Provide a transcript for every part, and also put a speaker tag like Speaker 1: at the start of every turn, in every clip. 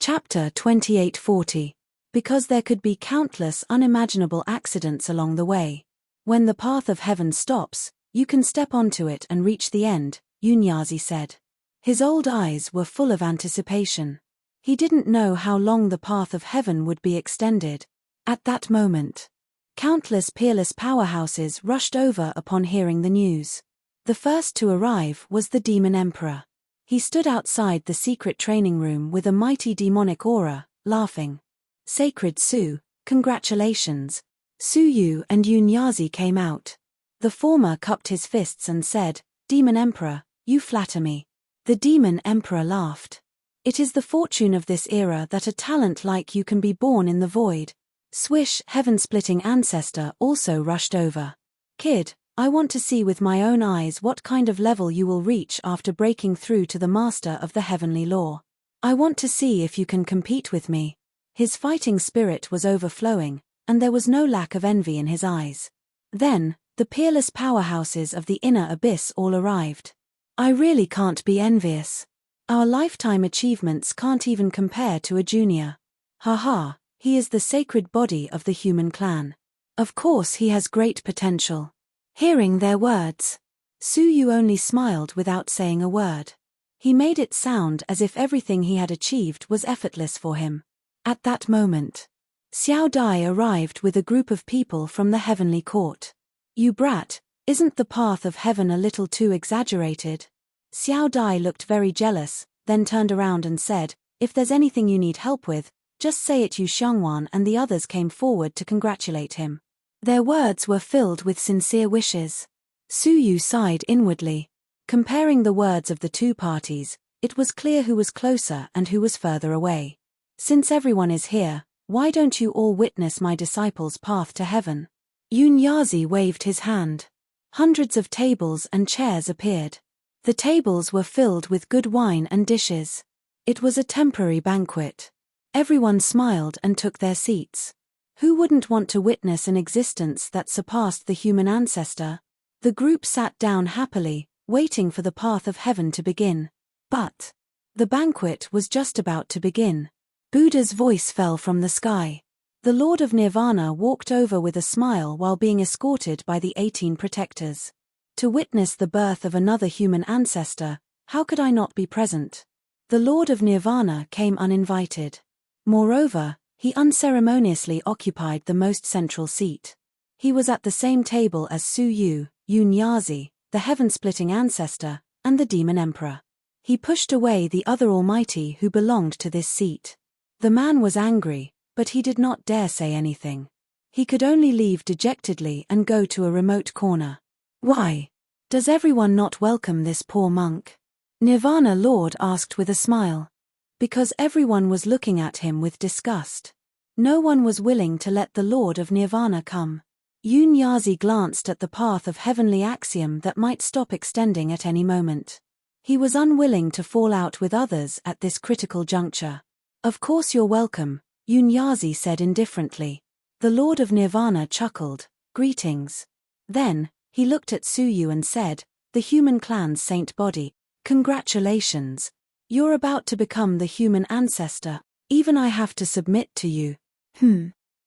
Speaker 1: Chapter 2840. Because there could be countless unimaginable accidents along the way. When the path of heaven stops, you can step onto it and reach the end, Unyazi said. His old eyes were full of anticipation. He didn't know how long the path of heaven would be extended. At that moment, countless peerless powerhouses rushed over upon hearing the news. The first to arrive was the Demon Emperor. He stood outside the secret training room with a mighty demonic aura, laughing. Sacred Su, congratulations. Su Yu and Unyazi came out. The former cupped his fists and said, Demon Emperor, you flatter me. The Demon Emperor laughed. It is the fortune of this era that a talent like you can be born in the void. Swish, heaven-splitting ancestor, also rushed over. Kid, I want to see with my own eyes what kind of level you will reach after breaking through to the master of the heavenly law. I want to see if you can compete with me. His fighting spirit was overflowing, and there was no lack of envy in his eyes. Then, the peerless powerhouses of the inner abyss all arrived. I really can't be envious. Our lifetime achievements can't even compare to a junior. Haha, he is the sacred body of the human clan. Of course he has great potential. Hearing their words, Su Yu only smiled without saying a word. He made it sound as if everything he had achieved was effortless for him. At that moment, Xiao Dai arrived with a group of people from the heavenly court. You brat, isn't the path of heaven a little too exaggerated? Xiao Dai looked very jealous, then turned around and said, if there's anything you need help with, just say it. Yu Xiangwan and the others came forward to congratulate him. Their words were filled with sincere wishes. Su Yu sighed inwardly. Comparing the words of the two parties, it was clear who was closer and who was further away. Since everyone is here, why don't you all witness my disciples' path to heaven? Unyazi waved his hand. Hundreds of tables and chairs appeared. The tables were filled with good wine and dishes. It was a temporary banquet. Everyone smiled and took their seats. Who wouldn't want to witness an existence that surpassed the human ancestor? The group sat down happily, waiting for the path of heaven to begin. But the banquet was just about to begin. Buddha's voice fell from the sky. The Lord of Nirvana walked over with a smile while being escorted by the 18 protectors. To witness the birth of another human ancestor, how could I not be present? The Lord of Nirvana came uninvited. Moreover, he unceremoniously occupied the most central seat. He was at the same table as Su Yu, Unyazi, the heaven-splitting ancestor, and the Demon Emperor. He pushed away the other almighty who belonged to this seat. The man was angry, but he did not dare say anything. He could only leave dejectedly and go to a remote corner. Why? Does everyone not welcome this poor monk? Nirvana Lord asked with a smile. Because everyone was looking at him with disgust. No one was willing to let the Lord of Nirvana come. Unyazi glanced at the path of heavenly axiom that might stop extending at any moment. He was unwilling to fall out with others at this critical juncture. Of course you're welcome, Unyazi said indifferently. The Lord of Nirvana chuckled, greetings. Then, he looked at Su Yu and said, the human clan's saint body, congratulations. You're about to become the human ancestor, even I have to submit to you.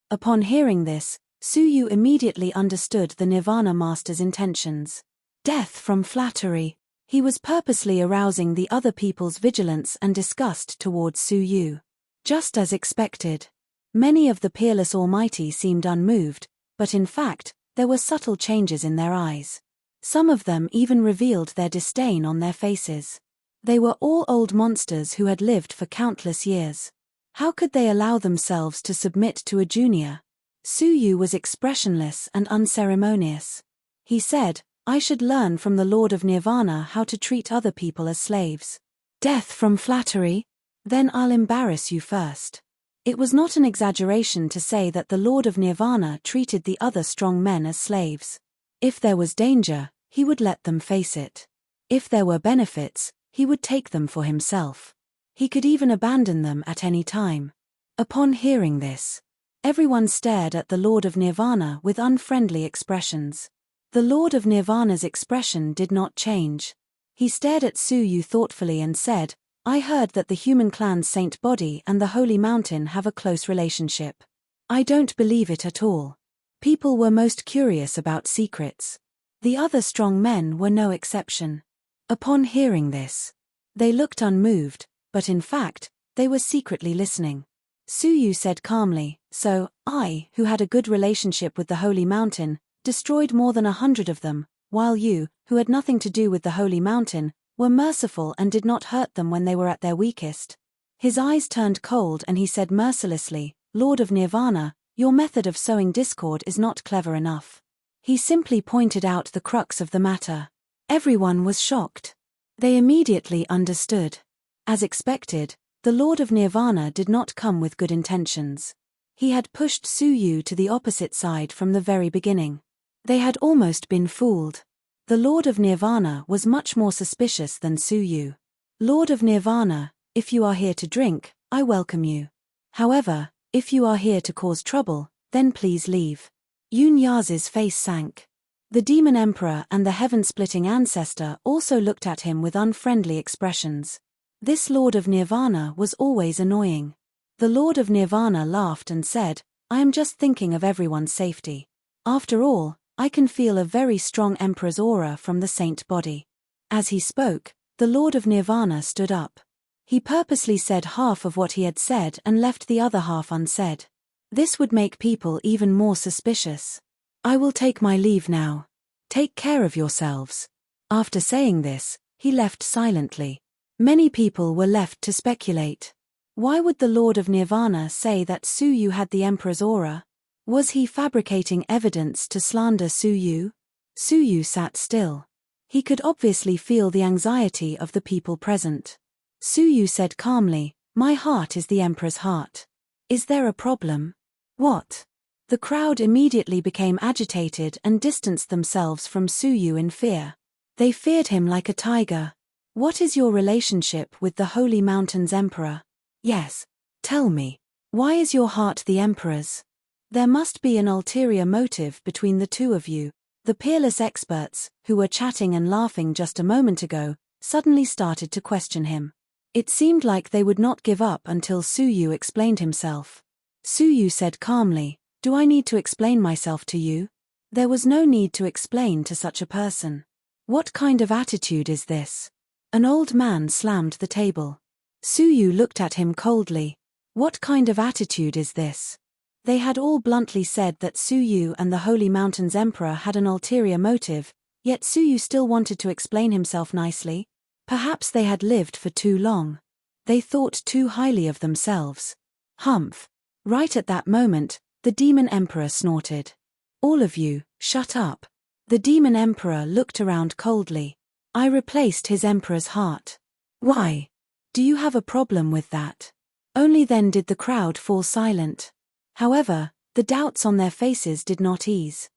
Speaker 1: Upon hearing this, Su Yu immediately understood the Nirvana Master's intentions. Death from flattery. He was purposely arousing the other people's vigilance and disgust towards Su Yu. Just as expected. Many of the peerless almighty seemed unmoved, but in fact, there were subtle changes in their eyes. Some of them even revealed their disdain on their faces. They were all old monsters who had lived for countless years. How could they allow themselves to submit to a junior? Su Yu was expressionless and unceremonious. He said, I should learn from the Lord of Nirvana how to treat other people as slaves. Death from flattery? Then I'll embarrass you first. It was not an exaggeration to say that the Lord of Nirvana treated the other strong men as slaves. If there was danger, he would let them face it. If there were benefits, he would take them for himself. He could even abandon them at any time. Upon hearing this, everyone stared at the Lord of Nirvana with unfriendly expressions. The Lord of Nirvana's expression did not change. He stared at Su Yu thoughtfully and said, I heard that the human clan's saint body and the holy mountain have a close relationship. I don't believe it at all. People were most curious about secrets. The other strong men were no exception. Upon hearing this, they looked unmoved, but in fact, they were secretly listening. Suyu said calmly, "So, I, who had a good relationship with the holy mountain, destroyed more than 100 of them, while you, who had nothing to do with the holy mountain, were merciful and did not hurt them when they were at their weakest." His eyes turned cold and he said mercilessly, "Lord of Nirvana, your method of sowing discord is not clever enough." He simply pointed out the crux of the matter. Everyone was shocked. They immediately understood. As expected, the Lord of Nirvana did not come with good intentions. He had pushed Suyu to the opposite side from the very beginning. They had almost been fooled. The Lord of Nirvana was much more suspicious than Suyu. "Lord of Nirvana, if you are here to drink, I welcome you. However, if you are here to cause trouble, then please leave." Yunyazi's face sank. The demon emperor and the heaven-splitting ancestor also looked at him with unfriendly expressions. This Lord of Nirvana was always annoying. The Lord of Nirvana laughed and said, "I am just thinking of everyone's safety. After all, I can feel a very strong emperor's aura from the saint body." As he spoke, the Lord of Nirvana stood up. He purposely said half of what he had said and left the other half unsaid. This would make people even more suspicious. "I will take my leave now. Take care of yourselves." After saying this, he left silently. Many people were left to speculate. Why would the Lord of Nirvana say that Suyu had the Emperor's aura? Was he fabricating evidence to slander Suyu? Suyu sat still. He could obviously feel the anxiety of the people present. Suyu said calmly, "My heart is the Emperor's heart. Is there a problem?" "What?" The crowd immediately became agitated and distanced themselves from Suyu in fear. They feared him like a tiger. "What is your relationship with the Holy Mountain's Emperor?" "Yes. Tell me. Why is your heart the Emperor's?" There must be an ulterior motive between the two of you. The peerless experts, who were chatting and laughing just a moment ago, suddenly started to question him. It seemed like they would not give up until Suyu explained himself. Suyu said calmly, "Do I need to explain myself to you?" There was no need to explain to such a person. What kind of attitude is this? An old man slammed the table. Suyu looked at him coldly. What kind of attitude is this? They had all bluntly said that Suyu and the Holy Mountain's Emperor had an ulterior motive, yet Suyu still wanted to explain himself nicely. Perhaps they had lived for too long. They thought too highly of themselves. Humph. Right at that moment, the Demon Emperor snorted. "All of you, shut up." The Demon Emperor looked around coldly. "I replaced his Emperor's heart." "Why? Do you have a problem with that?" Only then did the crowd fall silent. However, the doubts on their faces did not ease.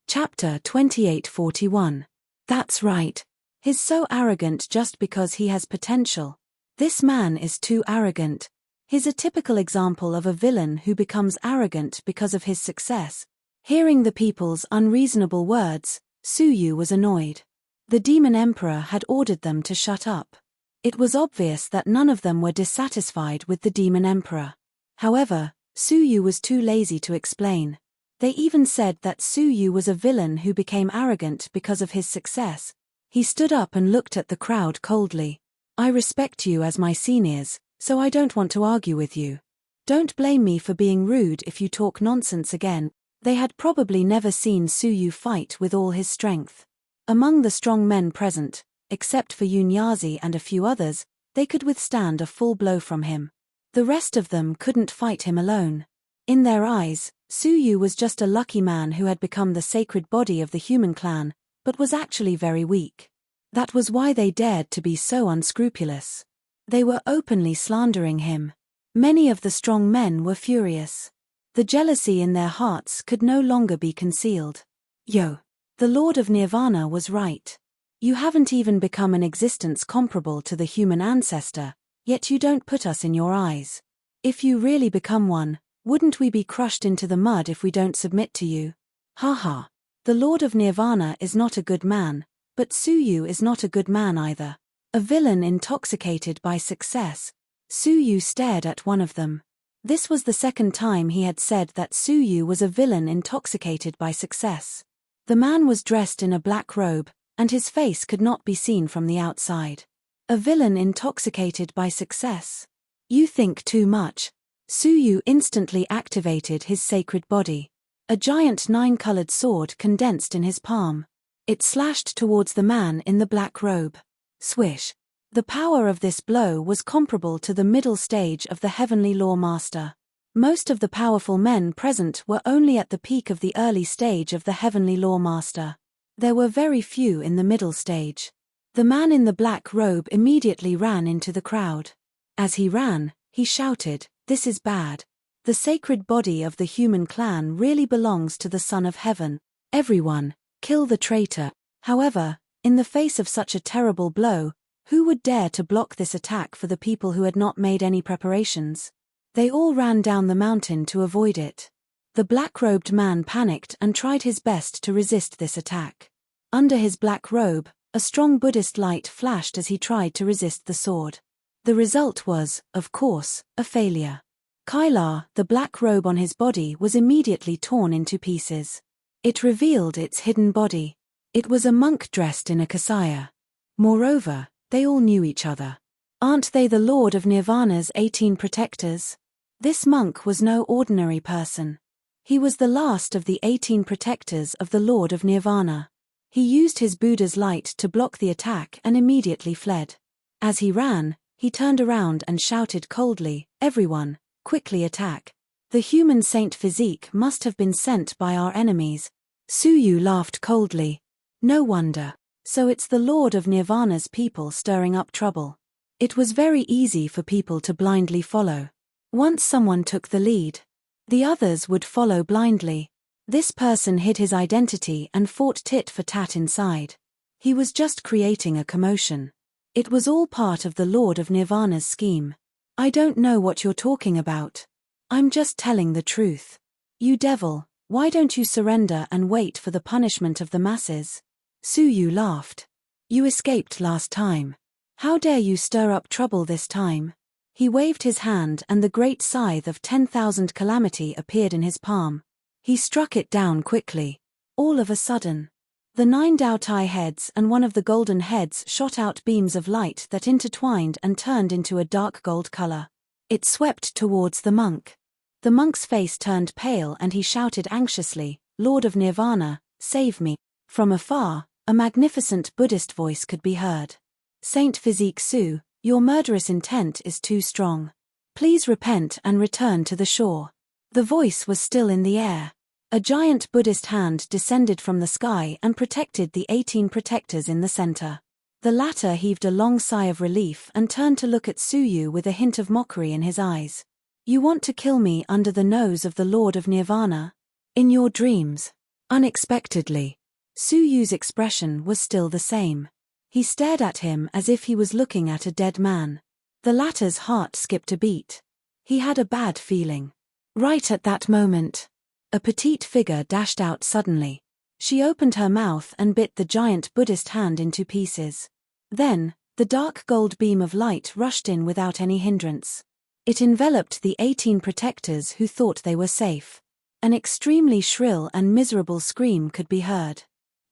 Speaker 1: Chapter 28:41. That's right. He's so arrogant just because he has potential. This man is too arrogant. He's a typical example of a villain who becomes arrogant because of his success. Hearing the people's unreasonable words, Suyu was annoyed. The Demon Emperor had ordered them to shut up. It was obvious that none of them were dissatisfied with the Demon Emperor. However, Suyu was too lazy to explain. They even said that Suyu was a villain who became arrogant because of his success. He stood up and looked at the crowd coldly. "I respect you as my seniors, so I don't want to argue with you. Don't blame me for being rude if you talk nonsense again." They had probably never seen Suyu fight with all his strength. Among the strong men present, except for Yunyazi and a few others, they could withstand a full blow from him. The rest of them couldn't fight him alone. In their eyes, Suyu was just a lucky man who had become the sacred body of the human clan, but was actually very weak. That was why they dared to be so unscrupulous. They were openly slandering him. Many of the strong men were furious. The jealousy in their hearts could no longer be concealed. "Yo, the Lord of Nirvana was right. You haven't even become an existence comparable to the human ancestor, yet you don't put us in your eyes. If you really become one, wouldn't we be crushed into the mud if we don't submit to you? Haha. The Lord of Nirvana is not a good man, but Suyu is not a good man either. A villain intoxicated by success. Suyu stared at one of them. This was the second time he had said that Suyu was a villain intoxicated by success. The man was dressed in a black robe, and his face could not be seen from the outside. A villain intoxicated by success. You think too much. Suyu instantly activated his sacred body. A giant 9-colored sword condensed in his palm. It slashed towards the man in the black robe. Swish. The power of this blow was comparable to the middle stage of the heavenly law master. Most of the powerful men present were only at the peak of the early stage of the heavenly law master. There were very few in the middle stage. The man in the black robe immediately ran into the crowd. As he ran, he shouted, "This is bad. The sacred body of the human clan really belongs to the Son of Heaven. Everyone, kill the traitor." However, in the face of such a terrible blow, who would dare to block this attack for the people who had not made any preparations? They all ran down the mountain to avoid it. The black-robed man panicked and tried his best to resist this attack. Under his black robe, a strong Buddhist light flashed as he tried to resist the sword. The result was, of course, a failure. Kailar, the black robe on his body, was immediately torn into pieces. It revealed its hidden body. It was a monk dressed in a kasaya. Moreover, they all knew each other. Aren't they the Lord of Nirvana's 18 protectors? This monk was no ordinary person. He was the last of the 18 protectors of the Lord of Nirvana. He used his Buddha's light to block the attack and immediately fled. As he ran, he turned around and shouted coldly, "Everyone, quickly attack. The human saint physique must have been sent by our enemies." Suyu laughed coldly. No wonder. So it's the Lord of Nirvana's people stirring up trouble. It was very easy for people to blindly follow. Once someone took the lead, the others would follow blindly. This person hid his identity and fought tit for tat inside. He was just creating a commotion. It was all part of the Lord of Nirvana's scheme. I don't know what you're talking about. I'm just telling the truth. You devil, why don't you surrender and wait for the punishment of the masses? Suyu laughed. You escaped last time. How dare you stir up trouble this time? He waved his hand and the great scythe of 10,000 calamity appeared in his palm. He struck it down quickly. All of a sudden, the 9 Daotai heads and one of the golden heads shot out beams of light that intertwined and turned into a dark gold color. It swept towards the monk. The monk's face turned pale and he shouted anxiously, "Lord of Nirvana, save me." From afar, a magnificent Buddhist voice could be heard. "Saint Physique Su, your murderous intent is too strong. Please repent and return to the shore." The voice was still in the air. A giant Buddhist hand descended from the sky and protected the 18 protectors in the center. The latter heaved a long sigh of relief and turned to look at Suyu with a hint of mockery in his eyes. "You want to kill me under the nose of the Lord of Nirvana? In your dreams?" Unexpectedly, Suyu's expression was still the same. He stared at him as if he was looking at a dead man. The latter's heart skipped a beat. He had a bad feeling. Right at that moment, a petite figure dashed out suddenly. She opened her mouth and bit the giant Buddhist hand into pieces. Then, the dark gold beam of light rushed in without any hindrance. It enveloped the 18 protectors who thought they were safe. An extremely shrill and miserable scream could be heard.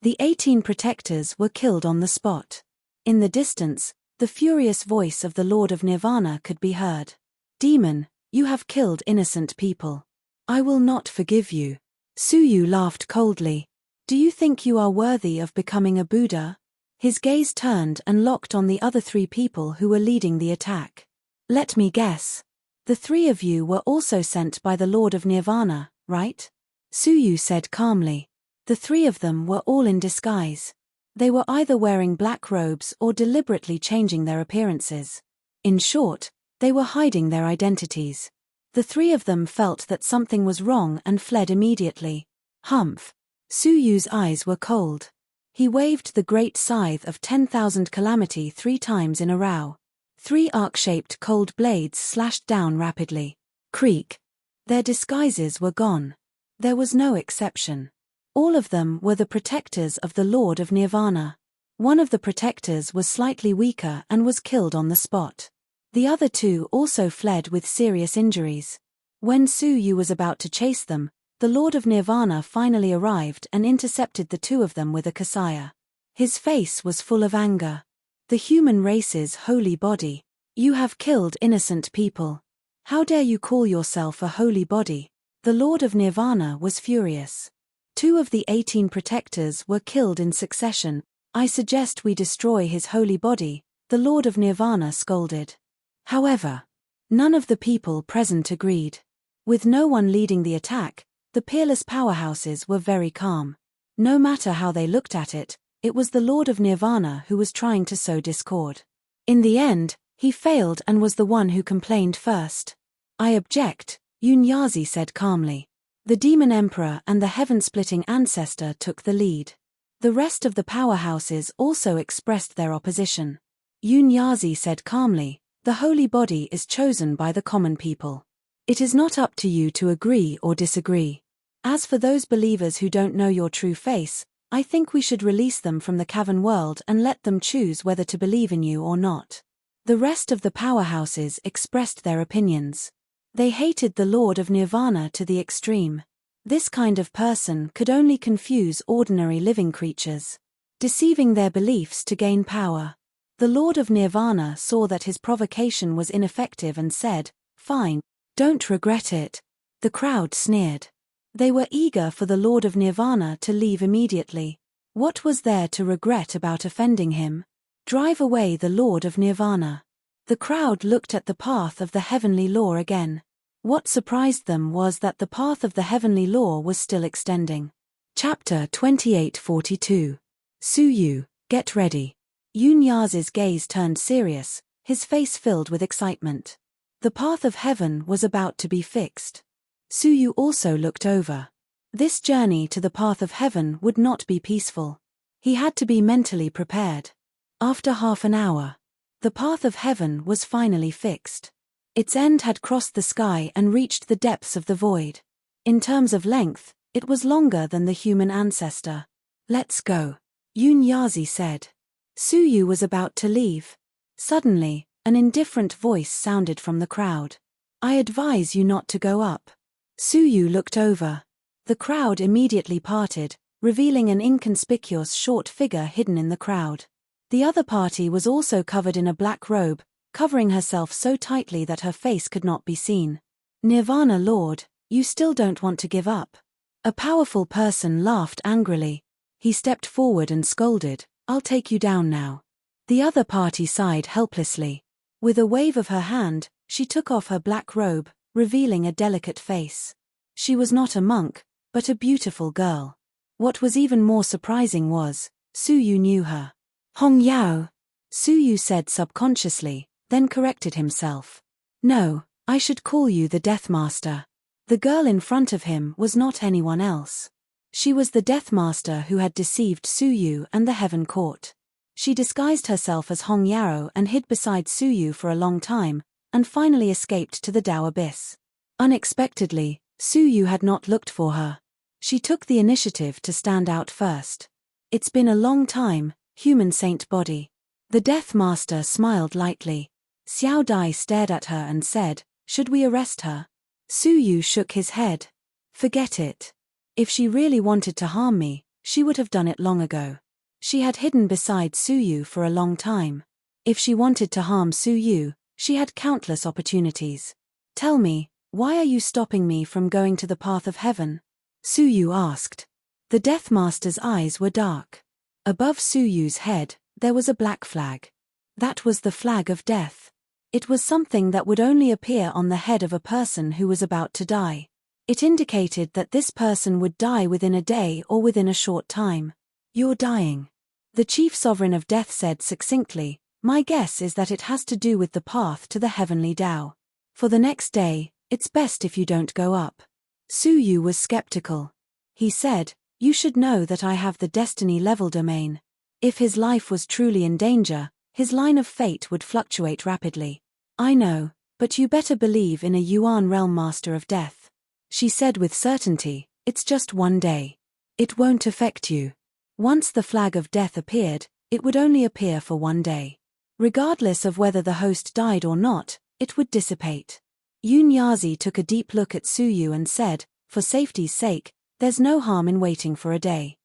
Speaker 1: The 18 protectors were killed on the spot. In the distance, the furious voice of the Lord of Nirvana could be heard. "Demon, you have killed innocent people. I will not forgive you." Suyu laughed coldly. "Do you think you are worthy of becoming a Buddha?" His gaze turned and locked on the other 3 people who were leading the attack. "Let me guess. The 3 of you were also sent by the Lord of Nirvana, right?" Suyu said calmly. The 3 of them were all in disguise. They were either wearing black robes or deliberately changing their appearances. In short, they were hiding their identities. The 3 of them felt that something was wrong and fled immediately. Humph. Suyu's eyes were cold. He waved the great scythe of 10,000 calamity 3 times in a row. 3 arc-shaped cold blades slashed down rapidly. Creak. Their disguises were gone. There was no exception. All of them were the protectors of the Lord of Nirvana. One of the protectors was slightly weaker and was killed on the spot. The other two also fled with serious injuries. When Su Yu was about to chase them, the Lord of Nirvana finally arrived and intercepted the two of them with a kasaya. His face was full of anger. The human race's holy body. You have killed innocent people. How dare you call yourself a holy body? The Lord of Nirvana was furious. 2 of the 18 protectors were killed in succession. I suggest we destroy his holy body, the Lord of Nirvana scolded. However, none of the people present agreed. With no one leading the attack, the peerless powerhouses were very calm. No matter how they looked at it, it was the Lord of Nirvana who was trying to sow discord. In the end, he failed and was the one who complained first. I object, Yunyazi said calmly. The Demon Emperor and the Heaven-Splitting Ancestor took the lead. The rest of the powerhouses also expressed their opposition. Yunyazi said calmly, the holy body is chosen by the common people. It is not up to you to agree or disagree. As for those believers who don't know your true face, I think we should release them from the cavern world and let them choose whether to believe in you or not. The rest of the powerhouses expressed their opinions. They hated the Lord of Nirvana to the extreme. This kind of person could only confuse ordinary living creatures, deceiving their beliefs to gain power. The Lord of Nirvana saw that his provocation was ineffective and said, "Fine, don't regret it." The crowd sneered. They were eager for the Lord of Nirvana to leave immediately. What was there to regret about offending him? Drive away the Lord of Nirvana. The crowd looked at the path of the heavenly law again. What surprised them was that the path of the heavenly law was still extending. Chapter 28:42. Su Yu, get ready. Yunyazi's gaze turned serious, his face filled with excitement. The path of heaven was about to be fixed. Su Yu also looked over. This journey to the path of heaven would not be peaceful. He had to be mentally prepared. After half an hour, the path of heaven was finally fixed. Its end had crossed the sky and reached the depths of the void. In terms of length, it was longer than the human ancestor. Let's go, Yunyazi said. Su Yu was about to leave. Suddenly, an indifferent voice sounded from the crowd. I advise you not to go up. Su Yu looked over. The crowd immediately parted, revealing an inconspicuous short figure hidden in the crowd. The other party was also covered in a black robe, covering herself so tightly that her face could not be seen. Nirvana Lord, you still don't want to give up? A powerful person laughed angrily. He stepped forward and scolded, I'll take you down now. The other party sighed helplessly. With a wave of her hand, she took off her black robe, revealing a delicate face. She was not a monk, but a beautiful girl. What was even more surprising was, Su Yu knew her. Hong Yao, Su Yu said subconsciously, then corrected himself. No, I should call you the Death Master. The girl in front of him was not anyone else. She was the Death Master who had deceived Su Yu and the Heaven Court. She disguised herself as Hong Yao and hid beside Su Yu for a long time, and finally escaped to the Tao Abyss. Unexpectedly, Su Yu had not looked for her. She took the initiative to stand out first. It's been a long time, human saint body. The Death Master smiled lightly. Xiao Dai stared at her and said, should we arrest her? Su Yu shook his head. Forget it. If she really wanted to harm me, she would have done it long ago. She had hidden beside Su Yu for a long time. If she wanted to harm Su Yu, she had countless opportunities. Tell me, why are you stopping me from going to the path of heaven? Su Yu asked. The Death Master's eyes were dark. Above Su Yu's head, there was a black flag. That was the flag of death. It was something that would only appear on the head of a person who was about to die. It indicated that this person would die within a day or within a short time. You're dying. The Chief Sovereign of Death said succinctly, my guess is that it has to do with the path to the heavenly Tao. For the next day, it's best if you don't go up. Su Yu was skeptical. He said, you should know that I have the destiny level domain. If his life was truly in danger, his line of fate would fluctuate rapidly. I know, but you better believe in a Yuan realm master of death. She said with certainty, it's just one day. It won't affect you. Once the flag of death appeared, It would only appear for one day. Regardless of whether the host died or not, it would dissipate. Yunyazi took a deep look at Suyu and said, for safety's sake, there's no harm in waiting for a day.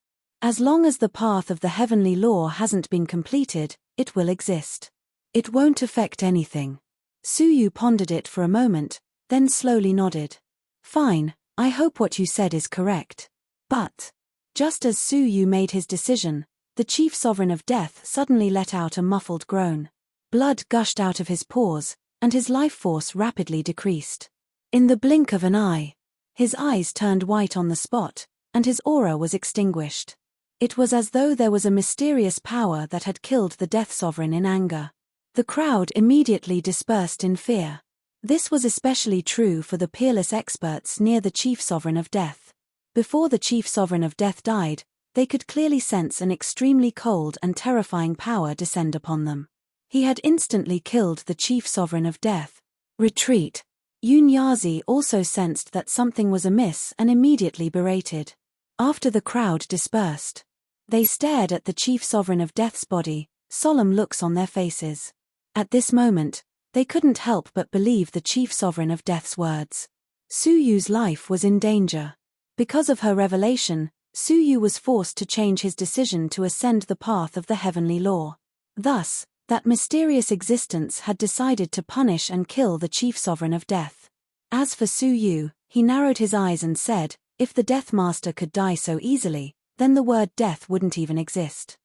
Speaker 1: As long as the path of the heavenly law hasn't been completed, it will exist. It won't affect anything. Suyu pondered it for a moment, then slowly nodded. Fine, I hope what you said is correct. But, just as Suyu made his decision, the chief sovereign of death suddenly let out a muffled groan. Blood gushed out of his pores, and his life force rapidly decreased. In the blink of an eye, his eyes turned white on the spot, and his aura was extinguished. It was as though there was a mysterious power that had killed the death sovereign in anger. The crowd immediately dispersed in fear. This was especially true for the peerless experts near the chief sovereign of death. Before the chief sovereign of death died, they could clearly sense an extremely cold and terrifying power descend upon them. He had instantly killed the chief sovereign of death. Retreat. Yunyazi also sensed that something was amiss and immediately berated. After the crowd dispersed, they stared at the chief sovereign of death's body, solemn looks on their faces. At this moment, they couldn't help but believe the chief sovereign of death's words. Suyu's life was in danger. Because of her revelation, Suyu was forced to change his decision to ascend the path of the heavenly law. Thus, that mysterious existence had decided to punish and kill the chief sovereign of death. As for Suyu, he narrowed his eyes and said, if the Death Master could die so easily, then the word death wouldn't even exist.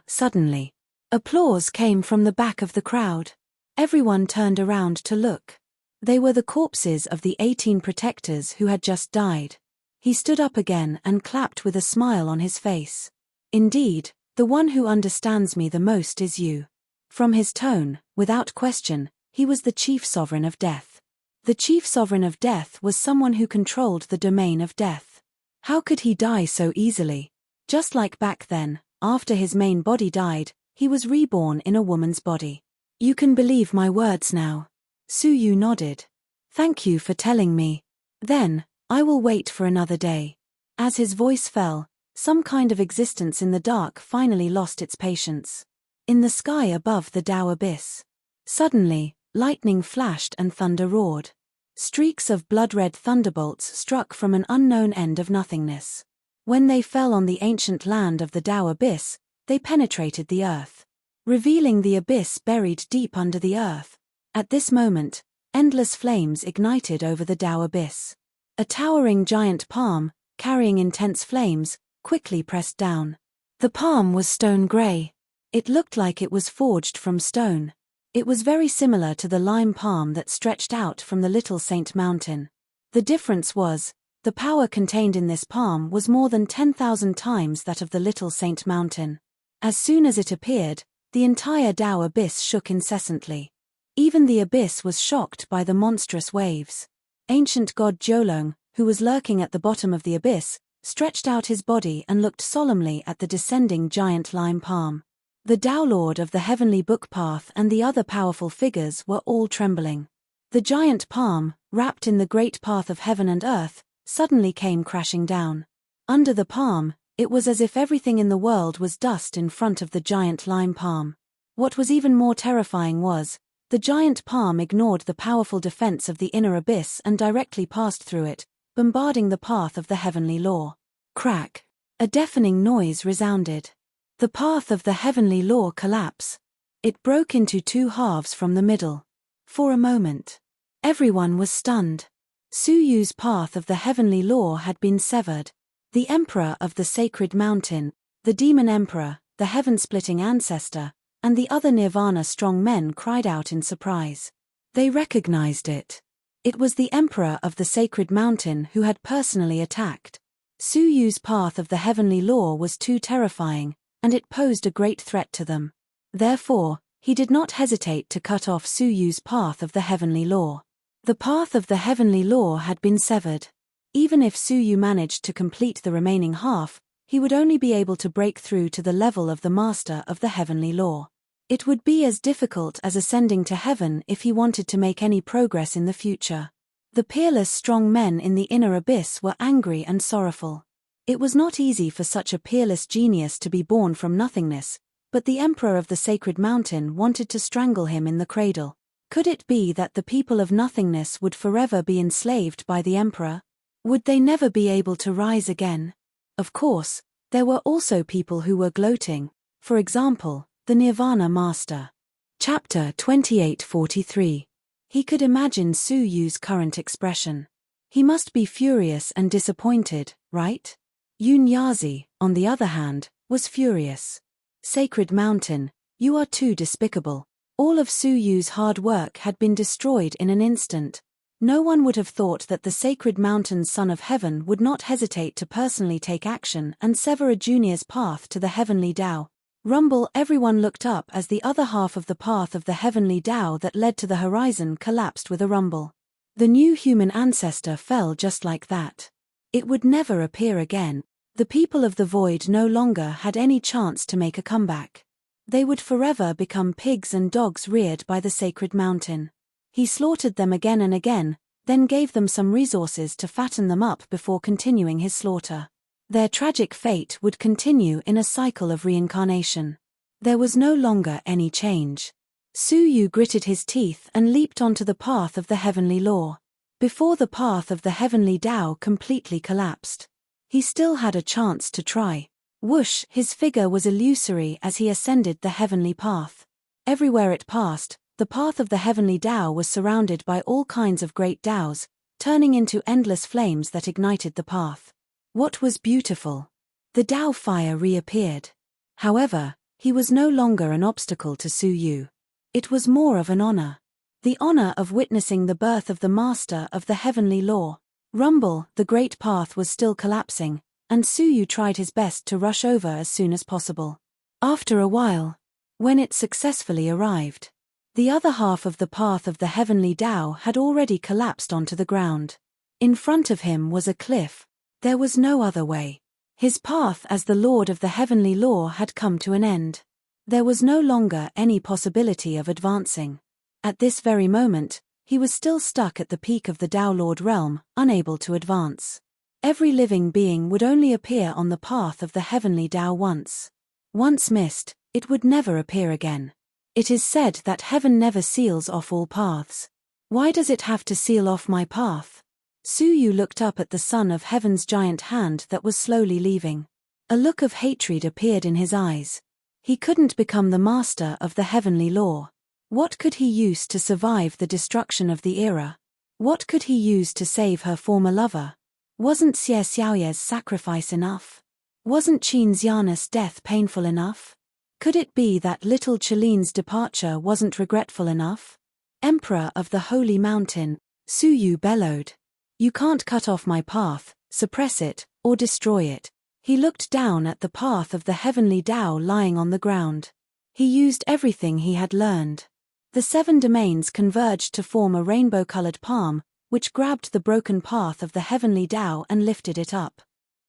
Speaker 1: Suddenly. Applause came from the back of the crowd. Everyone turned around to look. They were the corpses of the 18 protectors who had just died. He stood up again and clapped with a smile on his face. Indeed, the one who understands me the most is you. From his tone, without question, he was the chief sovereign of death. The chief sovereign of death was someone who controlled the domain of death. How could he die so easily? Just like back then, after his main body died, he was reborn in a woman's body. You can believe my words now. Suyu nodded. Thank you for telling me. Then, I will wait for another day. As his voice fell, some kind of existence in the dark finally lost its patience. In the sky above the Tao abyss. Suddenly, lightning flashed and thunder roared. Streaks of blood-red thunderbolts struck from an unknown end of nothingness. When they fell on the ancient land of the Tao abyss, they penetrated the earth, revealing the abyss buried deep under the earth. At this moment, endless flames ignited over the Tao abyss. A towering giant palm, carrying intense flames, quickly pressed down. The palm was stone gray. It looked like it was forged from stone. It was very similar to the lime palm that stretched out from the Little Saint Mountain. The difference was, the power contained in this palm was more than 10,000 times that of the Little Saint Mountain. As soon as it appeared, the entire Tao abyss shook incessantly. Even the abyss was shocked by the monstrous waves. Ancient god Jiolong, who was lurking at the bottom of the abyss, stretched out his body and looked solemnly at the descending giant lime palm. The Tao Lord of the Heavenly Book Path and the other powerful figures were all trembling. The giant palm, wrapped in the great path of heaven and earth, suddenly came crashing down. Under the palm, it was as if everything in the world was dust in front of the giant lime palm. What was even more terrifying was, the giant palm ignored the powerful defense of the inner abyss and directly passed through it, bombarding the path of the heavenly law. Crack! A deafening noise resounded. The path of the heavenly law collapsed. It broke into two halves from the middle. For a moment, everyone was stunned. Suyu's path of the heavenly law had been severed. The emperor of the sacred mountain, the demon emperor, the heaven-splitting ancestor, and the other nirvana strong men cried out in surprise. They recognized it. It was the emperor of the sacred mountain who had personally attacked. Suyu's path of the heavenly law was too terrifying, and it posed a great threat to them. Therefore, he did not hesitate to cut off Suyu's path of the heavenly law. The path of the heavenly law had been severed. Even if Suyu managed to complete the remaining half, he would only be able to break through to the level of the master of the heavenly law. It would be as difficult as ascending to heaven if he wanted to make any progress in the future. The peerless strong men in the inner abyss were angry and sorrowful. It was not easy for such a peerless genius to be born from nothingness, but the emperor of the sacred mountain wanted to strangle him in the cradle. Could it be that the people of nothingness would forever be enslaved by the emperor? Would they never be able to rise again? Of course, there were also people who were gloating, for example, the Nirvana Master. Chapter 28:43. He could imagine Su Yu's current expression. He must be furious and disappointed, right? Yunyazi, on the other hand, was furious. Sacred Mountain, you are too despicable. All of Su Yu's hard work had been destroyed in an instant. No one would have thought that the Sacred Mountain's Son of Heaven would not hesitate to personally take action and sever a junior's path to the heavenly Tao. Rumble! Everyone looked up as the other half of the path of the heavenly Tao that led to the horizon collapsed with a rumble. The new human ancestor fell just like that. It would never appear again. The people of the void no longer had any chance to make a comeback. They would forever become pigs and dogs reared by the sacred mountain. He slaughtered them again and again, then gave them some resources to fatten them up before continuing his slaughter. Their tragic fate would continue in a cycle of reincarnation. There was no longer any change. Su Yu gritted his teeth and leaped onto the path of the heavenly law. Before the path of the heavenly Tao completely collapsed, he still had a chance to try. Whoosh! His figure was illusory as he ascended the heavenly path. Everywhere it passed, the path of the heavenly Tao was surrounded by all kinds of great Taos, turning into endless flames that ignited the path. What was beautiful? The Tao fire reappeared. However, he was no longer an obstacle to Su Yu. It was more of an honor. The honor of witnessing the birth of the master of the heavenly law. Rumble! The great path was still collapsing, and Su Yu tried his best to rush over as soon as possible. After a while, when it successfully arrived, the other half of the path of the heavenly Tao had already collapsed onto the ground. In front of him was a cliff. There was no other way. His path as the Lord of the heavenly law had come to an end. There was no longer any possibility of advancing. At this very moment, he was still stuck at the peak of the Tao Lord realm, unable to advance. Every living being would only appear on the path of the heavenly Tao once. Once missed, it would never appear again. It is said that heaven never seals off all paths. Why does it have to seal off my path? Su Yu looked up at the son of heaven's giant hand that was slowly leaving. A look of hatred appeared in his eyes. He couldn't become the master of the heavenly law. What could he use to survive the destruction of the era? What could he use to save her former lover? Wasn't Xie Xiaoye's sacrifice enough? Wasn't Qin Xiana's death painful enough? Could it be that little Chiline's departure wasn't regretful enough? Emperor of the Holy Mountain, Su Yu bellowed. You can't cut off my path, suppress it, or destroy it. He looked down at the path of the heavenly Tao lying on the ground. He used everything he had learned. The 7 domains converged to form a rainbow-colored palm, which grabbed the broken path of the heavenly Tao and lifted it up.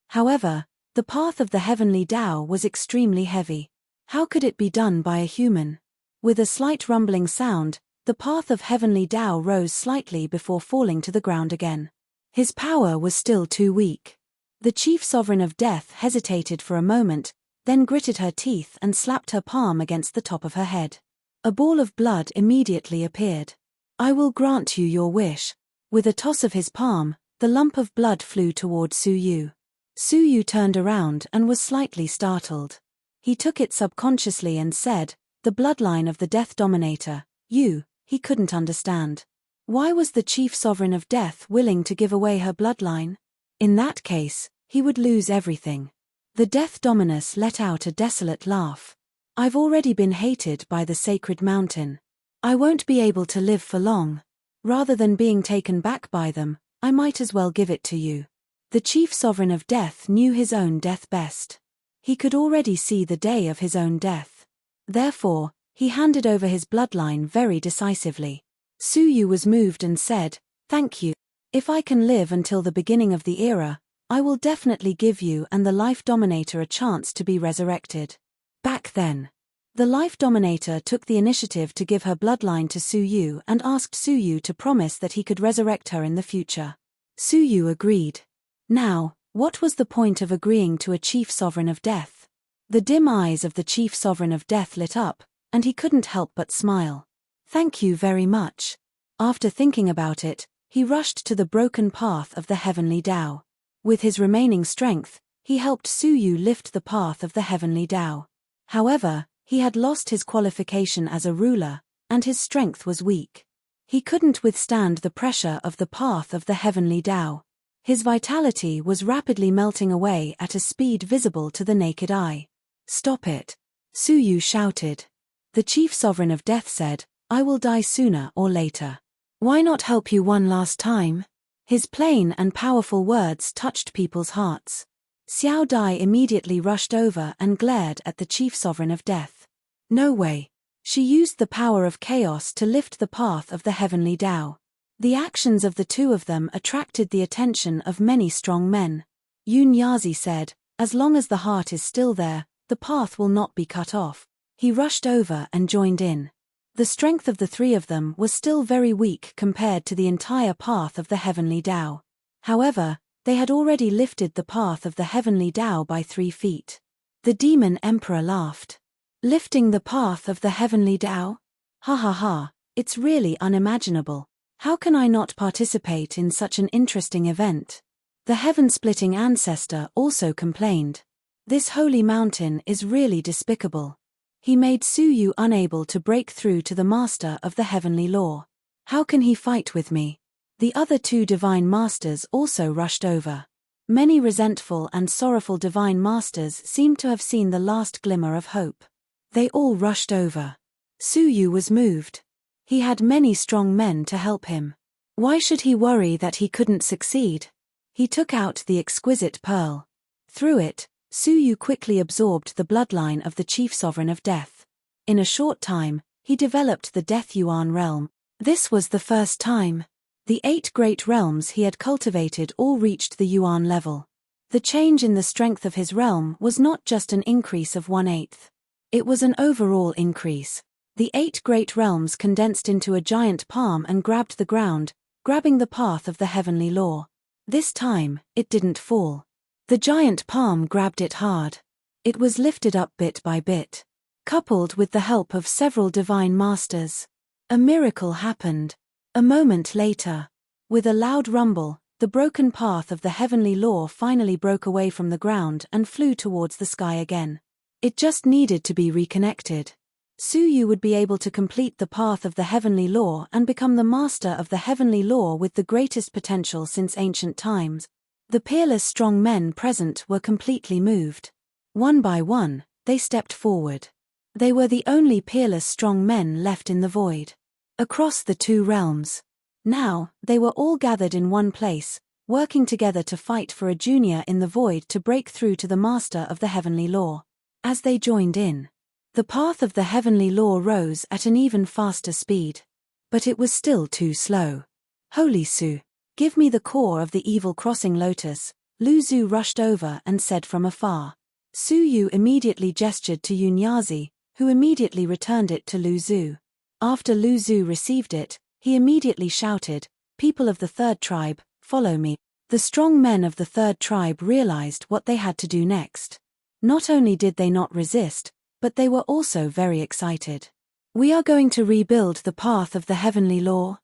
Speaker 1: However, the path of the heavenly Tao was extremely heavy. How could it be done by a human? With a slight rumbling sound, the path of heavenly Tao rose slightly before falling to the ground again. His power was still too weak. The chief sovereign of death hesitated for a moment, then gritted her teeth and slapped her palm against the top of her head. A ball of blood immediately appeared. I will grant you your wish. With a toss of his palm, the lump of blood flew toward Su Yu. Su Yu turned around and was slightly startled. He took it subconsciously and said, the bloodline of the Death Dominator, you. He couldn't understand. Why was the chief sovereign of death willing to give away her bloodline? In that case, he would lose everything. The Death Dominus let out a desolate laugh. I've already been hated by the sacred mountain. I won't be able to live for long. Rather than being taken back by them, I might as well give it to you. The chief sovereign of death knew his own death best. He could already see the day of his own death. Therefore, he handed over his bloodline very decisively. Su Yu was moved and said, thank you. If I can live until the beginning of the era, I will definitely give you and the Life Dominator a chance to be resurrected. Back then, the Life Dominator took the initiative to give her bloodline to Su Yu and asked Su Yu to promise that he could resurrect her in the future. Su Yu agreed. Now, What was the point of agreeing to a chief sovereign of death? The dim eyes of the chief sovereign of death lit up, and he couldn't help but smile. Thank you very much. After thinking about it, he rushed to the broken path of the heavenly Tao. With his remaining strength, he helped Su Yu lift the path of the heavenly Tao. However, he had lost his qualification as a ruler, and his strength was weak. He couldn't withstand the pressure of the path of the heavenly Tao. His vitality was rapidly melting away at a speed visible to the naked eye. Stop it! Su Yu shouted. The chief sovereign of death said, I will die sooner or later. Why not help you one last time? His plain and powerful words touched people's hearts. Xiao Dai immediately rushed over and glared at the chief sovereign of death. No way. She used the power of chaos to lift the path of the heavenly Tao. The actions of the two of them attracted the attention of many strong men. Yun Yazi said, as long as the heart is still there, the path will not be cut off. He rushed over and joined in. The strength of the three of them was still very weak compared to the entire path of the heavenly Tao. However, they had already lifted the path of the heavenly Tao by 3 feet. The demon emperor laughed. Lifting the path of the heavenly Tao? Ha ha ha, it's really unimaginable. How can I not participate in such an interesting event? The heaven-splitting ancestor also complained. This holy mountain is really despicable. He made Su Yu unable to break through to the master of the heavenly law. How can he fight with me? The other 2 divine masters also rushed over. Many resentful and sorrowful divine masters seemed to have seen the last glimmer of hope. They all rushed over. Su Yu was moved. He had many strong men to help him. Why should he worry that he couldn't succeed? He took out the exquisite pearl. Through it, Su Yu quickly absorbed the bloodline of the chief sovereign of death. In a short time, he developed the Death Yuan realm. This was the first time. The 8 great realms he had cultivated all reached the Yuan level. The change in the strength of his realm was not just an increase of 1/8. It was an overall increase. The 8 great realms condensed into a giant palm and grabbed the ground, grabbing the path of the heavenly law. This time, it didn't fall. The giant palm grabbed it hard. It was lifted up bit by bit. Coupled with the help of several divine masters, a miracle happened. A moment later, with a loud rumble, the broken path of the heavenly law finally broke away from the ground and flew towards the sky again. It just needed to be reconnected. Su Yu would be able to complete the path of the heavenly law and become the master of the heavenly law with the greatest potential since ancient times. The peerless strong men present were completely moved. One by one, they stepped forward. They were the only peerless strong men left in the void. Across the 2 realms. Now, they were all gathered in one place, working together to fight for a junior in the void to break through to the master of the heavenly law. As they joined in, the path of the heavenly law rose at an even faster speed. But it was still too slow. Holy Su, give me the core of the evil crossing lotus, Lu Zhu rushed over and said from afar. Su Yu immediately gestured to Yun Yazi, who immediately returned it to Lu Zhu. After Lu Zhu received it, he immediately shouted, People of the 3rd tribe, follow me. The strong men of the 3rd tribe realized what they had to do next. Not only did they not resist, but they were also very excited. We are going to rebuild the path of the heavenly law.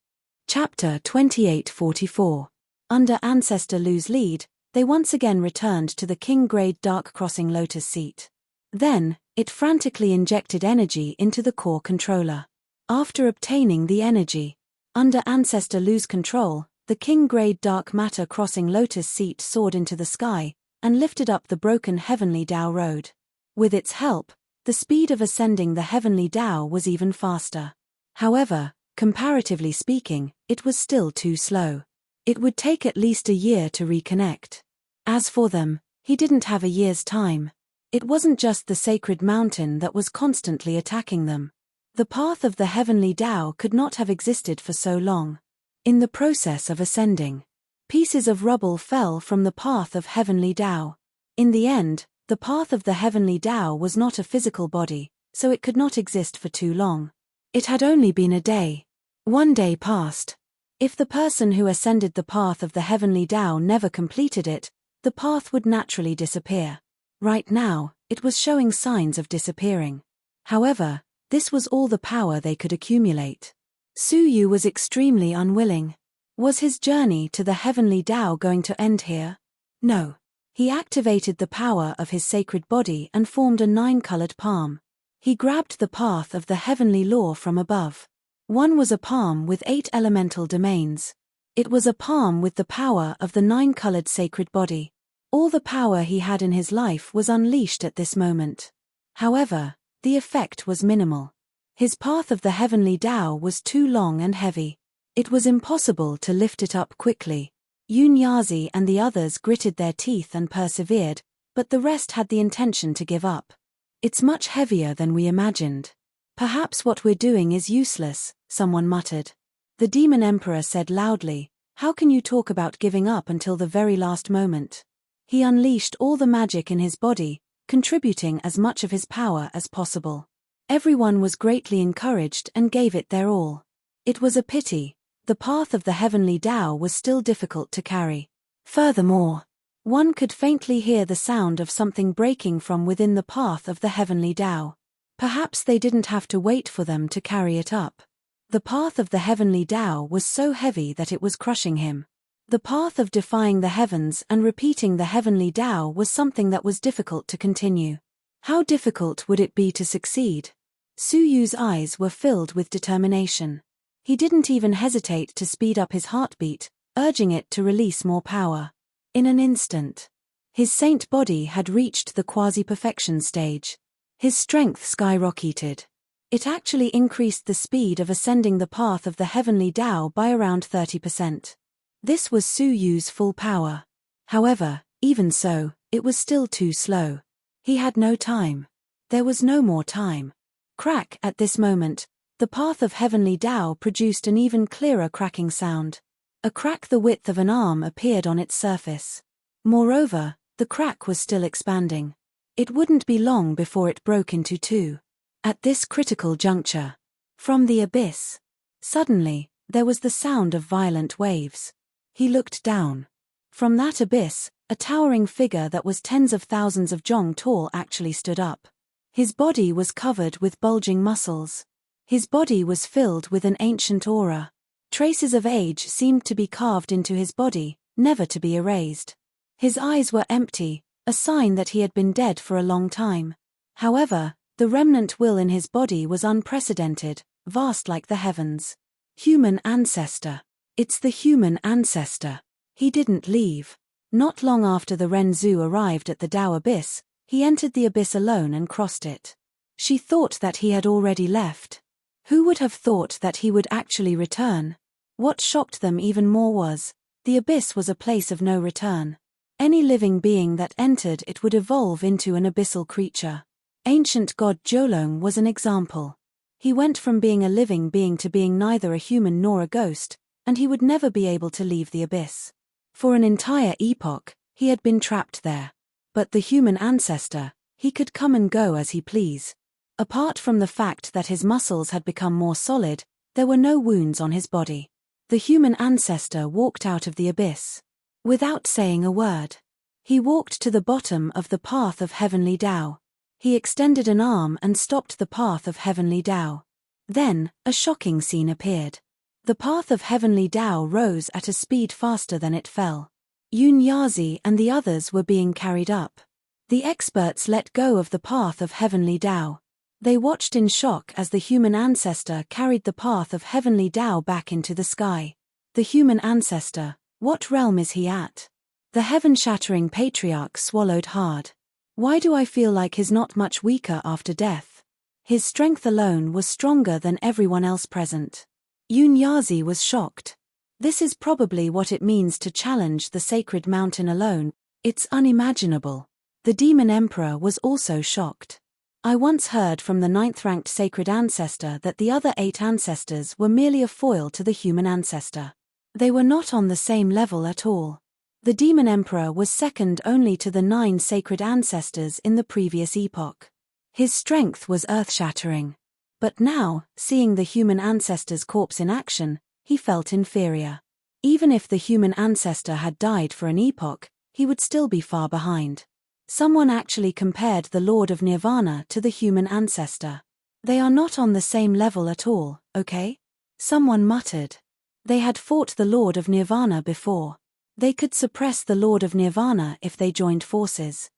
Speaker 1: Chapter 2844. Under Ancestor Lu's lead, they once again returned to the King-grade Dark Crossing Lotus seat. Then, it frantically injected energy into the core controller. After obtaining the energy, under Ancestor Lu's control, the King-grade Dark Matter Crossing Lotus seat soared into the sky, and lifted up the broken Heavenly Tao road. With its help, the speed of ascending the Heavenly Tao was even faster. However, comparatively speaking, it was still too slow. It would take at least a year to reconnect. As for them, he didn't have a year's time. It wasn't just the sacred mountain that was constantly attacking them. The path of the heavenly Tao could not have existed for so long. In the process of ascending, pieces of rubble fell from the path of heavenly Tao. In the end, the path of the heavenly Tao was not a physical body, so it could not exist for too long. It had only been a day. 1 day passed. If the person who ascended the path of the heavenly Tao never completed it, the path would naturally disappear. Right now, it was showing signs of disappearing. However, this was all the power they could accumulate. Su Yu was extremely unwilling. Was his journey to the heavenly Tao going to end here? No. He activated the power of his sacred body and formed a 9-colored palm. He grabbed the path of the heavenly law from above. One was a palm with 8 elemental domains. It was a palm with the power of the 9-colored sacred body. All the power he had in his life was unleashed at this moment. However, the effect was minimal. His path of the heavenly Tao was too long and heavy. It was impossible to lift it up quickly. Yunyazi and the others gritted their teeth and persevered, but the rest had the intention to give up. It's much heavier than we imagined. Perhaps what we're doing is useless, someone muttered. The Demon Emperor said loudly, "How can you talk about giving up until the very last moment?" He unleashed all the magic in his body, contributing as much of his power as possible. Everyone was greatly encouraged and gave it their all. It was a pity. The path of the heavenly Tao was still difficult to carry. Furthermore, one could faintly hear the sound of something breaking from within the path of the heavenly Tao. Perhaps they didn't have to wait for them to carry it up. The path of the heavenly Tao was so heavy that it was crushing him. The path of defying the heavens and repeating the heavenly Tao was something that was difficult to continue. How difficult would it be to succeed? Su Yu's eyes were filled with determination. He didn't even hesitate to speed up his heartbeat, urging it to release more power. In an instant, his saint body had reached the quasi-perfection stage. His strength skyrocketed. It actually increased the speed of ascending the path of the heavenly Tao by around 30%. This was Su Yu's full power. However, even so, it was still too slow. He had no time. There was no more time. Crack! At this moment, the path of heavenly Tao produced an even clearer cracking sound. A crack the width of an arm appeared on its surface. Moreover, the crack was still expanding. It wouldn't be long before it broke into 2. At this critical juncture, from the abyss, suddenly, there was the sound of violent waves. He looked down. From that abyss, a towering figure that was tens of thousands of zhong tall actually stood up. His body was covered with bulging muscles. His body was filled with an ancient aura. Traces of age seemed to be carved into his body, never to be erased. His eyes were empty, a sign that he had been dead for a long time. However, the remnant will in his body was unprecedented, vast like the heavens. Human ancestor. It's the human ancestor. He didn't leave. Not long after the Renzu arrived at the Tao Abyss, he entered the abyss alone and crossed it. She thought that he had already left. Who would have thought that he would actually return? What shocked them even more was, the abyss was a place of no return. Any living being that entered it would evolve into an abyssal creature. Ancient god Jolong was an example. He went from being a living being to being neither a human nor a ghost, and he would never be able to leave the abyss. For an entire epoch, he had been trapped there. But the human ancestor, he could come and go as he pleased. Apart from the fact that his muscles had become more solid, there were no wounds on his body. The human ancestor walked out of the abyss. Without saying a word. He walked to the bottom of the path of heavenly Tao. He extended an arm and stopped the path of heavenly Tao. Then, a shocking scene appeared. The path of heavenly Tao rose at a speed faster than it fell. Yunyazi and the others were being carried up. The experts let go of the path of heavenly Tao. They watched in shock as the human ancestor carried the path of heavenly Tao back into the sky. The human ancestor, what realm is he at? The heaven-shattering patriarch swallowed hard. Why do I feel like he's not much weaker after death? His strength alone was stronger than everyone else present. Yunyazi was shocked. This is probably what it means to challenge the sacred mountain alone. It's unimaginable. The Demon Emperor was also shocked. I once heard from the 9th-ranked sacred ancestor that the other 8 ancestors were merely a foil to the human ancestor. They were not on the same level at all. The Demon Emperor was second only to the 9 sacred ancestors in the previous epoch. His strength was earth-shattering. But now, seeing the human ancestor's corpse in action, he felt inferior. Even if the human ancestor had died for an epoch, he would still be far behind. Someone actually compared the Lord of Nirvana to the human ancestor. They are not on the same level at all, okay? Someone muttered. They had fought the Lord of Nirvana before. They could suppress the Lord of Nirvana if they joined forces.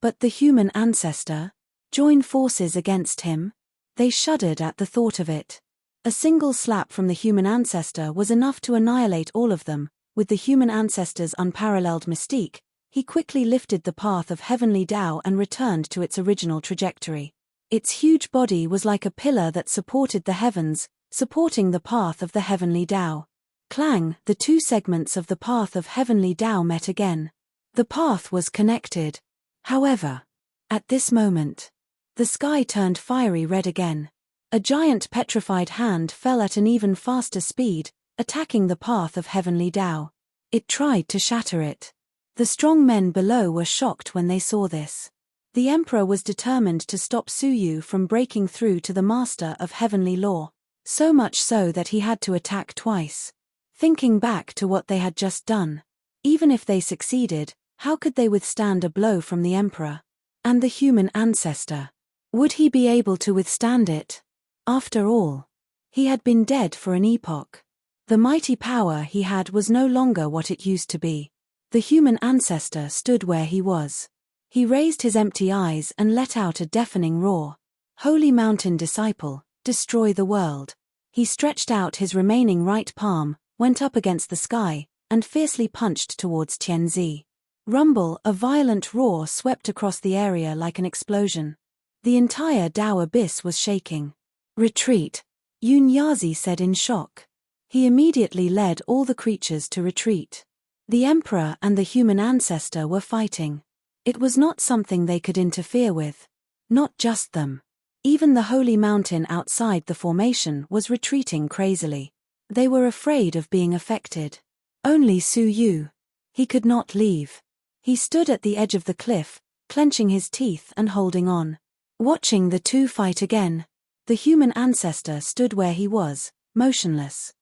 Speaker 1: But the human ancestor? Join forces against him? They shuddered at the thought of it. A single slap from the human ancestor was enough to annihilate all of them. With the human ancestor's unparalleled mystique, he quickly lifted the path of heavenly Tao and returned to its original trajectory. Its huge body was like a pillar that supported the heavens, supporting the path of the heavenly Tao. Clang, the two segments of the path of heavenly Tao met again. The path was connected. However, at this moment, the sky turned fiery red again. A giant petrified hand fell at an even faster speed, attacking the path of heavenly Tao. It tried to shatter it. The strong men below were shocked when they saw this. The emperor was determined to stop Suyu from breaking through to the master of heavenly law, so much so that he had to attack twice. Thinking back to what they had just done, even if they succeeded, how could they withstand a blow from the emperor? And the human ancestor? Would he be able to withstand it? After all, he had been dead for an epoch. The mighty power he had was no longer what it used to be. The human ancestor stood where he was. He raised his empty eyes and let out a deafening roar. Holy mountain disciple, destroy the world. He stretched out his remaining right palm, went up against the sky, and fiercely punched towards Tianzi. Rumble, a violent roar swept across the area like an explosion. The entire Tao abyss was shaking. Retreat, Yunyazi said in shock. He immediately led all the creatures to retreat. The emperor and the human ancestor were fighting. It was not something they could interfere with. Not just them. Even the holy mountain outside the formation was retreating crazily. They were afraid of being affected. Only Suyu. He could not leave. He stood at the edge of the cliff, clenching his teeth and holding on. Watching the two fight again. The human ancestor stood where he was, motionless.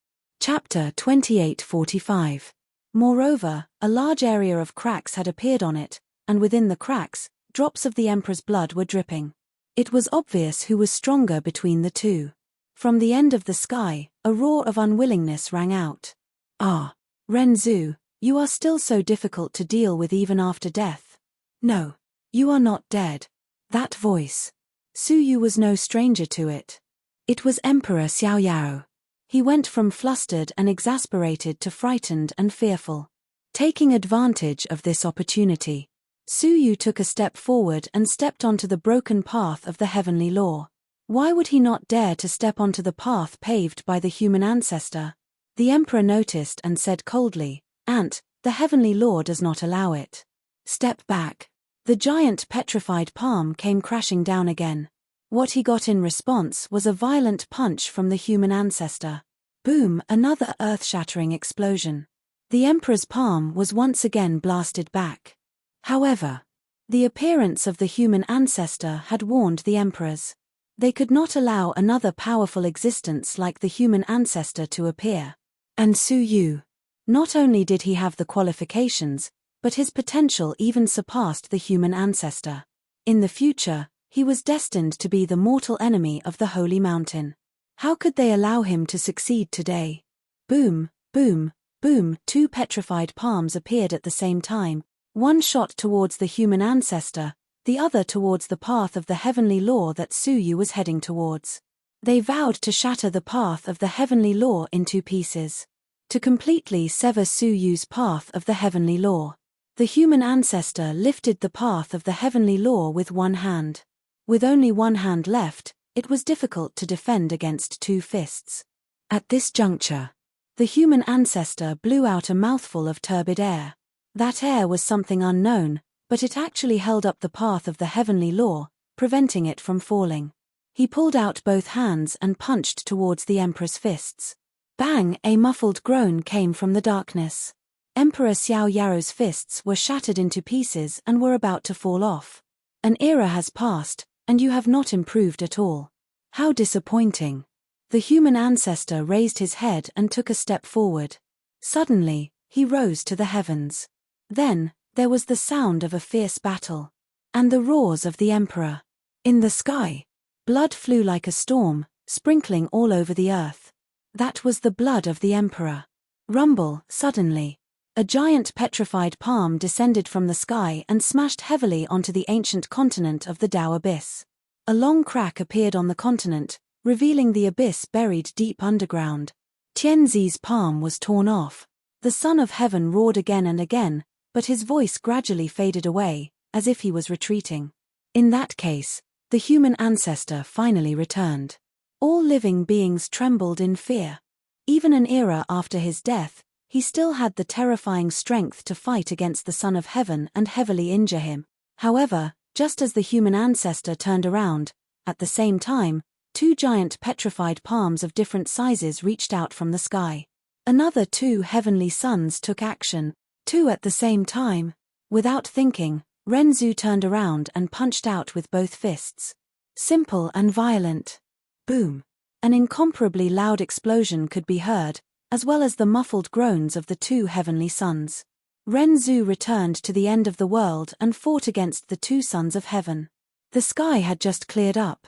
Speaker 1: Chapter 28:45. Moreover, a large area of cracks had appeared on it, and within the cracks, drops of the emperor's blood were dripping. It was obvious who was stronger between the two. From the end of the sky, a roar of unwillingness rang out. Ah, Renzu, you are still so difficult to deal with even after death. No, you are not dead. That voice. Suyu was no stranger to it. It was Emperor Xiaoyao. He went from flustered and exasperated to frightened and fearful. Taking advantage of this opportunity, Suyu took a step forward and stepped onto the broken path of the heavenly law. Why would he not dare to step onto the path paved by the human ancestor? The emperor noticed and said coldly, "Ant, the heavenly law does not allow it. Step back." The giant petrified palm came crashing down again. What he got in response was a violent punch from the human ancestor. Boom, another earth-shattering explosion. The emperor's palm was once again blasted back. However, the appearance of the human ancestor had warned the emperors. They could not allow another powerful existence like the human ancestor to appear. And Suyu. Not only did he have the qualifications, but his potential even surpassed the human ancestor. In the future, he was destined to be the mortal enemy of the holy mountain. How could they allow him to succeed today? Boom, boom, boom, two petrified palms appeared at the same time, one shot towards the human ancestor, the other towards the path of the heavenly law that Suyu was heading towards. They vowed to shatter the path of the heavenly law in two pieces. To completely sever Suyu's path of the heavenly law. The human ancestor lifted the path of the heavenly law with one hand. With only one hand left, it was difficult to defend against two fists. At this juncture, the human ancestor blew out a mouthful of turbid air. That air was something unknown, but it actually held up the path of the heavenly law, preventing it from falling. He pulled out both hands and punched towards the emperor's fists. Bang! A muffled groan came from the darkness. Emperor Xiaoyao's fists were shattered into pieces and were about to fall off. An era has passed, and you have not improved at all. How disappointing. The human ancestor raised his head and took a step forward. Suddenly, he rose to the heavens. Then, There was the sound of a fierce battle. And the roars of the emperor. In the sky, blood flew like a storm, sprinkling all over the earth. That was the blood of the emperor. Rumble, suddenly. A giant petrified palm descended from the sky and smashed heavily onto the ancient continent of the Tao Abyss. A long crack appeared on the continent, revealing the abyss buried deep underground. Tianzi's palm was torn off. The Son of Heaven roared again and again, but his voice gradually faded away, as if he was retreating. In that case, the human ancestor finally returned. All living beings trembled in fear. Even an era after his death, he still had the terrifying strength to fight against the Son of Heaven and heavily injure him. However, just as the human ancestor turned around, at the same time, two giant petrified palms of different sizes reached out from the sky. Another two heavenly sons took action, two at the same time. Without thinking, Renzu turned around and punched out with both fists. Simple and violent. Boom. An incomparably loud explosion could be heard, as well as the muffled groans of the two heavenly sons. Renzu returned to the end of the world and fought against the two sons of heaven. The sky had just cleared up.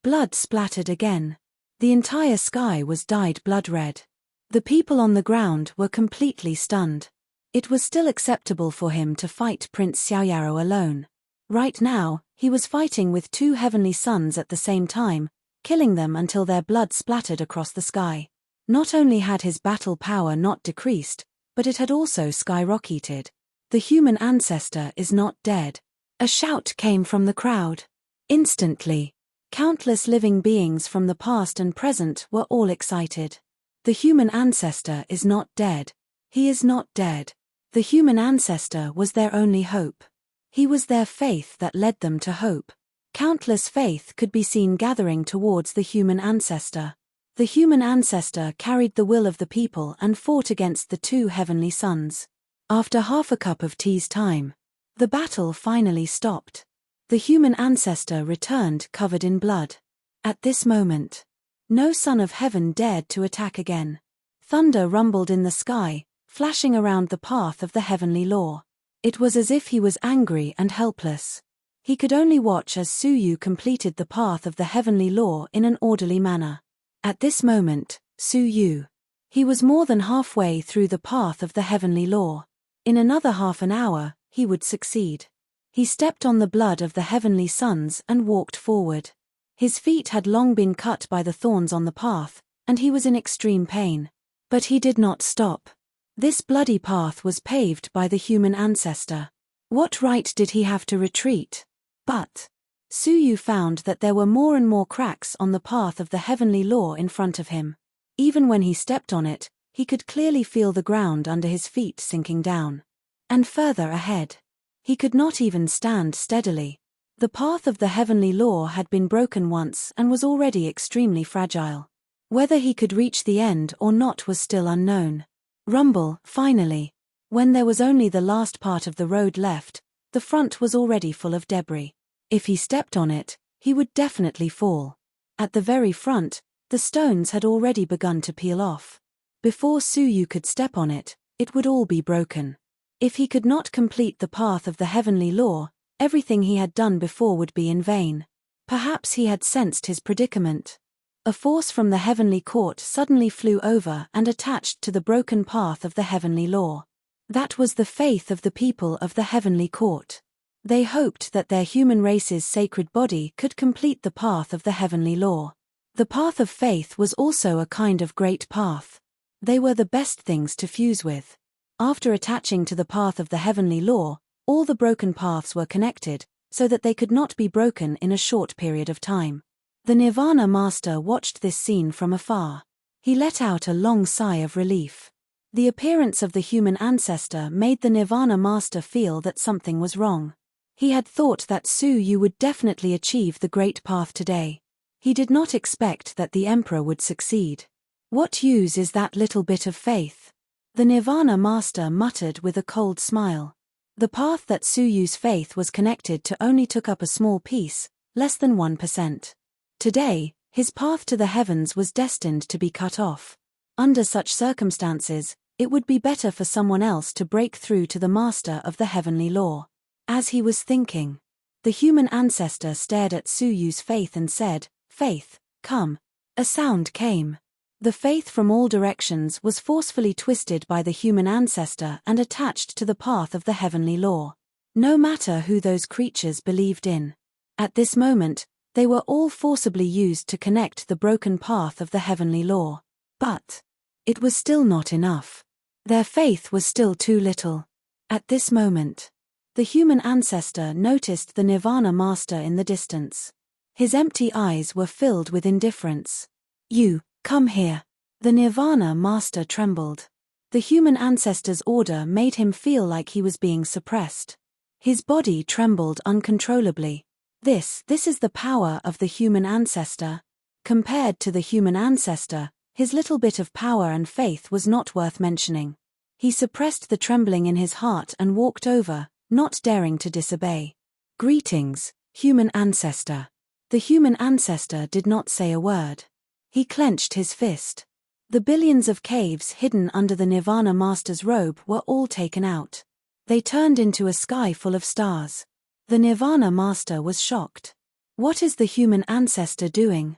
Speaker 1: Blood splattered again. The entire sky was dyed blood red. The people on the ground were completely stunned. It was still acceptable for him to fight Prince Xiaoyaro alone. Right now, he was fighting with two heavenly sons at the same time, killing them until their blood splattered across the sky. Not only had his battle power not decreased, but it had also skyrocketed. The human ancestor is not dead. A shout came from the crowd. Instantly, countless living beings from the past and present were all excited. The human ancestor is not dead. He is not dead. The human ancestor was their only hope. He was their faith that led them to hope. Countless faith could be seen gathering towards the human ancestor. The human ancestor carried the will of the people and fought against the two heavenly sons. After half a cup of tea's time, the battle finally stopped. The human ancestor returned covered in blood. At this moment, no son of heaven dared to attack again. Thunder rumbled in the sky, flashing around the path of the heavenly law. It was as if he was angry and helpless. He could only watch as Suyu completed the path of the heavenly law in an orderly manner. At this moment, Suyu. He was more than halfway through the path of the heavenly law. In another half an hour, he would succeed. He stepped on the blood of the heavenly sons and walked forward. His feet had long been cut by the thorns on the path, and he was in extreme pain. But he did not stop. This bloody path was paved by the human ancestor. What right did he have to retreat? But Suyu found that there were more and more cracks on the path of the heavenly law in front of him. Even when he stepped on it, he could clearly feel the ground under his feet sinking down. And further ahead, he could not even stand steadily. The path of the heavenly law had been broken once and was already extremely fragile. Whether he could reach the end or not was still unknown. Rumble, finally. When there was only the last part of the road left, the front was already full of debris. If he stepped on it, he would definitely fall. At the very front, the stones had already begun to peel off. Before Suyu could step on it, it would all be broken. If he could not complete the path of the heavenly law, everything he had done before would be in vain. Perhaps he had sensed his predicament. A force from the heavenly court suddenly flew over and attached to the broken path of the heavenly law. That was the faith of the people of the heavenly court. They hoped that their human race's sacred body could complete the path of the heavenly law. The path of faith was also a kind of great path. They were the best things to fuse with. After attaching to the path of the heavenly law, all the broken paths were connected, so that they could not be broken in a short period of time. The Nirvana Master watched this scene from afar. He let out a long sigh of relief. The appearance of the human ancestor made the Nirvana Master feel that something was wrong. He had thought that Suyu would definitely achieve the great path today. He did not expect that the Emperor would succeed. What use is that little bit of faith? The Nirvana Master muttered with a cold smile. The path that Suyu's faith was connected to only took up a small piece, less than 1%. Today, his path to the heavens was destined to be cut off. Under such circumstances, It would be better for someone else to break through to the master of the heavenly law. As he was thinking, the human ancestor stared at Suyu's faith and said, "Faith, come." A sound came. The faith from all directions was forcefully twisted by the human ancestor and attached to the path of the heavenly law. No matter who those creatures believed in. At this moment, they were all forcibly used to connect the broken path of the heavenly law. But it was still not enough. Their faith was still too little. At this moment, the human ancestor noticed the Nirvana master in the distance. His empty eyes were filled with indifference. "You, come here." The Nirvana master trembled. The human ancestor's order made him feel like he was being suppressed. His body trembled uncontrollably. This is the power of the human ancestor. Compared to the human ancestor, his little bit of power and faith was not worth mentioning. He suppressed the trembling in his heart and walked over, not daring to disobey. "Greetings, human ancestor." The human ancestor did not say a word. He clenched his fist. The billions of caves hidden under the Nirvana master's robe were all taken out. They turned into a sky full of stars. The Nirvana master was shocked. What is the human ancestor doing?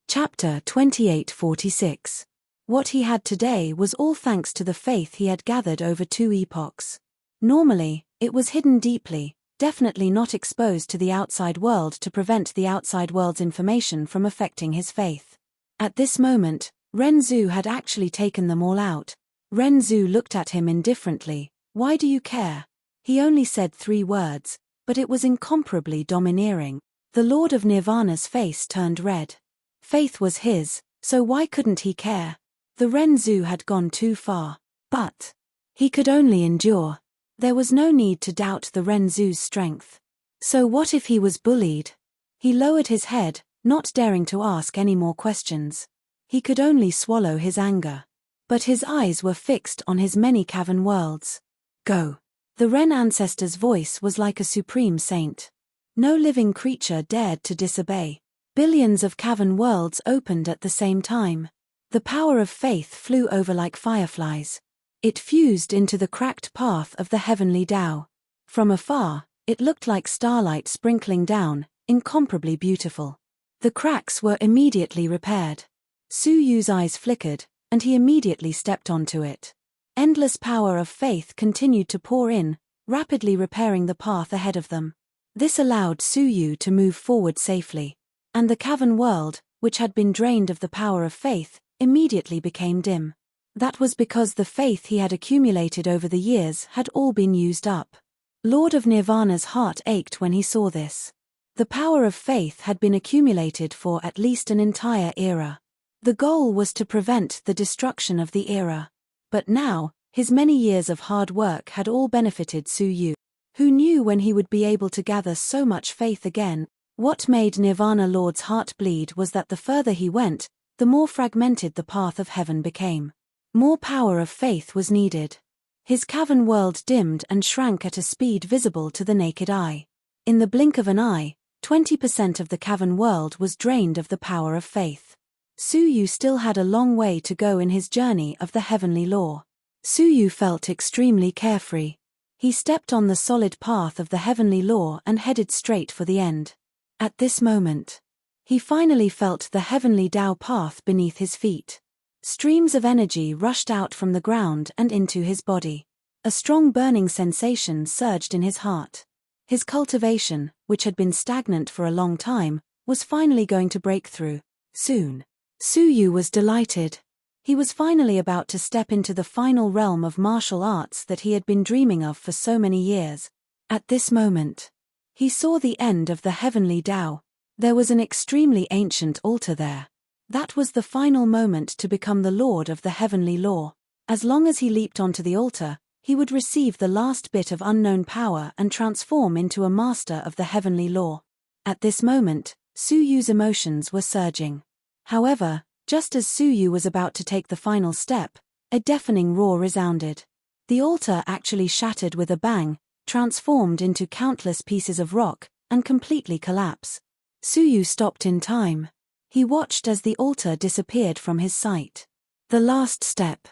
Speaker 1: Chapter 28:46. What he had today was all thanks to the faith he had gathered over 2 epochs. Normally, it was hidden deeply, definitely not exposed to the outside world to prevent the outside world's information from affecting his faith. At this moment, Renzu had actually taken them all out. Renzu looked at him indifferently. "Why do you care?" He only said 3 words, but it was incomparably domineering. The Lord of Nirvana's face turned red. Faith was his, so why couldn't he care? The Renzu had gone too far. But he could only endure. There was no need to doubt the Renzu's strength. So what if he was bullied? He lowered his head, not daring to ask any more questions. He could only swallow his anger. But his eyes were fixed on his many cavern worlds. "Go." The Ren ancestor's voice was like a supreme saint. No living creature dared to disobey. Billions of cavern worlds opened at the same time. The power of faith flew over like fireflies. It fused into the cracked path of the heavenly Tao. From afar, it looked like starlight sprinkling down, incomparably beautiful. The cracks were immediately repaired. Suyu's eyes flickered, and he immediately stepped onto it. Endless power of faith continued to pour in, rapidly repairing the path ahead of them. This allowed Suyu to move forward safely. And the cavern world, which had been drained of the power of faith, immediately became dim. That was because the faith he had accumulated over the years had all been used up. Lord of Nirvana's heart ached when he saw this. The power of faith had been accumulated for at least an entire era. The goal was to prevent the destruction of the era. But now, his many years of hard work had all benefited Suyu. Who knew when he would be able to gather so much faith again? What made Nirvana Lord's heart bleed was that the further he went, the more fragmented the path of heaven became. More power of faith was needed. His cavern world dimmed and shrank at a speed visible to the naked eye. In the blink of an eye, 20% of the cavern world was drained of the power of faith. Suyu still had a long way to go in his journey of the heavenly law. Suyu felt extremely carefree. He stepped on the solid path of the heavenly law and headed straight for the end. At this moment, he finally felt the heavenly Tao path beneath his feet. Streams of energy rushed out from the ground and into his body. A strong burning sensation surged in his heart. His cultivation, which had been stagnant for a long time, was finally going to break through. Soon. Suyu was delighted. He was finally about to step into the final realm of martial arts that he had been dreaming of for so many years. At this moment, he saw the end of the heavenly Tao. There was an extremely ancient altar there. That was the final moment to become the Lord of the heavenly law. As long as he leaped onto the altar, he would receive the last bit of unknown power and transform into a master of the heavenly law. At this moment, Suyu's emotions were surging. However, just as Suyu was about to take the final step, a deafening roar resounded. The altar actually shattered with a bang, transformed into countless pieces of rock, and completely collapsed. Suyu stopped in time. He watched as the altar disappeared from his sight. The last step.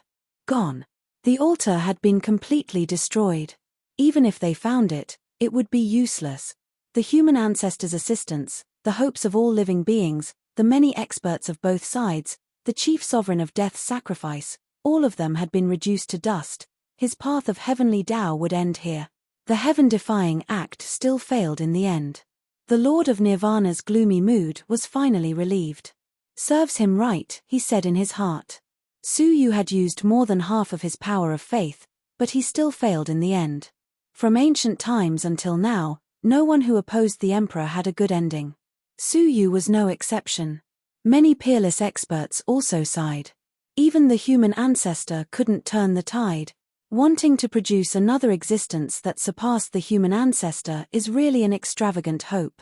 Speaker 1: Gone. The altar had been completely destroyed. Even if they found it, it would be useless. The human ancestors' assistants, the hopes of all living beings, the many experts of both sides, the chief sovereign of death's sacrifice, all of them had been reduced to dust. His path of heavenly Tao would end here. The heaven-defying act still failed in the end. The Lord of Nirvana's gloomy mood was finally relieved. Serves him right, he said in his heart. Su Yu had used more than half of his power of faith, but he still failed in the end. From ancient times until now, no one who opposed the emperor had a good ending. Su Yu was no exception. Many peerless experts also sighed. Even the human ancestor couldn't turn the tide. Wanting to produce another existence that surpassed the human ancestor is really an extravagant hope.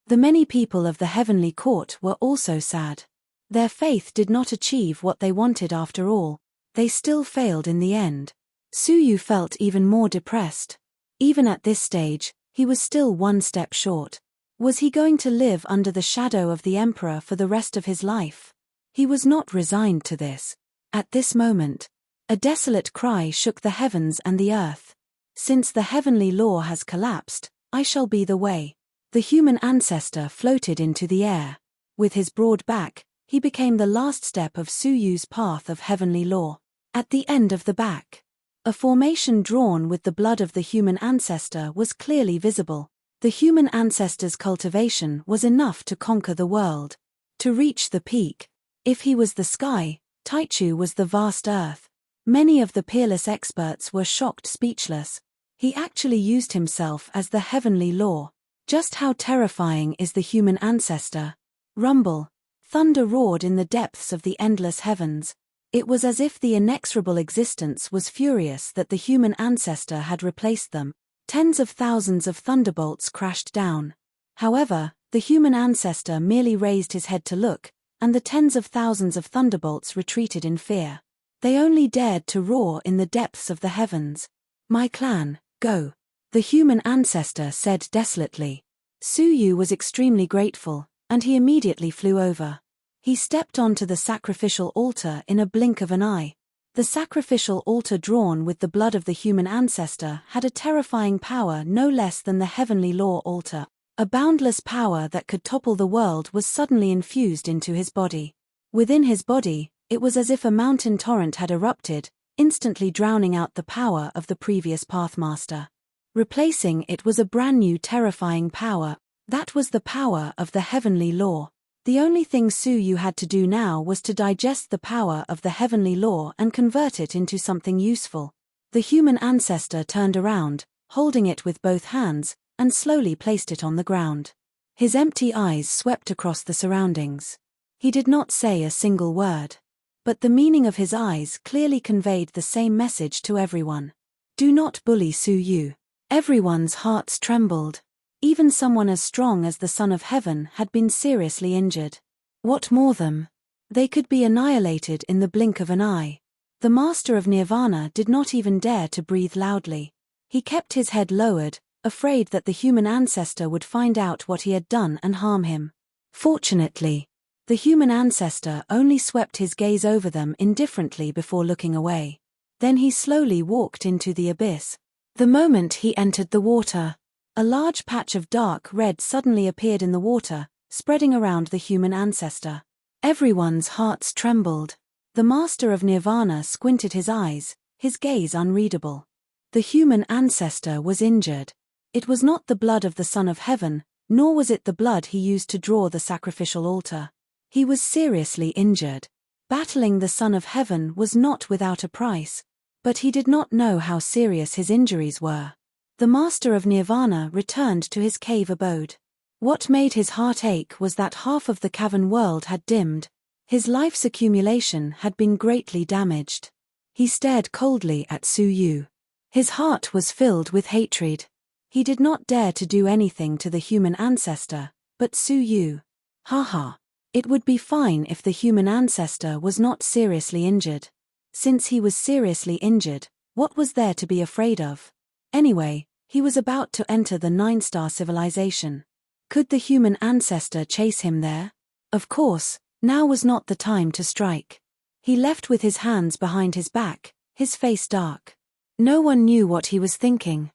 Speaker 1: The many people of the heavenly court were also sad. Their faith did not achieve what they wanted after all. They still failed in the end. Su Yu felt even more depressed. Even at this stage, he was still one step short. Was he going to live under the shadow of the emperor for the rest of his life? He was not resigned to this. At this moment, a desolate cry shook the heavens and the earth. Since the heavenly law has collapsed, I shall be the way. The human ancestor floated into the air. With his broad back, he became the last step of Su Yu's path of heavenly law. At the end of the back, a formation drawn with the blood of the human ancestor was clearly visible. The human ancestor's cultivation was enough to conquer the world. To reach the peak, if he was the sky, Taichu was the vast earth. Many of the peerless experts were shocked speechless. He actually used himself as the heavenly law. Just how terrifying is the human ancestor? Rumble. Thunder roared in the depths of the endless heavens. It was as if the inexorable existence was furious that the human ancestor had replaced them. Tens of thousands of thunderbolts crashed down. However, the human ancestor merely raised his head to look, and the tens of thousands of thunderbolts retreated in fear. They only dared to roar in the depths of the heavens. My clan, go. The human ancestor said desolately. Su Yu was extremely grateful, and he immediately flew over. He stepped onto the sacrificial altar in a blink of an eye. The sacrificial altar drawn with the blood of the human ancestor had a terrifying power no less than the heavenly law altar. A boundless power that could topple the world was suddenly infused into his body. Within his body, it was as if a mountain torrent had erupted, instantly drowning out the power of the previous Pathmaster. Replacing it was a brand new terrifying power. That was the power of the heavenly law. The only thing Su Yu had to do now was to digest the power of the heavenly law and convert it into something useful. The human ancestor turned around, holding it with both hands, and slowly placed it on the ground. His empty eyes swept across the surroundings. He did not say a single word. But the meaning of his eyes clearly conveyed the same message to everyone. Do not bully Su Yu. Everyone's hearts trembled. Even someone as strong as the Son of Heaven had been seriously injured. What more them? They could be annihilated in the blink of an eye. The Master of Nirvana did not even dare to breathe loudly. He kept his head lowered, afraid that the human ancestor would find out what he had done and harm him. Fortunately, the human ancestor only swept his gaze over them indifferently before looking away. Then he slowly walked into the abyss. The moment he entered the water, a large patch of dark red suddenly appeared in the water, spreading around the human ancestor. Everyone's hearts trembled. The Master of Nirvana squinted his eyes, his gaze unreadable. The human ancestor was injured. It was not the blood of the Son of Heaven, nor was it the blood he used to draw the sacrificial altar. He was seriously injured. Battling the Son of Heaven was not without a price, but he did not know how serious his injuries were. The Master of Nirvana returned to his cave abode. What made his heart ache was that half of the cavern world had dimmed. His life's accumulation had been greatly damaged. He stared coldly at Su Yu. His heart was filled with hatred. He did not dare to do anything to the human ancestor, but Su Yu. Haha. It would be fine if the human ancestor was not seriously injured. Since he was seriously injured, what was there to be afraid of? Anyway, he was about to enter the 9-star civilization. Could the human ancestor chase him there? Of course, now was not the time to strike. He left with his hands behind his back, his face dark. No one knew what he was thinking.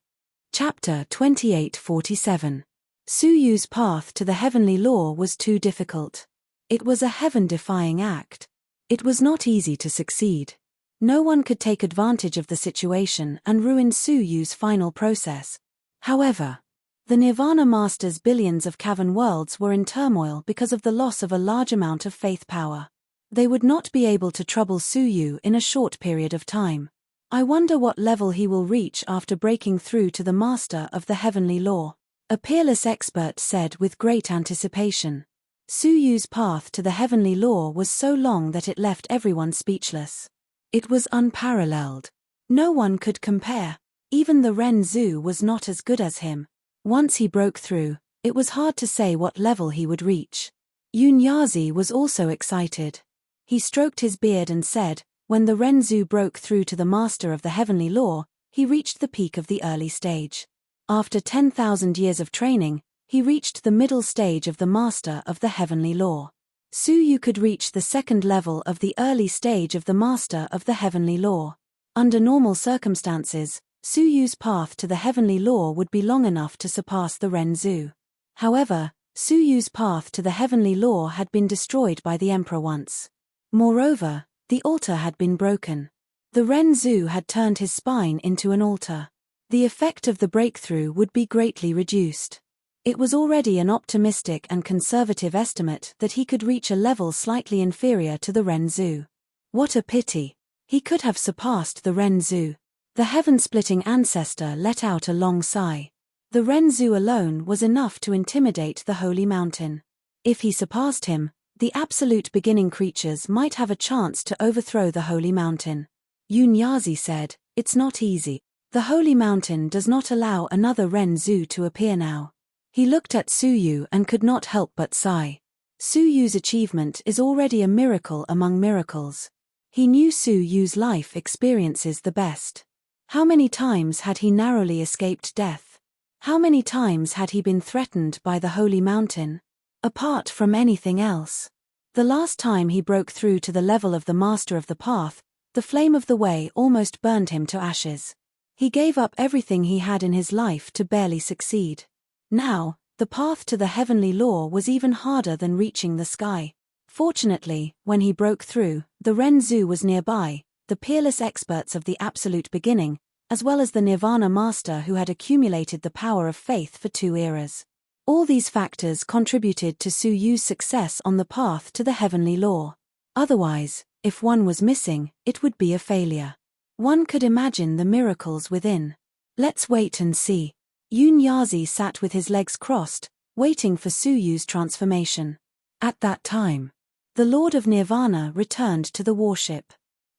Speaker 1: Chapter 28:47. Su Yu's path to the heavenly law was too difficult. It was a heaven-defying act. It was not easy to succeed. No one could take advantage of the situation and ruin Su Yu's final process. However, the Nirvana Master's billions of cavern worlds were in turmoil because of the loss of a large amount of faith power. They would not be able to trouble Su Yu in a short period of time. I wonder what level he will reach after breaking through to the Master of the Heavenly Law, a peerless expert said with great anticipation. Su Yu's path to the Heavenly Law was so long that it left everyone speechless. It was unparalleled. No one could compare. Even the Ren Zhu was not as good as him. Once he broke through, it was hard to say what level he would reach. Yunyazi was also excited. He stroked his beard and said, when the Ren Zhu broke through to the Master of the Heavenly Law, he reached the peak of the early stage. After 10,000 years of training, he reached the middle stage of the Master of the Heavenly Law. Su Yu could reach the second level of the early stage of the Master of the Heavenly Law. Under normal circumstances, Su Yu's path to the Heavenly Law would be long enough to surpass the Ren Zhu. However, Su Yu's path to the Heavenly Law had been destroyed by the Emperor once. Moreover, the altar had been broken. The Ren Zhu had turned his spine into an altar. The effect of the breakthrough would be greatly reduced. It was already an optimistic and conservative estimate that he could reach a level slightly inferior to the Ren Zhu. What a pity! He could have surpassed the Ren Zhu. The heaven-splitting ancestor let out a long sigh. The Ren Zhu alone was enough to intimidate the holy mountain. If he surpassed him, the absolute beginning creatures might have a chance to overthrow the holy mountain. Yunyazi said, "It's not easy. The holy mountain does not allow another Ren Zhu to appear now." He looked at Su Yu and could not help but sigh. Su Yu's achievement is already a miracle among miracles. He knew Su Yu's life experiences the best. How many times had he narrowly escaped death? How many times had he been threatened by the holy mountain? Apart from anything else. The last time he broke through to the level of the Master of the Path, the flame of the way almost burned him to ashes. He gave up everything he had in his life to barely succeed. Now, the path to the Heavenly Law was even harder than reaching the sky. Fortunately, when he broke through, the Ren Zhu was nearby, the peerless experts of the absolute beginning, as well as the Nirvana Master who had accumulated the power of faith for 2 eras. All these factors contributed to Su Yu's success on the path to the Heavenly Law. Otherwise, if one was missing, it would be a failure. One could imagine the miracles within. Let's wait and see. Yunyazi sat with his legs crossed, waiting for Su Yu's transformation. At that time, the Lord of Nirvana returned to the warship.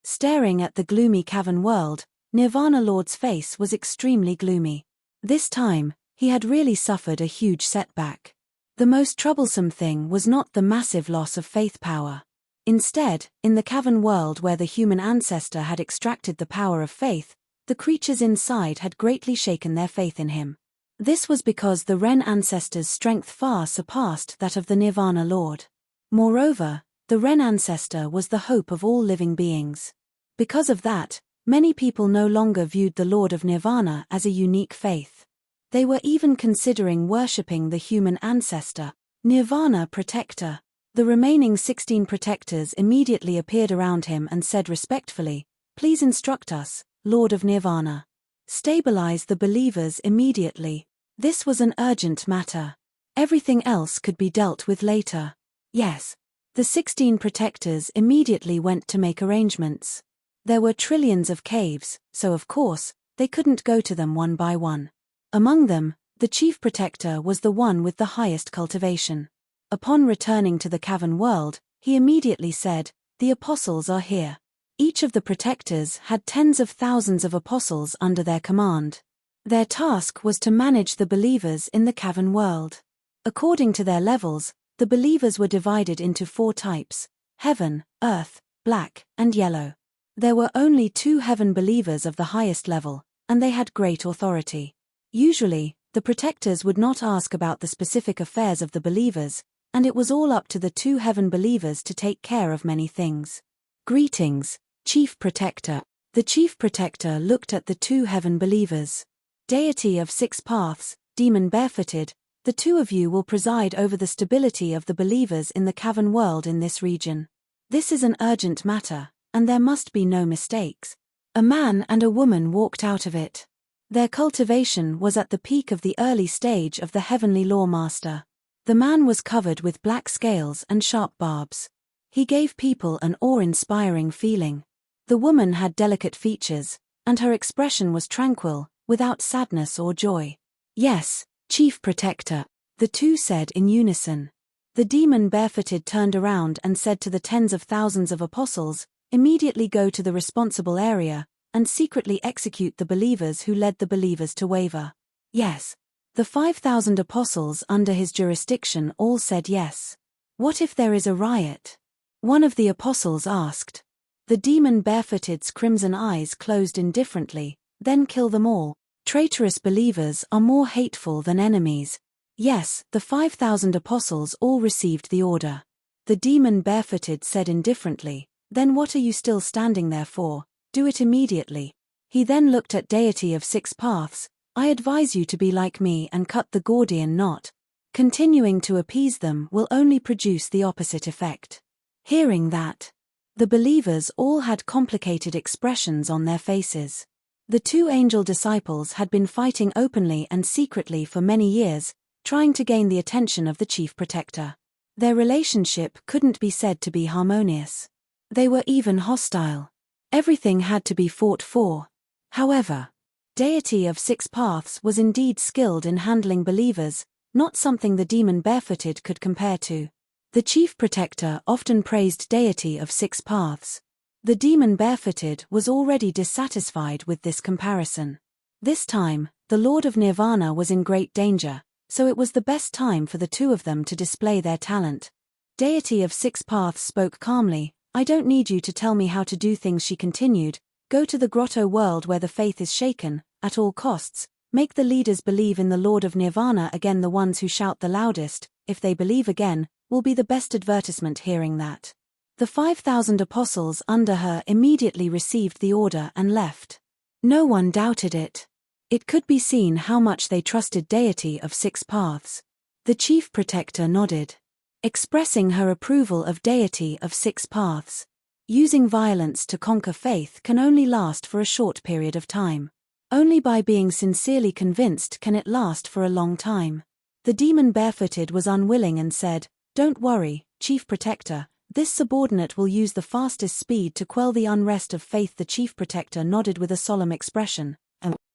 Speaker 1: Staring at the gloomy cavern world, Nirvana Lord's face was extremely gloomy. This time, he had really suffered a huge setback. The most troublesome thing was not the massive loss of faith power. Instead, in the cavern world where the human ancestor had extracted the power of faith, the creatures inside had greatly shaken their faith in him. This was because the Ren ancestor's strength far surpassed that of the Nirvana Lord. Moreover, the Ren ancestor was the hope of all living beings. Because of that, many people no longer viewed the Lord of Nirvana as a unique faith. They were even considering worshipping the human ancestor, Nirvana Protector. The remaining 16 protectors immediately appeared around him and said respectfully, "Please instruct us, Lord of Nirvana. Stabilize the believers immediately. This was an urgent matter. Everything else could be dealt with later." Yes. The 16 protectors immediately went to make arrangements. There were trillions of caves, so of course, they couldn't go to them one by one. Among them, the chief protector was the one with the highest cultivation. Upon returning to the cavern world, he immediately said, "The apostles are here." Each of the protectors had tens of thousands of apostles under their command. Their task was to manage the believers in the cavern world. According to their levels, the believers were divided into 4 types: heaven, earth, black, and yellow. There were only 2 heaven believers of the highest level, and they had great authority. Usually, the protectors would not ask about the specific affairs of the believers, and it was all up to the 2 heaven believers to take care of many things. "Greetings, Chief Protector." The chief protector looked at the two heaven believers. Deity of six paths, demon barefooted, the two of you will preside over the stability of the believers in the cavern world in this region. This is an urgent matter, and there must be no mistakes. A man and a woman walked out of it. Their cultivation was at the peak of the early stage of the heavenly lawmaster. The man was covered with black scales and sharp barbs. He gave people an awe-inspiring feeling. The woman had delicate features, and her expression was tranquil, without sadness or joy. Yes, Chief Protector, the two said in unison. The demon barefooted turned around and said to the tens of thousands of apostles, immediately go to the responsible area, and secretly execute the believers who led the believers to waver. Yes. The 5,000 apostles under his jurisdiction all said yes. What if there is a riot? One of the apostles asked. The demon barefooted's crimson eyes closed indifferently, then kill them all. Traitorous believers are more hateful than enemies. Yes, the 5,000 apostles all received the order. The demon barefooted said indifferently, then what are you still standing there for? Do it immediately. He then looked at Deity of six paths. I advise you to be like me and cut the Gordian knot. Continuing to appease them will only produce the opposite effect. Hearing that, the believers all had complicated expressions on their faces. The two angel disciples had been fighting openly and secretly for many years, trying to gain the attention of the chief protector. Their relationship couldn't be said to be harmonious. They were even hostile. Everything had to be fought for. However, Deity of six paths was indeed skilled in handling believers, not something the demon barefooted could compare to. The chief protector often praised Deity of six paths. The demon barefooted was already dissatisfied with this comparison. This time, the Lord of Nirvana was in great danger, so it was the best time for the two of them to display their talent. Deity of six paths spoke calmly. I don't need you to tell me how to do things, she continued. Go to the grotto world where the faith is shaken, at all costs. Make the leaders believe in the Lord of Nirvana again. The ones who shout the loudest, if they believe again, will be the best advertisement. Hearing that, the 5,000 apostles under her immediately received the order and left. No one doubted it. It could be seen how much they trusted Deity of six paths. The chief protector nodded, expressing her approval of Deity of six paths. Using violence to conquer faith can only last for a short period of time. Only by being sincerely convinced can it last for a long time. The demon barefooted was unwilling and said, don't worry, Chief Protector, this subordinate will use the fastest speed to quell the unrest of faith. The Chief Protector nodded with a solemn expression.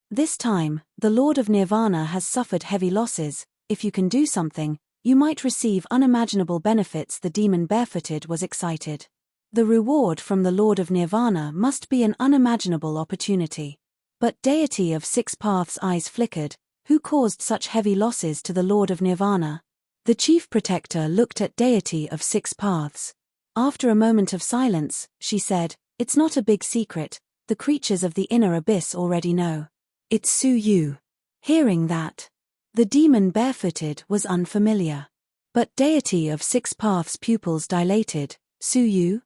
Speaker 1: This time, the Lord of Nirvana has suffered heavy losses. If you can do something, you might receive unimaginable benefits. The demon barefooted was excited. The reward from the Lord of Nirvana must be an unimaginable opportunity. But Deity of six paths' eyes flickered. Who caused such heavy losses to the Lord of Nirvana? The chief protector looked at Deity of six paths. After a moment of silence, she said, it's not a big secret. The creatures of the inner abyss already know. It's Su Yu. Hearing that, the demon barefooted was unfamiliar. But Deity of six paths' pupils dilated. Su Yu?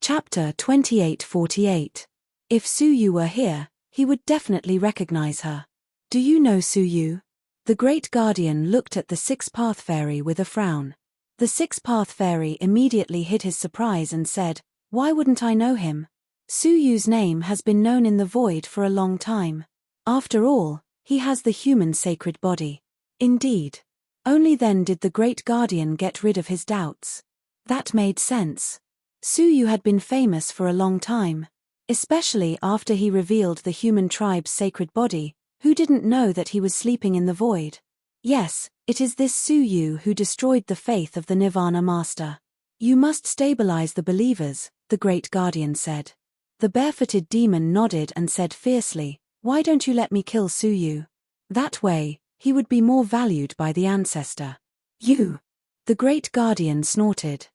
Speaker 1: Chapter 28:48. If Su Yu were here, he would definitely recognize her. Do you know Su Yu? The great guardian looked at the six-path fairy with a frown. The six-path fairy immediately hid his surprise and said, why wouldn't I know him? Su Yu's name has been known in the void for a long time. After all, he has the human sacred body. Indeed. Only then did the great guardian get rid of his doubts. That made sense. Su Yu had been famous for a long time. Especially after he revealed the human tribe's sacred body. Who didn't know that he was sleeping in the void? Yes, it is this Su Yu who destroyed the faith of the Nirvana Master. You must stabilize the believers, the great guardian said. The barefooted demon nodded and said fiercely, why don't you let me kill Su Yu? That way, he would be more valued by the ancestor. You! The great guardian snorted.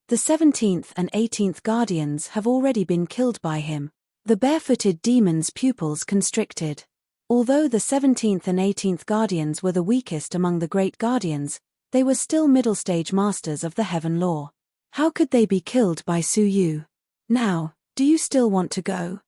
Speaker 1: The 17th and 18th guardians have already been killed by him. The barefooted demon's pupils constricted. Although the 17th and 18th guardians were the weakest among the great guardians, they were still middle-stage masters of the heaven law. How could they be killed by Su Yu? Now, do you still want to go?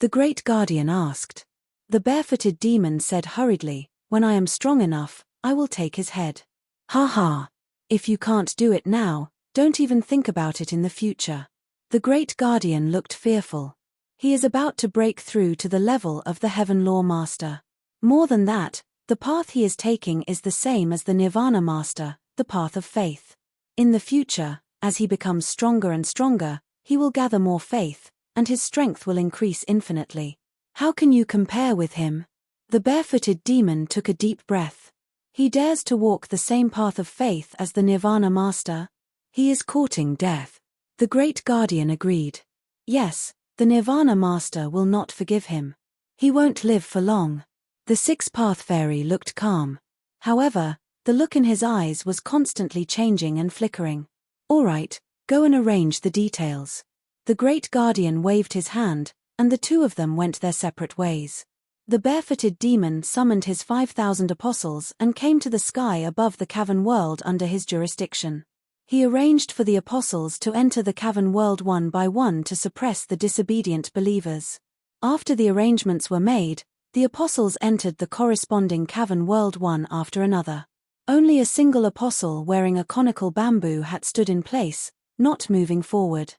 Speaker 1: The great guardian asked. The barefooted demon said hurriedly, when I am strong enough, I will take his head. Ha ha. If you can't do it now, don't even think about it in the future. The great guardian looked fearful. He is about to break through to the level of the Heaven Law Master. More than that, the path he is taking is the same as the Nirvana Master, the path of faith. In the future, as he becomes stronger and stronger, he will gather more faith, and his strength will increase infinitely. How can you compare with him? The barefooted demon took a deep breath. He dares to walk the same path of faith as the Nirvana Master? He is courting death. The great guardian agreed. Yes, the Nirvana Master will not forgive him. He won't live for long. The six-path fairy looked calm. However, the look in his eyes was constantly changing and flickering. All right, go and arrange the details. The great guardian waved his hand, and the two of them went their separate ways. The barefooted demon summoned his 5,000 apostles and came to the sky above the cavern world under his jurisdiction. He arranged for the apostles to enter the cavern world one by one to suppress the disobedient believers. After the arrangements were made, the apostles entered the corresponding cavern world one after another. Only a single apostle wearing a conical bamboo hat stood in place, not moving forward.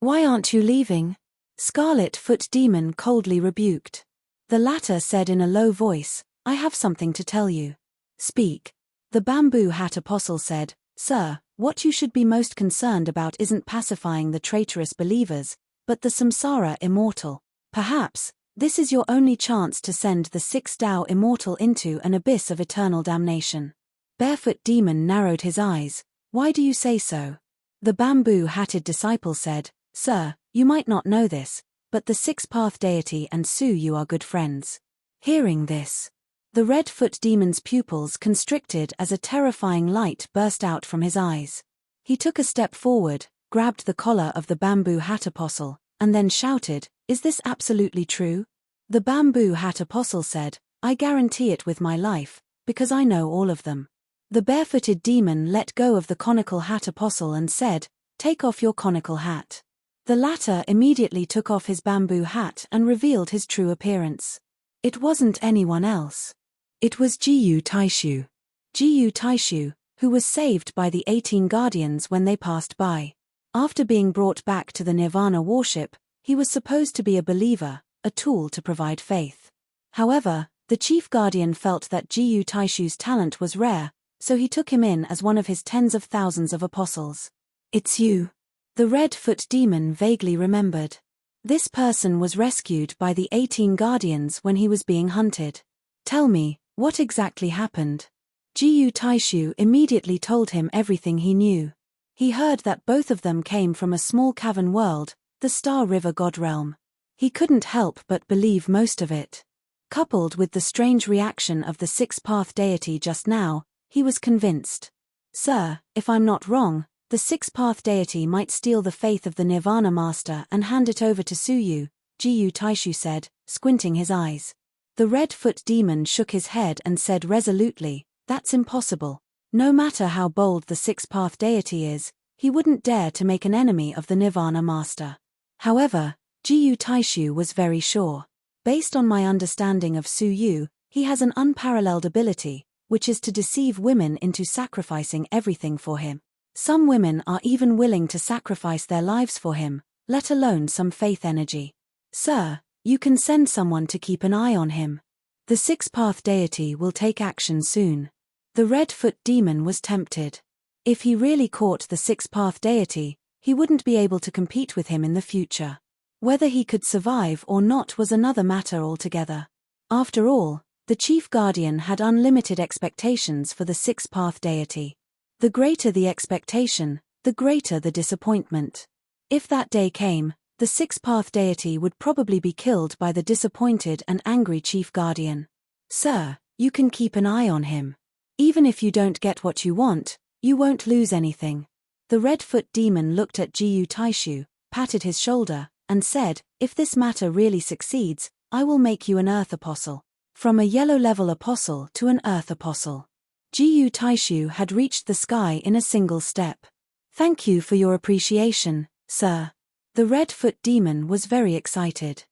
Speaker 1: Why aren't you leaving? Scarlet Foot Demon coldly rebuked. The latter said in a low voice, I have something to tell you. Speak. The bamboo hat apostle said, Sir, what you should be most concerned about isn't pacifying the traitorous believers, but the samsara immortal. Perhaps, this is your only chance to send the 6 Tao immortal into an abyss of eternal damnation. Barefoot Demon narrowed his eyes. Why do you say so? The bamboo-hatted disciple said, Sir, you might not know this, but the six-path deity and Su Yu are good friends. Hearing this, the red-foot demon's pupils constricted as a terrifying light burst out from his eyes. He took a step forward, grabbed the collar of the bamboo hat apostle, and then shouted, Is this absolutely true? The bamboo hat apostle said, I guarantee it with my life, because I know all of them. The barefooted demon let go of the conical hat apostle and said, Take off your conical hat. The latter immediately took off his bamboo hat and revealed his true appearance. It wasn't anyone else. It was Jiyu Taishu. Jiyu Taishu, who was saved by the 18 guardians when they passed by. After being brought back to the Nirvana worship, he was supposed to be a believer, a tool to provide faith. However, the chief guardian felt that Jiyu Taishu's talent was rare, so he took him in as one of his tens of thousands of apostles. It's you. The red-foot demon vaguely remembered. This person was rescued by the 18 guardians when he was being hunted. Tell me, what exactly happened? Jiyu Taishu immediately told him everything he knew. He heard that both of them came from a small cavern world, the Star River God Realm. He couldn't help but believe most of it. Coupled with the strange reaction of the six-path deity just now, he was convinced. Sir, if I'm not wrong, the six-path deity might steal the faith of the Nirvana Master and hand it over to Su Yu, Jiyu Taishu said, squinting his eyes. The red-foot demon shook his head and said resolutely, That's impossible. No matter how bold the six-path deity is, he wouldn't dare to make an enemy of the Nirvana Master. However, Jiyu Taishu was very sure. Based on my understanding of Su Yu, he has an unparalleled ability, which is to deceive women into sacrificing everything for him. Some women are even willing to sacrifice their lives for him, let alone some faith energy. Sir, you can send someone to keep an eye on him. The six-path deity will take action soon. The red-foot demon was tempted. If he really caught the six-path deity, he wouldn't be able to compete with him in the future. Whether he could survive or not was another matter altogether. After all, the chief guardian had unlimited expectations for the six-path deity. The greater the expectation, the greater the disappointment. If that day came, the six-path deity would probably be killed by the disappointed and angry chief guardian. Sir, you can keep an eye on him. Even if you don't get what you want, you won't lose anything. The red-foot demon looked at Jiyu Taishu, patted his shoulder, and said, If this matter really succeeds, I will make you an earth apostle. From a yellow-level apostle to an earth apostle. Jiyu Taishu had reached the sky in a single step. Thank you for your appreciation, sir. The red-foot demon was very excited.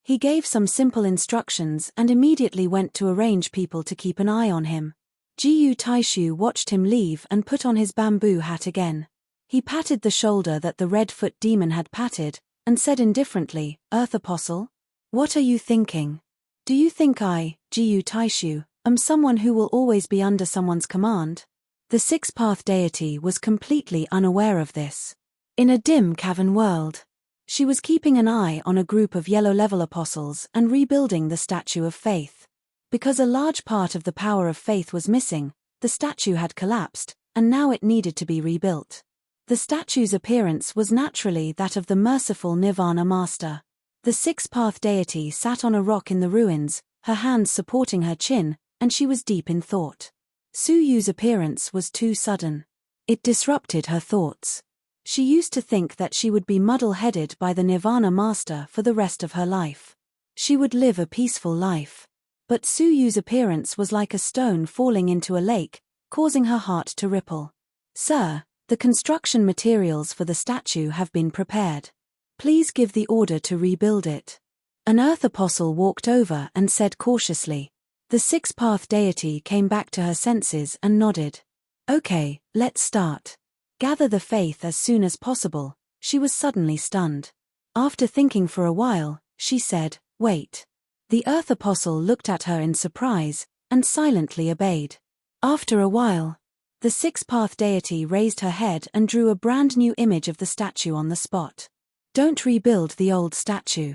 Speaker 1: He gave some simple instructions and immediately went to arrange people to keep an eye on him. Jiyu Taishu watched him leave and put on his bamboo hat again. He patted the shoulder that the Red-Foot demon had patted, and said indifferently, "Earth Apostle? What are you thinking? Do you think I, Jiyu Taishu, am someone who will always be under someone's command?" The six-path deity was completely unaware of this. In a dim cavern world, she was keeping an eye on a group of yellow-level apostles and rebuilding the Statue of Faith. Because a large part of the power of faith was missing, the statue had collapsed, and now it needed to be rebuilt. The statue's appearance was naturally that of the merciful Nirvana Master. The six-path deity sat on a rock in the ruins, her hands supporting her chin, and she was deep in thought. Su Yu's appearance was too sudden. It disrupted her thoughts. She used to think that she would be muddle-headed by the Nirvana Master for the rest of her life. She would live a peaceful life. But Su Yu's appearance was like a stone falling into a lake, causing her heart to ripple. "Sir, the construction materials for the statue have been prepared. Please give the order to rebuild it." An Earth Apostle walked over and said cautiously. The six-path deity came back to her senses and nodded. "Okay, let's start. Gather the faith as soon as possible." She was suddenly stunned. After thinking for a while, she said, "Wait." The Earth Apostle looked at her in surprise, and silently obeyed. After a while, the six-path deity raised her head and drew a brand new image of the statue on the spot. "Don't rebuild the old statue.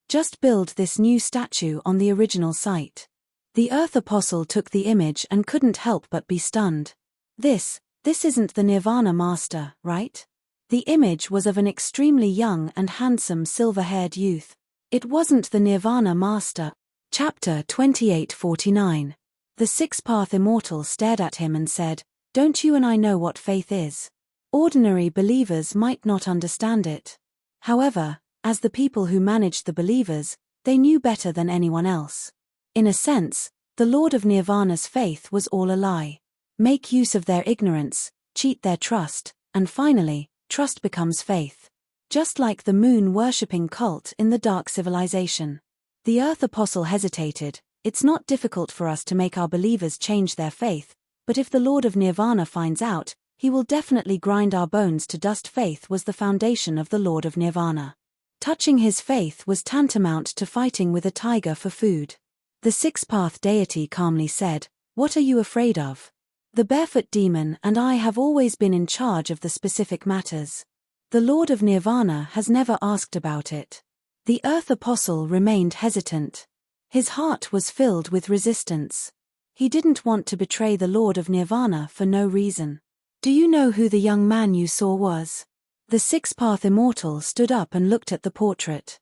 Speaker 1: Just build this new statue on the original site." The Earth Apostle took the image and couldn't help but be stunned. This isn't the Nirvana Master, right? The image was of an extremely young and handsome silver-haired youth. It wasn't the Nirvana Master. Chapter 2849. The six-path immortal stared at him and said, "Don't you and I know what faith is? Ordinary believers might not understand it. However, as the people who managed the believers, they knew better than anyone else. In a sense, the Lord of Nirvana's faith was all a lie. Make use of their ignorance, cheat their trust, and finally, trust becomes faith. Just like the moon-worshipping cult in the Dark Civilization." The Earth Apostle hesitated. "It's not difficult for us to make our believers change their faith, but if the Lord of Nirvana finds out, he will definitely grind our bones to dust." Faith was the foundation of the Lord of Nirvana. Touching his faith was tantamount to fighting with a tiger for food. The six-path deity calmly said, "What are you afraid of? The barefoot demon and I have always been in charge of the specific matters. The Lord of Nirvana has never asked about it." The Earth Apostle remained hesitant. His heart was filled with resistance. He didn't want to betray the Lord of Nirvana for no reason. "Do you know who the young man you saw was?" The six-path immortal stood up and looked at the portrait.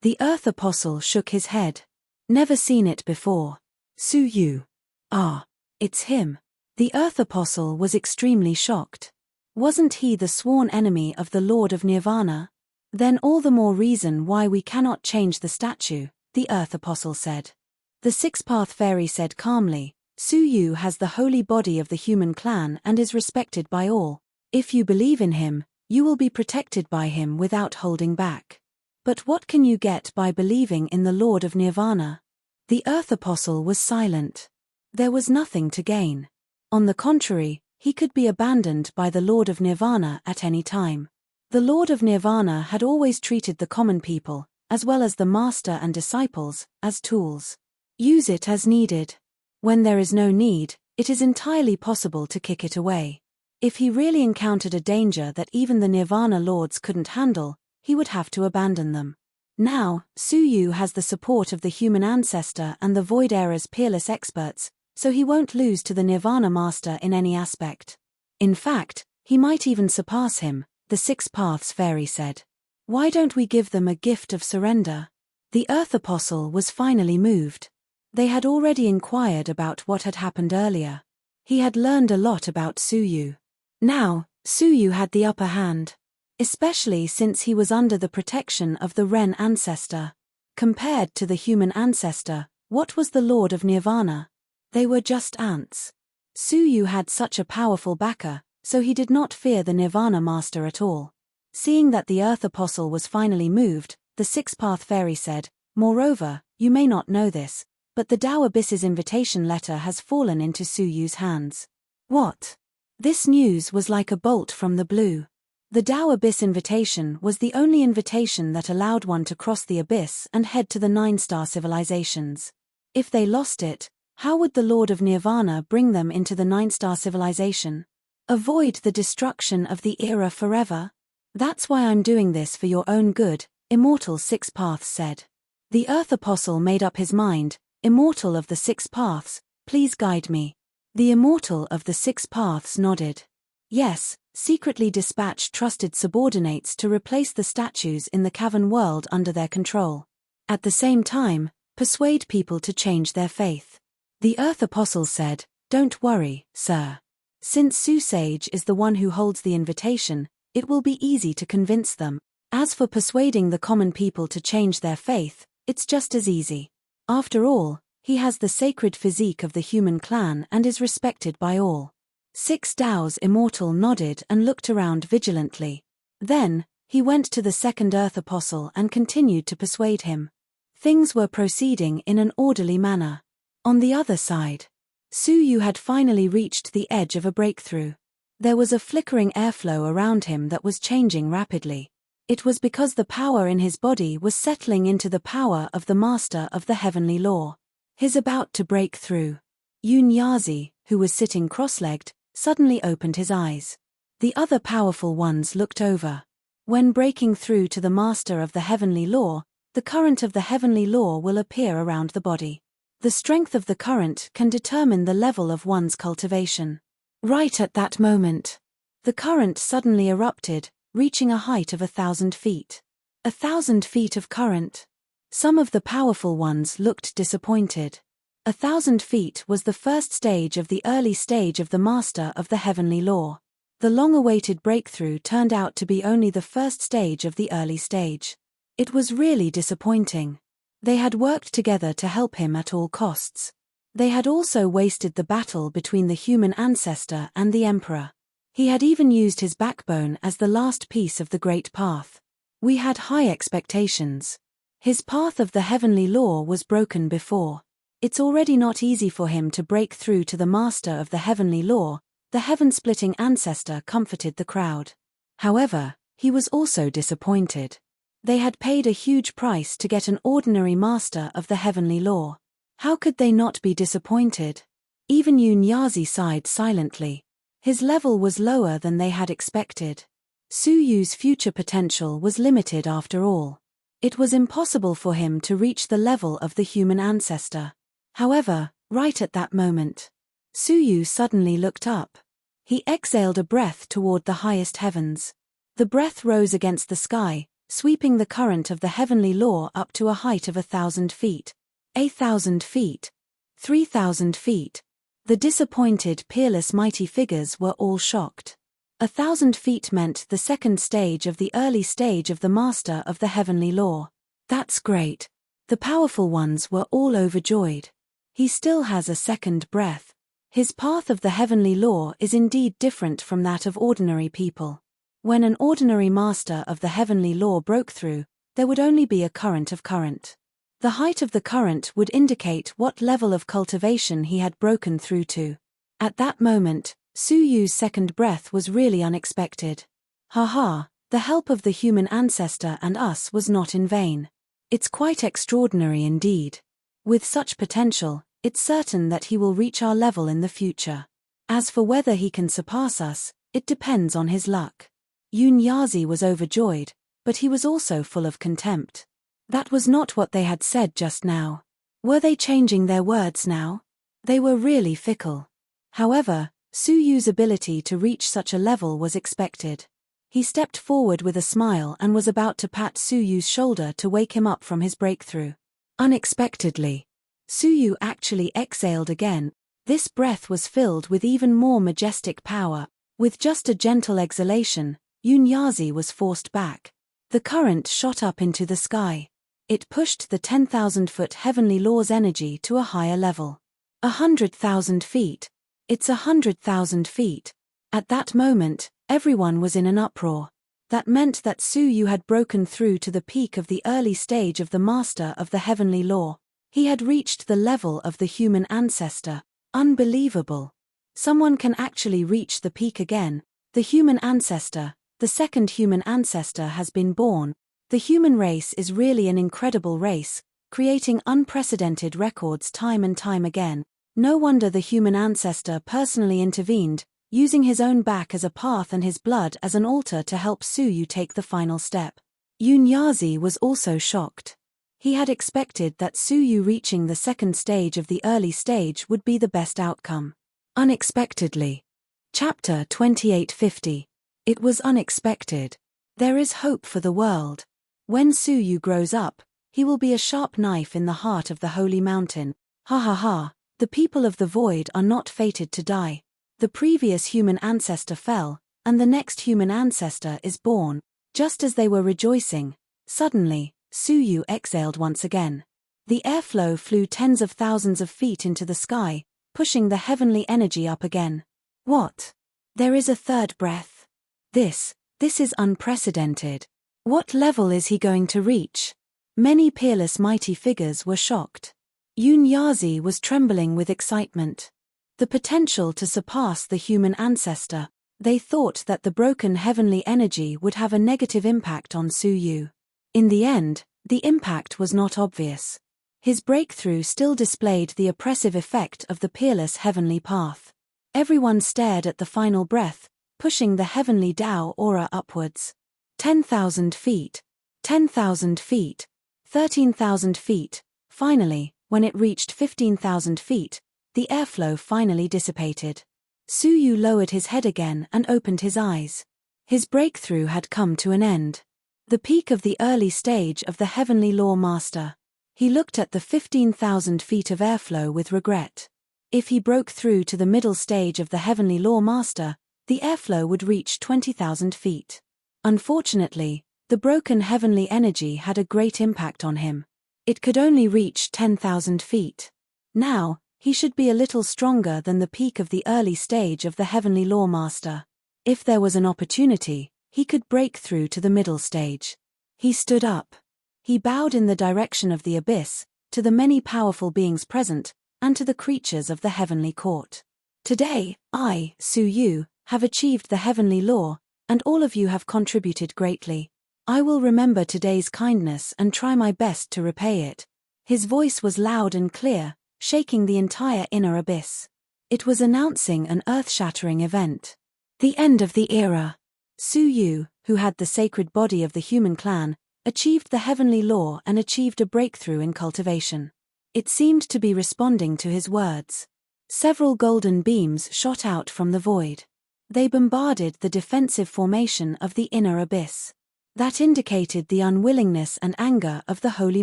Speaker 1: The Earth Apostle shook his head. "Never seen it before." "Su Yu. Ah, it's him." The Earth Apostle was extremely shocked. Wasn't he the sworn enemy of the Lord of Nirvana? "Then all the more reason why we cannot change the statue," the Earth Apostle said. The six-path fairy said calmly, "Su Yu has the holy body of the human clan and is respected by all. If you believe in him, you will be protected by him without holding back. But what can you get by believing in the Lord of Nirvana?" The Earth Apostle was silent. There was nothing to gain. On the contrary, he could be abandoned by the Lord of Nirvana at any time. The Lord of Nirvana had always treated the common people, as well as the master and disciples, as tools. Use it as needed. When there is no need, it is entirely possible to kick it away. If he really encountered a danger that even the Nirvana lords couldn't handle, he would have to abandon them. Now, Su Yu has the support of the human ancestor and the Void Era's peerless experts, so he won't lose to the Nirvana Master in any aspect. In fact, he might even surpass him, the Six Paths Fairy said. "Why don't we give them a gift of surrender?" The Earth Apostle was finally moved. They had already inquired about what had happened earlier. He had learned a lot about Su Yu. Now, Su Yu had the upper hand. Especially since he was under the protection of the Ren ancestor. Compared to the human ancestor, what was the Lord of Nirvana? They were just ants. Su Yu had such a powerful backer, so he did not fear the Nirvana Master at all. Seeing that the Earth Apostle was finally moved, the Six Path Fairy said, Moreover, you may not know this, but the Tao Abyss's invitation letter has fallen into Su Yu's hands. What? This news was like a bolt from the blue. The Tao Abyss invitation was the only invitation that allowed one to cross the abyss and head to the 9-star civilizations. If they lost it, how would the Lord of Nirvana bring them into the 9-star civilization? Avoid the destruction of the era forever? That's why I'm doing this for your own good, Immortal Six Paths said. The Earth Apostle made up his mind, Immortal of the Six Paths, please guide me. The Immortal of the Six Paths nodded. Yes, secretly dispatch trusted subordinates to replace the statues in the cavern world under their control. At the same time, persuade people to change their faith. The Earth Apostle said, don't worry, sir. Since Su Sage is the one who holds the invitation, it will be easy to convince them. As for persuading the common people to change their faith, it's just as easy. After all, he has the sacred physique of the human clan and is respected by all. Six Tao's Immortal nodded and looked around vigilantly. Then, he went to the second Earth Apostle and continued to persuade him. Things were proceeding in an orderly manner. On the other side, Su Yu had finally reached the edge of a breakthrough. There was a flickering airflow around him that was changing rapidly. It was because the power in his body was settling into the power of the Master of the Heavenly Law. His about to break through. Yunyazi, who was sitting cross-legged, suddenly opened his eyes. The other powerful ones looked over. When breaking through to the Master of the Heavenly Law, the current of the Heavenly Law will appear around the body. The strength of the current can determine the level of one's cultivation. Right at that moment, the current suddenly erupted, reaching a height of 1,000 feet. 1,000 feet of current. Some of the powerful ones looked disappointed. 1,000 feet was the first stage of the early stage of the Master of the Heavenly Law. The long-awaited breakthrough turned out to be only the first stage of the early stage. It was really disappointing. They had worked together to help him at all costs. They had also wasted the battle between the human ancestor and the Emperor. He had even used his backbone as the last piece of the Great Path. We had high expectations. His path of the Heavenly Law was broken before. It's already not easy for him to break through to the Master of the Heavenly Law, the heaven-splitting ancestor comforted the crowd. However, he was also disappointed. They had paid a huge price to get an ordinary Master of the Heavenly Law. How could they not be disappointed? Even Yunyazi sighed silently. His level was lower than they had expected. Su Yu's future potential was limited after all. It was impossible for him to reach the level of the human ancestor. However, right at that moment, Su Yu suddenly looked up. He exhaled a breath toward the highest heavens. The breath rose against the sky, sweeping the current of the Heavenly Law up to a height of 1,000 feet. 1,000 feet. 3,000 feet. The disappointed, peerless mighty figures were all shocked. 1,000 feet meant the second stage of the early stage of the Master of the Heavenly Law. That's great. The powerful ones were all overjoyed. He still has a second breath. His path of the Heavenly Law is indeed different from that of ordinary people. When an ordinary Master of the Heavenly Law broke through, there would only be a current of current. The height of the current would indicate what level of cultivation he had broken through to. At that moment, Su Yu's second breath was really unexpected. Haha, the help of the human ancestor and us was not in vain. It's quite extraordinary indeed. With such potential, it's certain that he will reach our level in the future. As for whether he can surpass us, it depends on his luck. Yunyazi was overjoyed, but he was also full of contempt. That was not what they had said just now. Were they changing their words now? They were really fickle. However, Su Yu's ability to reach such a level was expected. He stepped forward with a smile and was about to pat Su Yu's shoulder to wake him up from his breakthrough. Unexpectedly, Su Yu actually exhaled again. This breath was filled with even more majestic power. With just a gentle exhalation, Yunyazi was forced back. The current shot up into the sky. It pushed the 10,000-foot Heavenly Law's energy to a higher level. 100,000 feet. It's 100,000 feet. At that moment, everyone was in an uproar. That meant that Su Yu had broken through to the peak of the early stage of the master of the heavenly law. He had reached the level of the human ancestor. Unbelievable. Someone can actually reach the peak again. The human ancestor, the second human ancestor has been born. The human race is really an incredible race, creating unprecedented records time and time again. No wonder the human ancestor personally intervened, using his own back as a path and his blood as an altar to help Su Yu take the final step. Yunyazi was also shocked. He had expected that Su Yu reaching the second stage of the early stage would be the best outcome. Unexpectedly. Chapter 2850. It was unexpected. There is hope for the world. When Su Yu grows up, he will be a sharp knife in the heart of the holy mountain. Ha ha ha, the people of the void are not fated to die. The previous human ancestor fell, and the next human ancestor is born. Just as they were rejoicing, suddenly, Su Yu exhaled once again. The airflow flew tens of thousands of feet into the sky, pushing the heavenly energy up again. What? There is a third breath. This is unprecedented. What level is he going to reach? Many peerless mighty figures were shocked. Yunyazi was trembling with excitement. The potential to surpass the human ancestor. They thought that the broken heavenly energy would have a negative impact on Su Yu. In the end, the impact was not obvious. His breakthrough still displayed the oppressive effect of the peerless heavenly path. Everyone stared at the final breath, pushing the heavenly Tao aura upwards. 10,000 feet. 10,000 feet. 13,000 feet. Finally, when it reached 15,000 feet, the airflow finally dissipated. Su Yu lowered his head again and opened his eyes. His breakthrough had come to an end. The peak of the early stage of the heavenly law master. He looked at the 15,000 feet of airflow with regret. If he broke through to the middle stage of the heavenly law master, the airflow would reach 20,000 feet. Unfortunately, the broken heavenly energy had a great impact on him. It could only reach 10,000 feet. Now, he should be a little stronger than the peak of the early stage of the heavenly law master. If there was an opportunity, he could break through to the middle stage. He stood up. He bowed in the direction of the abyss, to the many powerful beings present, and to the creatures of the heavenly court. Today, I, Su Yu, have achieved the heavenly law, and all of you have contributed greatly. I will remember today's kindness and try my best to repay it. His voice was loud and clear, shaking the entire inner abyss. It was announcing an earth-shattering event. The end of the era. Su Yu, who had the sacred body of the human clan, achieved the heavenly law and achieved a breakthrough in cultivation. It seemed to be responding to his words. Several golden beams shot out from the void. They bombarded the defensive formation of the inner abyss. That indicated the unwillingness and anger of the holy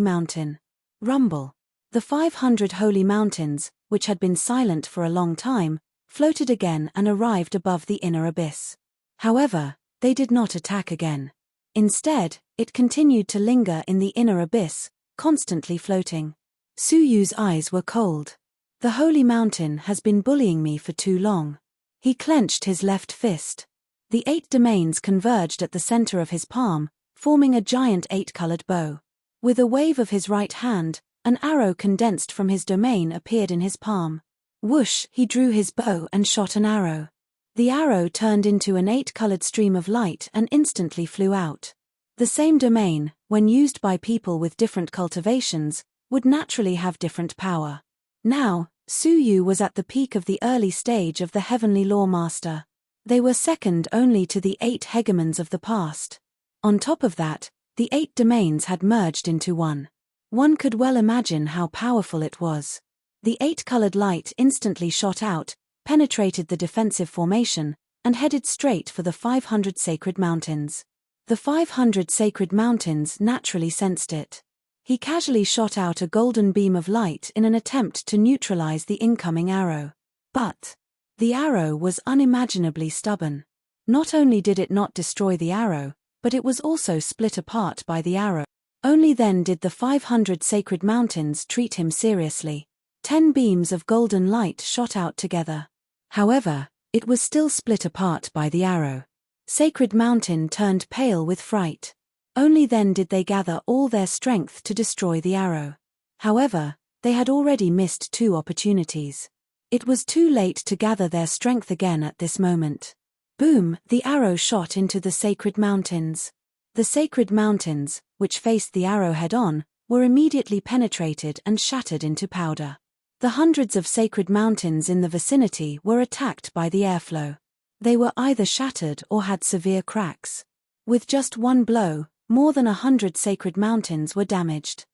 Speaker 1: mountain. Rumble. The 500 holy mountains, which had been silent for a long time, floated again and arrived above the inner abyss. However, they did not attack again. Instead, it continued to linger in the inner abyss, constantly floating. Su Yu's eyes were cold. The holy mountain has been bullying me for too long. He clenched his left fist. The 8 domains converged at the center of his palm, forming a giant 8-colored bow. With a wave of his right hand, an arrow condensed from his domain appeared in his palm. Whoosh, he drew his bow and shot an arrow. The arrow turned into an 8-colored stream of light and instantly flew out. The same domain, when used by people with different cultivations, would naturally have different power. Now, Su Yu was at the peak of the early stage of the heavenly law master. They were second only to the 8 hegemons of the past. On top of that, the 8 domains had merged into one. One could well imagine how powerful it was. The 8-colored light instantly shot out, penetrated the defensive formation, and headed straight for the 500 sacred mountains. The 500 sacred mountains naturally sensed it. He casually shot out a golden beam of light in an attempt to neutralize the incoming arrow. But the arrow was unimaginably stubborn. Not only did it not destroy the arrow, but it was also split apart by the arrow. Only then did the 500 sacred mountains treat him seriously. 10 beams of golden light shot out together. However, it was still split apart by the arrow. Sacred Mountain turned pale with fright. Only then did they gather all their strength to destroy the arrow. However, they had already missed 2 opportunities. It was too late to gather their strength again at this moment. Boom! The arrow shot into the Sacred Mountains. The Sacred Mountains, which faced the arrow head-on, were immediately penetrated and shattered into powder. The hundreds of Sacred Mountains in the vicinity were attacked by the airflow. They were either shattered or had severe cracks. With just one blow, more than 100 Sacred Mountains were damaged.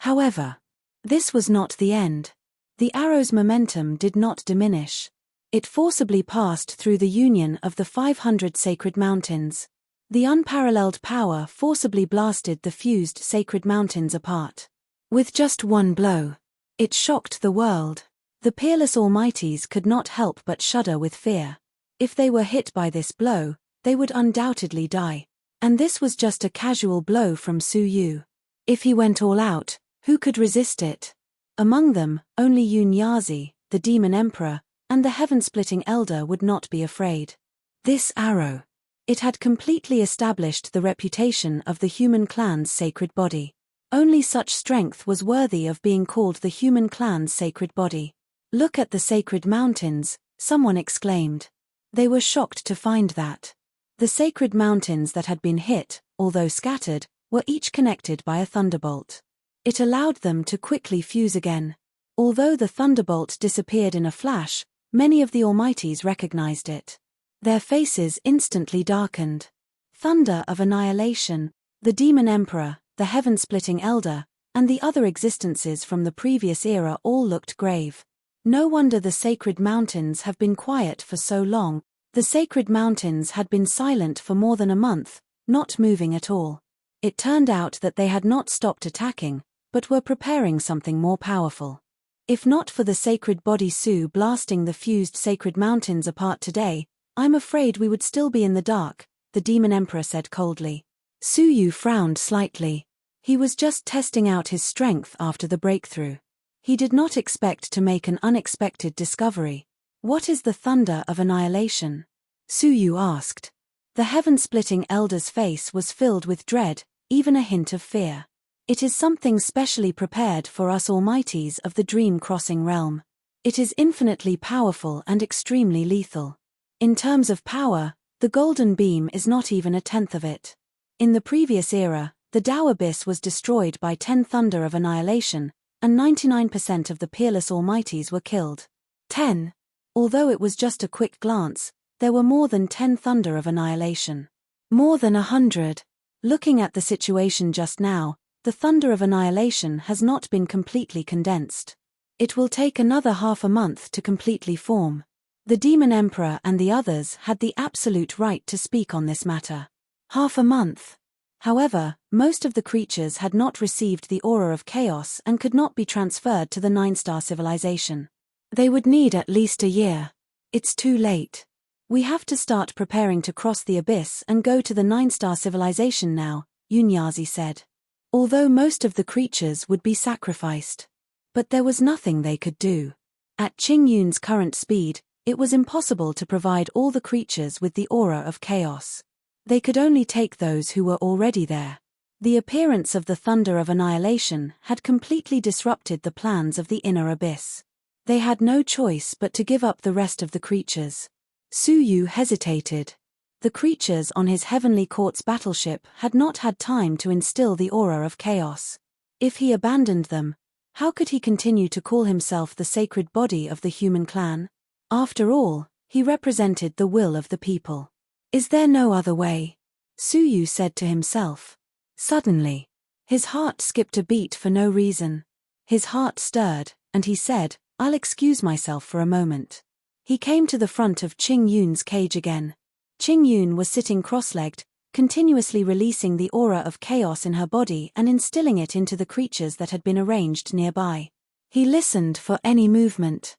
Speaker 1: However, this was not the end. The arrow's momentum did not diminish. It forcibly passed through the union of the 500 Sacred Mountains. The unparalleled power forcibly blasted the fused Sacred Mountains apart. With just one blow, it shocked the world. The peerless Almighties could not help but shudder with fear. If they were hit by this blow, they would undoubtedly die. And this was just a casual blow from Su Yu. If he went all out, who could resist it? Among them, only Yunyazi, the Demon Emperor, and the Heaven-Splitting Elder would not be afraid. This arrow. It had completely established the reputation of the human clan's sacred body. Only such strength was worthy of being called the human clan's sacred body. Look at the Sacred Mountains, someone exclaimed. They were shocked to find that the Sacred Mountains that had been hit, although scattered, were each connected by a thunderbolt. It allowed them to quickly fuse again. Although the thunderbolt disappeared in a flash, many of the Almighties recognized it. Their faces instantly darkened. Thunder of annihilation, the Demon Emperor, the Heaven-Splitting Elder, and the other existences from the previous era all looked grave. No wonder the Sacred Mountains have been quiet for so long. The Sacred Mountains had been silent for more than a month, not moving at all. It turned out that they had not stopped attacking, but were preparing something more powerful. If not for the sacred body Su blasting the fused Sacred Mountains apart today, I'm afraid we would still be in the dark, the Demon Emperor said coldly. Su Yu frowned slightly. He was just testing out his strength after the breakthrough. He did not expect to make an unexpected discovery. What is the thunder of annihilation? Su Yu asked. The Heaven-Splitting Elder's face was filled with dread, even a hint of fear. It is something specially prepared for us Almighties of the Dream-Crossing realm. It is infinitely powerful and extremely lethal. In terms of power, the Golden Beam is not even a tenth of it. In the previous era, the Tao Abyss was destroyed by 10 Thunder of Annihilation, and 99% of the peerless Almighties were killed. 10. Although it was just a quick glance, there were more than 10 Thunder of Annihilation. More than 100. Looking at the situation just now, the Thunder of Annihilation has not been completely condensed. It will take another half a month to completely form. The Demon Emperor and the others had the absolute right to speak on this matter. Half a month. However, most of the creatures had not received the aura of chaos and could not be transferred to the 9-star civilization. They would need at least a year. It's too late. We have to start preparing to cross the abyss and go to the 9-star civilization now, Yunyazi said. Although most of the creatures would be sacrificed. But there was nothing they could do. At Qing Yun's current speed, it was impossible to provide all the creatures with the aura of chaos. They could only take those who were already there. The appearance of the Thunder of Annihilation had completely disrupted the plans of the inner abyss. They had no choice but to give up the rest of the creatures. Su Yu hesitated. The creatures on his Heavenly Court's battleship had not had time to instill the aura of chaos. If he abandoned them, how could he continue to call himself the sacred body of the human clan? After all, he represented the will of the people. Is there no other way? Su Yu said to himself. Suddenly, his heart skipped a beat for no reason. His heart stirred, and he said, I'll excuse myself for a moment. He came to the front of Qing Yun's cage again. Qing Yun was sitting cross-legged, continuously releasing the aura of chaos in her body and instilling it into the creatures that had been arranged nearby. He listened for any movement.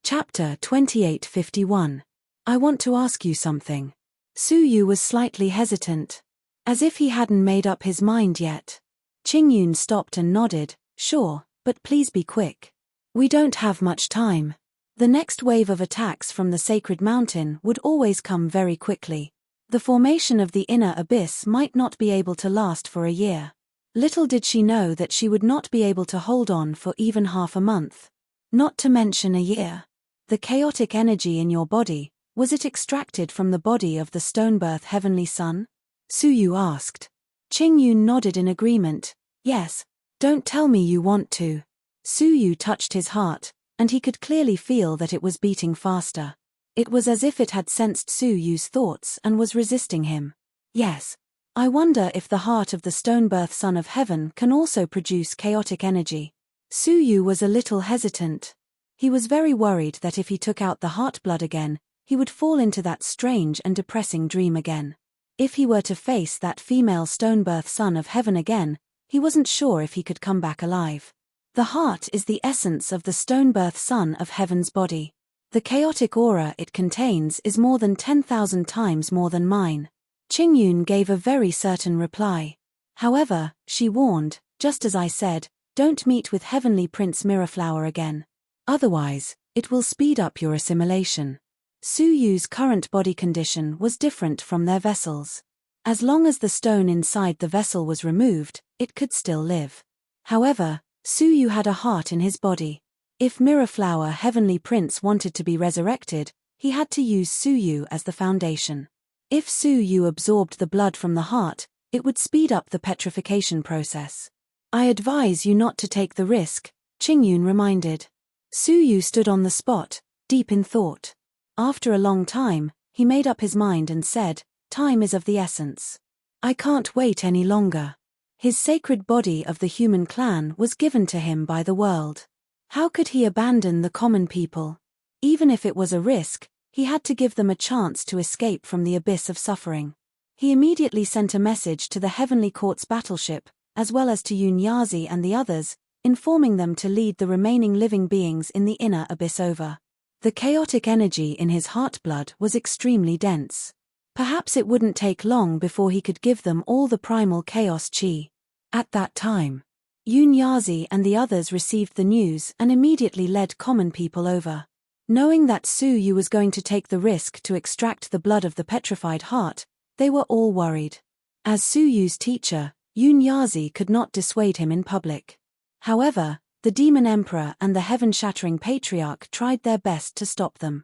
Speaker 1: Chapter 2851. I want to ask you something. Su Yu was slightly hesitant. As if he hadn't made up his mind yet. Qing Yun stopped and nodded, sure, but please be quick. We don't have much time. The next wave of attacks from the Sacred Mountain would always come very quickly. The formation of the inner abyss might not be able to last for a year. Little did she know that she would not be able to hold on for even half a month. Not to mention a year. The chaotic energy in your body, was it extracted from the body of the stone-birth heavenly son? Suyu asked. Qingyun nodded in agreement. Yes. Don't tell me you want to. Suyu touched his heart, and he could clearly feel that it was beating faster. It was as if it had sensed Suyu's thoughts and was resisting him. Yes. I wonder if the heart of the stone-birth son of heaven can also produce chaotic energy. Suyu was a little hesitant. He was very worried that if he took out the heart blood again, he would fall into that strange and depressing dream again. If he were to face that female stone-birth son of heaven again, he wasn't sure if he could come back alive. The heart is the essence of the stone-birth son of heaven's body. The chaotic aura it contains is more than 10,000 times more than mine. Qingyun gave a very certain reply. However, she warned, just as I said, don't meet with Heavenly Prince Mirrorflower again. Otherwise, it will speed up your assimilation. Suyu's current body condition was different from their vessels. As long as the stone inside the vessel was removed, it could still live. However, Suyu had a heart in his body. If Mirrorflower Heavenly Prince wanted to be resurrected, he had to use Suyu as the foundation. If Suyu absorbed the blood from the heart, it would speed up the petrification process. I advise you not to take the risk, Qingyun reminded. Suyu stood on the spot, deep in thought. After a long time, he made up his mind and said, time is of the essence. I can't wait any longer. His sacred body of the human clan was given to him by the world. How could he abandon the common people? Even if it was a risk, he had to give them a chance to escape from the abyss of suffering. He immediately sent a message to the Heavenly Court's battleship, as well as to Yunyazi and the others, informing them to lead the remaining living beings in the inner abyss over. The chaotic energy in his heart blood was extremely dense. Perhaps it wouldn't take long before he could give them all the primal chaos chi. At that time, Yunyazi and the others received the news and immediately led common people over. Knowing that Suyu was going to take the risk to extract the blood of the petrified heart, they were all worried. As Suyu's teacher, Yunyazi could not dissuade him in public. However, the Demon Emperor and the Heaven-Shattering Patriarch tried their best to stop them.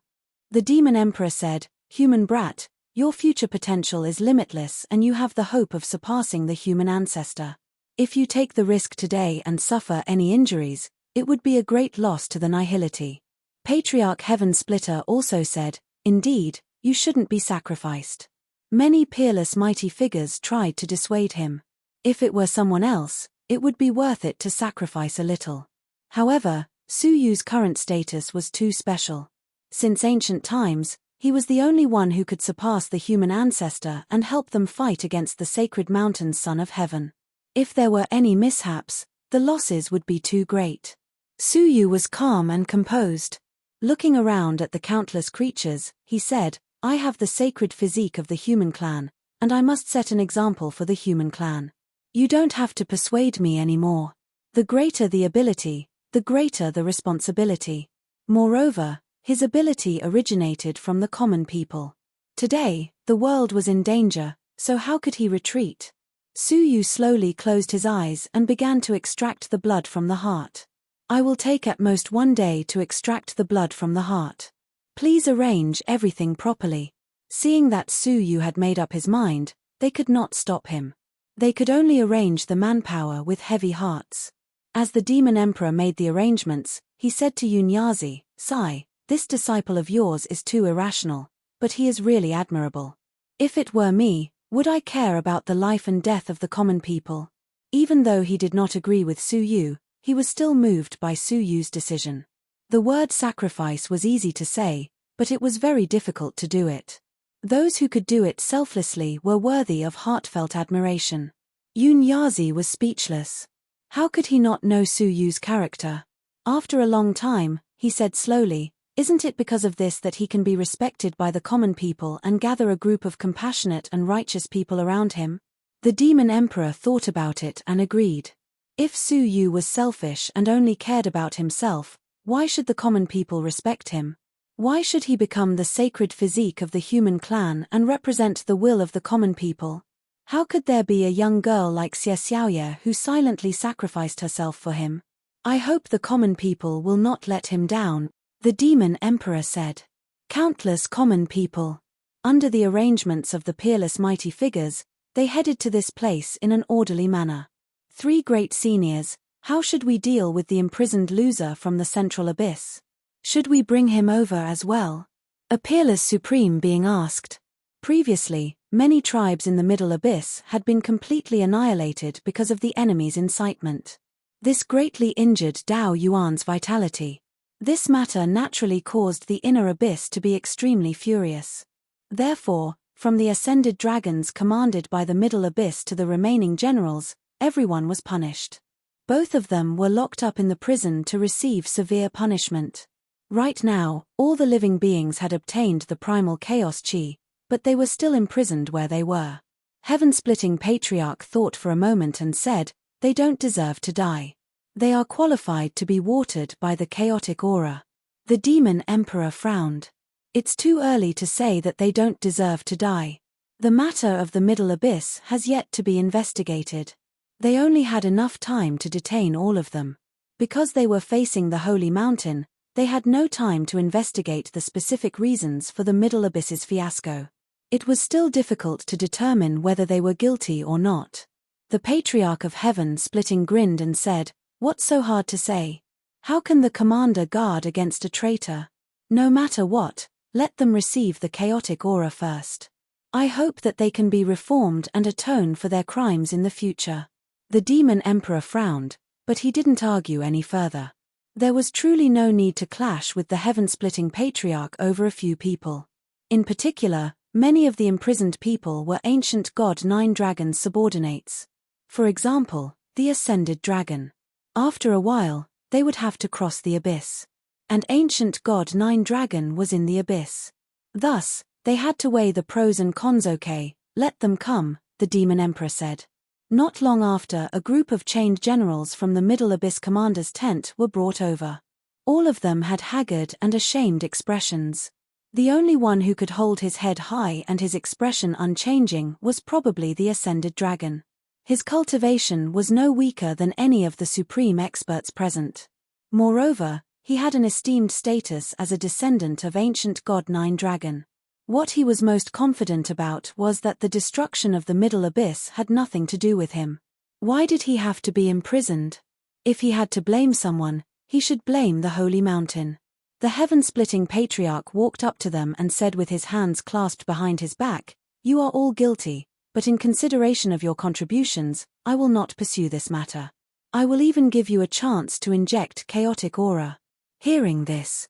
Speaker 1: The Demon Emperor said, "Human brat, your future potential is limitless and you have the hope of surpassing the human ancestor. If you take the risk today and suffer any injuries, it would be a great loss to the nihility." Patriarch Heaven Splitter also said, "Indeed, you shouldn't be sacrificed." Many peerless mighty figures tried to dissuade him. If it were someone else, it would be worth it to sacrifice a little. However, Suyu's current status was too special. Since ancient times, he was the only one who could surpass the human ancestor and help them fight against the sacred mountain's son of heaven. If there were any mishaps, the losses would be too great. Suyu was calm and composed. Looking around at the countless creatures, he said, "I have the sacred physique of the human clan, and I must set an example for the human clan. You don't have to persuade me anymore. The greater the ability, the greater the responsibility." Moreover, his ability originated from the common people. Today, the world was in danger, so how could he retreat? Suyu slowly closed his eyes and began to extract the blood from the heart. "I will take at most 1 day to extract the blood from the heart. Please arrange everything properly." Seeing that Suyu had made up his mind, they could not stop him. They could only arrange the manpower with heavy hearts. As the Demon Emperor made the arrangements, he said to Yunyazi, "Sai, this disciple of yours is too irrational, but he is really admirable. If it were me, would I care about the life and death of the common people?" Even though he did not agree with Suyu, he was still moved by Suyu's decision. The word sacrifice was easy to say, but it was very difficult to do it. Those who could do it selflessly were worthy of heartfelt admiration. Yunyazi was speechless. How could he not know Suyu's character? After a long time, he said slowly, "Isn't it because of this that he can be respected by the common people and gather a group of compassionate and righteous people around him?" The Demon Emperor thought about it and agreed. If Suyu was selfish and only cared about himself, why should the common people respect him? Why should he become the sacred physique of the human clan and represent the will of the common people? How could there be a young girl like Xie Xiaoye who silently sacrificed herself for him? I hope the common people will not let him down, the demon emperor said. Countless common people. Under the arrangements of the peerless mighty figures, they headed to this place in an orderly manner. 3 great seniors, how should we deal with the imprisoned loser from the central abyss? Should we bring him over as well? A peerless supreme being asked. Previously, many tribes in the Middle Abyss had been completely annihilated because of the enemy's incitement. This greatly injured Dao Yuan's vitality. This matter naturally caused the inner abyss to be extremely furious. Therefore, from the ascended dragons commanded by the Middle Abyss to the remaining generals, everyone was punished. Both of them were locked up in the prison to receive severe punishment. Right now, all the living beings had obtained the primal chaos chi, but they were still imprisoned where they were. Heaven-splitting Patriarch thought for a moment and said, they don't deserve to die. They are qualified to be watered by the chaotic aura. The demon emperor frowned. It's too early to say that they don't deserve to die. The matter of the Middle Abyss has yet to be investigated. They only had enough time to detain all of them. Because they were facing the Holy Mountain, they had no time to investigate the specific reasons for the Middle Abyss's fiasco. It was still difficult to determine whether they were guilty or not. The Patriarch of Heaven splitting grinned and said, "What's so hard to say? How can the commander guard against a traitor? No matter what, let them receive the chaotic aura first. I hope that they can be reformed and atone for their crimes in the future." The demon emperor frowned, but he didn't argue any further. There was truly no need to clash with the heaven-splitting Patriarch over a few people. In particular, many of the imprisoned people were ancient god Nine Dragon's subordinates. For example, the Ascended Dragon. After a while, they would have to cross the abyss. And ancient god Nine Dragon was in the abyss. Thus, they had to weigh the pros and cons. Okay, let them come, the demon emperor said. Not long after, a group of chained generals from the Middle Abyss commander's tent were brought over. All of them had haggard and ashamed expressions. The only one who could hold his head high and his expression unchanging was probably the Ascended Dragon. His cultivation was no weaker than any of the supreme experts present. Moreover, he had an esteemed status as a descendant of ancient god Nine Dragon. What he was most confident about was that the destruction of the Middle Abyss had nothing to do with him. Why did he have to be imprisoned? If he had to blame someone, he should blame the Holy Mountain. The heaven-splitting Patriarch walked up to them and said with his hands clasped behind his back, "You are all guilty, but in consideration of your contributions, I will not pursue this matter. I will even give you a chance to inject chaotic aura." Hearing this.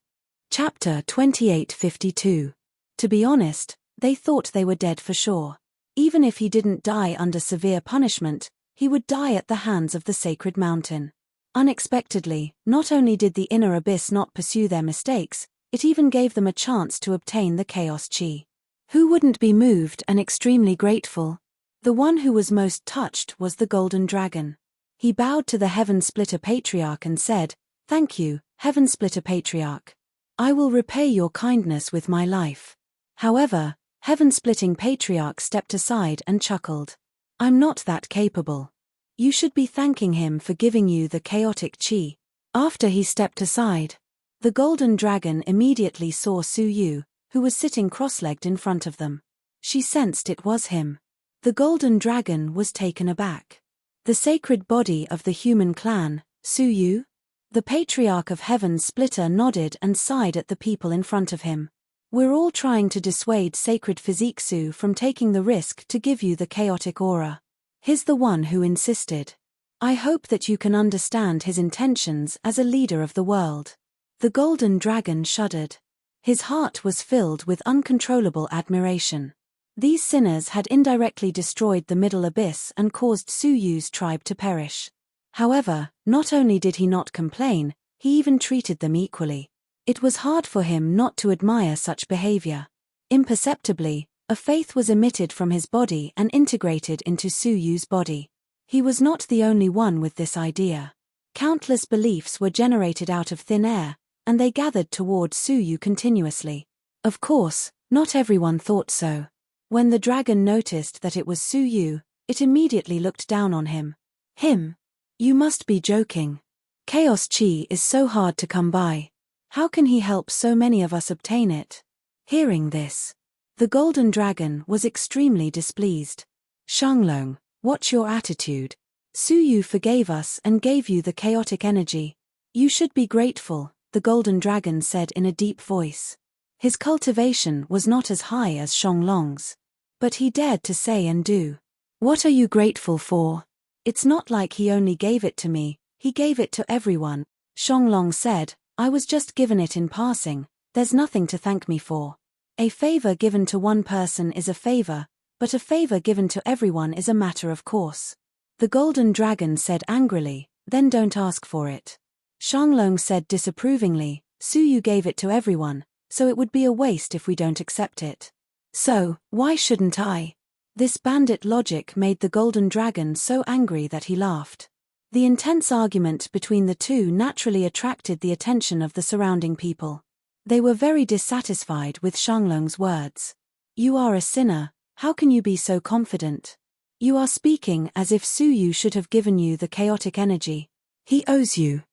Speaker 1: Chapter 2852. To be honest, they thought they were dead for sure. Even if he didn't die under severe punishment, he would die at the hands of the sacred mountain. Unexpectedly, not only did the inner abyss not pursue their mistakes, it even gave them a chance to obtain the chaos chi. Who wouldn't be moved and extremely grateful? The one who was most touched was the Golden Dragon. He bowed to the Heaven-Splitter Patriarch and said, "Thank you, Heaven-Splitter Patriarch. I will repay your kindness with my life." However, Heaven-Splitting Patriarch stepped aside and chuckled. "I'm not that capable. You should be thanking him for giving you the chaotic chi." After he stepped aside, the Golden Dragon immediately saw Su Yu, who was sitting cross-legged in front of them. She sensed it was him. The Golden Dragon was taken aback. The sacred body of the human clan, Su Yu? The Patriarch of Heaven's Splitter nodded and sighed at the people in front of him. "We're all trying to dissuade Sacred Physique Su from taking the risk to give you the chaotic aura. He's the one who insisted. I hope that you can understand his intentions as a leader of the world." The Golden Dragon shuddered. His heart was filled with uncontrollable admiration. These sinners had indirectly destroyed the Middle Abyss and caused Su Yu's tribe to perish. However, not only did he not complain, he even treated them equally. It was hard for him not to admire such behavior. Imperceptibly, a faith was emitted from his body and integrated into Su Yu's body. He was not the only one with this idea. Countless beliefs were generated out of thin air, and they gathered toward Suyu continuously. Of course, not everyone thought so. When the dragon noticed that it was Suyu, it immediately looked down on him. Him? You must be joking. Chaos Chi is so hard to come by. How can he help so many of us obtain it? Hearing this, the golden dragon was extremely displeased. Shanglong, what's your attitude? Suyu forgave us and gave you the chaotic energy. You should be grateful, the golden dragon said in a deep voice. His cultivation was not as high as Shanglong's, but he dared to say and do. What are you grateful for? It's not like he only gave it to me, he gave it to everyone. Shanglong said, I was just given it in passing, there's nothing to thank me for. A favor given to one person is a favor, but a favor given to everyone is a matter of course. The golden dragon said angrily, then don't ask for it. Shanglong said disapprovingly, Suyu gave it to everyone, so it would be a waste if we don't accept it. So, why shouldn't I? This bandit logic made the golden dragon so angry that he laughed. The intense argument between the two naturally attracted the attention of the surrounding people. They were very dissatisfied with Shanglong's words. You are a sinner, how can you be so confident? You are speaking as if Suyu should have given you the chaotic energy. He owes you.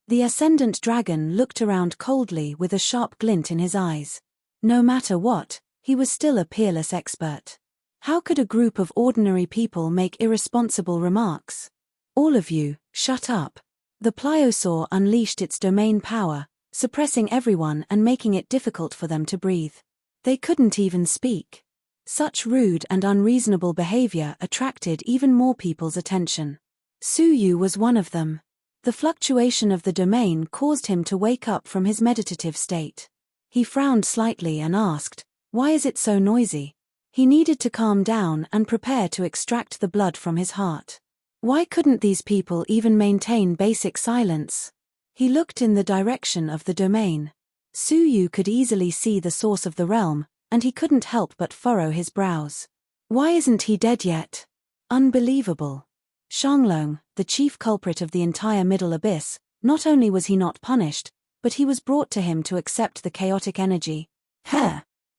Speaker 1: The ascendant dragon looked around coldly with a sharp glint in his eyes. No matter what, he was still a peerless expert. How could a group of ordinary people make irresponsible remarks? All of you, shut up. The pliosaur unleashed its domain power, suppressing everyone and making it difficult for them to breathe. They couldn't even speak. Such rude and unreasonable behavior attracted even more people's attention. Suyu was one of them. The fluctuation of the domain caused him to wake up from his meditative state. He frowned slightly and asked, why is it so noisy? He needed to calm down and prepare to extract the blood from his heart. Why couldn't these people even maintain basic silence? He looked in the direction of the domain. Suyu could easily see the source of the realm, and he couldn't help but furrow his brows. Why isn't he dead yet? Unbelievable. Shanglong, the chief culprit of the entire Middle Abyss, not only was he not punished, but he was brought to him to accept the chaotic energy.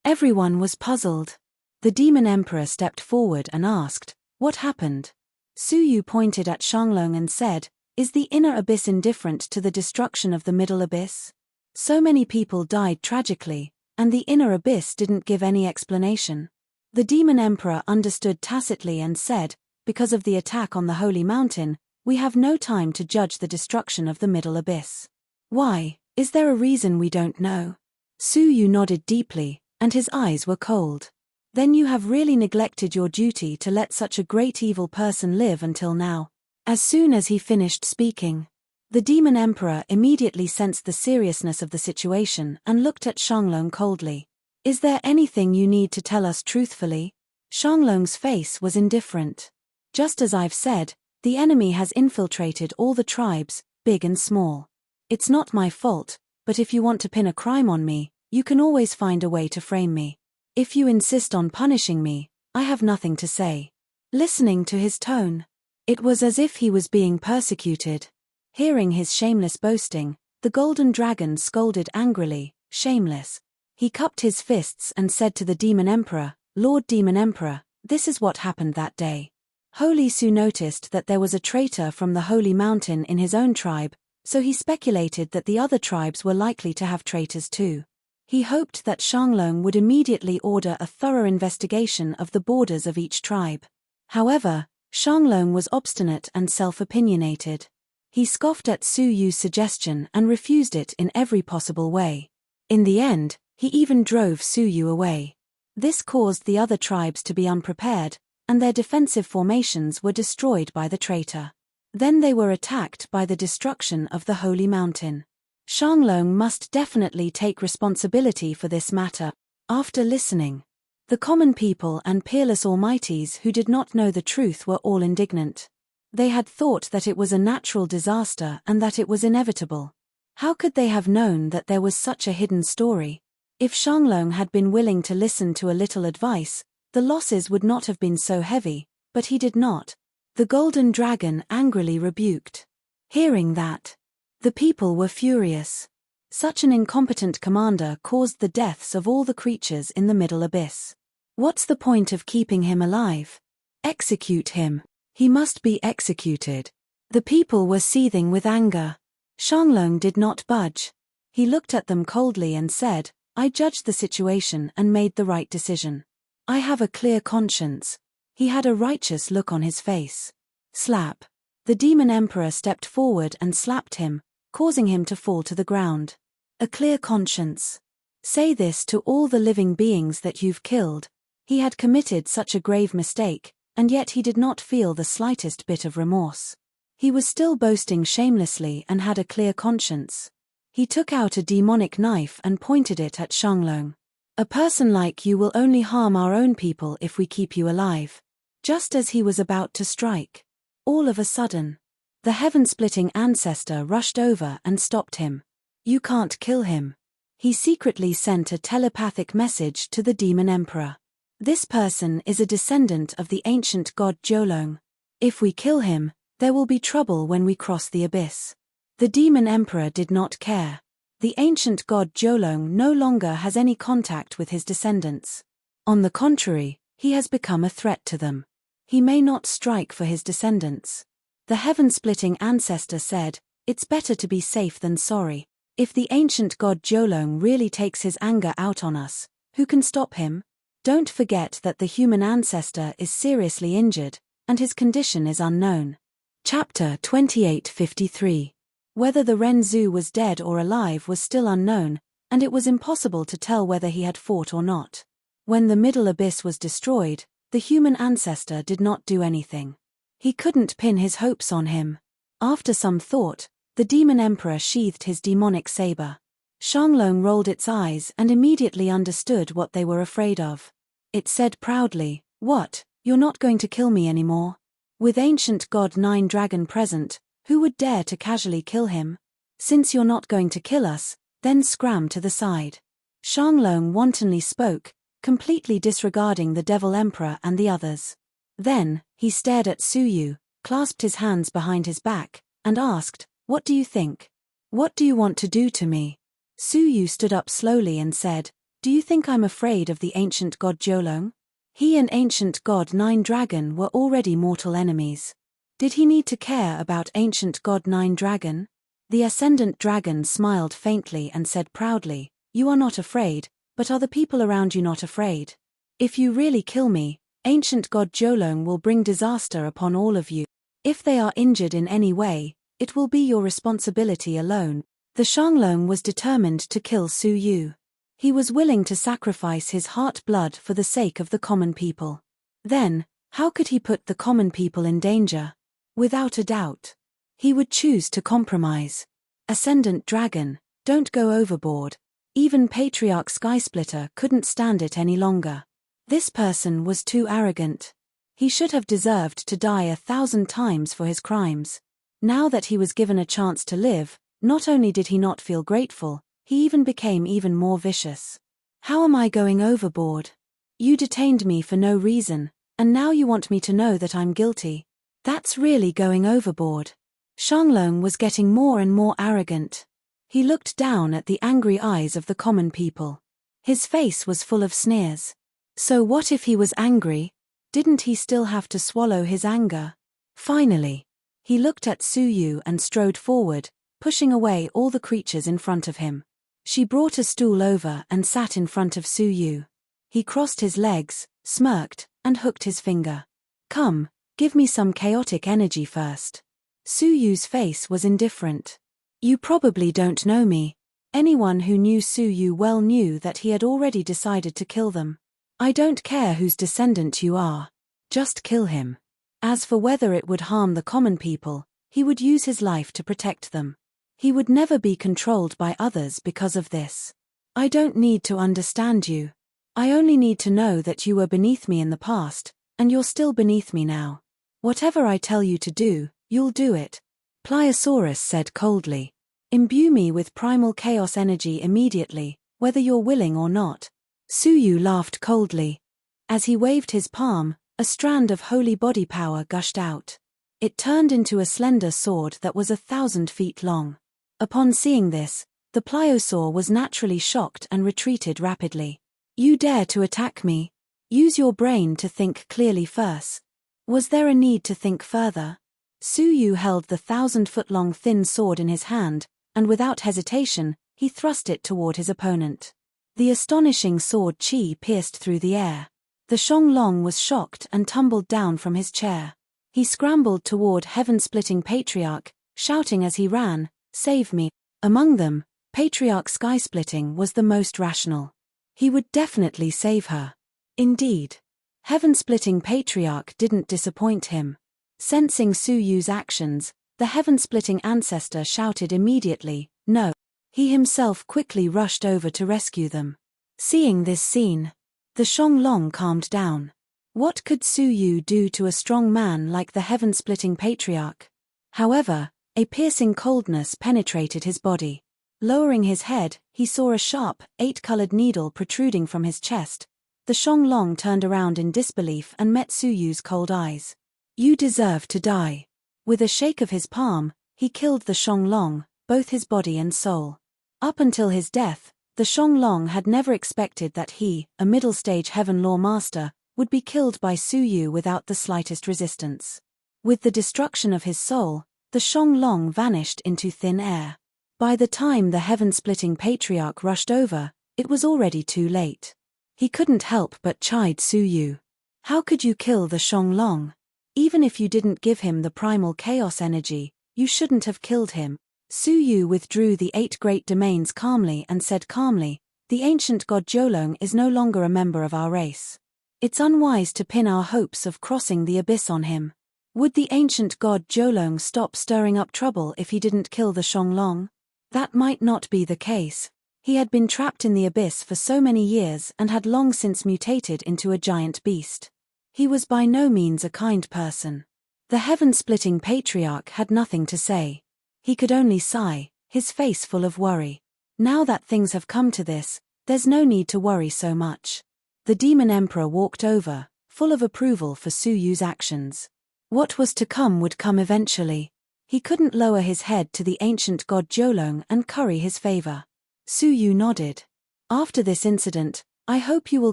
Speaker 1: Everyone was puzzled. The demon emperor stepped forward and asked, what happened? Suyu pointed at Shanglong and said, is the inner abyss indifferent to the destruction of the Middle Abyss? So many people died tragically, and the inner abyss didn't give any explanation. The demon emperor understood tacitly and said, because of the attack on the Holy Mountain, we have no time to judge the destruction of the Middle Abyss. Why, is there a reason we don't know? Suyu nodded deeply, and his eyes were cold. Then you have really neglected your duty to let such a great evil person live until now. As soon as he finished speaking, the demon emperor immediately sensed the seriousness of the situation and looked at Shanglong coldly. Is there anything you need to tell us truthfully? Shanglong's face was indifferent. Just as I've said, the enemy has infiltrated all the tribes, big and small. It's not my fault, but if you want to pin a crime on me, you can always find a way to frame me. If you insist on punishing me, I have nothing to say. Listening to his tone, it was as if he was being persecuted. Hearing his shameless boasting, the golden dragon scolded angrily, shameless. He cupped his fists and said to the demon emperor, Lord Demon Emperor, this is what happened that day. Holy Su noticed that there was a traitor from the Holy Mountain in his own tribe, so he speculated that the other tribes were likely to have traitors too. He hoped that Shanglong would immediately order a thorough investigation of the borders of each tribe. However, Shanglong was obstinate and self-opinionated. He scoffed at Suyu's suggestion and refused it in every possible way. In the end, he even drove Suyu away. This caused the other tribes to be unprepared, and their defensive formations were destroyed by the traitor. Then they were attacked by the destruction of the Holy Mountain. Shanglong must definitely take responsibility for this matter. After listening, the common people and peerless almighties who did not know the truth were all indignant. They had thought that it was a natural disaster and that it was inevitable. How could they have known that there was such a hidden story? If Shanglong had been willing to listen to a little advice, the losses would not have been so heavy, but he did not. The golden dragon angrily rebuked. Hearing that, the people were furious. Such an incompetent commander caused the deaths of all the creatures in the Middle Abyss. What's the point of keeping him alive? Execute him. He must be executed. The people were seething with anger. Shanglong did not budge. He looked at them coldly and said, I judged the situation and made the right decision. I have a clear conscience. He had a righteous look on his face. Slap. The demon emperor stepped forward and slapped him, causing him to fall to the ground. A clear conscience. Say this to all the living beings that you've killed. He had committed such a grave mistake, and yet he did not feel the slightest bit of remorse. He was still boasting shamelessly and had a clear conscience. He took out a demonic knife and pointed it at Shanglong. A person like you will only harm our own people if we keep you alive. Just as he was about to strike, all of a sudden, the heaven-splitting ancestor rushed over and stopped him. You can't kill him. He secretly sent a telepathic message to the demon emperor. This person is a descendant of the ancient god Jolong. If we kill him, there will be trouble when we cross the abyss. The demon emperor did not care. The ancient god Jolong no longer has any contact with his descendants. On the contrary, he has become a threat to them. He may not strike for his descendants. The heaven-splitting ancestor said, it's better to be safe than sorry. If the ancient god Jolong really takes his anger out on us, who can stop him? Don't forget that the human ancestor is seriously injured, and his condition is unknown. Chapter 2853. Whether the Renzu was dead or alive was still unknown, and it was impossible to tell whether he had fought or not. When the Middle Abyss was destroyed, the human ancestor did not do anything. He couldn't pin his hopes on him. After some thought, the demon emperor sheathed his demonic saber. Shanglong rolled its eyes and immediately understood what they were afraid of. It said proudly, What, you're not going to kill me anymore? With ancient god Nine Dragon present, who would dare to casually kill him? Since you're not going to kill us, then scram to the side. Shanglong wantonly spoke, completely disregarding the Devil Emperor and the others. Then, he stared at Suyu, clasped his hands behind his back, and asked, What do you think? What do you want to do to me? Suyu stood up slowly and said, Do you think I'm afraid of the ancient god Jolong? He and ancient god Nine Dragon were already mortal enemies. Did he need to care about ancient god Nine Dragon? The ascendant dragon smiled faintly and said proudly, You are not afraid, but are the people around you not afraid? If you really kill me, ancient god Jolong will bring disaster upon all of you. If they are injured in any way, it will be your responsibility alone. The Shanglong was determined to kill Suyu. He was willing to sacrifice his heart blood for the sake of the common people. Then, how could he put the common people in danger? Without a doubt, he would choose to compromise. Ascendant Dragon, don't go overboard. Even Patriarch Skysplitter couldn't stand it any longer. This person was too arrogant. He should have deserved to die 1,000 times for his crimes. Now that he was given a chance to live, not only did he not feel grateful, he even became even more vicious. How am I going overboard? You detained me for no reason, and now you want me to know that I'm guilty. That's really going overboard. Shanglong was getting more and more arrogant. He looked down at the angry eyes of the common people. His face was full of sneers. So what if he was angry? Didn't he still have to swallow his anger? Finally, he looked at Suyu and strode forward, pushing away all the creatures in front of him. She brought a stool over and sat in front of Suyu. He crossed his legs, smirked, and hooked his finger. Come, give me some chaotic energy first. Suyu's face was indifferent. You probably don't know me. Anyone who knew Suyu well knew that he had already decided to kill them. I don't care whose descendant you are. Just kill him. As for whether it would harm the common people, he would use his life to protect them. He would never be controlled by others because of this. I don't need to understand you. I only need to know that you were beneath me in the past, and you're still beneath me now. Whatever I tell you to do, you'll do it. Pliosaurus said coldly. Imbue me with primal chaos energy immediately, whether you're willing or not. Suyu laughed coldly. As he waved his palm, a strand of holy body power gushed out. It turned into a slender sword that was 1,000 feet long. Upon seeing this, The pliosaur was naturally shocked and retreated rapidly. You dare to attack me? Use your brain to think clearly first. Was there a need to think further? Su Yu held the 1,000-foot-long thin sword in his hand, and without hesitation, he thrust it toward his opponent. The astonishing sword chi pierced through the air. The Xianglong was shocked and tumbled down from his chair. He scrambled toward Heaven-Splitting Patriarch, shouting as he ran, "Save me!" Among them, Patriarch Sky-Splitting was the most rational. He would definitely save her. Indeed. Heaven-Splitting Patriarch didn't disappoint him. Sensing Su Yu's actions, the Heaven-Splitting ancestor shouted immediately, "No!" He himself quickly rushed over to rescue them. Seeing this scene, the Xianglong calmed down. What could Su Yu do to a strong man like the Heaven-Splitting Patriarch? However, a piercing coldness penetrated his body. Lowering his head, he saw a sharp, 8-colored needle protruding from his chest. The Xianglong turned around in disbelief and met Su Yu's cold eyes. "You deserve to die." With a shake of his palm, he killed the Xianglong, both his body and soul. Up until his death, the Xianglong had never expected that he, a middle-stage Heaven Law Master, would be killed by Su Yu without the slightest resistance. With the destruction of his soul, the Xianglong vanished into thin air. By the time the Heaven-Splitting Patriarch rushed over, it was already too late. He couldn't help but chide Su Yu. How could you kill the Xianglong? Even if you didn't give him the primal chaos energy, you shouldn't have killed him. Su Yu withdrew the 8 great domains calmly and said calmly, "The ancient god Jiulong is no longer a member of our race. It's unwise to pin our hopes of crossing the abyss on him." Would the ancient god Jiulong stop stirring up trouble if he didn't kill the Xianglong? That might not be the case. He had been trapped in the abyss for so many years and had long since mutated into a giant beast. He was by no means a kind person. The Heaven-Splitting Patriarch had nothing to say. He could only sigh, his face full of worry. Now that things have come to this, there's no need to worry so much. The Demon Emperor walked over, full of approval for Su Yu's actions. What was to come would come eventually. He couldn't lower his head to the ancient god Jiulong and curry his favor. Su Yu nodded. "After this incident, I hope you will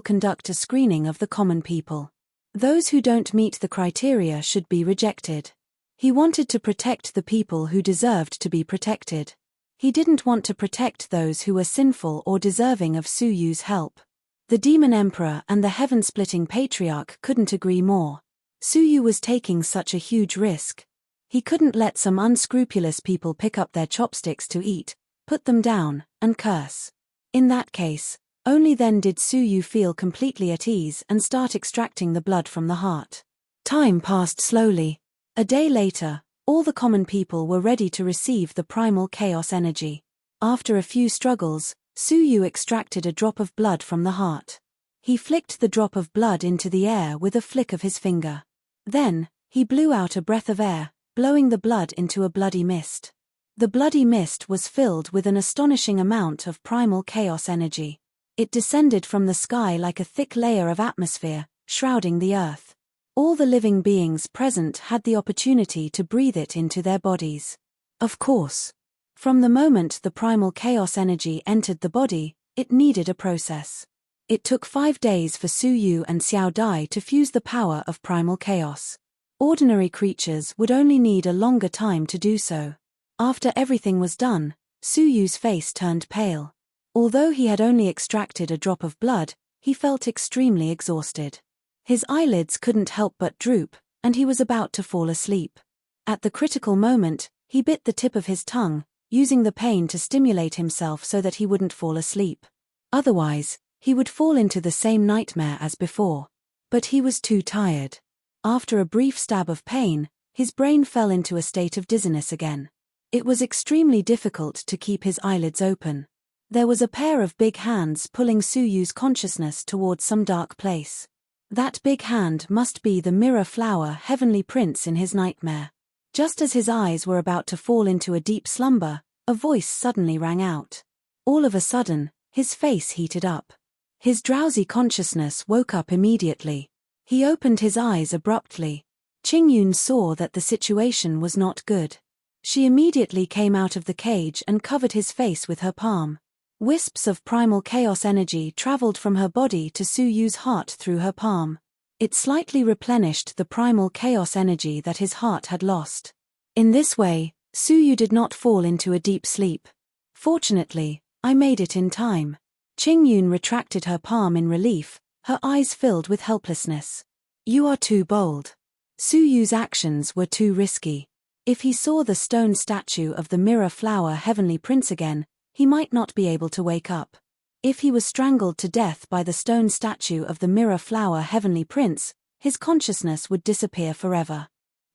Speaker 1: conduct a screening of the common people. Those who don't meet the criteria should be rejected." He wanted to protect the people who deserved to be protected. He didn't want to protect those who were sinful or deserving of Su Yu's help. The Demon Emperor and the Heaven-Splitting Patriarch couldn't agree more. Su Yu was taking such a huge risk. He couldn't let some unscrupulous people pick up their chopsticks to eat, put them down, and curse. In that case, only then did Su Yu feel completely at ease and start extracting the blood from the heart. Time passed slowly. A day later, all the common people were ready to receive the primal chaos energy. After a few struggles, Su Yu extracted a drop of blood from the heart. He flicked the drop of blood into the air with a flick of his finger. Then, he blew out a breath of air, blowing the blood into a bloody mist. The bloody mist was filled with an astonishing amount of primal chaos energy. It descended from the sky like a thick layer of atmosphere, shrouding the earth. All the living beings present had the opportunity to breathe it into their bodies. Of course. From the moment the primal chaos energy entered the body, it needed a process. It took 5 days for Su Yu and Xiao Dai to fuse the power of primal chaos. Ordinary creatures would only need a longer time to do so. After everything was done, Su Yu's face turned pale. Although he had only extracted a drop of blood, he felt extremely exhausted. His eyelids couldn't help but droop, and he was about to fall asleep. At the critical moment, he bit the tip of his tongue, using the pain to stimulate himself so that he wouldn't fall asleep. Otherwise, he would fall into the same nightmare as before. But he was too tired. After a brief stab of pain, his brain fell into a state of dizziness again. It was extremely difficult to keep his eyelids open. There was a pair of big hands pulling Su Yu's consciousness towards some dark place. That big hand must be the mirror flower heavenly prince in his nightmare. Just as his eyes were about to fall into a deep slumber, a voice suddenly rang out. All of a sudden, his face heated up. His drowsy consciousness woke up immediately. He opened his eyes abruptly. Qingyun saw that the situation was not good. She immediately came out of the cage and covered his face with her palm. Wisps of primal chaos energy traveled from her body to Su Yu's heart through her palm. It slightly replenished the primal chaos energy that his heart had lost. In this way, Su Yu did not fall into a deep sleep. Fortunately, I made it in time. Qingyun retracted her palm in relief, her eyes filled with helplessness. You are too bold. Su Yu's actions were too risky. If he saw the stone statue of the mirror flower heavenly prince again, he might not be able to wake up. If he was strangled to death by the stone statue of the mirror flower heavenly prince, his consciousness would disappear forever.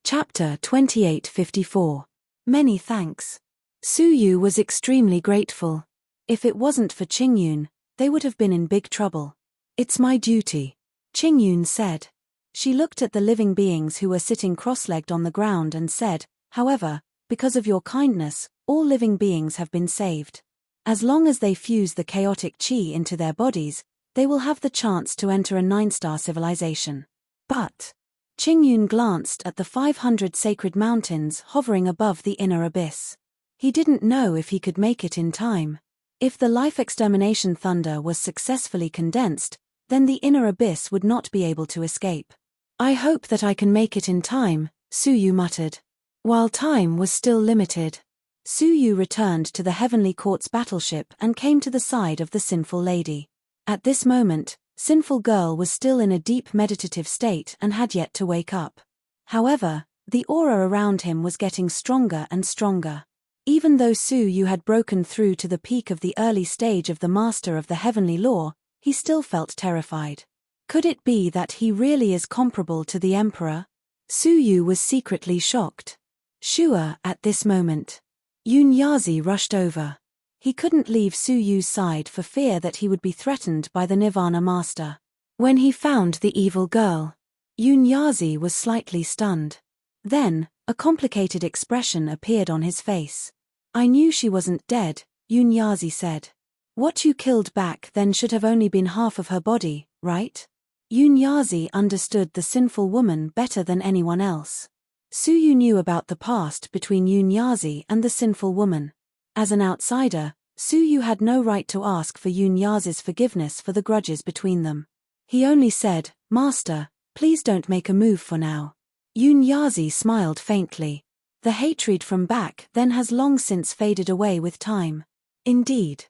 Speaker 1: Chapter 2854. Many thanks. Su Yu was extremely grateful. If it wasn't for Qingyun, they would have been in big trouble. It's my duty, Qingyun said. She looked at the living beings who were sitting cross-legged on the ground and said, however, because of your kindness, all living beings have been saved. As long as they fuse the chaotic qi into their bodies, they will have the chance to enter a 9-star civilization. But Qingyun glanced at the 500 sacred mountains hovering above the inner abyss. He didn't know if he could make it in time. If the life extermination thunder was successfully condensed, then the inner abyss would not be able to escape. I hope that I can make it in time, Su Yu muttered. While time was still limited, Su Yu returned to the Heavenly Court's battleship and came to the side of the sinful lady. At this moment, Sinful Girl was still in a deep meditative state and had yet to wake up. However, the aura around him was getting stronger and stronger. Even though Su Yu had broken through to the peak of the early stage of the Master of the Heavenly Law, he still felt terrified. Could it be that he really is comparable to the Emperor? Su Yu was secretly shocked. Sure, at this moment. Yunyazi rushed over. He couldn't leave Su Yu's side for fear that he would be threatened by the Nirvana Master. When he found the evil girl, Yunyazi was slightly stunned. Then, a complicated expression appeared on his face. I knew she wasn't dead, Yunyazi said. What you killed back then should have only been half of her body, right? Yunyazi understood the sinful woman better than anyone else. Su Yu knew about the past between Yunyazi and the sinful woman. As an outsider, Su Yu had no right to ask for Yunyazi's forgiveness for the grudges between them. He only said, Master, please don't make a move for now. Yunyazi smiled faintly. The hatred from back then has long since faded away with time. Indeed.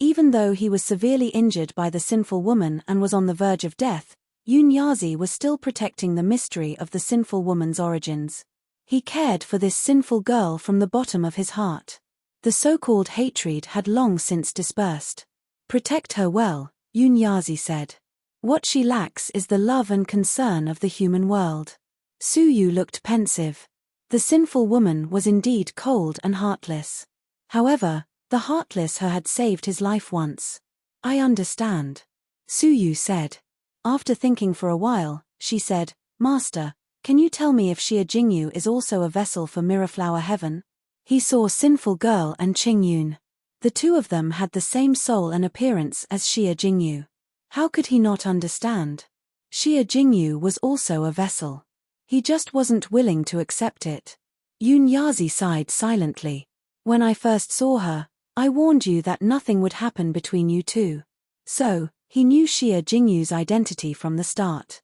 Speaker 1: Even though he was severely injured by the sinful woman and was on the verge of death, Yunyazi was still protecting the mystery of the sinful woman's origins. He cared for this sinful girl from the bottom of his heart. The so-called hatred had long since dispersed. Protect her well, Yunyazi said. What she lacks is the love and concern of the human world. Su Yu looked pensive. The sinful woman was indeed cold and heartless. However, the heartless her had saved his life once. I understand, Su Yu said. After thinking for a while, she said, Master, can you tell me if Xia Jingyu is also a vessel for Mirrorflower Heaven? He saw Sinful Girl and Qingyun. The two of them had the same soul and appearance as Xia Jingyu. How could he not understand? Xia Jingyu was also a vessel. He just wasn't willing to accept it. Yunyazi sighed silently. When I first saw her, I warned you that nothing would happen between you two. So, he knew Xia Jingyu's identity from the start.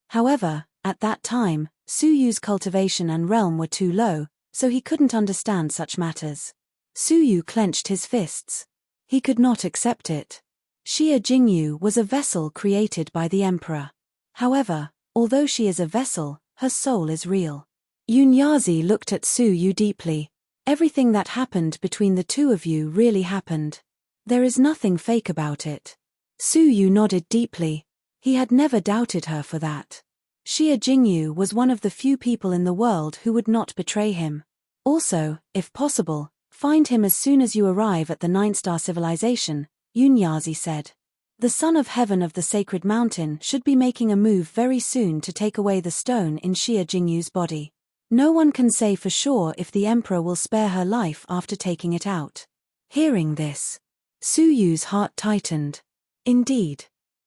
Speaker 1: However, at that time, Su Yu's cultivation and realm were too low, so he couldn't understand such matters. Su Yu clenched his fists. He could not accept it. Xia Jingyu was a vessel created by the Emperor. However, although she is a vessel, her soul is real. Yunyazi looked at Su Yu deeply. Everything that happened between the two of you really happened. There is nothing fake about it. Su Yu nodded deeply. He had never doubted her for that. Xia Jingyu was one of the few people in the world who would not betray him. Also, if possible, find him as soon as you arrive at the 9-star civilization, Yunyazi said. The Son of Heaven of the Sacred Mountain should be making a move very soon to take away the stone in Xia Jingyu's body. No one can say for sure if the Emperor will spare her life after taking it out. Hearing this, Su Yu's heart tightened. Indeed.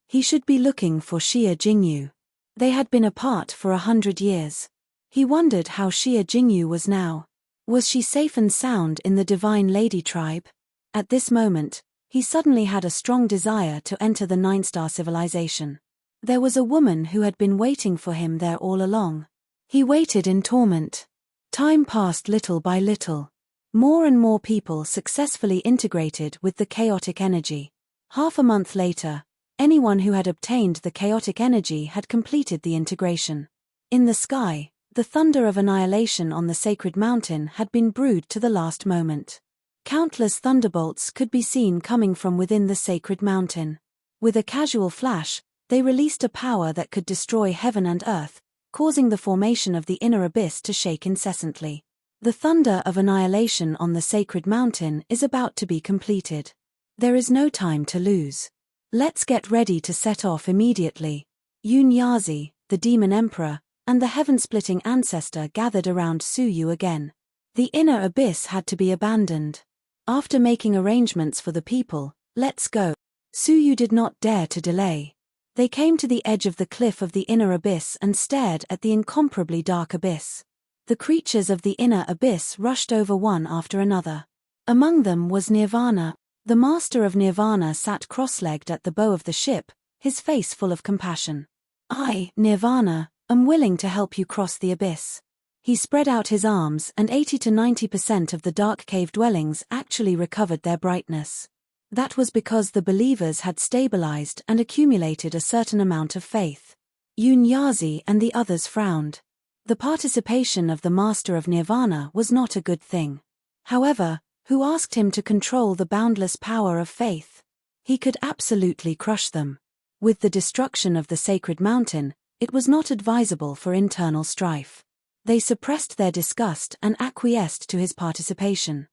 Speaker 1: He should be looking for Xia Jingyu. They had been apart for 100 years. He wondered how Xia Jingyu was now. Was she safe and sound in the Divine Lady tribe? At this moment, he suddenly had a strong desire to enter the Nine-Star civilization. There was a woman who had been waiting for him there all along. He waited in torment. Time passed little by little. More and more people successfully integrated with the chaotic energy. Half a month later, anyone who had obtained the chaotic energy had completed the integration. In the sky, the thunder of annihilation on the sacred mountain had been brewed to the last moment. Countless thunderbolts could be seen coming from within the sacred mountain. With a casual flash, they released a power that could destroy heaven and earth, causing the formation of the inner abyss to shake incessantly. The thunder of annihilation on the sacred mountain is about to be completed. There is no time to lose. Let's get ready to set off immediately. Yunyazi, the demon emperor, and the heaven-splitting ancestor gathered around Suyu again. The inner abyss had to be abandoned. After making arrangements for the people, let's go. Suyu did not dare to delay. They came to the edge of the cliff of the inner abyss and stared at the incomparably dark abyss. The creatures of the inner abyss rushed over one after another. Among them was Nirvana. The master of Nirvana sat cross-legged at the bow of the ship, his face full of compassion. I, Nirvana, am willing to help you cross the abyss. He spread out his arms and 80 to 90% of the dark cave dwellings actually recovered their brightness. That was because the believers had stabilized and accumulated a certain amount of faith. Yunyazi and the others frowned. The participation of the master of Nirvana was not a good thing. However, who asked him to control the boundless power of faith? He could absolutely crush them. With the destruction of the sacred mountain, it was not advisable for internal strife. They suppressed their disgust and acquiesced to his participation.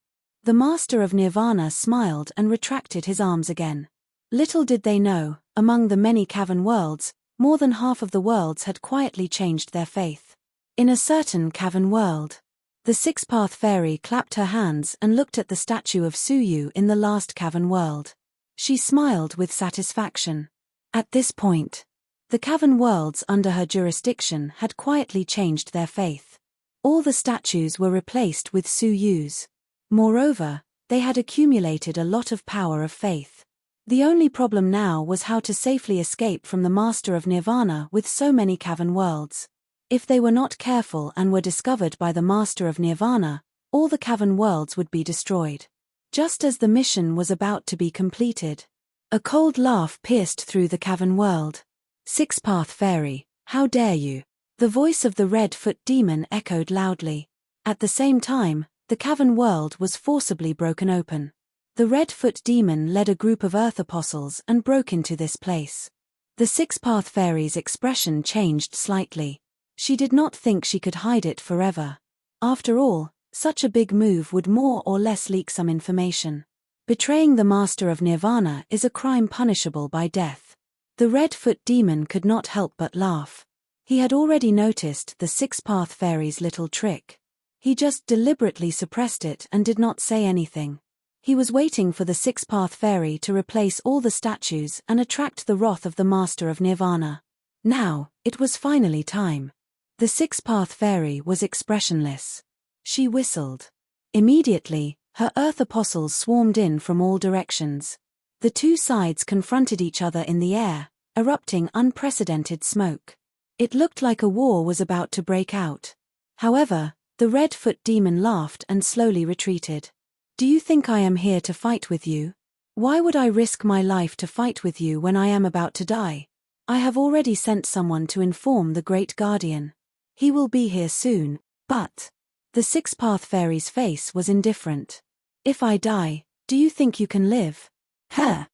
Speaker 1: The master of Nirvana smiled and retracted his arms again. Little did they know, among the many cavern worlds, more than half of the worlds had quietly changed their faith. In a certain cavern world, the six-path fairy clapped her hands and looked at the statue of Suyu in the last cavern world. She smiled with satisfaction. At this point, the cavern worlds under her jurisdiction had quietly changed their faith. All the statues were replaced with Suyus. Moreover, they had accumulated a lot of power of faith. The only problem now was how to safely escape from the master of Nirvana with so many cavern worlds. If they were not careful and were discovered by the master of Nirvana, all the cavern worlds would be destroyed. Just as the mission was about to be completed, a cold laugh pierced through the cavern world. Six-path fairy, how dare you? The voice of the red-foot demon echoed loudly. At the same time, the cavern world was forcibly broken open. The red-foot demon led a group of earth apostles and broke into this place. The six-path fairy's expression changed slightly. She did not think she could hide it forever. After all, such a big move would more or less leak some information. Betraying the master of Nirvana is a crime punishable by death. The red-foot demon could not help but laugh. He had already noticed the six-path fairy's little trick. He just deliberately suppressed it and did not say anything. He was waiting for the six-path fairy to replace all the statues and attract the wrath of the master of Nirvana. Now, it was finally time. The six-path fairy was expressionless. She whistled. Immediately, her earth apostles swarmed in from all directions. The two sides confronted each other in the air, erupting unprecedented smoke. It looked like a war was about to break out. However, the red-foot demon laughed and slowly retreated. Do you think I am here to fight with you? Why would I risk my life to fight with you when I am about to die? I have already sent someone to inform the Great Guardian. He will be here soon, but... The six-path fairy's face was indifferent. If I die, do you think you can live? Huh.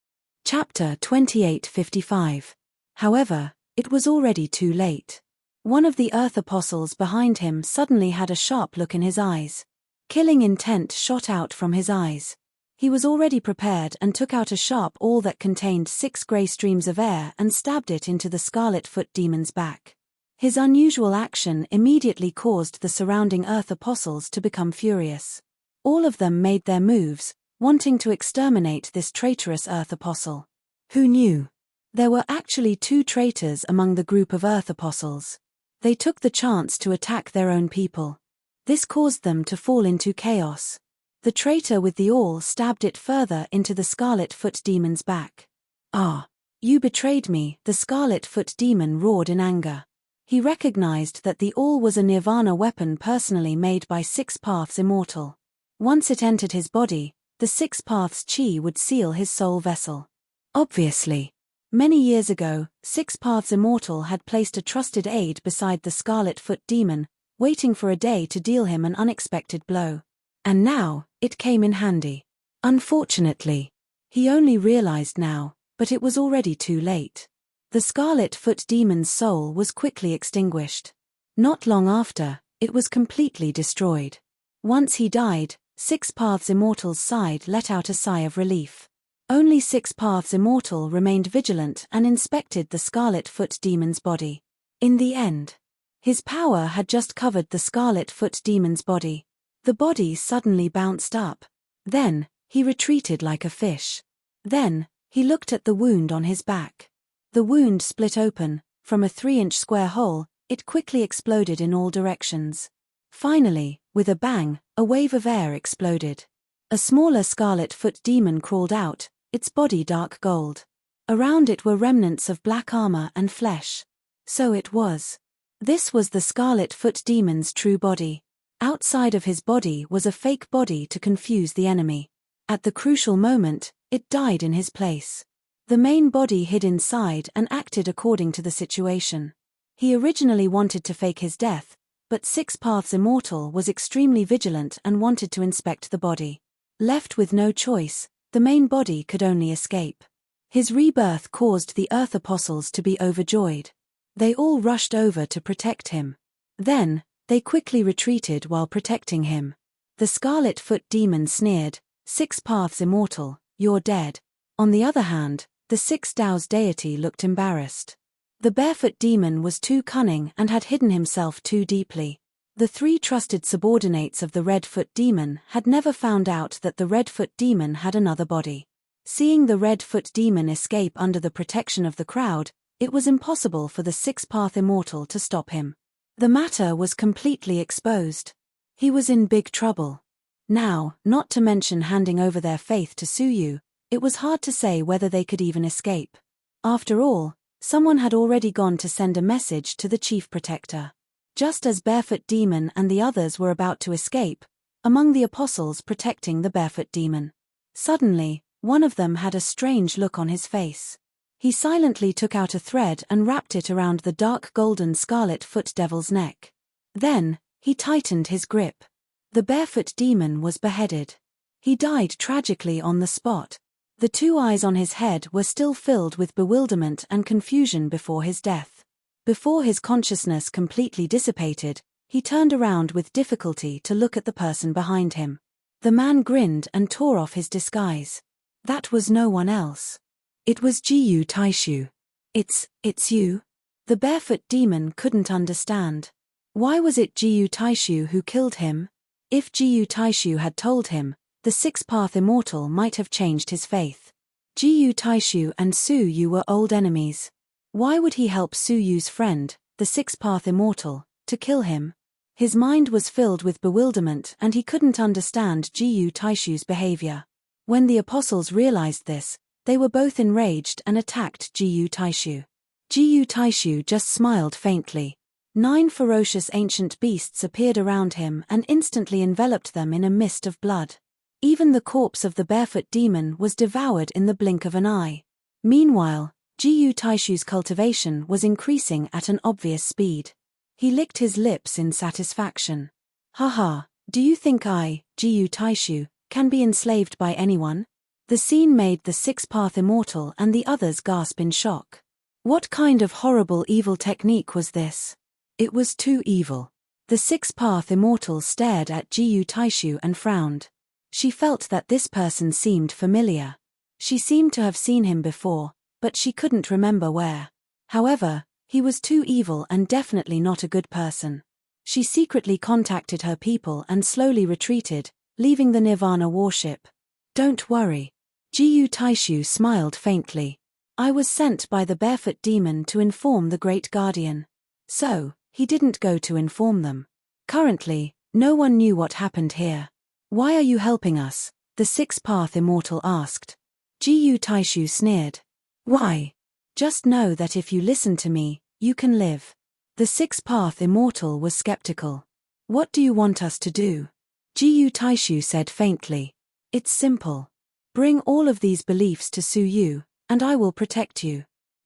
Speaker 1: Chapter 2855. However, it was already too late. One of the earth apostles behind him suddenly had a sharp look in his eyes. Killing intent shot out from his eyes. He was already prepared and took out a sharp awl that contained 6 grey streams of air and stabbed it into the scarlet foot demon's back. His unusual action immediately caused the surrounding earth apostles to become furious. All of them made their moves, wanting to exterminate this traitorous earth apostle. Who knew? There were actually 2 traitors among the group of earth apostles. They took the chance to attack their own people. This caused them to fall into chaos. The traitor with the awl stabbed it further into the Scarlet Foot Demon's back. "Ah! You betrayed me," the Scarlet Foot Demon roared in anger. He recognized that the awl was a Nirvana weapon personally made by Six Paths Immortal. Once it entered his body, the Six Paths Chi would seal his soul vessel. Obviously. Many years ago, Six Paths Immortal had placed a trusted aide beside the Scarlet Foot Demon, waiting for a day to deal him an unexpected blow. And now, it came in handy. Unfortunately. He only realized now, but it was already too late. The Scarlet Foot Demon's soul was quickly extinguished. Not long after, it was completely destroyed. Once he died, Six Paths Immortal's side let out a sigh of relief. Only Six Paths Immortal remained vigilant and inspected the Scarlet Foot Demon's body. In the end, his power had just covered the Scarlet Foot Demon's body. The body suddenly bounced up. Then, he retreated like a fish. Then, he looked at the wound on his back. The wound split open. From a 3-inch square hole, it quickly exploded in all directions. Finally, with a bang, a wave of air exploded. A smaller Scarlet Foot Demon crawled out, its body dark gold. Around it were remnants of black armor and flesh. So it was. This was the Scarlet Foot Demon's true body. Outside of his body was a fake body to confuse the enemy. At the crucial moment, it died in his place. The main body hid inside and acted according to the situation. He originally wanted to fake his death, but Six Paths Immortal was extremely vigilant and wanted to inspect the body. Left with no choice, the main body could only escape. His rebirth caused the Earth Apostles to be overjoyed. They all rushed over to protect him. Then, they quickly retreated while protecting him. The Scarlet Foot Demon sneered, "Six Paths Immortal, you're dead." On the other hand, the Six Tao's deity looked embarrassed. The Barefoot Demon was too cunning and had hidden himself too deeply. The 3 trusted subordinates of the Redfoot Demon had never found out that the Redfoot Demon had another body. Seeing the Redfoot Demon escape under the protection of the crowd, it was impossible for the Six Path Immortal to stop him. The matter was completely exposed. He was in big trouble. Now, not to mention handing over their faith to Suyu, it was hard to say whether they could even escape. After all, someone had already gone to send a message to the Chief Protector. Just as Barefoot Demon and the others were about to escape, among the apostles protecting the Barefoot Demon, suddenly, one of them had a strange look on his face. He silently took out a thread and wrapped it around the dark golden Scarlet Foot Devil's neck. Then, he tightened his grip. The Barefoot Demon was beheaded. He died tragically on the spot. The 2 eyes on his head were still filled with bewilderment and confusion before his death. Before his consciousness completely dissipated, he turned around with difficulty to look at the person behind him. The man grinned and tore off his disguise. That was no one else. It was Jiyu Taishu. It's you? The Barefoot Demon couldn't understand. Why was it Jiyu Taishu who killed him? If Jiyu Taishu had told him, the Six Path Immortal might have changed his faith. Jiyu Taishu and Suyu were old enemies. Why would he help Suyu's friend, the Six Path Immortal, to kill him? His mind was filled with bewilderment and he couldn't understand Jiyu Taishu's behavior. When the apostles realized this, they were both enraged and attacked Jiyu Taishu. Jiyu Taishu just smiled faintly. 9 ferocious ancient beasts appeared around him and instantly enveloped them in a mist of blood. Even the corpse of the Barefoot Demon was devoured in the blink of an eye. Meanwhile, Jiyu Taishu's cultivation was increasing at an obvious speed. He licked his lips in satisfaction. Haha, do you think I, Jiyu Taishu, can be enslaved by anyone? The scene made the Six Path Immortal and the others gasp in shock. What kind of horrible evil technique was this? It was too evil. The Six Path Immortal stared at Jiyu Taishu and frowned. She felt that this person seemed familiar. She seemed to have seen him before, but she couldn't remember where. However, he was too evil and definitely not a good person. She secretly contacted her people and slowly retreated, leaving the Nirvana warship. Don't worry. Jiyu Taishu smiled faintly. I was sent by the Barefoot Demon to inform the Great Guardian. So, he didn't go to inform them. Currently, No one knew what happened here. Why are you helping us? The Sixth Path Immortal asked. Gu Taishu sneered. Why? Just know that if you listen to me, you can live. The Sixth Path Immortal was skeptical. What do you want us to do? Gu Taishu said faintly. It's simple. Bring all of these beliefs to Su Yu, and I will protect you.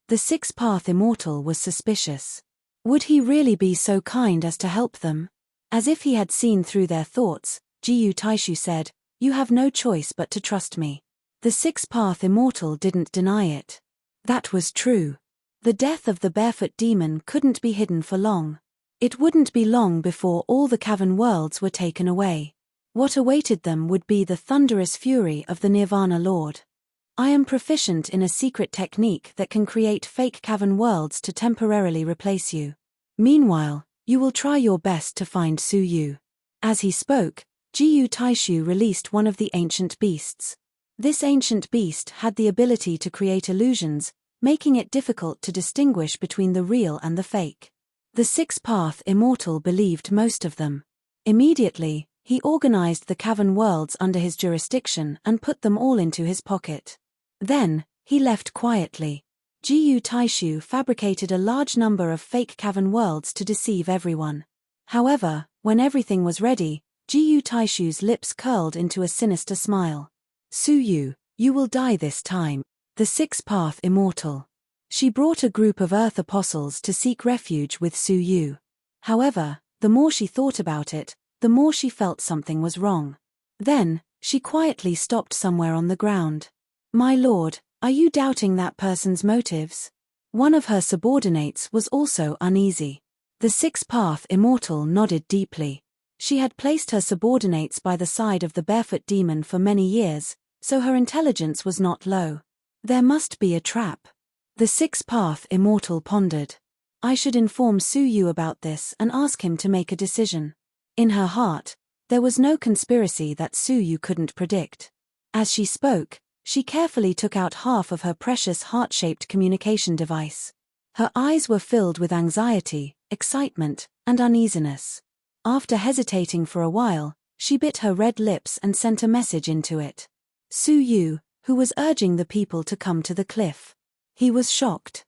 Speaker 1: The Sixth Path Immortal was suspicious. Would he really be so kind as to help them? As if he had seen through their thoughts, Gu Taishu said, You have no choice but to trust me. The Sixth Path Immortal didn't deny it. That was true. The death of the barefoot demon couldn't be hidden for long. It wouldn't be long before all the cavern worlds were taken away. What awaited them would be the thunderous fury of the Nirvana Lord. I am proficient in a secret technique that can create fake cavern worlds to temporarily replace you. Meanwhile, you will try your best to find Su Yu. As he spoke, Gu Taishu released one of the ancient beasts. This ancient beast had the ability to create illusions, making it difficult to distinguish between the real and the fake. The Sixth Path Immortal believed most of them. Immediately, he organized the cavern worlds under his jurisdiction and put them all into his pocket. Then, he left quietly. Gu Taishu fabricated a large number of fake cavern worlds to deceive everyone. However, when everything was ready, Gu Taishu's lips curled into a sinister smile. Su Yu, you will die this time. The Sixth Path Immortal. She brought a group of Earth Apostles to seek refuge with Su Yu. However, the more she thought about it, the more she felt something was wrong. Then, she quietly stopped somewhere on the ground. My lord, are you doubting that person's motives? One of her subordinates was also uneasy. The Sixth Path Immortal nodded deeply. She had placed her subordinates by the side of the barefoot demon for many years, so her intelligence was not low. There must be a trap. The Sixth Path Immortal pondered. I should inform Su Yu about this and ask him to make a decision. In her heart, there was no conspiracy that Su Yu couldn't predict. As she spoke, she carefully took out half of her precious heart-shaped communication device. Her eyes were filled with anxiety, excitement, and uneasiness. After hesitating for a while, she bit her red lips and sent a message into it. Su Yu, who was urging the people to come to the cliff. He was shocked.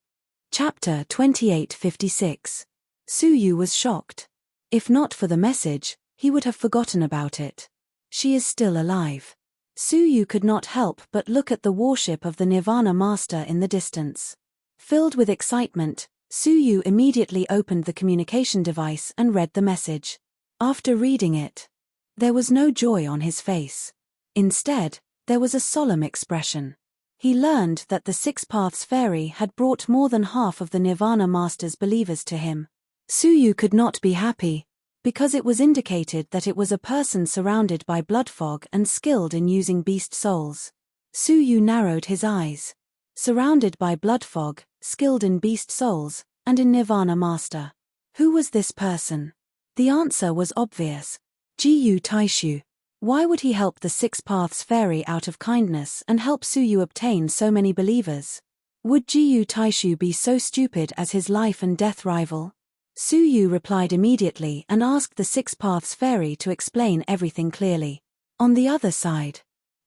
Speaker 1: Chapter 2856. Su Yu was shocked. If not for the message, he would have forgotten about it. She is still alive. Su Yu could not help but look at the warship of the Nirvana Master in the distance. Filled with excitement, Su Yu immediately opened the communication device and read the message. After reading it, there was no joy on his face. Instead, there was a solemn expression. He learned that the Six Paths Fairy had brought more than half of the Nirvana Master's believers to him. Su Yu could not be happy, because it was indicated that it was a person surrounded by blood fog and skilled in using beast souls. Su Yu narrowed his eyes. Surrounded by blood fog, skilled in beast souls, and in Nirvana Master. Who was this person? The answer was obvious. Gu Taishu. Why would he help the Six Paths Fairy out of kindness and help Su Yu obtain so many believers? Would Gu Taishu be so stupid as his life and death rival? Su Yu replied immediately and asked the Six Paths Fairy to explain everything clearly. On the other side,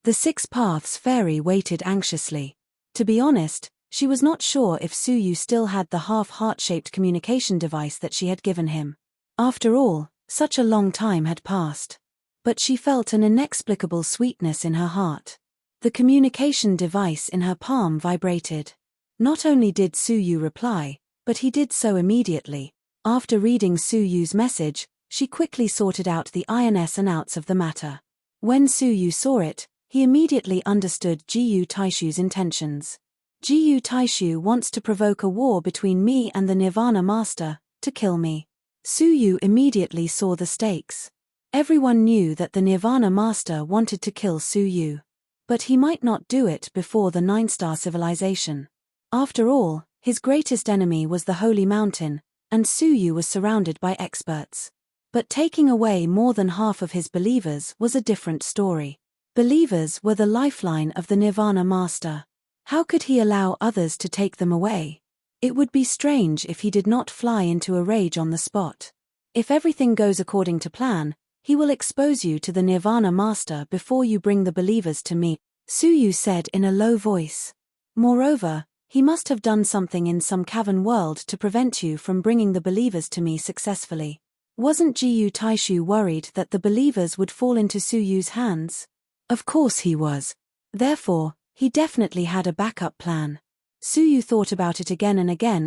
Speaker 1: the Six Paths Fairy waited anxiously. To be honest, she was not sure if Su Yu still had the half-heart-shaped communication device that she had given him. After all, such a long time had passed. But she felt an inexplicable sweetness in her heart. The communication device in her palm vibrated. Not only did Su Yu reply, but he did so immediately. After reading Su Yu's message, she quickly sorted out the ins and outs of the matter. When Su Yu saw it, he immediately understood Gu Taishu's intentions. Gu Taishu wants to provoke a war between me and the Nirvana Master, to kill me. Su Yu immediately saw the stakes. Everyone knew that the Nirvana Master wanted to kill Su Yu. But he might not do it before the Nine-Star Civilization. After all, his greatest enemy was the Holy Mountain, and Su Yu was surrounded by experts. But taking away more than half of his believers was a different story. Believers were the lifeline of the Nirvana Master. How could he allow others to take them away? It would be strange if he did not fly into a rage on the spot. If everything goes according to plan, He will expose you to the Nirvana Master before you bring the believers to me, Suyu said in a low voice. Moreover, he must have done something in some cavern world to prevent you from bringing the believers to me successfully. Wasn't Jiyu Taishu worried that the believers would fall into Suyu's hands? Of course he was. Therefore, he definitely had a backup plan. Suyu thought about it again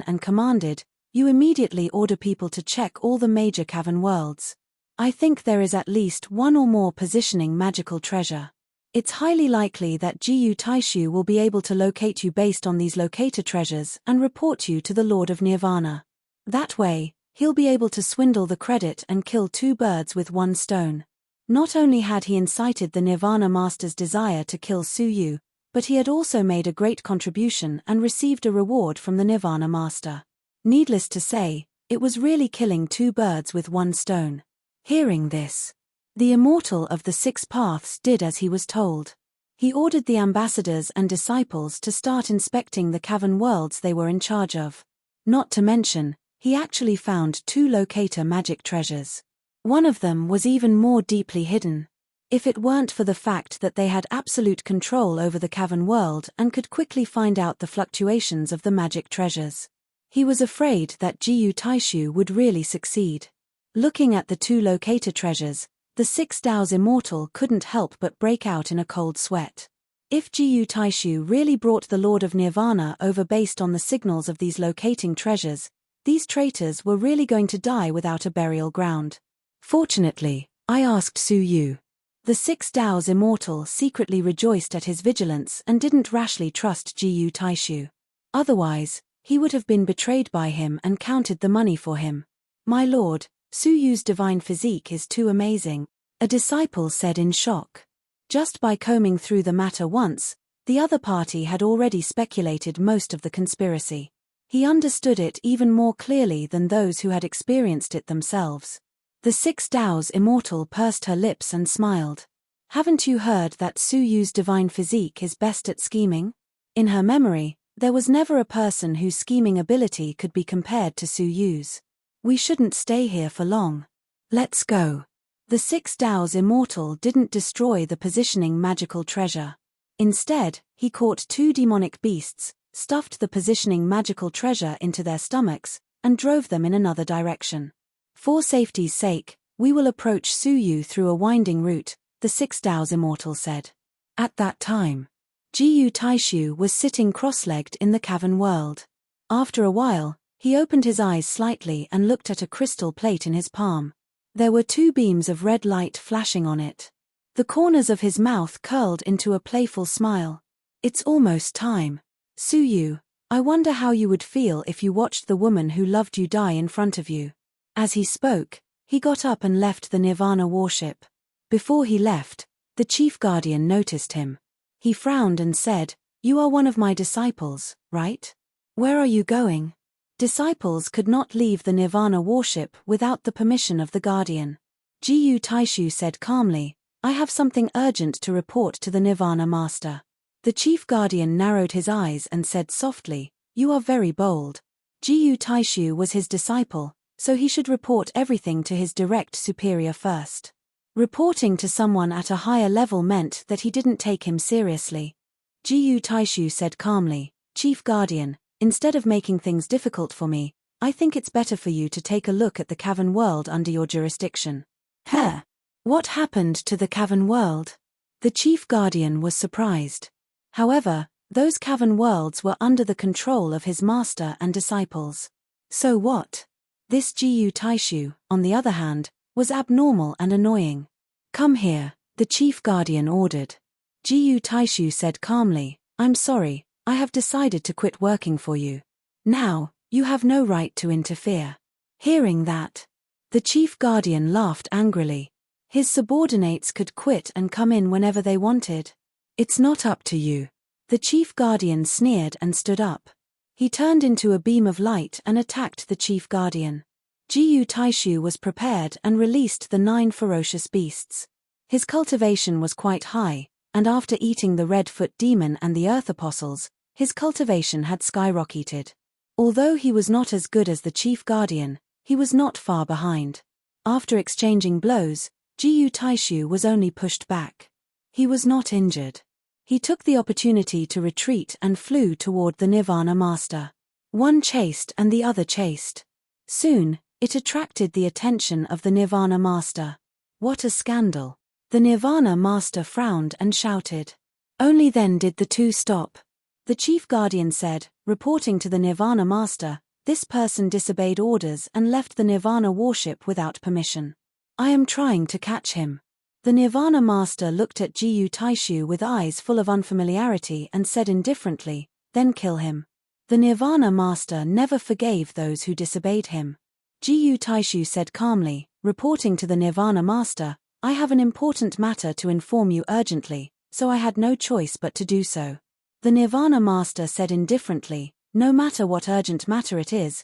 Speaker 1: and commanded, "You immediately order people to check all the major cavern worlds. I think there is at least one or more positioning magical treasure. It's highly likely that Jiyu Taishu will be able to locate you based on these locator treasures and report you to the Lord of Nirvana. That way, he'll be able to swindle the credit and kill two birds with one stone." Not only had he incited the Nirvana Master's desire to kill Suyu, but he had also made a great contribution and received a reward from the Nirvana Master. Needless to say, it was really killing two birds with one stone. Hearing this, the immortal of the six paths did as he was told. He ordered the ambassadors and disciples to start inspecting the cavern worlds they were in charge of. Not to mention, he actually found two locator magic treasures. One of them was even more deeply hidden. If it weren't for the fact that they had absolute control over the cavern world and could quickly find out the fluctuations of the magic treasures, he was afraid that Jiyu Taishu would really succeed. Looking at the two locator treasures, the Six Tao's immortal couldn't help but break out in a cold sweat. If Jiyu Taishu really brought the Lord of Nirvana over based on the signals of these locating treasures, these traitors were really going to die without a burial ground. Fortunately, I asked Suyu. The Six Tao's immortal secretly rejoiced at his vigilance and didn't rashly trust Jiyu Taishu. Otherwise, he would have been betrayed by him and counted the money for him. "My lord, Suyu's divine physique is too amazing," a disciple said in shock. Just by combing through the matter once, the other party had already speculated most of the conspiracy. He understood it even more clearly than those who had experienced it themselves. The Six Tao's immortal pursed her lips and smiled. "Haven't you heard that Suyu's divine physique is best at scheming?" In her memory, there was never a person whose scheming ability could be compared to Suyu's. "We shouldn't stay here for long. Let's go." The Six Tao's immortal didn't destroy the positioning magical treasure. Instead, he caught two demonic beasts, stuffed the positioning magical treasure into their stomachs, and drove them in another direction. "For safety's sake, we will approach Suyu through a winding route," the Six Tao's immortal said. At that time, Jiyu Taishu was sitting cross-legged in the cavern world. After a while, he opened his eyes slightly and looked at a crystal plate in his palm. There were two beams of red light flashing on it. The corners of his mouth curled into a playful smile. "It's almost time. Suyu, I wonder how you would feel if you watched the woman who loved you die in front of you." As he spoke, he got up and left the Nirvana warship. Before he left, the chief guardian noticed him. He frowned and said, "You are one of my disciples, right? Where are you going?" Disciples could not leave the Nirvana warship without the permission of the guardian. Jiyu Taishu said calmly, "I have something urgent to report to the Nirvana Master." The chief guardian narrowed his eyes and said softly, "You are very bold." Jiyu Taishu was his disciple, so he should report everything to his direct superior first. Reporting to someone at a higher level meant that he didn't take him seriously. Jiyu Taishu said calmly, "Chief Guardian, instead of making things difficult for me, I think it's better for you to take a look at the cavern world under your jurisdiction." "Huh? What happened to the cavern world?" The chief guardian was surprised. However, those cavern worlds were under the control of his master and disciples. So what? This Jiyu Taishu, on the other hand, was abnormal and annoying. "Come here," the chief guardian ordered. Jiyu Taishu said calmly, "I'm sorry, I have decided to quit working for you. Now, you have no right to interfere." Hearing that, the chief guardian laughed angrily. His subordinates could quit and come in whenever they wanted. "It's not up to you." The chief guardian sneered and stood up. He turned into a beam of light and attacked the chief guardian. Jiyu Taishu was prepared and released the 9 ferocious beasts. His cultivation was quite high, and after eating the Red-Foot Demon and the Earth Apostles, his cultivation had skyrocketed. Although he was not as good as the chief guardian, he was not far behind. After exchanging blows, Jiyu Taishu was only pushed back. He was not injured. He took the opportunity to retreat and flew toward the Nirvana Master. One chased and the other chased. Soon, it attracted the attention of the Nirvana Master. What a scandal! The Nirvana Master frowned and shouted. Only then did the two stop. The Chief Guardian said, reporting to the Nirvana Master, "This person disobeyed orders and left the Nirvana warship without permission. I am trying to catch him." The Nirvana Master looked at Jiyu Taishu with eyes full of unfamiliarity and said indifferently, "Then kill him." The Nirvana Master never forgave those who disobeyed him. Jiyu Taishu said calmly, reporting to the Nirvana Master, "I have an important matter to inform you urgently, so I had no choice but to do so." The Nirvana Master said indifferently, "No matter what urgent matter it is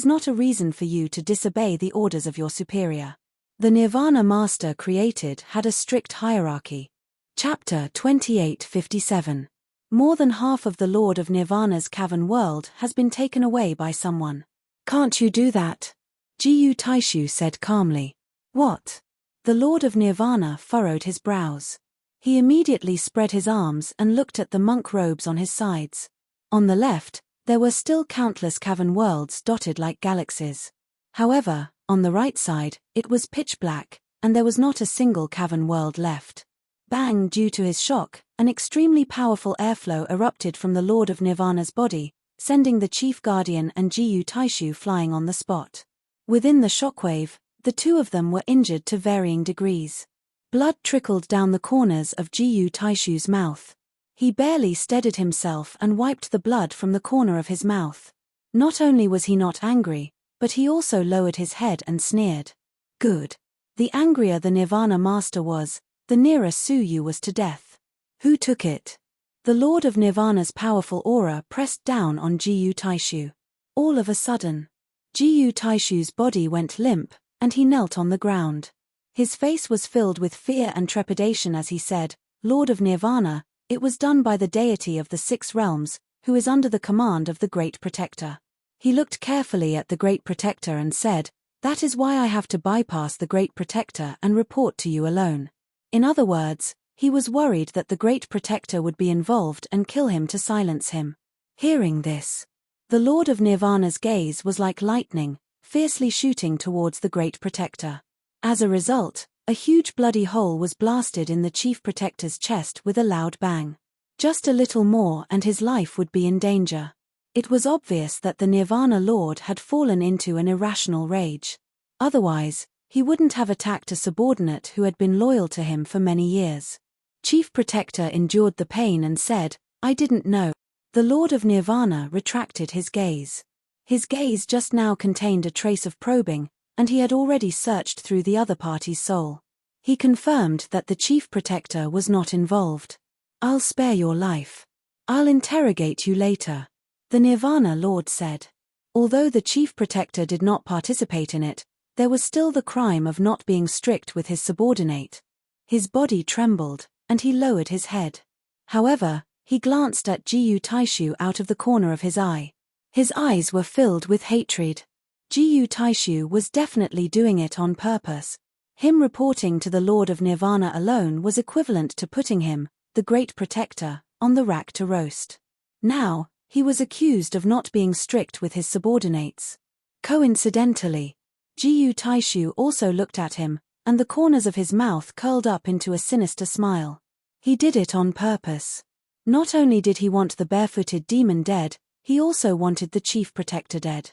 Speaker 1: not a reason for you to disobey the orders of your superior." The Nirvana Master created had a strict hierarchy. Chapter 2857. More than half of the Lord of Nirvana's cavern world has been taken away by someone. "Can't you do that?" Jiyu Taishu said calmly. "What?" The Lord of Nirvana furrowed his brows. He immediately spread his arms and looked at the monk robes on his sides. On the left, there were still countless cavern worlds dotted like galaxies. However, on the right side, it was pitch black, and there was not a single cavern world left. Bang! Due to his shock, an extremely powerful airflow erupted from the Lord of Nirvana's body, sending the Chief Guardian and Jiyu Taishu flying on the spot. Within the shockwave, the two of them were injured to varying degrees. Blood trickled down the corners of Jiyu Taishu's mouth. He barely steadied himself and wiped the blood from the corner of his mouth. Not only was he not angry, but he also lowered his head and sneered. Good. The angrier the Nirvana Master was, the nearer Suyu was to death. Who took it? The Lord of Nirvana's powerful aura pressed down on Jiyu Taishu. All of a sudden, Jiyu Taishu's body went limp, and he knelt on the ground. His face was filled with fear and trepidation as he said, "Lord of Nirvana, it was done by the deity of the six realms, who is under the command of the Great Protector." He looked carefully at the Great Protector and said, "That is why I have to bypass the Great Protector and report to you alone." In other words, he was worried that the Great Protector would be involved and kill him to silence him. Hearing this, the Lord of Nirvana's gaze was like lightning, fiercely shooting towards the Great Protector. As a result, a huge bloody hole was blasted in the Chief Protector's chest with a loud bang. Just a little more and his life would be in danger. It was obvious that the Nirvana Lord had fallen into an irrational rage. Otherwise, he wouldn't have attacked a subordinate who had been loyal to him for many years. Chief Protector endured the pain and said, "I didn't know." The Lord of Nirvana retracted his gaze. His gaze just now contained a trace of probing, and he had already searched through the other party's soul. He confirmed that the Chief Protector was not involved. "I'll spare your life. I'll interrogate you later," the Nirvana Lord said. Although the Chief Protector did not participate in it, there was still the crime of not being strict with his subordinate. His body trembled, and he lowered his head. However, he glanced at Jiyu Taishu out of the corner of his eye. His eyes were filled with hatred. Jiyu Taishu was definitely doing it on purpose. Him reporting to the Lord of Nirvana alone was equivalent to putting him, the Great Protector, on the rack to roast. Now, he was accused of not being strict with his subordinates. Coincidentally, Jiyu Taishu also looked at him, and the corners of his mouth curled up into a sinister smile. He did it on purpose. Not only did he want the barefooted demon dead, he also wanted the Chief Protector dead.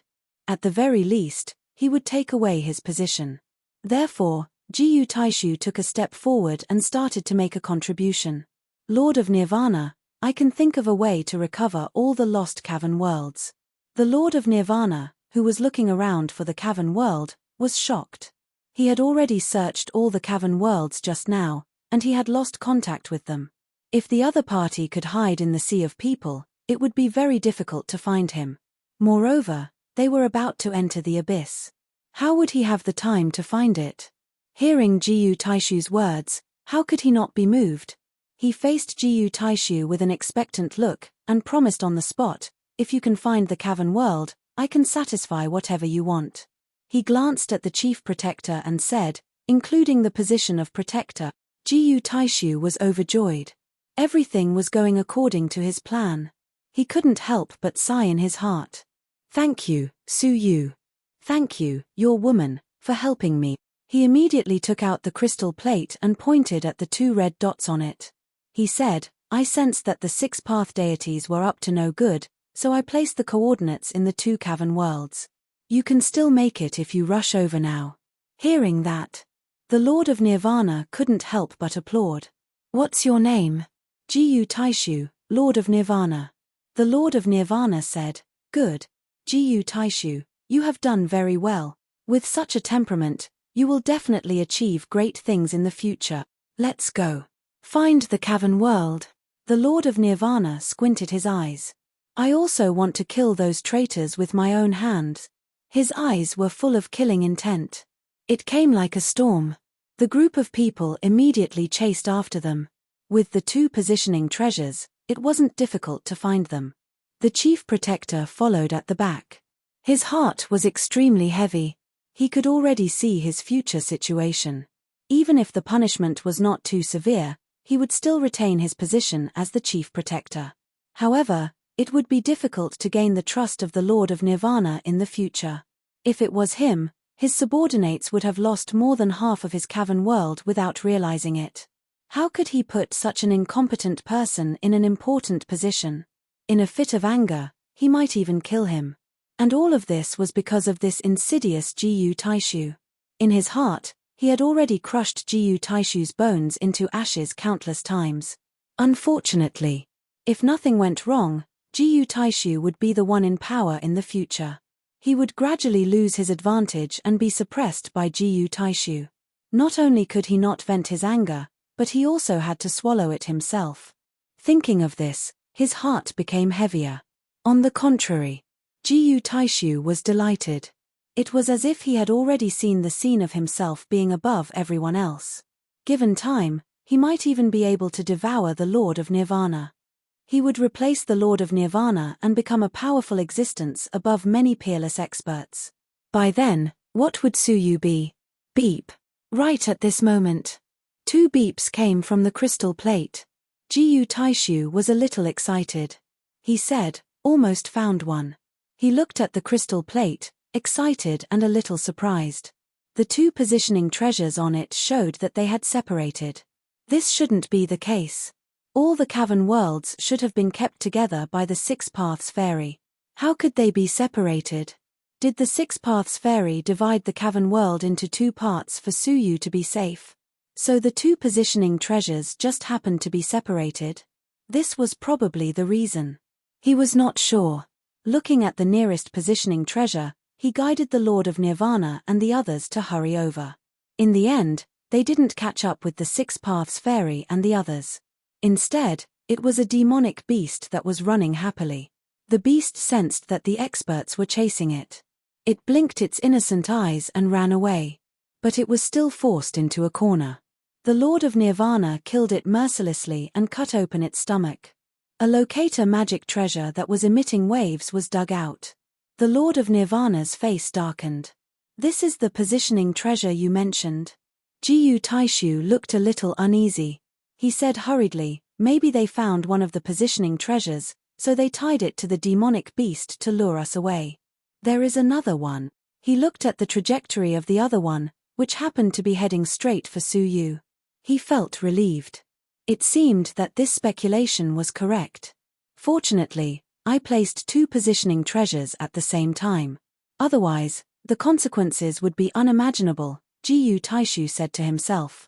Speaker 1: At the very least, he would take away his position. Therefore, Jiyu Taishu took a step forward and started to make a contribution. "Lord of Nirvana, I can think of a way to recover all the lost cavern worlds." The Lord of Nirvana, who was looking around for the cavern world, was shocked. He had already searched all the cavern worlds just now, and he had lost contact with them. If the other party could hide in the sea of people, it would be very difficult to find him. Moreover, they were about to enter the abyss. How would he have the time to find it? Hearing Jiyu Taishu's words, how could he not be moved? He faced Jiyu Taishu with an expectant look, and promised on the spot, "If you can find the cavern world, I can satisfy whatever you want." He glanced at the Chief Protector and said, including the position of protector. Jiyu Taishu was overjoyed. Everything was going according to his plan. He couldn't help but sigh in his heart. Thank you, Su Yu. Thank you, your woman, for helping me. He immediately took out the crystal plate and pointed at the 2 red dots on it. He said, I sensed that the 6 path deities were up to no good, so I placed the coordinates in the 2 cavern worlds. You can still make it if you rush over now. Hearing that, the Lord of Nirvana couldn't help but applaud. What's your name? Jiyu Taishu, Lord of Nirvana. The Lord of Nirvana said, Good. Jiyu Taishu, you have done very well. With such a temperament, you will definitely achieve great things in the future. Let's go. Find the cavern world. The Lord of Nirvana squinted his eyes. I also want to kill those traitors with my own hands. His eyes were full of killing intent. It came like a storm. The group of people immediately chased after them. With the 2 positioning treasures, it wasn't difficult to find them. The chief protector followed at the back. His heart was extremely heavy. He could already see his future situation. Even if the punishment was not too severe, he would still retain his position as the chief protector. However, it would be difficult to gain the trust of the Lord of Nirvana in the future. If it was him, his subordinates would have lost more than half of his cavern world without realizing it. How could he put such an incompetent person in an important position? In a fit of anger, he might even kill him. And all of this was because of this insidious Jiyu Taishu. In his heart, he had already crushed Jiyu Taishu's bones into ashes countless times. Unfortunately, if nothing went wrong, Jiyu Taishu would be the one in power in the future. He would gradually lose his advantage and be suppressed by Jiyu Taishu. Not only could he not vent his anger, but he also had to swallow it himself. Thinking of this, his heart became heavier. On the contrary, Jiyu Taishu was delighted. It was as if he had already seen the scene of himself being above everyone else. Given time, he might even be able to devour the Lord of Nirvana. He would replace the Lord of Nirvana and become a powerful existence above many peerless experts. By then, what would Su Yu be? Beep. Right at this moment. 2 beeps came from the crystal plate. Jiyu Taishu was a little excited. He said, almost found one. He looked at the crystal plate, excited and a little surprised. The 2 positioning treasures on it showed that they had separated. This shouldn't be the case. All the cavern worlds should have been kept together by the 6 Paths Fairy. How could they be separated? Did the 6 Paths Fairy divide the cavern world into 2 parts for Su Yu to be safe? So the 2 positioning treasures just happened to be separated? This was probably the reason. He was not sure. Looking at the nearest positioning treasure, he guided the Lord of Nirvana and the others to hurry over. In the end, they didn't catch up with the 6 Paths Fairy and the others. Instead, it was a demonic beast that was running happily. The beast sensed that the experts were chasing it. It blinked its innocent eyes and ran away. But it was still forced into a corner. The Lord of Nirvana killed it mercilessly and cut open its stomach. A locator magic treasure that was emitting waves was dug out. The Lord of Nirvana's face darkened. This is the positioning treasure you mentioned. Jiyu Taishu looked a little uneasy. He said hurriedly, maybe they found one of the positioning treasures, so they tied it to the demonic beast to lure us away. There is another one. He looked at the trajectory of the other one, which happened to be heading straight for Su Yu. He felt relieved. It seemed that this speculation was correct. Fortunately, I placed 2 positioning treasures at the same time. Otherwise, the consequences would be unimaginable, Jiyu Taishu said to himself.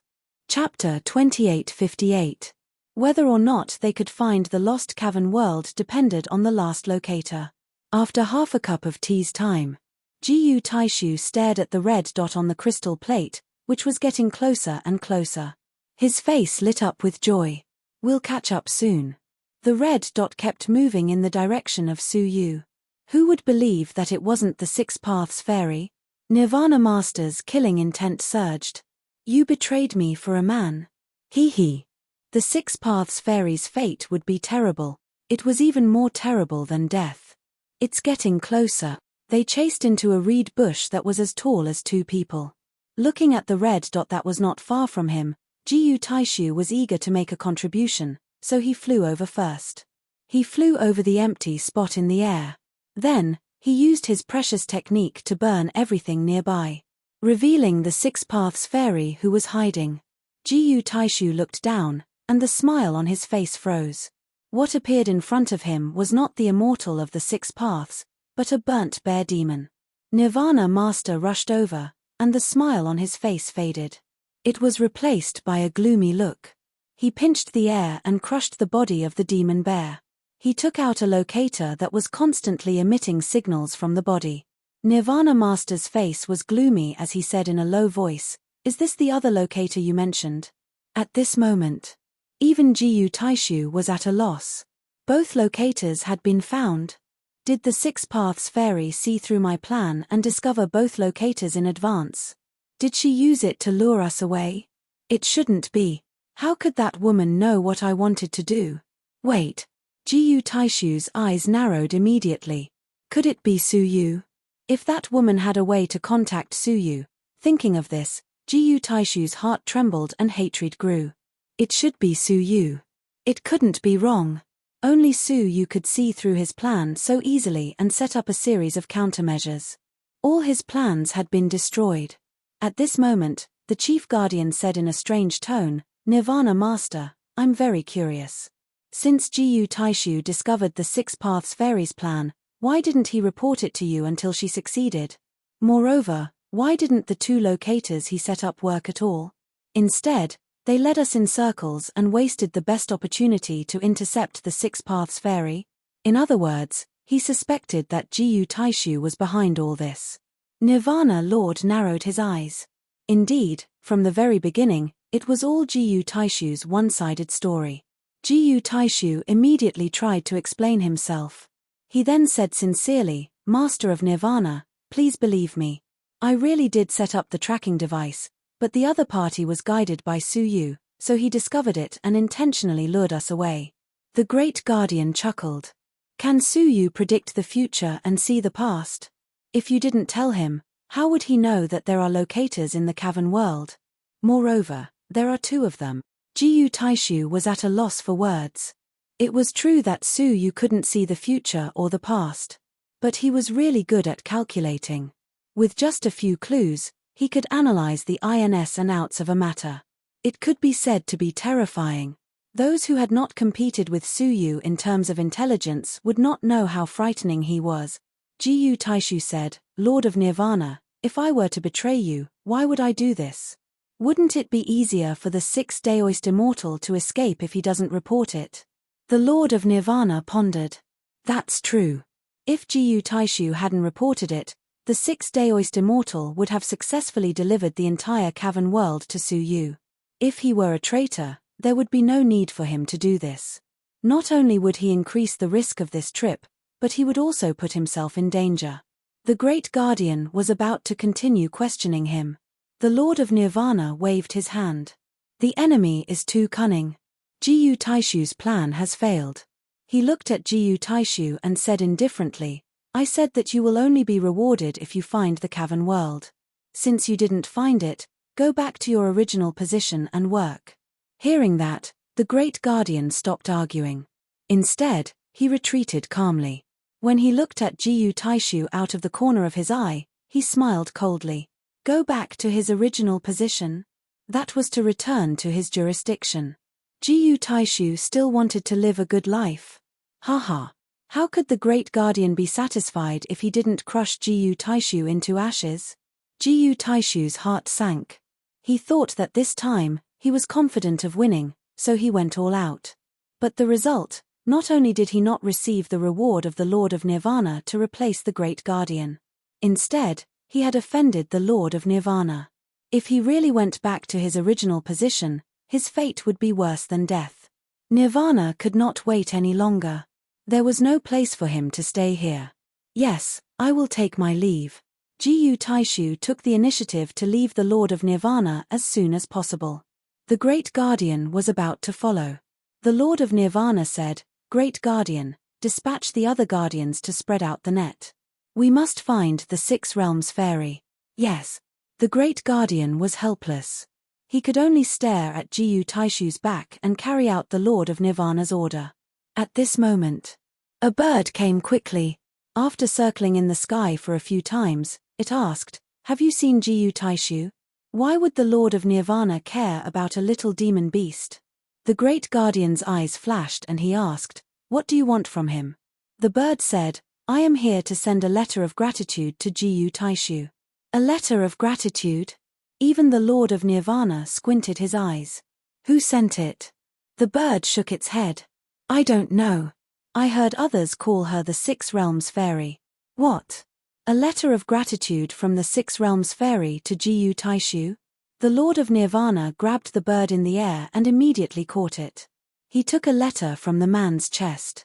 Speaker 1: Chapter 2858. Whether or not they could find the lost cavern world depended on the last locator. After half a cup of tea's time, Jiyu Taishu stared at the red dot on the crystal plate, which was getting closer and closer. His face lit up with joy. We'll catch up soon. The red dot kept moving in the direction of Su Yu. Who would believe that it wasn't the 6 Paths Fairy? Nirvana Master's killing intent surged. You betrayed me for a man. Hee hee. The 6 Paths Fairy's fate would be terrible. It was even more terrible than death. It's getting closer. They chased into a reed bush that was as tall as 2 people. Looking at the red dot that was not far from him, Jiyu Taishu was eager to make a contribution, so he flew over first. He flew over the empty spot in the air. Then, he used his precious technique to burn everything nearby, revealing the Six Paths fairy who was hiding. Jiyu Taishu looked down, and the smile on his face froze. What appeared in front of him was not the immortal of the Six Paths, but a burnt bear demon. Nirvana Master rushed over, and the smile on his face faded. It was replaced by a gloomy look. He pinched the air and crushed the body of the demon bear. He took out a locator that was constantly emitting signals from the body. Nirvana Master's face was gloomy as he said in a low voice, "Is this the other locator you mentioned?" At this moment, even Jiyu Taishu was at a loss. Both locators had been found. Did the Six Paths fairy see through my plan and discover both locators in advance? Did she use it to lure us away? It shouldn't be. How could that woman know what I wanted to do? Wait. Jiyu Taishu's eyes narrowed immediately. Could it be Su Yu? If that woman had a way to contact Su Yu, thinking of this, Jiyu Taishu's heart trembled and hatred grew. It should be Su Yu. It couldn't be wrong. Only Su Yu could see through his plan so easily and set up a series of countermeasures. All his plans had been destroyed. At this moment, the chief guardian said in a strange tone, "Nirvana Master, I'm very curious. Since Jiyu Taishu discovered the Six Paths fairy's plan, why didn't he report it to you until she succeeded? Moreover, why didn't the two locators he set up work at all? Instead, they led us in circles and wasted the best opportunity to intercept the Six Paths fairy." In other words, he suspected that Jiyu Taishu was behind all this. Nirvana Lord narrowed his eyes. Indeed, from the very beginning, it was all Jiyu Taishu's one-sided story. Jiyu Taishu immediately tried to explain himself. He then said sincerely, "Master of Nirvana, please believe me. I really did set up the tracking device, but the other party was guided by Su Yu, so he discovered it and intentionally lured us away." The great guardian chuckled. Can Su Yu predict the future and see the past? If you didn't tell him, how would he know that there are locators in the cavern world? Moreover, there are two of them. Jiyu Taishu was at a loss for words. It was true that Su Yu couldn't see the future or the past. But he was really good at calculating. With just a few clues, he could analyze the ins and outs of a matter. It could be said to be terrifying. Those who had not competed with Su Yu in terms of intelligence would not know how frightening he was. Jiyu Taishu said, "Lord of Nirvana, if I were to betray you, why would I do this? Wouldn't it be easier for the six-day-oist immortal to escape if he doesn't report it?" The Lord of Nirvana pondered. That's true. If Jiyu Taishu hadn't reported it, the six-day-oist immortal would have successfully delivered the entire cavern world to Su Yu. If he were a traitor, there would be no need for him to do this. Not only would he increase the risk of this trip, but he would also put himself in danger. The great guardian was about to continue questioning him. The Lord of Nirvana waved his hand. The enemy is too cunning. Jiyu Taishu's plan has failed. He looked at Jiyu Taishu and said indifferently, "I said that you will only be rewarded if you find the cavern world. Since you didn't find it, go back to your original position and work." Hearing that, the great guardian stopped arguing. Instead, he retreated calmly. When he looked at Jiyu Taishu out of the corner of his eye, he smiled coldly. Go back to his original position? That was to return to his jurisdiction. Jiyu Taishu still wanted to live a good life. Haha. How could the great guardian be satisfied if he didn't crush Jiyu Taishu into ashes? Jiyu Taishu's heart sank. He thought that this time, he was confident of winning, so he went all out. But the result, not only did he not receive the reward of the Lord of Nirvana to replace the great guardian. Instead, he had offended the Lord of Nirvana. If he really went back to his original position, his fate would be worse than death. Nirvana could not wait any longer. There was no place for him to stay here. Yes, I will take my leave. Jiyu Taishu took the initiative to leave the Lord of Nirvana as soon as possible. The great guardian was about to follow. The Lord of Nirvana said, "Great guardian, dispatch the other guardians to spread out the net. We must find the Six Realms fairy." Yes. The great guardian was helpless. He could only stare at Jiyu Taishu's back and carry out the Lord of Nirvana's order. At this moment, a bird came quickly. After circling in the sky for a few times, it asked, "Have you seen Jiyu Taishu? Why would the Lord of Nirvana care about a little demon beast?" The great guardian's eyes flashed and he asked, "What do you want from him?" The bird said, "I am here to send a letter of gratitude to Jiyu Taishu." A letter of gratitude? Even the Lord of Nirvana squinted his eyes. Who sent it? The bird shook its head. I don't know. I heard others call her the Six Realms Fairy. What? A letter of gratitude from the Six Realms Fairy to Jiyu Taishu? The Lord of Nirvana grabbed the bird in the air and immediately caught it. He took a letter from the man's chest.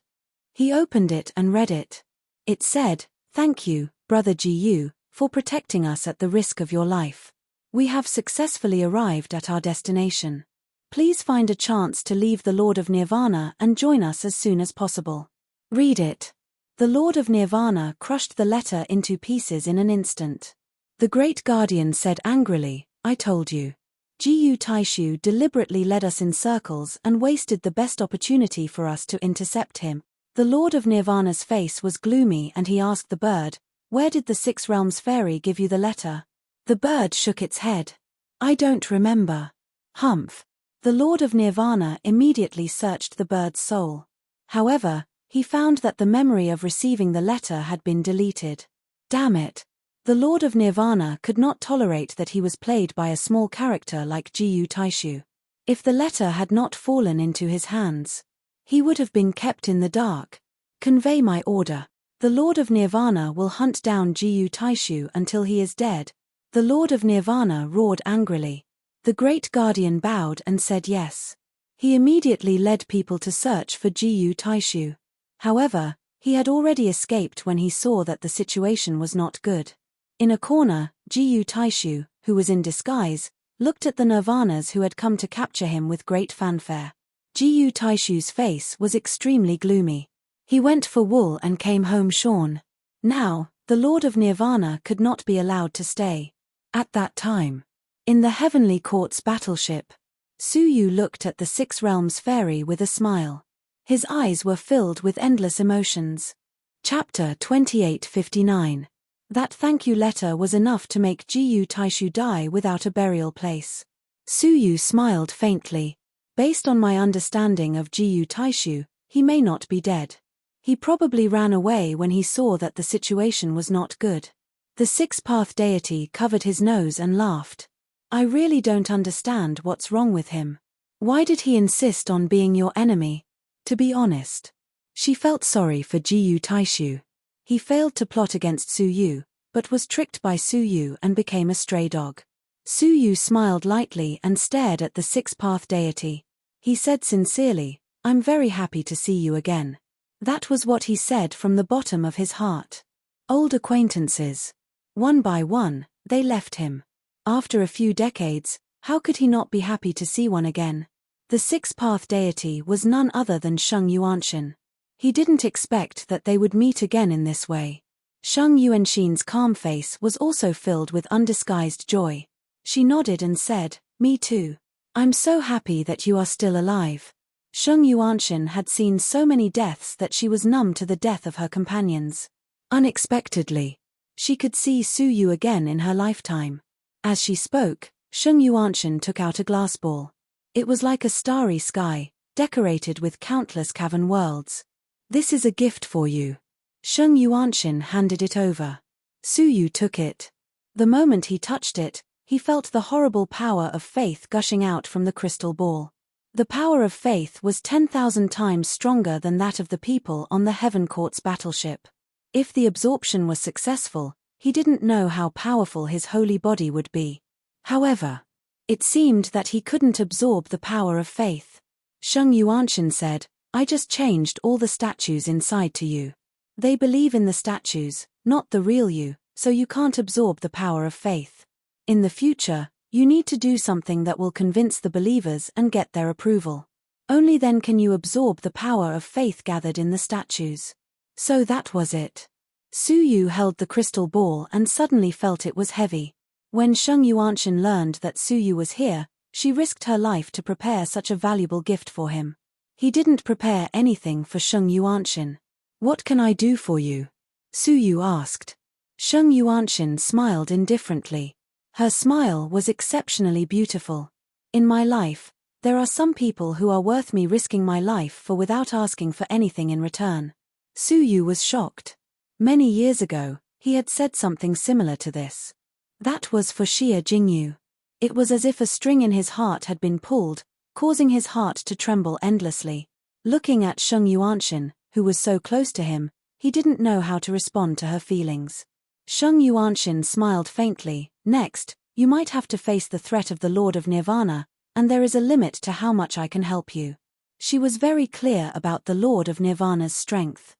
Speaker 1: He opened it and read it. It said, "Thank you, Brother Jiyu, for protecting us at the risk of your life. We have successfully arrived at our destination. Please find a chance to leave the Lord of Nirvana and join us as soon as possible." Read it. The Lord of Nirvana crushed the letter into pieces in an instant. The great guardian said angrily, "I told you. Jiyu Taishu deliberately led us in circles and wasted the best opportunity for us to intercept him." The Lord of Nirvana's face was gloomy and he asked the bird, "Where did the Six Realms Fairy give you the letter?" The bird shook its head. "I don't remember." Humph. The Lord of Nirvana immediately searched the bird's soul. However, he found that the memory of receiving the letter had been deleted. Damn it. The Lord of Nirvana could not tolerate that he was played by a small character like Jiyu Taishu. If the letter had not fallen into his hands, he would have been kept in the dark. Convey my order. The Lord of Nirvana will hunt down Jiyu Taishu until he is dead. The Lord of Nirvana roared angrily. The great guardian bowed and said yes. He immediately led people to search for Jiyu Taishu. However, he had already escaped when he saw that the situation was not good. In a corner, Jiyu Taishu, who was in disguise, looked at the Nirvanas who had come to capture him with great fanfare. Jiyu Taishu's face was extremely gloomy. He went for wool and came home shorn. Now, the Lord of Nirvana could not be allowed to stay. At that time, in the Heavenly Court's battleship, Suyu looked at the Six Realms Fairy with a smile. His eyes were filled with endless emotions. Chapter 2859. That thank you letter was enough to make Jiyu Taishu die without a burial place. Suyu smiled faintly. Based on my understanding of Jiyu Taishu, he may not be dead. He probably ran away when he saw that the situation was not good. The Six-Path deity covered his nose and laughed. I really don't understand what's wrong with him. Why did he insist on being your enemy? To be honest, she felt sorry for Jiyu Taishu. He failed to plot against Suyu, but was tricked by Suyu and became a stray dog. Suyu smiled lightly and stared at the Six-Path deity. He said sincerely, "I'm very happy to see you again." That was what he said from the bottom of his heart. Old acquaintances. One by one, they left him. After a few decades, how could he not be happy to see one again? The Six-Path deity was none other than Sheng Yuanshan. He didn't expect that they would meet again in this way. Sheng Yuanshan's calm face was also filled with undisguised joy. She nodded and said, "Me too. I'm so happy that you are still alive." Sheng Yuanshan had seen so many deaths that she was numb to the death of her companions. Unexpectedly, she could see Suyu again in her lifetime. As she spoke, Sheng Yuanshan took out a glass ball. It was like a starry sky, decorated with countless cavern worlds. "This is a gift for you." Sheng Yuanshan handed it over. Suyu took it. The moment he touched it, he felt the horrible power of faith gushing out from the crystal ball. The power of faith was 10,000 times stronger than that of the people on the Heaven Court's battleship. If the absorption was successful, he didn't know how powerful his holy body would be. However, it seemed that he couldn't absorb the power of faith. Sheng Yuanshan said, "I just changed all the statues inside to you. They believe in the statues, not the real you, so you can't absorb the power of faith. In the future, you need to do something that will convince the believers and get their approval. Only then can you absorb the power of faith gathered in the statues." So that was it. Suyu held the crystal ball and suddenly felt it was heavy. When Sheng Yuanshan learned that Su Yu was here, she risked her life to prepare such a valuable gift for him. He didn't prepare anything for Sheng Yuanshan. "What can I do for you?" Su Yu asked. Sheng Yuanshan smiled indifferently. Her smile was exceptionally beautiful. "In my life, there are some people who are worth me risking my life for without asking for anything in return." Su Yu was shocked. Many years ago, he had said something similar to this. That was for Xia Jingyu. It was as if a string in his heart had been pulled, causing his heart to tremble endlessly. Looking at Sheng Yuanshan, who was so close to him, he didn't know how to respond to her feelings. Sheng Yuanshan smiled faintly. "Next, you might have to face the threat of the Lord of Nirvana, and there is a limit to how much I can help you." She was very clear about the Lord of Nirvana's strength.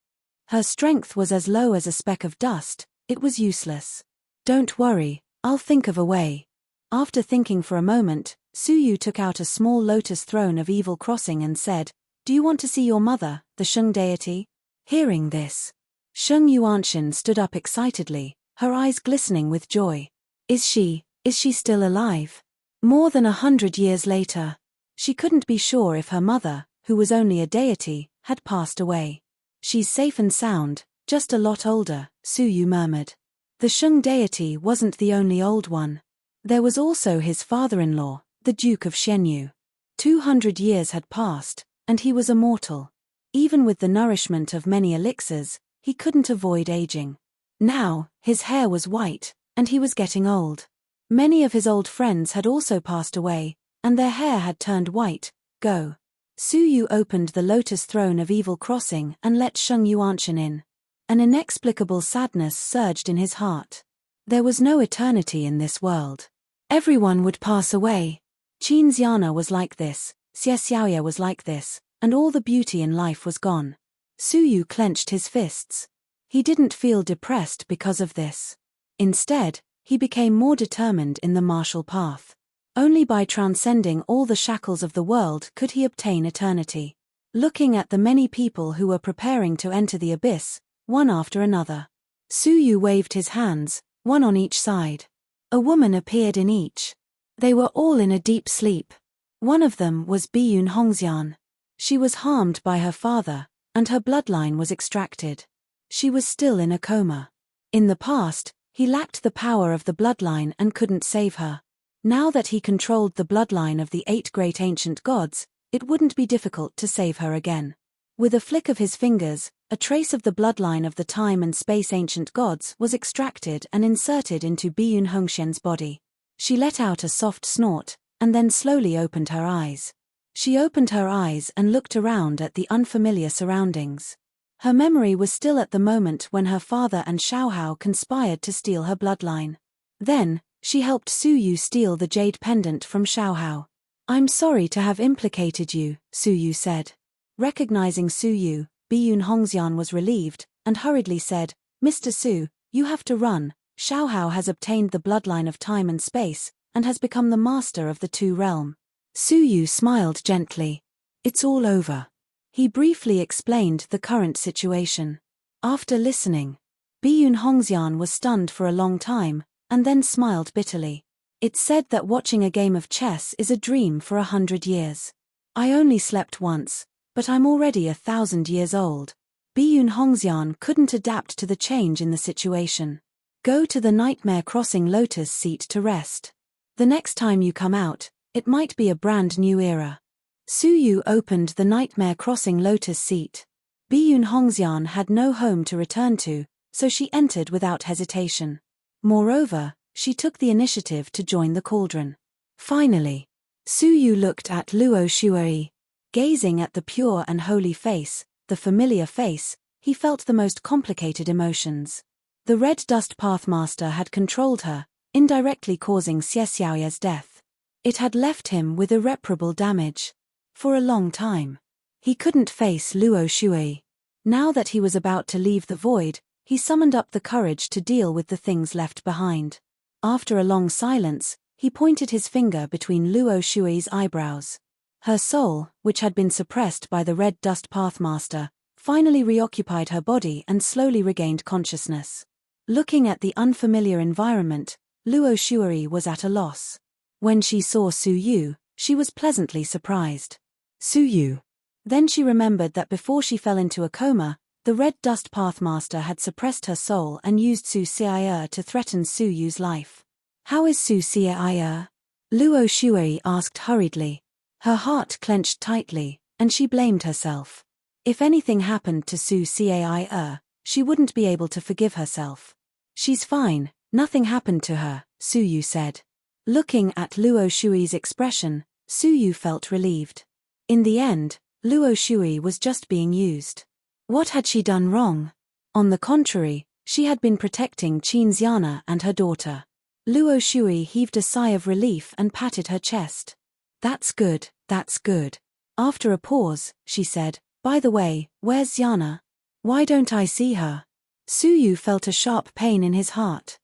Speaker 1: Her strength was as low as a speck of dust. It was useless. "Don't worry, I'll think of a way." After thinking for a moment, Su Yu took out a small lotus throne of evil crossing and said, "Do you want to see your mother, the Sheng deity?" Hearing this, Sheng Yuanshan stood up excitedly, her eyes glistening with joy. Is she still alive? More than 100 years later. She couldn't be sure if her mother, who was only a deity, had passed away. "She's safe and sound, just a lot older," Su Yu murmured. The Sheng deity wasn't the only old one. There was also his father-in-law, the Duke of Xianyu. 200 years had passed, and he was immortal. Even with the nourishment of many elixirs, he couldn't avoid aging. Now, his hair was white, and he was getting old. Many of his old friends had also passed away, and their hair had turned white. "Go." Su Yu opened the lotus throne of evil crossing and let Sheng Yuanshan in. An inexplicable sadness surged in his heart. There was no eternity in this world. Everyone would pass away. Qin Xiana was like this, Xie Xiaoya was like this, and all the beauty in life was gone. Su Yu clenched his fists. He didn't feel depressed because of this. Instead, he became more determined in the martial path. Only by transcending all the shackles of the world could he obtain eternity. Looking at the many people who were preparing to enter the abyss, one after another, Su Yu waved his hands, one on each side. A woman appeared in each. They were all in a deep sleep. One of them was Biyun Hongxian. She was harmed by her father, and her bloodline was extracted. She was still in a coma. In the past, he lacked the power of the bloodline and couldn't save her. Now that he controlled the bloodline of the 8 great ancient gods, it wouldn't be difficult to save her again. With a flick of his fingers, a trace of the bloodline of the time and space ancient gods was extracted and inserted into Biyun Hongxian's body. She let out a soft snort, and then slowly opened her eyes. She opened her eyes and looked around at the unfamiliar surroundings. Her memory was still at the moment when her father and Xiaohao conspired to steal her bloodline. Then, she helped Su Yu steal the jade pendant from Xiaohao. "I'm sorry to have implicated you," Su Yu said. Recognizing Su Yu, Biyun Hongxian was relieved, and hurriedly said, "Mr. Su, you have to run. Xiaohao has obtained the bloodline of time and space, and has become the master of the 2 realm." Su Yu smiled gently. "It's all over." He briefly explained the current situation. After listening, Biyun Hongxian was stunned for a long time, and then smiled bitterly. "It's said that watching a game of chess is a dream for 100 years. I only slept once, but I'm already 1,000 years old." Biyun Hongxian couldn't adapt to the change in the situation. "Go to the Nightmare Crossing Lotus seat to rest. The next time you come out, it might be a brand new era." Su Yu opened the Nightmare Crossing Lotus seat. Biyun Hongxian had no home to return to, so she entered without hesitation. Moreover, she took the initiative to join the cauldron. Finally, Su Yu looked at Luo Shuai. Gazing at the pure and holy face, the familiar face, he felt the most complicated emotions. The Red Dust Pathmaster had controlled her, indirectly causing Xie Xiaoya's death. It had left him with irreparable damage. For a long time, he couldn't face Luo Shuai. Now that he was about to leave the void, he summoned up the courage to deal with the things left behind. After a long silence, he pointed his finger between Luo Shuai's eyebrows. Her soul, which had been suppressed by the Red Dust Pathmaster, finally reoccupied her body and slowly regained consciousness. Looking at the unfamiliar environment, Luo Shuari was at a loss. When she saw Su Yu, she was pleasantly surprised. Su Yu. Then she remembered that before she fell into a coma, the Red Dust Pathmaster had suppressed her soul and used Su Xi'er to threaten Su Yu's life. How is Su Xi'er? Luo Shuari asked hurriedly. Her heart clenched tightly, and she blamed herself. If anything happened to Su Xi'er, she wouldn't be able to forgive herself. She's fine, nothing happened to her, Su Yu said. Looking at Luo Shui's expression, Su Yu felt relieved. In the end, Luo Shui was just being used. What had she done wrong? On the contrary, she had been protecting Qin Xiana and her daughter. Luo Shui heaved a sigh of relief and patted her chest. That's good, that's good. After a pause, she said, by the way, where's Xiana? Why don't I see her? Su Yu felt a sharp pain in his heart.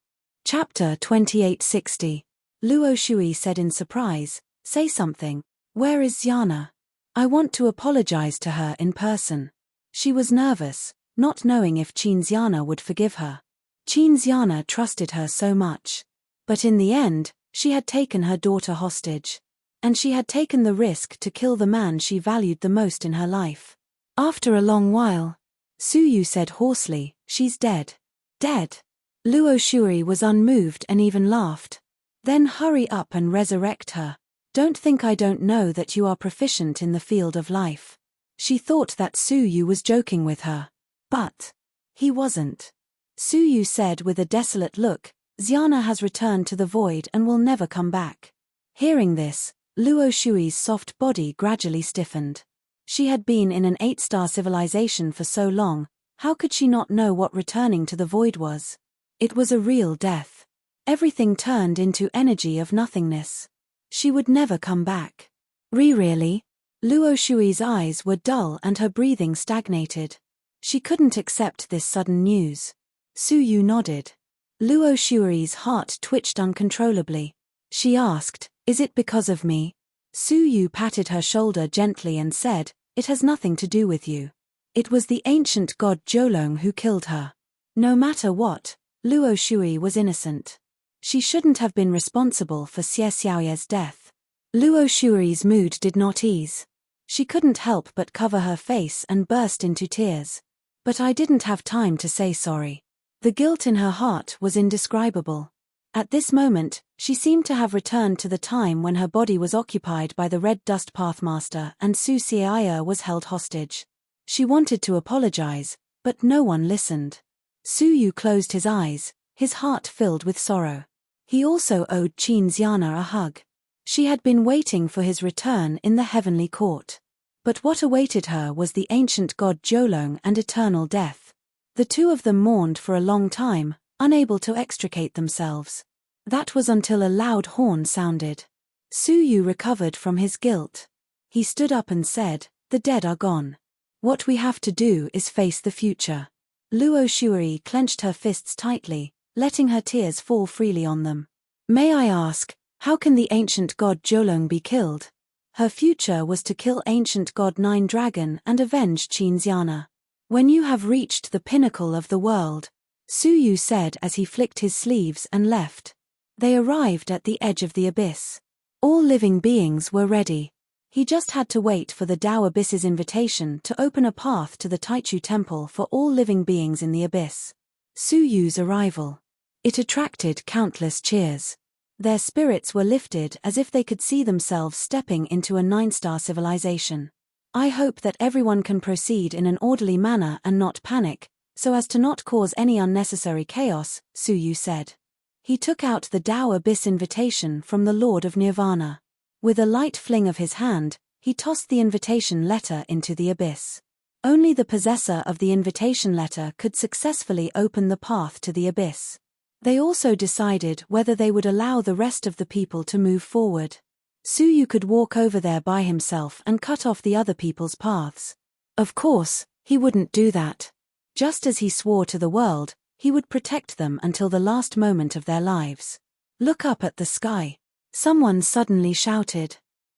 Speaker 1: Chapter 2860. Luo Shui said in surprise, say something. Where is Xiana? I want to apologize to her in person. She was nervous, not knowing if Qin Xiana would forgive her. Qin Xiana trusted her so much. But in the end, she had taken her daughter hostage. And she had taken the risk to kill the man she valued the most in her life. After a long while, Su Yu said hoarsely, she's dead. Dead. Luo Shui was unmoved and even laughed. Then hurry up and resurrect her. Don't think I don't know that you are proficient in the field of life. She thought that Su Yu was joking with her. But he wasn't. Su Yu said with a desolate look, Xiana has returned to the void and will never come back. Hearing this, Luo Shui's soft body gradually stiffened. She had been in an 8-star civilization for so long, how could she not know what returning to the void was? It was a real death. Everything turned into energy of nothingness. She would never come back. Really? Luo Shui's eyes were dull and her breathing stagnated. She couldn't accept this sudden news. Su Yu nodded. Luo Shui's heart twitched uncontrollably. She asked, is it because of me? Su Yu patted her shoulder gently and said, it has nothing to do with you. It was the ancient god Zhoulong who killed her. No matter what, Luo Shui was innocent. She shouldn't have been responsible for Xie Xiaoye's death. Luo Shui's mood did not ease. She couldn't help but cover her face and burst into tears. But I didn't have time to say sorry. The guilt in her heart was indescribable. At this moment, she seemed to have returned to the time when her body was occupied by the Red Dust Pathmaster and Su Xi'er was held hostage. She wanted to apologize, but no one listened. Su Yu closed his eyes, his heart filled with sorrow. He also owed Qin Xiana a hug. She had been waiting for his return in the heavenly court. But what awaited her was the ancient god Zhoulong and eternal death. The two of them mourned for a long time, unable to extricate themselves. That was until a loud horn sounded. Su Yu recovered from his guilt. He stood up and said, the dead are gone. What we have to do is face the future. Luo Shui clenched her fists tightly, letting her tears fall freely on them. May I ask, how can the ancient god Zhoulong be killed? Her future was to kill ancient god Nine Dragon and avenge Qin Xiana. When you have reached the pinnacle of the world, Su Yu said as he flicked his sleeves and left. They arrived at the edge of the abyss. All living beings were ready. He just had to wait for the Tao Abyss's invitation to open a path to the Taichu Temple for all living beings in the abyss. Su Yu's arrival. It attracted countless cheers. Their spirits were lifted as if they could see themselves stepping into a 9-star civilization. I hope that everyone can proceed in an orderly manner and not panic, so as to not cause any unnecessary chaos, Su Yu said. He took out the Tao Abyss invitation from the Lord of Nirvana. With a light fling of his hand, he tossed the invitation letter into the abyss. Only the possessor of the invitation letter could successfully open the path to the abyss. They also decided whether they would allow the rest of the people to move forward. Su Yu could walk over there by himself and cut off the other people's paths. Of course, he wouldn't do that. Just as he swore to the world, he would protect them until the last moment of their lives. Look up at the sky. Someone suddenly shouted.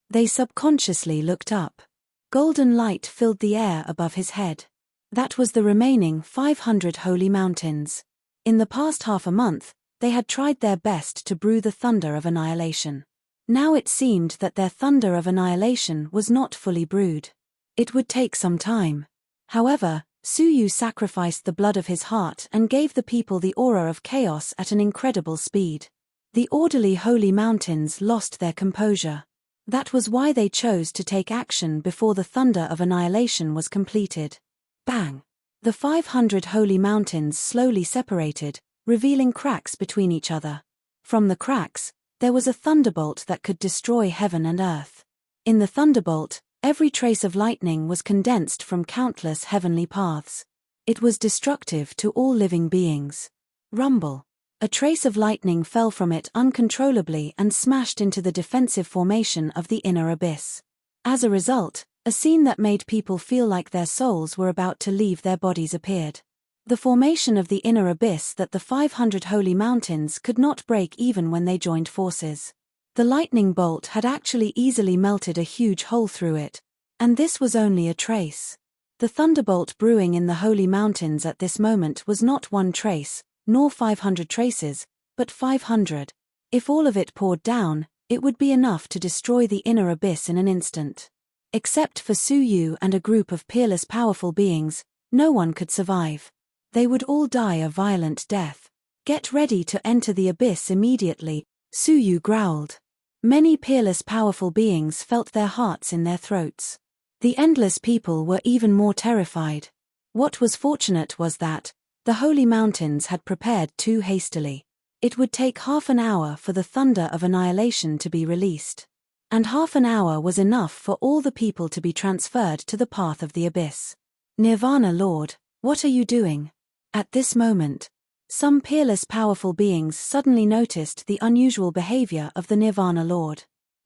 Speaker 1: They subconsciously looked up. Golden light filled the air above his head. That was the remaining 500 holy mountains. In the past half a month, They had tried their best to brew the thunder of annihilation. Now it seemed that their thunder of annihilation was not fully brewed. It would take some time. However, Suyu sacrificed the blood of his heart and gave the people the aura of chaos at an incredible speed. The orderly holy mountains lost their composure. That was why they chose to take action before the thunder of annihilation was completed. Bang! The 500 holy mountains slowly separated, revealing cracks between each other. From the cracks, there was a thunderbolt that could destroy heaven and earth. In the thunderbolt, every trace of lightning was condensed from countless heavenly paths. It was destructive to all living beings. Rumble. A trace of lightning fell from it uncontrollably and smashed into the defensive formation of the inner abyss. As a result, a scene that made people feel like their souls were about to leave their bodies appeared. The formation of the inner abyss that the 500 holy mountains could not break even when they joined forces. The lightning bolt had actually easily melted a huge hole through it, and this was only a trace. The thunderbolt brewing in the holy mountains at this moment was not one trace, nor 500 traces, but 500. If all of it poured down, it would be enough to destroy the inner abyss in an instant. Except for Suyu and a group of peerless powerful beings, no one could survive. They would all die a violent death. Get ready to enter the abyss immediately, Suyu growled. Many peerless powerful beings felt their hearts in their throats. The endless people were even more terrified. What was fortunate was that the holy mountains had prepared too hastily. It would take half an hour for the thunder of annihilation to be released. And half an hour was enough for all the people to be transferred to the path of the abyss. Nirvana Lord, what are you doing? At this moment, some peerless powerful beings suddenly noticed the unusual behavior of the Nirvana Lord.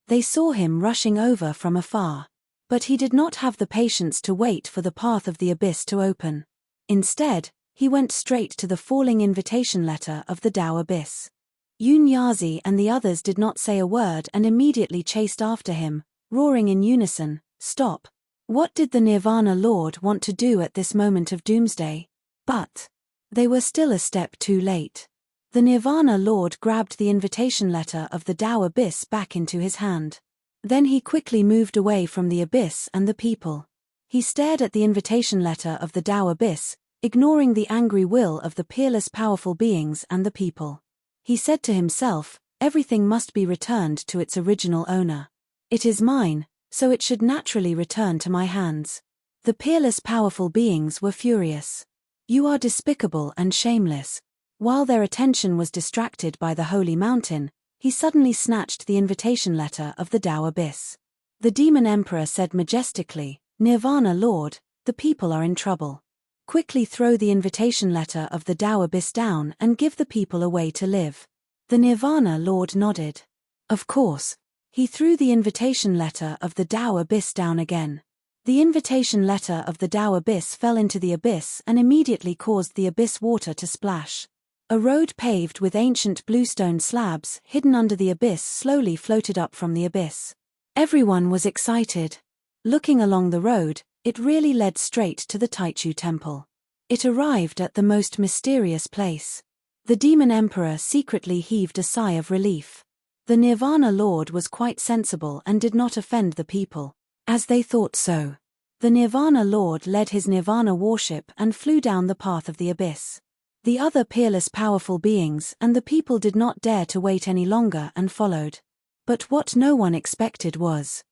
Speaker 1: They saw him rushing over from afar. But he did not have the patience to wait for the path of the abyss to open. Instead, he went straight to the falling invitation letter of the Tao Abyss. Yunyazi and the others did not say a word and immediately chased after him, roaring in unison, "Stop!" What did the Nirvana Lord want to do at this moment of doomsday? But they were still a step too late. The Nirvana Lord grabbed the invitation letter of the Tao Abyss back into his hand. Then he quickly moved away from the abyss and the people. He stared at the invitation letter of the Tao Abyss, ignoring the angry will of the peerless powerful beings and the people. He said to himself, everything must be returned to its original owner. It is mine, so it should naturally return to my hands. The peerless powerful beings were furious. You are despicable and shameless. While their attention was distracted by the holy mountain, he suddenly snatched the invitation letter of the Tao Abyss. The demon emperor said majestically, Nirvana Lord, the people are in trouble. Quickly throw the invitation letter of the Tao Abyss down and give the people a way to live. The Nirvana Lord nodded. Of course. He threw the invitation letter of the Tao Abyss down again. The invitation letter of the Tao Abyss fell into the abyss and immediately caused the abyss water to splash. A road paved with ancient bluestone slabs hidden under the abyss slowly floated up from the abyss. Everyone was excited. Looking along the road, it really led straight to the Taichu temple. It arrived at the most mysterious place. The demon emperor secretly heaved a sigh of relief. The Nirvana Lord was quite sensible and did not offend the people, as they thought so. The Nirvana Lord led his Nirvana warship and flew down the path of the abyss. The other peerless powerful beings and the people did not dare to wait any longer and followed. But what no one expected was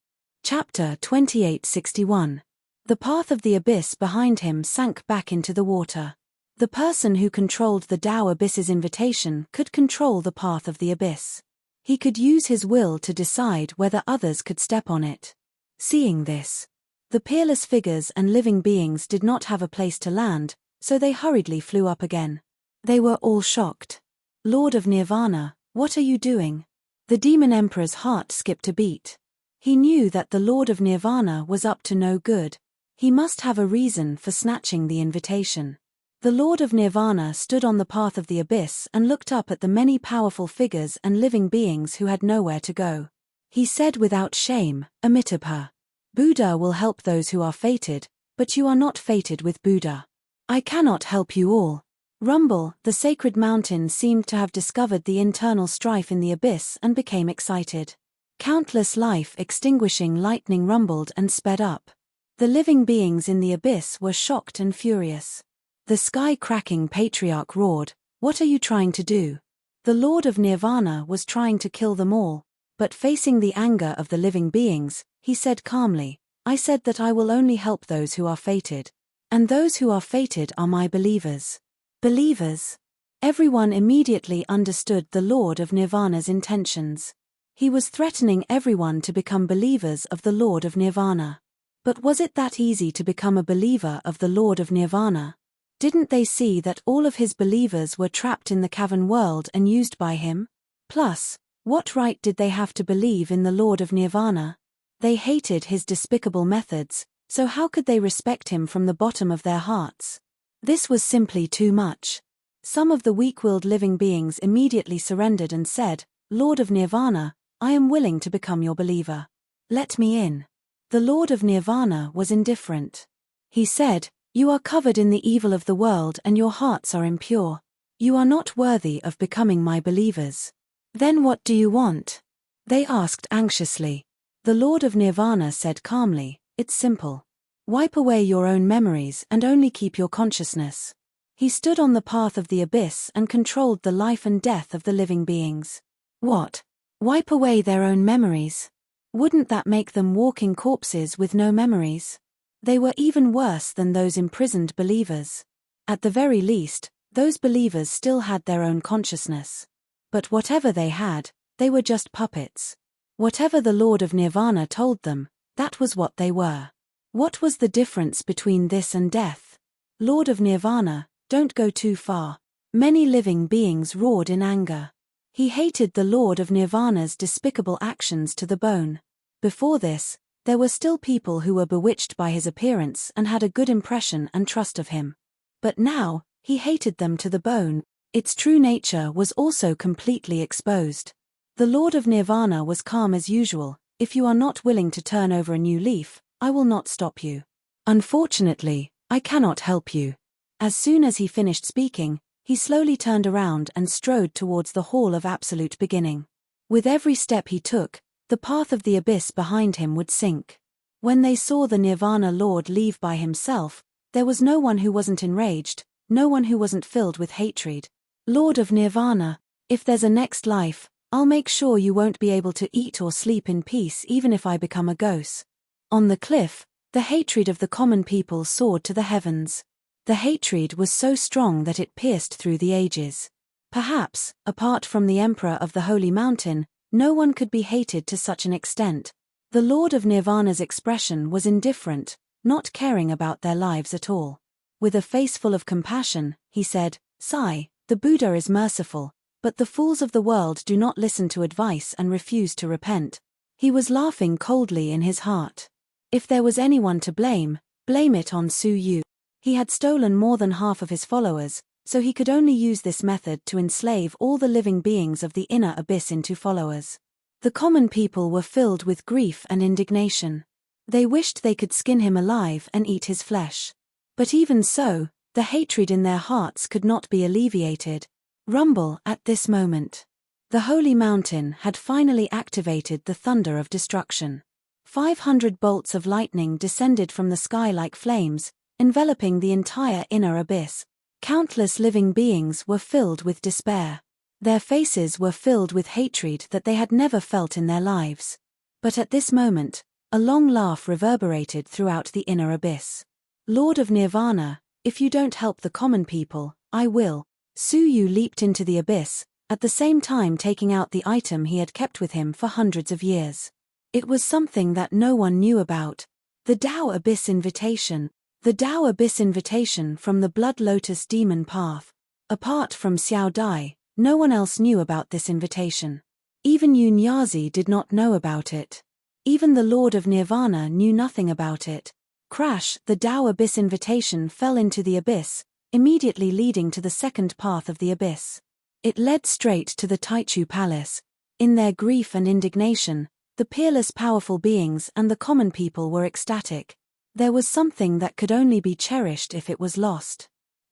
Speaker 1: Chapter 2861. The path of the abyss behind him sank back into the water. The person who controlled the Tao Abyss's invitation could control the path of the abyss. He could use his will to decide whether others could step on it. Seeing this, the peerless figures and living beings did not have a place to land, so they hurriedly flew up again. They were all shocked. Lord of Nirvana, what are you doing? The demon emperor's heart skipped a beat. He knew that the Lord of Nirvana was up to no good. He must have a reason for snatching the invitation. The Lord of Nirvana stood on the path of the abyss and looked up at the many powerful figures and living beings who had nowhere to go. He said without shame, Amitabha, Buddha will help those who are fated, but you are not fated with Buddha. I cannot help you all. Rumble, the sacred mountain, seemed to have discovered the internal strife in the abyss and became excited. Countless life-extinguishing lightning rumbled and sped up. The living beings in the abyss were shocked and furious. The sky-cracking patriarch roared, "What are you trying to do?" The Lord of Nirvana was trying to kill them all, but facing the anger of the living beings, he said calmly, "I said that I will only help those who are fated. And those who are fated are my believers." Believers? Everyone immediately understood the Lord of Nirvana's intentions. He was threatening everyone to become believers of the Lord of Nirvana. But was it that easy to become a believer of the Lord of Nirvana? Didn't they see that all of his believers were trapped in the cavern world and used by him? Plus, what right did they have to believe in the Lord of Nirvana? They hated his despicable methods, so how could they respect him from the bottom of their hearts? This was simply too much. Some of the weak-willed living beings immediately surrendered and said, "Lord of Nirvana, I am willing to become your believer. Let me in." The Lord of Nirvana was indifferent. He said, "You are covered in the evil of the world and your hearts are impure. You are not worthy of becoming my believers." "Then what do you want?" they asked anxiously. The Lord of Nirvana said calmly, "It's simple. Wipe away your own memories and only keep your consciousness." He stood on the path of the abyss and controlled the life and death of the living beings. What? Wipe away their own memories? Wouldn't that make them walking corpses with no memories? They were even worse than those imprisoned believers. At the very least, those believers still had their own consciousness. But whatever they had, they were just puppets. Whatever the Lord of Nirvana told them, that was what they were. What was the difference between this and death? "Lord of Nirvana, don't go too far." Many living beings roared in anger. He hated the Lord of Nirvana's despicable actions to the bone. Before this, there were still people who were bewitched by his appearance and had a good impression and trust of him. But now, he hated them to the bone. Its true nature was also completely exposed. The Lord of Nirvana was calm as usual. "If you are not willing to turn over a new leaf, I will not stop you. Unfortunately, I cannot help you." As soon as he finished speaking, he slowly turned around and strode towards the Hall of Absolute Beginning. With every step he took, the path of the abyss behind him would sink. When they saw the Nirvana Lord leave by himself, there was no one who wasn't enraged, no one who wasn't filled with hatred. "Lord of Nirvana, if there's a next life, I'll make sure you won't be able to eat or sleep in peace even if I become a ghost." On the cliff, the hatred of the common people soared to the heavens. The hatred was so strong that it pierced through the ages. Perhaps, apart from the Emperor of the Holy Mountain, no one could be hated to such an extent. The Lord of Nirvana's expression was indifferent, not caring about their lives at all. With a face full of compassion, he said, "Sai, the Buddha is merciful, but the fools of the world do not listen to advice and refuse to repent." He was laughing coldly in his heart. If there was anyone to blame, blame it on Su Yu. He had stolen more than half of his followers, so he could only use this method to enslave all the living beings of the inner abyss into followers. The common people were filled with grief and indignation. They wished they could skin him alive and eat his flesh. But even so, the hatred in their hearts could not be alleviated. Rumble at this moment. The Holy Mountain had finally activated the thunder of destruction. 500 bolts of lightning descended from the sky like flames, enveloping the entire inner abyss. Countless living beings were filled with despair. Their faces were filled with hatred that they had never felt in their lives. But at this moment, a long laugh reverberated throughout the inner abyss. "Lord of Nirvana, if you don't help the common people, I will." Su Yu leaped into the abyss, at the same time taking out the item he had kept with him for hundreds of years. It was something that no one knew about. The Tao Abyss Invitation. The Tao Abyss Invitation from the Blood Lotus Demon Path. Apart from Xiao Dai, no one else knew about this invitation. Even Yunyazi did not know about it. Even the Lord of Nirvana knew nothing about it. Crash! The Tao Abyss Invitation fell into the abyss, immediately leading to the second path of the abyss. It led straight to the Taichu Palace. In their grief and indignation, the peerless powerful beings and the common people were ecstatic. There was something that could only be cherished if it was lost.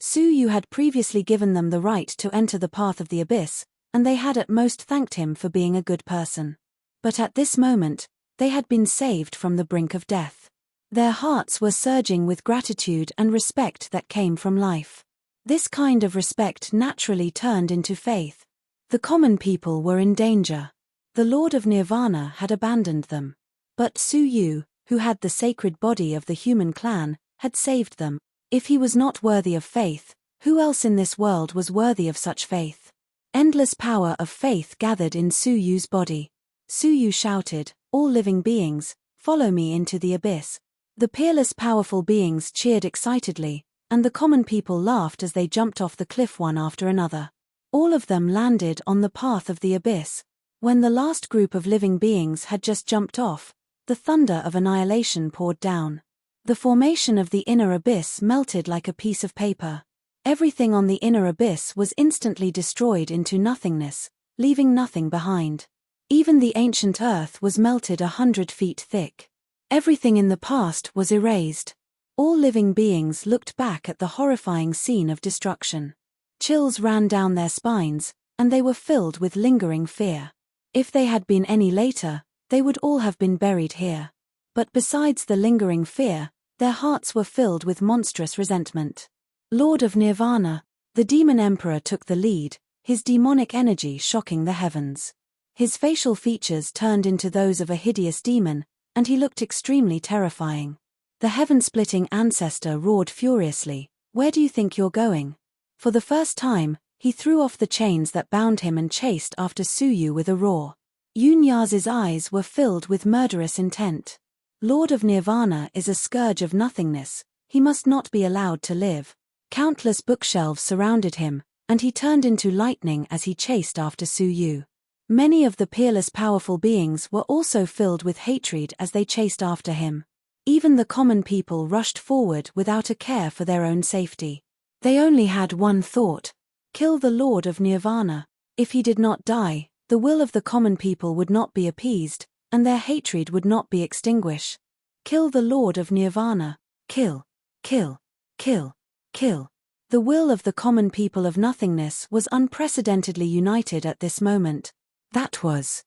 Speaker 1: Su-yu had previously given them the right to enter the path of the abyss, and they had at most thanked him for being a good person. But at this moment, they had been saved from the brink of death. Their hearts were surging with gratitude and respect that came from life. This kind of respect naturally turned into faith. The common people were in danger. The Lord of Nirvana had abandoned them. But Su-yu, who had the sacred body of the human clan, had saved them. If he was not worthy of faith, who else in this world was worthy of such faith? Endless power of faith gathered in Su-yu's body. Su-yu shouted, "All living beings, follow me into the abyss." The peerless powerful beings cheered excitedly, and the common people laughed as they jumped off the cliff one after another. All of them landed on the path of the abyss. When the last group of living beings had just jumped off, the thunder of annihilation poured down. The formation of the inner abyss melted like a piece of paper. Everything on the inner abyss was instantly destroyed into nothingness, leaving nothing behind. Even the ancient earth was melted 100 feet thick. Everything in the past was erased. All living beings looked back at the horrifying scene of destruction. Chills ran down their spines, and they were filled with lingering fear. If they had been any later, they would all have been buried here. But besides the lingering fear, their hearts were filled with monstrous resentment. Lord of Nirvana, the demon emperor took the lead, his demonic energy shocking the heavens. His facial features turned into those of a hideous demon, and he looked extremely terrifying. The heaven-splitting ancestor roared furiously, "Where do you think you're going?" For the first time, he threw off the chains that bound him and chased after Su-yu with a roar. Yunya's eyes were filled with murderous intent. Lord of Nirvana is a scourge of nothingness, he must not be allowed to live. Countless bookshelves surrounded him, and he turned into lightning as he chased after Su-yu. Many of the peerless powerful beings were also filled with hatred as they chased after him. Even the common people rushed forward without a care for their own safety. They only had one thought: kill the Lord of Nirvana. If he did not die, the will of the common people would not be appeased, and their hatred would not be extinguished. Kill the Lord of Nirvana. Kill. Kill. Kill. Kill. The will of the common people of nothingness was unprecedentedly united at this moment. That was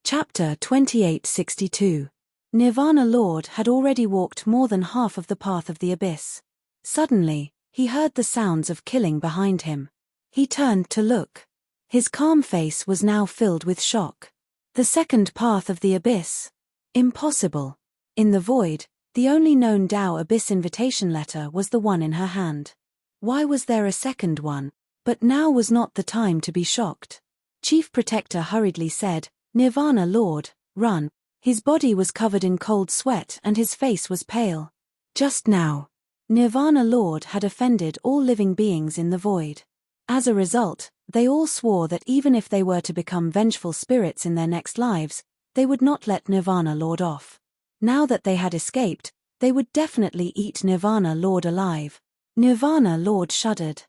Speaker 1: Chapter 2862. Nirvana Lord had already walked more than half of the path of the abyss. Suddenly, he heard the sounds of killing behind him. He turned to look. His calm face was now filled with shock. The second path of the abyss? Impossible. In the void, the only known Tao Abyss invitation letter was the one in her hand. Why was there a second one? But now was not the time to be shocked. Chief Protector hurriedly said, "Nirvana Lord, run." His body was covered in cold sweat and his face was pale. Just now, Nirvana Lord had offended all living beings in the void. As a result, they all swore that even if they were to become vengeful spirits in their next lives, they would not let Nirvana Lord off. Now that they had escaped, they would definitely eat Nirvana Lord alive. Nirvana Lord shuddered.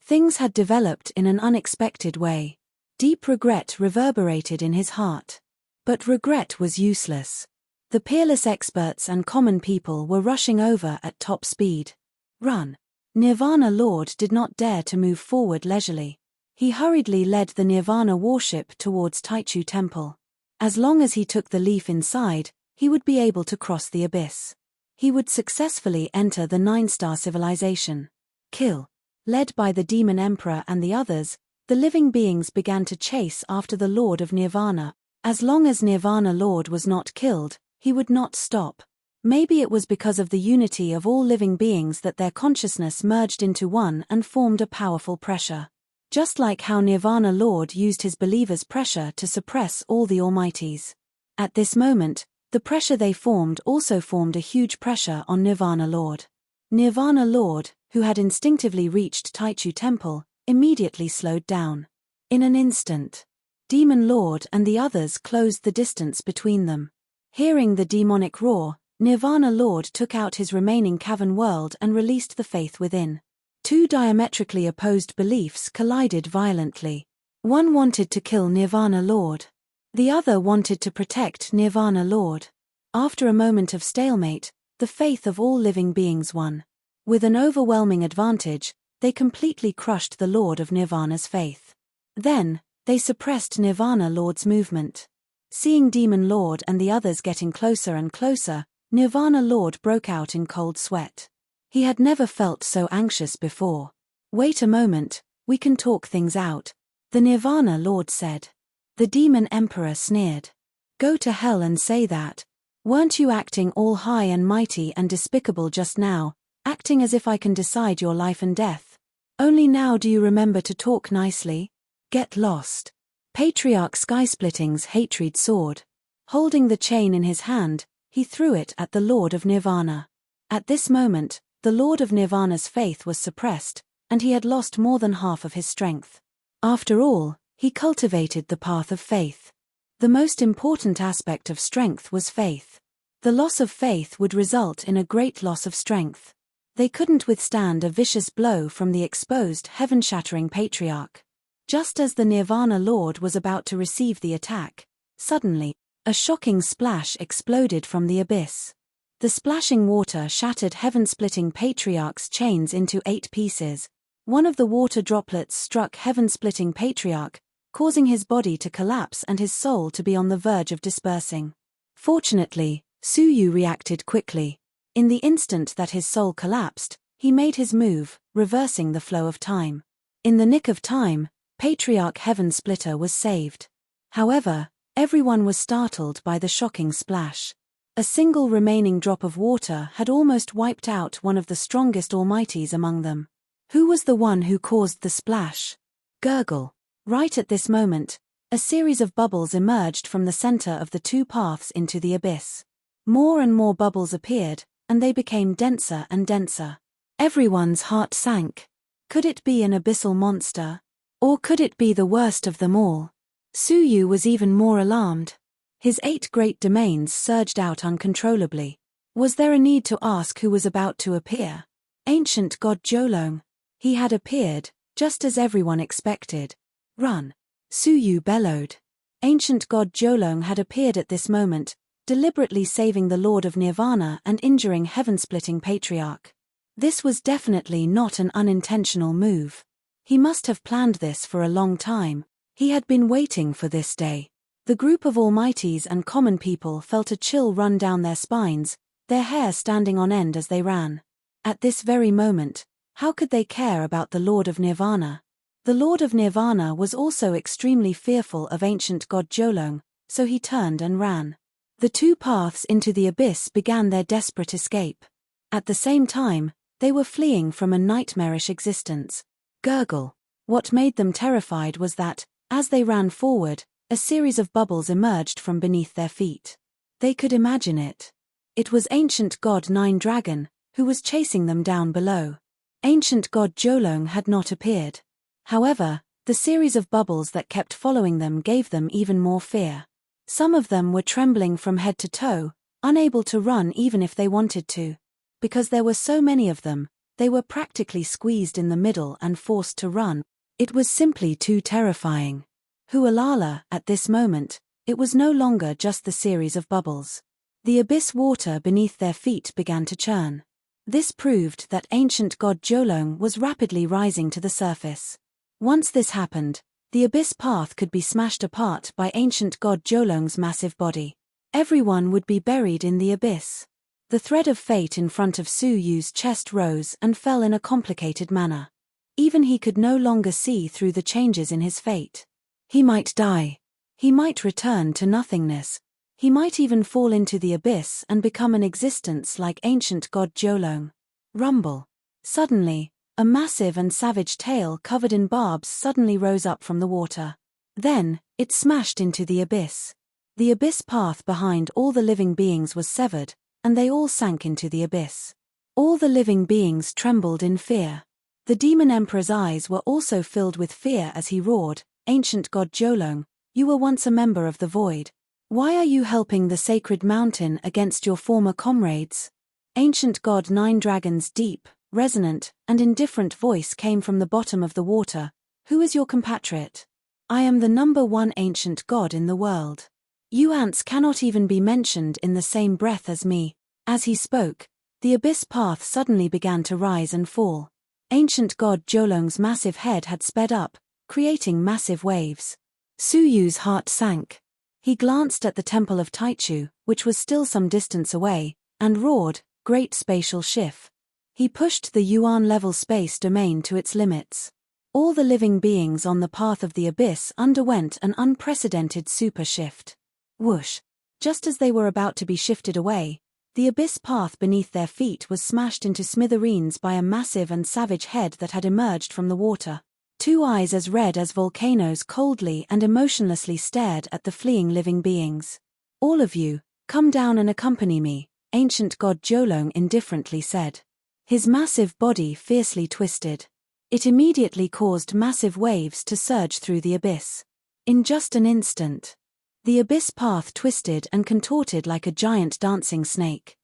Speaker 1: Things had developed in an unexpected way. Deep regret reverberated in his heart. But regret was useless. The peerless experts and common people were rushing over at top speed. Run. Nirvana Lord did not dare to move forward leisurely. He hurriedly led the Nirvana warship towards Taichu Temple. As long as he took the leaf inside, he would be able to cross the abyss. He would successfully enter the 9-star civilization. Kill. Led by the Demon Emperor and the others, the living beings began to chase after the Lord of Nirvana. As long as Nirvana Lord was not killed, he would not stop. Maybe it was because of the unity of all living beings that their consciousness merged into one and formed a powerful pressure. Just like how Nirvana Lord used his believers' pressure to suppress all the Almighties. At this moment, the pressure they formed also formed a huge pressure on Nirvana Lord. Nirvana Lord, who had instinctively reached Taichu Temple, immediately slowed down. In an instant, Demon Lord and the others closed the distance between them. Hearing the demonic roar, Nirvana Lord took out his remaining cavern world and released the faith within. Two diametrically opposed beliefs collided violently. One wanted to kill Nirvana Lord. The other wanted to protect Nirvana Lord. After a moment of stalemate, the faith of all living beings won. With an overwhelming advantage, they completely crushed the Lord of Nirvana's faith. Then, they suppressed Nirvana Lord's movement. Seeing Demon Lord and the others getting closer and closer, Nirvana Lord broke out in cold sweat. He had never felt so anxious before. "Wait a moment, we can talk things out," the Nirvana Lord said. The Demon Emperor sneered. "Go to hell and say that. Weren't you acting all high and mighty and despicable just now, acting as if I can decide your life and death? Only now do you remember to talk nicely? Get lost." Patriarch Skysplitting's hatred soared. Holding the chain in his hand, he threw it at the Lord of Nirvana. At this moment, the Lord of Nirvana's faith was suppressed, and he had lost more than half of his strength. After all, he cultivated the path of faith. The most important aspect of strength was faith. The loss of faith would result in a great loss of strength. They couldn't withstand a vicious blow from the exposed, heaven-shattering patriarch. Just as the Nirvana Lord was about to receive the attack, suddenly, a shocking splash exploded from the abyss. The splashing water shattered heaven-splitting patriarch's chains into 8 pieces. One of the water droplets struck heaven-splitting patriarch, causing his body to collapse and his soul to be on the verge of dispersing. Fortunately, Suyu reacted quickly. In the instant that his soul collapsed, he made his move, reversing the flow of time. In the nick of time, Patriarch Heaven Splitter was saved. However, everyone was startled by the shocking splash. A single remaining drop of water had almost wiped out one of the strongest almighties among them. Who was the one who caused the splash? Gurgle. Right at this moment, a series of bubbles emerged from the center of the 2 paths into the abyss. More and more bubbles appeared, and they became denser and denser. Everyone's heart sank. Could it be an abyssal monster? Or could it be the worst of them all? Suyu was even more alarmed. His 8 great domains surged out uncontrollably. Was there a need to ask who was about to appear? Ancient God Jolong. He had appeared, just as everyone expected. "Run!" Suyu bellowed. Ancient God Jolong had appeared at this moment, deliberately saving the Lord of Nirvana and injuring heaven-splitting patriarch. This was definitely not an unintentional move. He must have planned this for a long time. He had been waiting for this day. The group of almighties and common people felt a chill run down their spines, their hair standing on end as they ran. At this very moment, how could they care about the Lord of Nirvana? The Lord of Nirvana was also extremely fearful of ancient God Jolong, so he turned and ran. The 2 paths into the abyss began their desperate escape. At the same time, they were fleeing from a nightmarish existence. Gurgle. What made them terrified was that, as they ran forward, a series of bubbles emerged from beneath their feet. They could imagine it. It was ancient God Nine Dragon, who was chasing them down below. Ancient God Jolong had not appeared. However, the series of bubbles that kept following them gave them even more fear. Some of them were trembling from head to toe, unable to run even if they wanted to. Because there were so many of them, they were practically squeezed in the middle and forced to run. It was simply too terrifying. Hualala, at this moment, it was no longer just the series of bubbles. The abyss water beneath their feet began to churn. This proved that ancient God Jolong was rapidly rising to the surface. Once this happened, the abyss path could be smashed apart by ancient God Jolong's massive body. Everyone would be buried in the abyss. The thread of fate in front of Suyu's chest rose and fell in a complicated manner. Even he could no longer see through the changes in his fate. He might die. He might return to nothingness. He might even fall into the abyss and become an existence like ancient God Jolong. Rumble. Suddenly, a massive and savage tail covered in barbs suddenly rose up from the water. Then, it smashed into the abyss. The abyss path behind all the living beings was severed, and they all sank into the abyss. All the living beings trembled in fear. The Demon Emperor's eyes were also filled with fear as he roared, "Ancient God Jolong, you were once a member of the Void. Why are you helping the sacred mountain against your former comrades?" Ancient God Nine Dragon's deep, resonant, and indifferent voice came from the bottom of the water. "Who is your compatriot? I am the #1 ancient god in the world. You ants cannot even be mentioned in the same breath as me." As he spoke, the abyss path suddenly began to rise and fall. Ancient god Jolong's massive head had sped up, creating massive waves. Su Yu's heart sank. He glanced at the temple of Taichu, which was still some distance away, and roared, "Great spatial shift." He pushed the Yuan-level space domain to its limits. All the living beings on the path of the abyss underwent an unprecedented super shift. Whoosh! Just as they were about to be shifted away, the abyss path beneath their feet was smashed into smithereens by a massive and savage head that had emerged from the water. Two eyes as red as volcanoes coldly and emotionlessly stared at the fleeing living beings. "All of you, come down and accompany me," ancient god Jolong indifferently said. His massive body fiercely twisted. It immediately caused massive waves to surge through the abyss. In just an instant, the abyss path twisted and contorted like a giant dancing snake.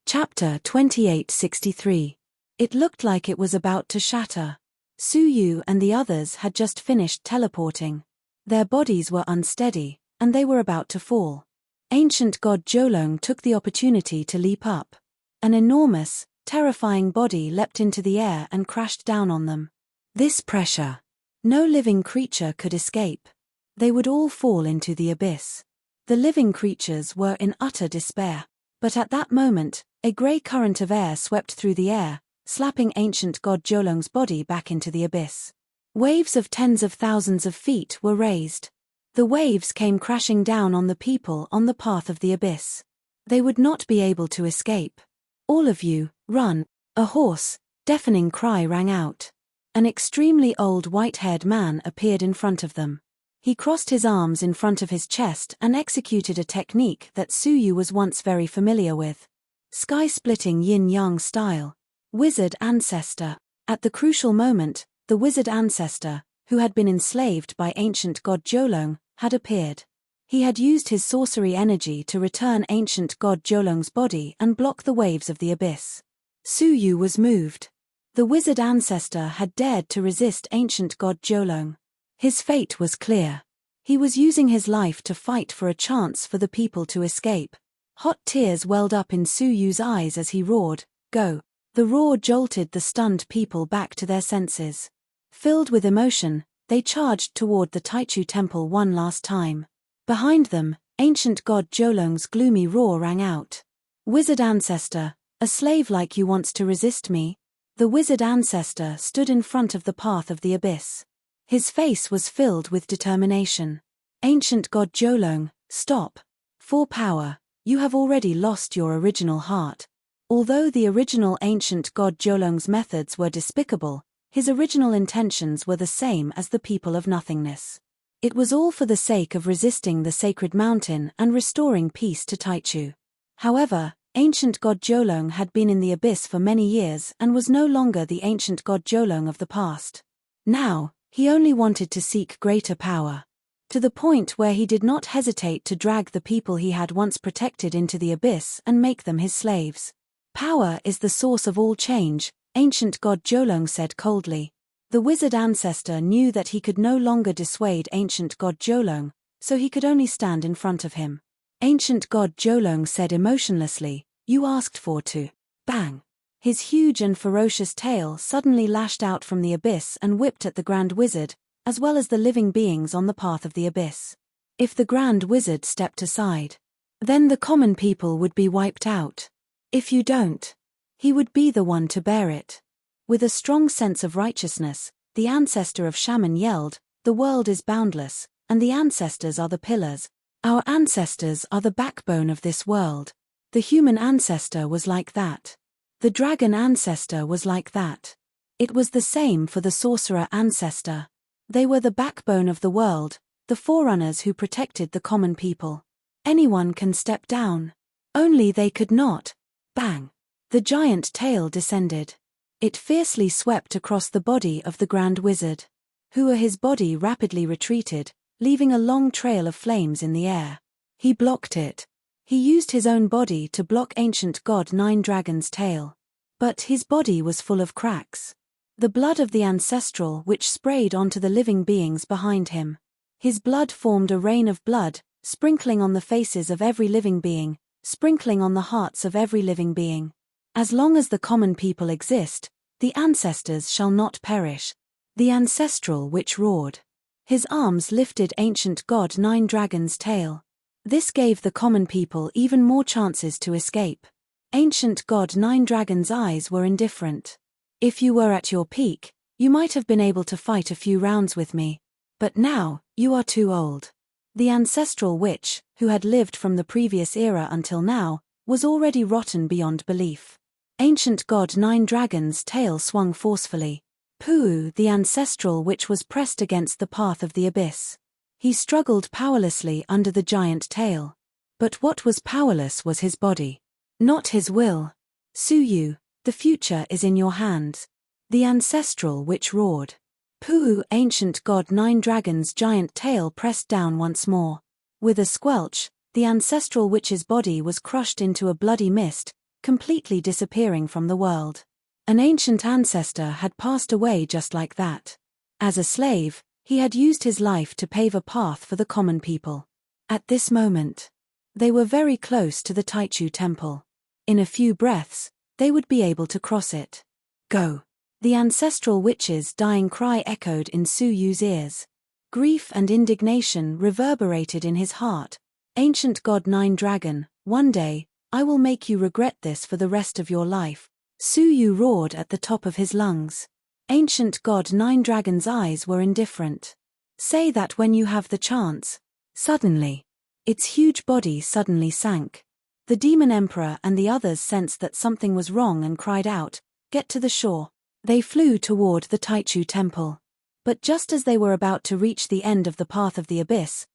Speaker 1: Chapter 2863. It looked like it was about to shatter. Su Yu and the others had just finished teleporting. Their bodies were unsteady, and they were about to fall. Ancient god Jolong took the opportunity to leap up. An enormous, terrifying body leapt into the air and crashed down on them. This pressure. No living creature could escape. They would all fall into the abyss. The living creatures were in utter despair. But at that moment, a grey current of air swept through the air, slapping ancient god Jolong's body back into the abyss. Waves of tens of thousands of feet were raised. The waves came crashing down on the people on the path of the abyss. They would not be able to escape. "All of you, run!" A hoarse, deafening cry rang out. An extremely old white-haired man appeared in front of them. He crossed his arms in front of his chest and executed a technique that Su Yu was once very familiar with. Sky-splitting yin-yang style. Wizard Ancestor. At the crucial moment, the Wizard Ancestor, who had been enslaved by ancient god Jolong, had appeared. He had used his sorcery energy to return ancient god Jolong's body and block the waves of the abyss. Su Yu was moved. The Wizard Ancestor had dared to resist ancient god Jolong. His fate was clear. He was using his life to fight for a chance for the people to escape. Hot tears welled up in Su Yu's eyes as he roared, "Go!" The roar jolted the stunned people back to their senses. Filled with emotion, they charged toward the Taichu temple one last time. Behind them, ancient god Jolong's gloomy roar rang out. "Wizard Ancestor, a slave like you wants to resist me?" The Wizard Ancestor stood in front of the path of the abyss. His face was filled with determination. "Ancient god Jolong, stop. For power, you have already lost your original heart." Although the original ancient god Jolong's methods were despicable, his original intentions were the same as the people of nothingness. It was all for the sake of resisting the sacred mountain and restoring peace to Taichu. However, ancient god Jolong had been in the abyss for many years and was no longer the ancient god Jolong of the past. Now, he only wanted to seek greater power. To the point where he did not hesitate to drag the people he had once protected into the abyss and make them his slaves. "Power is the source of all change," ancient god Jolong said coldly. The Wizard Ancestor knew that he could no longer dissuade ancient god Jolong, so he could only stand in front of him. Ancient god Jolong said emotionlessly, "You asked for to." Bang! His huge and ferocious tail suddenly lashed out from the abyss and whipped at the Grand Wizard, as well as the living beings on the path of the abyss. If the Grand Wizard stepped aside, then the common people would be wiped out. If you don't, he would be the one to bear it. With a strong sense of righteousness, the ancestor of Shaman yelled, "The world is boundless, and the ancestors are the pillars. Our ancestors are the backbone of this world." The human ancestor was like that. The dragon ancestor was like that. It was the same for the sorcerer ancestor. They were the backbone of the world, the forerunners who protected the common people. Anyone can step down. Only they could not. Bang! The giant tail descended. It fiercely swept across the body of the Grand Wizard. His body rapidly retreated, leaving a long trail of flames in the air. He blocked it. He used his own body to block ancient god Nine Dragon's tail. But his body was full of cracks. The blood of the ancestral which sprayed onto the living beings behind him. His blood formed a rain of blood, sprinkling on the faces of every living being, sprinkling on the hearts of every living being. As long as the common people exist, The ancestors shall not perish. The ancestral witch roared. His arms lifted ancient god Nine Dragon's tail. This gave the common people even more chances to escape. Ancient god Nine Dragon's eyes were indifferent. If you were at your peak, you might have been able to fight a few rounds with me. But now, you are too old. The ancestral witch, who had lived from the previous era until now, was already rotten beyond belief. Ancient god Nine Dragon's tail swung forcefully. Pooh! The ancestral witch was pressed against the path of the abyss. He struggled powerlessly under the giant tail. But what was powerless was his body. Not his will. Suyu, the future is in your hands. The ancestral witch roared. Pooh! Ancient god Nine Dragon's giant tail pressed down once more. With a squelch, the ancestral witch's body was crushed into a bloody mist, completely disappearing from the world. An ancient ancestor had passed away just like that. As a slave, he had used his life to pave a path for the common people. At this moment, they were very close to the Taichu temple. In a few breaths, they would be able to cross it. Go! The ancestral witch's dying cry echoed in Suyu's ears. Grief and indignation reverberated in his heart. Ancient god Nine Dragon, one day, I will make you regret this for the rest of your life. Suyu roared at the top of his lungs. Ancient god Nine Dragon's eyes were indifferent. Say that when you have the chance. Suddenly, its huge body suddenly sank. The demon emperor and the others sensed that something was wrong and cried out, "Get to the shore." They flew toward the Taichu temple. But just as they were about to reach the end of the path of the abyss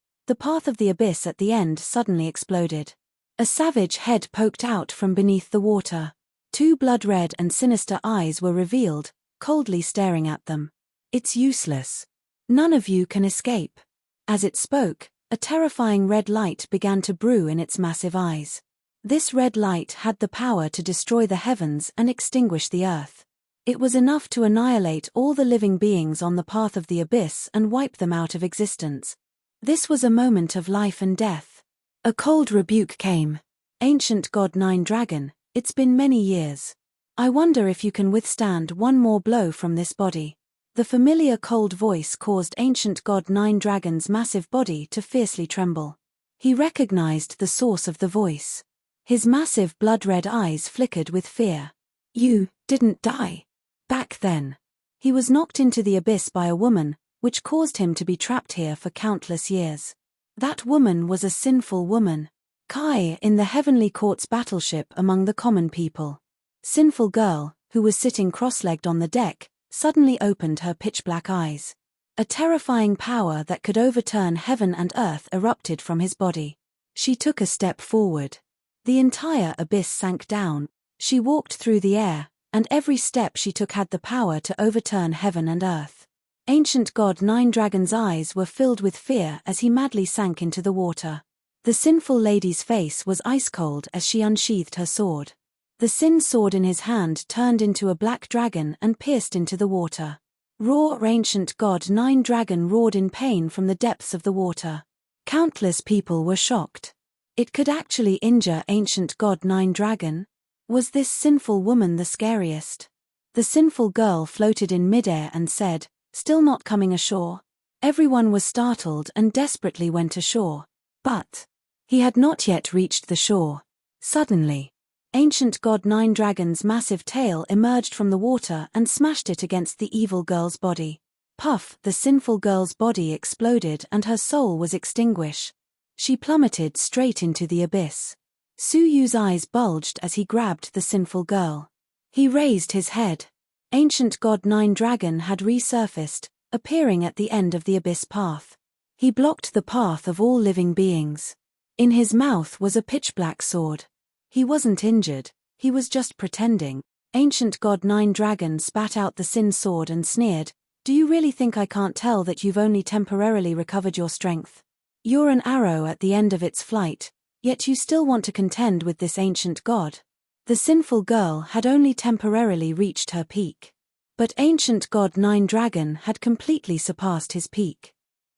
Speaker 1: at the end suddenly exploded. A savage head poked out from beneath the water. Two blood-red and sinister eyes were revealed, coldly staring at them. It's useless. None of you can escape. As it spoke, a terrifying red light began to brew in its massive eyes. This red light had the power to destroy the heavens and extinguish the earth. It was enough to annihilate all the living beings on the path of the abyss and wipe them out of existence. This was a moment of life and death. A cold rebuke came. Ancient god Nine Dragon, it's been many years. I wonder if you can withstand one more blow from this body. The familiar cold voice caused ancient god Nine Dragon's massive body to fiercely tremble. He recognized the source of the voice. His massive blood-red eyes flickered with fear. You didn't die. Back then. He was knocked into the abyss by a woman, which caused him to be trapped here for countless years. That woman was a sinful woman. Kai in the Heavenly Court's battleship among the common people. Sinful girl, who was sitting cross-legged on the deck, suddenly opened her pitch-black eyes. A terrifying power that could overturn heaven and earth erupted from his body. She took a step forward. The entire abyss sank down. She walked through the air, and every step she took had the power to overturn heaven and earth. Ancient god Nine Dragon's eyes were filled with fear as he madly sank into the water. The sinful lady's face was ice-cold as she unsheathed her sword. The sin sword in his hand turned into a black dragon and pierced into the water. Roar! Ancient god Nine Dragon roared in pain from the depths of the water. Countless people were shocked. It could actually injure ancient god Nine Dragon? Was this sinful woman the scariest? The sinful girl floated in midair and said, "Still not coming ashore?" Everyone was startled and desperately went ashore. But he had not yet reached the shore. Suddenly, ancient god Nine Dragon's massive tail emerged from the water and smashed it against the evil girl's body. Puff! The sinful girl's body exploded and her soul was extinguished. She plummeted straight into the abyss. Suyu's eyes bulged as he grabbed the sinful girl. He raised his head. Ancient god Nine Dragon had resurfaced, appearing at the end of the abyss path. He blocked the path of all living beings. In his mouth was a pitch-black sword. He wasn't injured, he was just pretending. Ancient god Nine Dragon spat out the sin sword and sneered, "Do you really think I can't tell that you've only temporarily recovered your strength? You're an arrow at the end of its flight, yet you still want to contend with this ancient god." The sinful girl had only temporarily reached her peak. But ancient god Nine Dragon had completely surpassed his peak.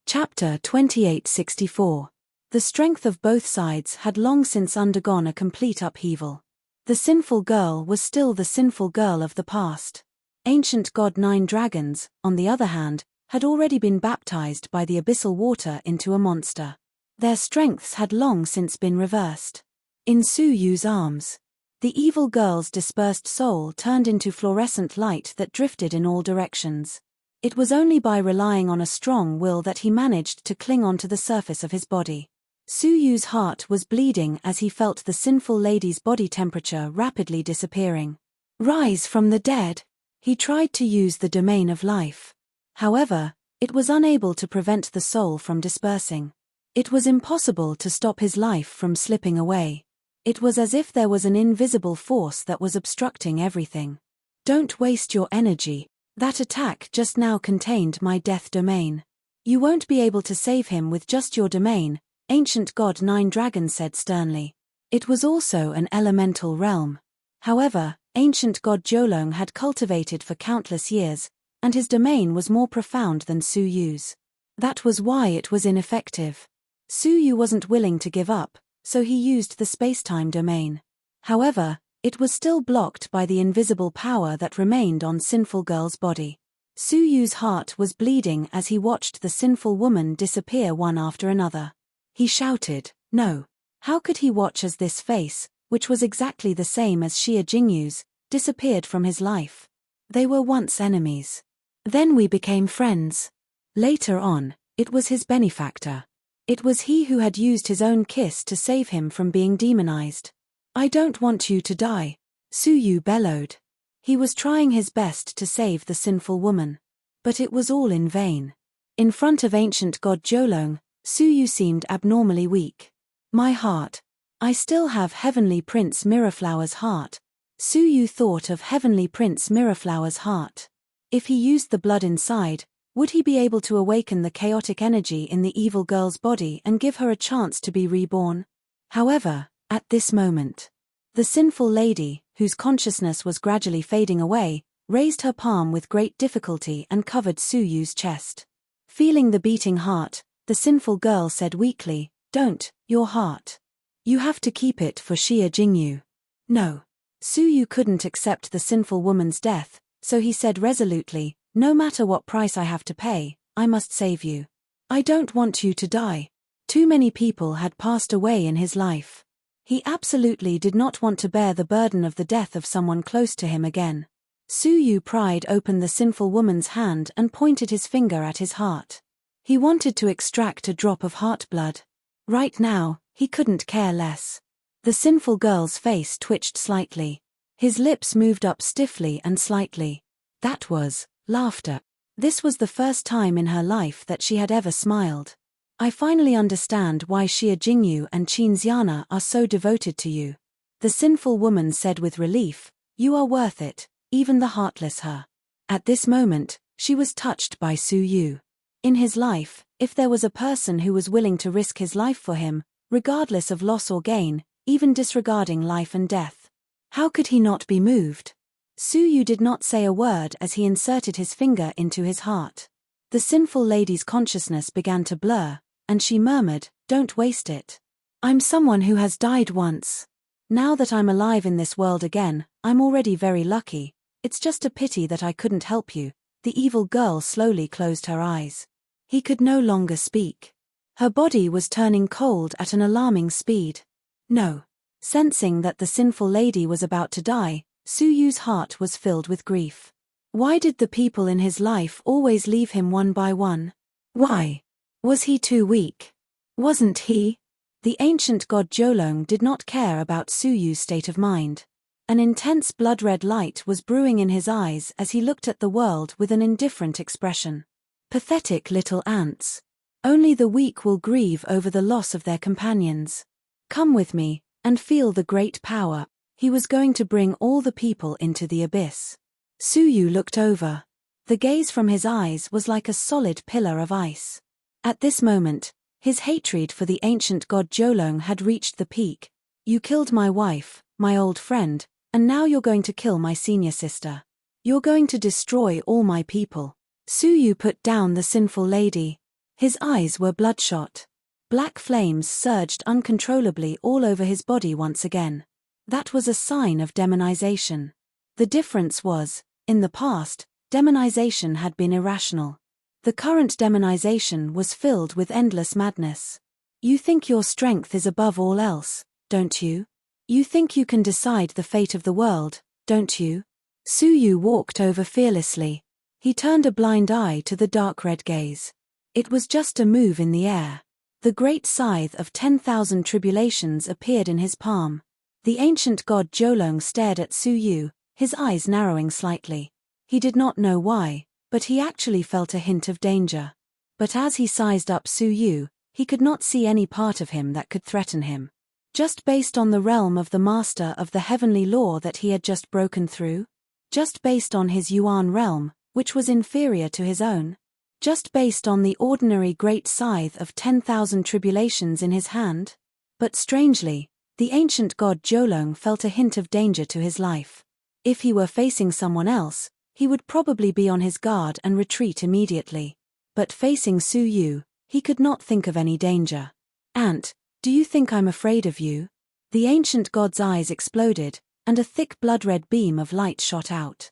Speaker 1: Chapter 2864. The strength of both sides had long since undergone a complete upheaval. The sinful girl was still the sinful girl of the past. Ancient god 9 dragons, on the other hand, had already been baptized by the abyssal water into a monster. Their strengths had long since been reversed. In Su Yu's arms, the evil girl's dispersed soul turned into fluorescent light that drifted in all directions. It was only by relying on a strong will that he managed to cling onto the surface of his body. Su Yu's heart was bleeding as he felt the sinful lady's body temperature rapidly disappearing. Rise from the dead! He tried to use the domain of life. However, it was unable to prevent the soul from dispersing. It was impossible to stop his life from slipping away. It was as if there was an invisible force that was obstructing everything. Don't waste your energy. That attack just now contained my death domain. You won't be able to save him with just your domain, Ancient God 9 Dragon said sternly. It was also an elemental realm. However, Ancient God Jolong had cultivated for countless years, and his domain was more profound than Su Yu's. That was why it was ineffective. Su Yu wasn't willing to give up, so he used the spacetime domain. However, it was still blocked by the invisible power that remained on Sinful Girl's body. Su Yu's heart was bleeding as he watched the sinful woman disappear one after another. He shouted, no. How could he watch as this face, which was exactly the same as Xia Jingyu's, disappeared from his life? They were once enemies. Then we became friends. Later on, it was his benefactor. It was he who had used his own kiss to save him from being demonized. I don't want you to die, Su Yu bellowed. He was trying his best to save the sinful woman. But it was all in vain. In front of Ancient God Jolong, Su Yu seemed abnormally weak. My heart. I still have Heavenly Prince Mirrorflower's heart. Su Yu thought of Heavenly Prince Mirrorflower's heart. If he used the blood inside, would he be able to awaken the chaotic energy in the evil girl's body and give her a chance to be reborn? However, at this moment, the sinful lady, whose consciousness was gradually fading away, raised her palm with great difficulty and covered Su Yu's chest. Feeling the beating heart, the sinful girl said weakly, don't, your heart. You have to keep it for Xia Jingyu. No. Su Yu couldn't accept the sinful woman's death, so he said resolutely, no matter what price I have to pay, I must save you. I don't want you to die. Too many people had passed away in his life. He absolutely did not want to bear the burden of the death of someone close to him again. Su Yu pried open the sinful woman's hand and pointed his finger at his heart. He wanted to extract a drop of heart blood. Right now, he couldn't care less. The sinful girl's face twitched slightly. His lips moved up stiffly and slightly. That was laughter. This was the first time in her life that she had ever smiled. I finally understand why Xia Jingyu and Qin Xiana are so devoted to you. The sinful woman said with relief, you are worth it, even the heartless her. At this moment, she was touched by Su Yu. In his life, if there was a person who was willing to risk his life for him, regardless of loss or gain, even disregarding life and death, how could he not be moved? Su Yu did not say a word as he inserted his finger into his heart. The sinful lady's consciousness began to blur, and she murmured, don't waste it. I'm someone who has died once. Now that I'm alive in this world again, I'm already very lucky. It's just a pity that I couldn't help you. The evil girl slowly closed her eyes. He could no longer speak. Her body was turning cold at an alarming speed. No. Sensing that the sinful lady was about to die, Su Yu's heart was filled with grief. Why did the people in his life always leave him one by one? Why? Was he too weak? Wasn't he? The ancient god Jolong did not care about Su Yu's state of mind. An intense blood-red light was brewing in his eyes as he looked at the world with an indifferent expression. Pathetic little ants. Only the weak will grieve over the loss of their companions. Come with me, and feel the great power. He was going to bring all the people into the abyss. Su Yu looked over. The gaze from his eyes was like a solid pillar of ice. At this moment, his hatred for the ancient god Jolong had reached the peak. You killed my wife, my old friend, and now you're going to kill my senior sister. You're going to destroy all my people. Su Yu put down the sinful lady. His eyes were bloodshot. Black flames surged uncontrollably all over his body once again. That was a sign of demonization. The difference was, In the past, demonization had been irrational. The current demonization was filled with endless madness. You think your strength is above all else, don't you? You think you can decide the fate of the world, don't you? Suyu walked over fearlessly. He turned a blind eye to the dark red gaze. It was just a move in the air. The great scythe of 10,000 tribulations appeared in his palm. The ancient god Jolong stared at Suyu, his eyes narrowing slightly. He did not know why, but he actually felt a hint of danger. But as he sized up Suyu, he could not see any part of him that could threaten him. Just based on the realm of the master of the heavenly law that he had just broken through? Just based on his Yuan realm, which was inferior to his own? Just based on the ordinary great scythe of 10,000 tribulations in his hand? But strangely, the ancient god Jolong felt a hint of danger to his life. If he were facing someone else, he would probably be on his guard and retreat immediately. But facing Suyu, he could not think of any danger. "Ant, do you think I'm afraid of you?" The ancient god's eyes exploded, and a thick blood-red beam of light shot out.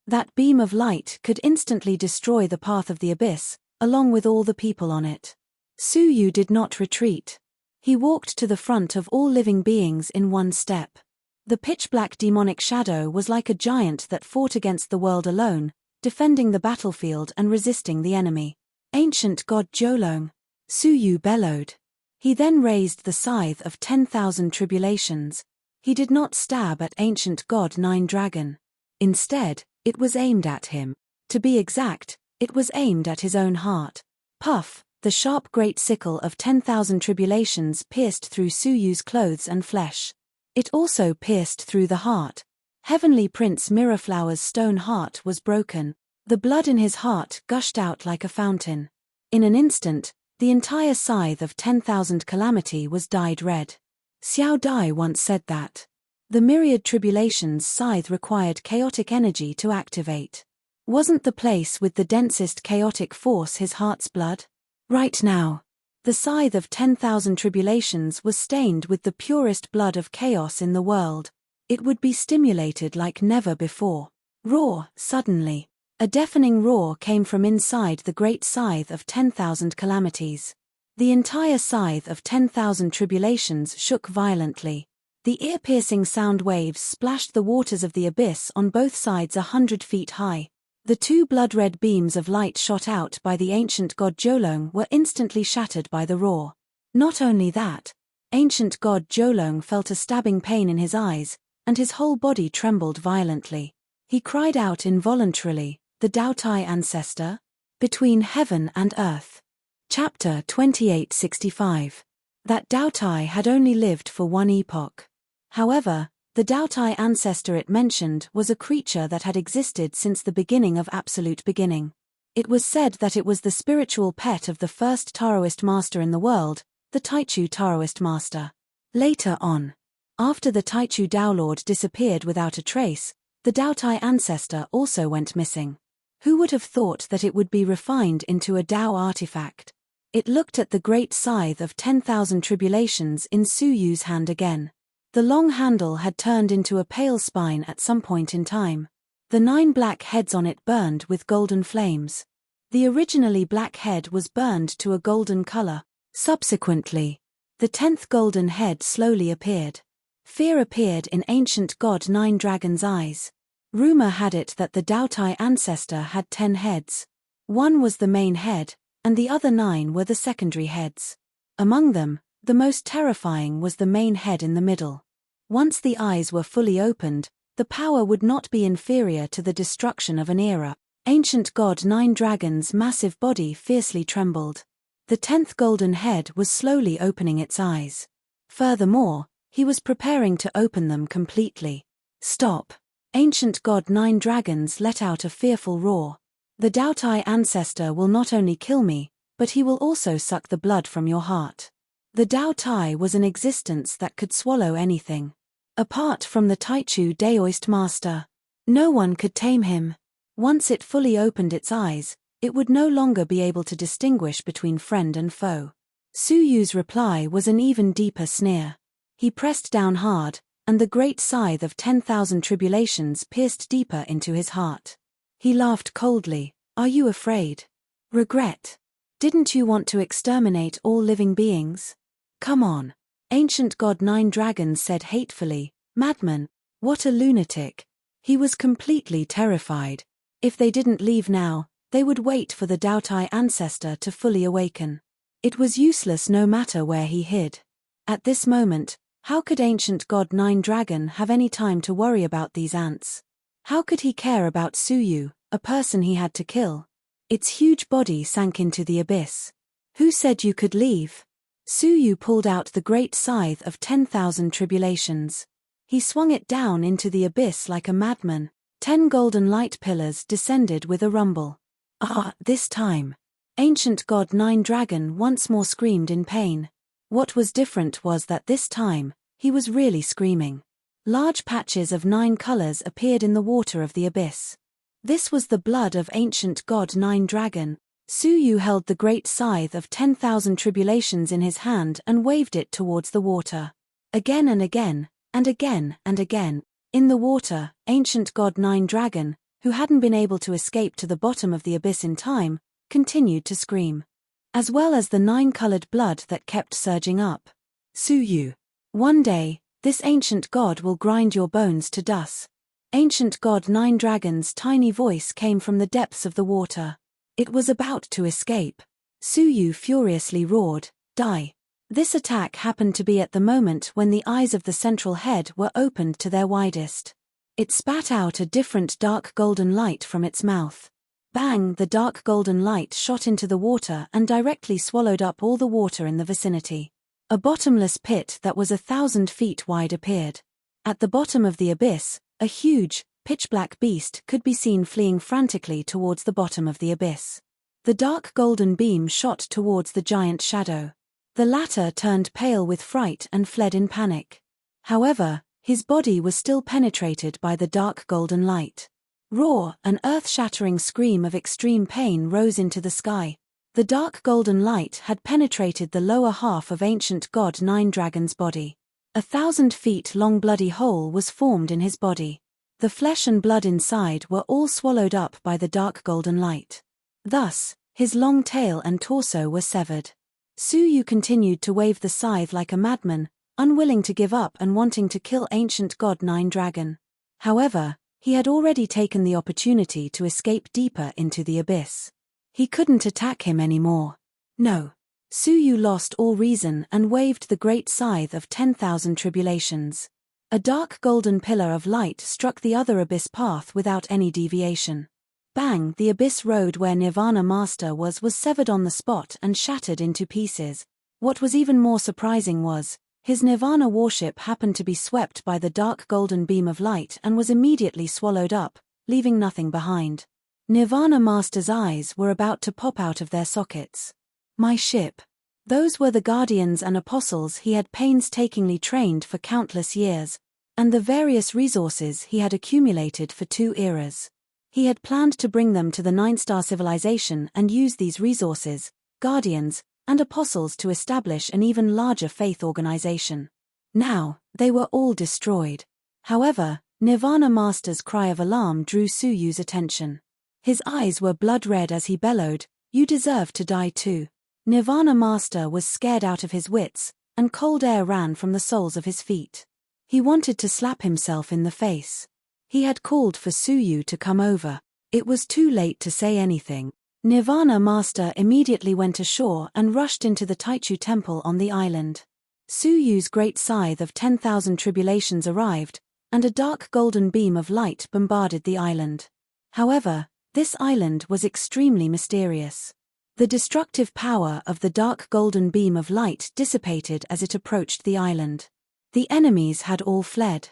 Speaker 1: That beam of light could instantly destroy the path of the abyss, along with all the people on it. Suyu did not retreat. He walked to the front of all living beings in one step. The pitch-black demonic shadow was like a giant that fought against the world alone, defending the battlefield and resisting the enemy. "Ancient god Jolong!" Suyu bellowed. He then raised the scythe of 10,000 tribulations. He did not stab at ancient god Nine Dragon. Instead, it was aimed at him. To be exact, it was aimed at his own heart. Puff, the sharp great sickle of 10,000 tribulations pierced through Suyu's clothes and flesh. It also pierced through the heart. Heavenly Prince Mirrorflower's stone heart was broken. The blood in his heart gushed out like a fountain. In an instant, the entire scythe of 10,000 calamity was dyed red. Xiao Dai once said that the myriad tribulations scythe required chaotic energy to activate. Wasn't the place with the densest chaotic force his heart's blood? Right now, the scythe of 10,000 tribulations was stained with the purest blood of chaos in the world. It would be stimulated like never before. Roar, suddenly. A deafening roar came from inside the great scythe of 10,000 calamities. The entire scythe of 10,000 tribulations shook violently. The ear-piercing sound waves splashed the waters of the abyss on both sides 100 feet high. The two blood-red beams of light shot out by the ancient god Jolong were instantly shattered by the roar. Not only that, ancient god Jolong felt a stabbing pain in his eyes, and his whole body trembled violently. He cried out involuntarily, "The Daotai ancestor? Between heaven and earth." Chapter 2865. That Daotai had only lived for one epoch. However, the Daotai ancestor it mentioned was a creature that had existed since the beginning of absolute beginning. It was said that it was the spiritual pet of the first Taoist master in the world, the Taichu Taoist master. Later on, after the Taichu Dao Lord disappeared without a trace, the Daotai ancestor also went missing. Who would have thought that it would be refined into a Dao artifact? It looked at the great scythe of 10,000 tribulations in Suyu's hand again. The long handle had turned into a pale spine at some point in time. The 9 black heads on it burned with golden flames. The originally black head was burned to a golden color. Subsequently, the 10th golden head slowly appeared. Fear appeared in ancient god Nine Dragon's eyes. Rumor had it that the Daotai ancestor had 10 heads. One was the main head, and the other 9 were the secondary heads. Among them, the most terrifying was the main head in the middle. Once the eyes were fully opened, the power would not be inferior to the destruction of an era. Ancient god Nine Dragon's massive body fiercely trembled. The 10th golden head was slowly opening its eyes. Furthermore, he was preparing to open them completely. "Stop!" Ancient god Nine Dragons let out a fearful roar. "The Daotai ancestor will not only kill me, but he will also suck the blood from your heart." The Daotai was an existence that could swallow anything. Apart from the Taichu Daoist master, no one could tame him. Once it fully opened its eyes, it would no longer be able to distinguish between friend and foe. Suyu's reply was an even deeper sneer. He pressed down hard, and the great scythe of 10,000 tribulations pierced deeper into his heart. He laughed coldly. Are you afraid? Regret? Didn't you want to exterminate all living beings? Come on. Ancient God Nine Dragons said hatefully. Madman. What a lunatic. He was completely terrified. If they didn't leave now, they would wait for the Daotai ancestor to fully awaken. It was useless no matter where he hid. At this moment, how could Ancient God Nine Dragon have any time to worry about these ants? How could he care about Suyu, a person he had to kill? Its huge body sank into the abyss. Who said you could leave? Suyu pulled out the great scythe of 10,000 tribulations. He swung it down into the abyss like a madman. 10 golden light pillars descended with a rumble. This time. Ancient God Nine Dragon once more screamed in pain. What was different was that this time, he was really screaming. Large patches of 9 colors appeared in the water of the abyss. This was the blood of Ancient God Nine Dragon. Suyu held the great scythe of 10,000 tribulations in his hand and waved it towards the water. Again and again, and again and again. In the water, Ancient God Nine Dragon, who hadn't been able to escape to the bottom of the abyss in time, continued to scream. As well as the 9-colored blood that kept surging up. Suyu. One day, this ancient god will grind your bones to dust. Ancient God Nine Dragon's tiny voice came from the depths of the water. It was about to escape. Suyu furiously roared, Die. This attack happened to be at the moment when the eyes of the central head were opened to their widest. It spat out a different dark golden light from its mouth. Bang! The dark golden light shot into the water and directly swallowed up all the water in the vicinity. A bottomless pit that was 1,000 feet wide appeared. At the bottom of the abyss, a huge, pitch-black beast could be seen fleeing frantically towards the bottom of the abyss. The dark golden beam shot towards the giant shadow. The latter turned pale with fright and fled in panic. However, his body was still penetrated by the dark golden light. Roar! An earth-shattering scream of extreme pain rose into the sky. The dark golden light had penetrated the lower half of Ancient God Nine Dragon's body. 1,000 feet long bloody hole was formed in his body. The flesh and blood inside were all swallowed up by the dark golden light. Thus, his long tail and torso were severed. Suyu continued to wave the scythe like a madman, unwilling to give up and wanting to kill Ancient God Nine Dragon. However, he had already taken the opportunity to escape deeper into the abyss. He couldn't attack him anymore. No. Suyu lost all reason and waved the great scythe of 10,000 tribulations. A dark golden pillar of light struck the other abyss path without any deviation. Bang! The abyss road where Nirvana Master was severed on the spot and shattered into pieces. What was even more surprising was, his Nirvana warship happened to be swept by the dark golden beam of light and was immediately swallowed up, leaving nothing behind. Nirvana Master's eyes were about to pop out of their sockets. My ship. Those were the guardians and apostles he had painstakingly trained for countless years, and the various resources he had accumulated for 2 eras. He had planned to bring them to the 9-star civilization and use these resources, guardians, and apostles to establish an even larger faith organization. Now, they were all destroyed. However, Nirvana Master's cry of alarm drew Suyu's attention. His eyes were blood red as he bellowed, You deserve to die too. Nirvana Master was scared out of his wits, and cold air ran from the soles of his feet. He wanted to slap himself in the face. He had called for Suyu to come over. It was too late to say anything. Nirvana Master immediately went ashore and rushed into the Taichu temple on the island. Suyu's great scythe of 10,000 tribulations arrived, and a dark golden beam of light bombarded the island. However, this island was extremely mysterious. The destructive power of the dark golden beam of light dissipated as it approached the island. The enemies had all fled.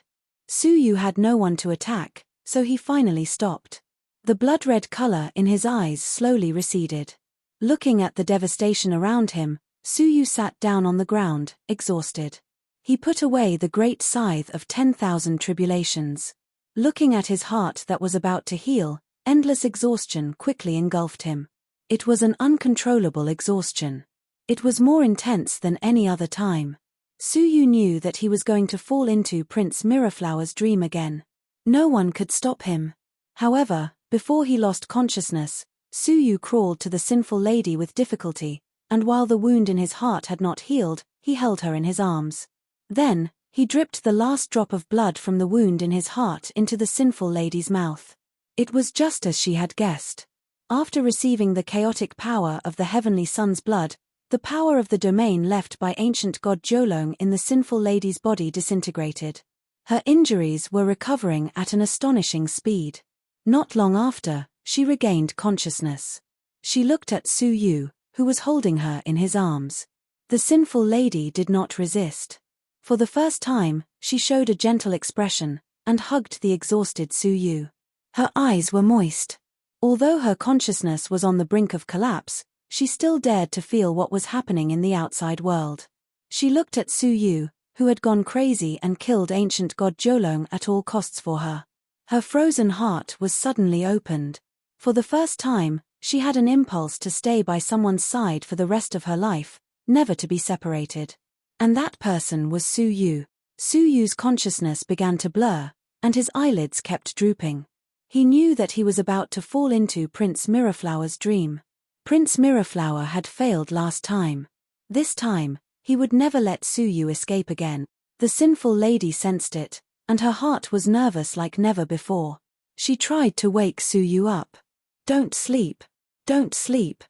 Speaker 1: Suyu had no one to attack, so he finally stopped. The blood-red color in his eyes slowly receded. Looking at the devastation around him, Suyu sat down on the ground, exhausted. He put away the great scythe of 10,000 tribulations. Looking at his heart that was about to heal, endless exhaustion quickly engulfed him. It was an uncontrollable exhaustion. It was more intense than any other time. Suyu knew that he was going to fall into Prince Mirrorflower's dream again. No one could stop him. However, Before he lost consciousness, Su Yu crawled to the sinful lady with difficulty, and while the wound in his heart had not healed, he held her in his arms. Then, he dripped the last drop of blood from the wound in his heart into the sinful lady's mouth. It was just as she had guessed. After receiving the chaotic power of the Heavenly Sun's blood, the power of the domain left by ancient god Jolong in the sinful lady's body disintegrated. Her injuries were recovering at an astonishing speed. Not long after, she regained consciousness. She looked at Su Yu, who was holding her in his arms. The sinful lady did not resist. For the first time, she showed a gentle expression, and hugged the exhausted Su Yu. Her eyes were moist. Although her consciousness was on the brink of collapse, she still dared to feel what was happening in the outside world. She looked at Su Yu, who had gone crazy and killed ancient god Jolong at all costs for her. Her frozen heart was suddenly opened. For the first time, she had an impulse to stay by someone's side for the rest of her life, never to be separated. And that person was Su Yu. Su Yu's consciousness began to blur, and his eyelids kept drooping. He knew that he was about to fall into Prince Mirrorflower's dream. Prince Mirrorflower had failed last time. This time, he would never let Su Yu escape again. The sinful lady sensed it, and her heart was nervous like never before. She tried to wake Su Yu up. Don't sleep. Don't sleep.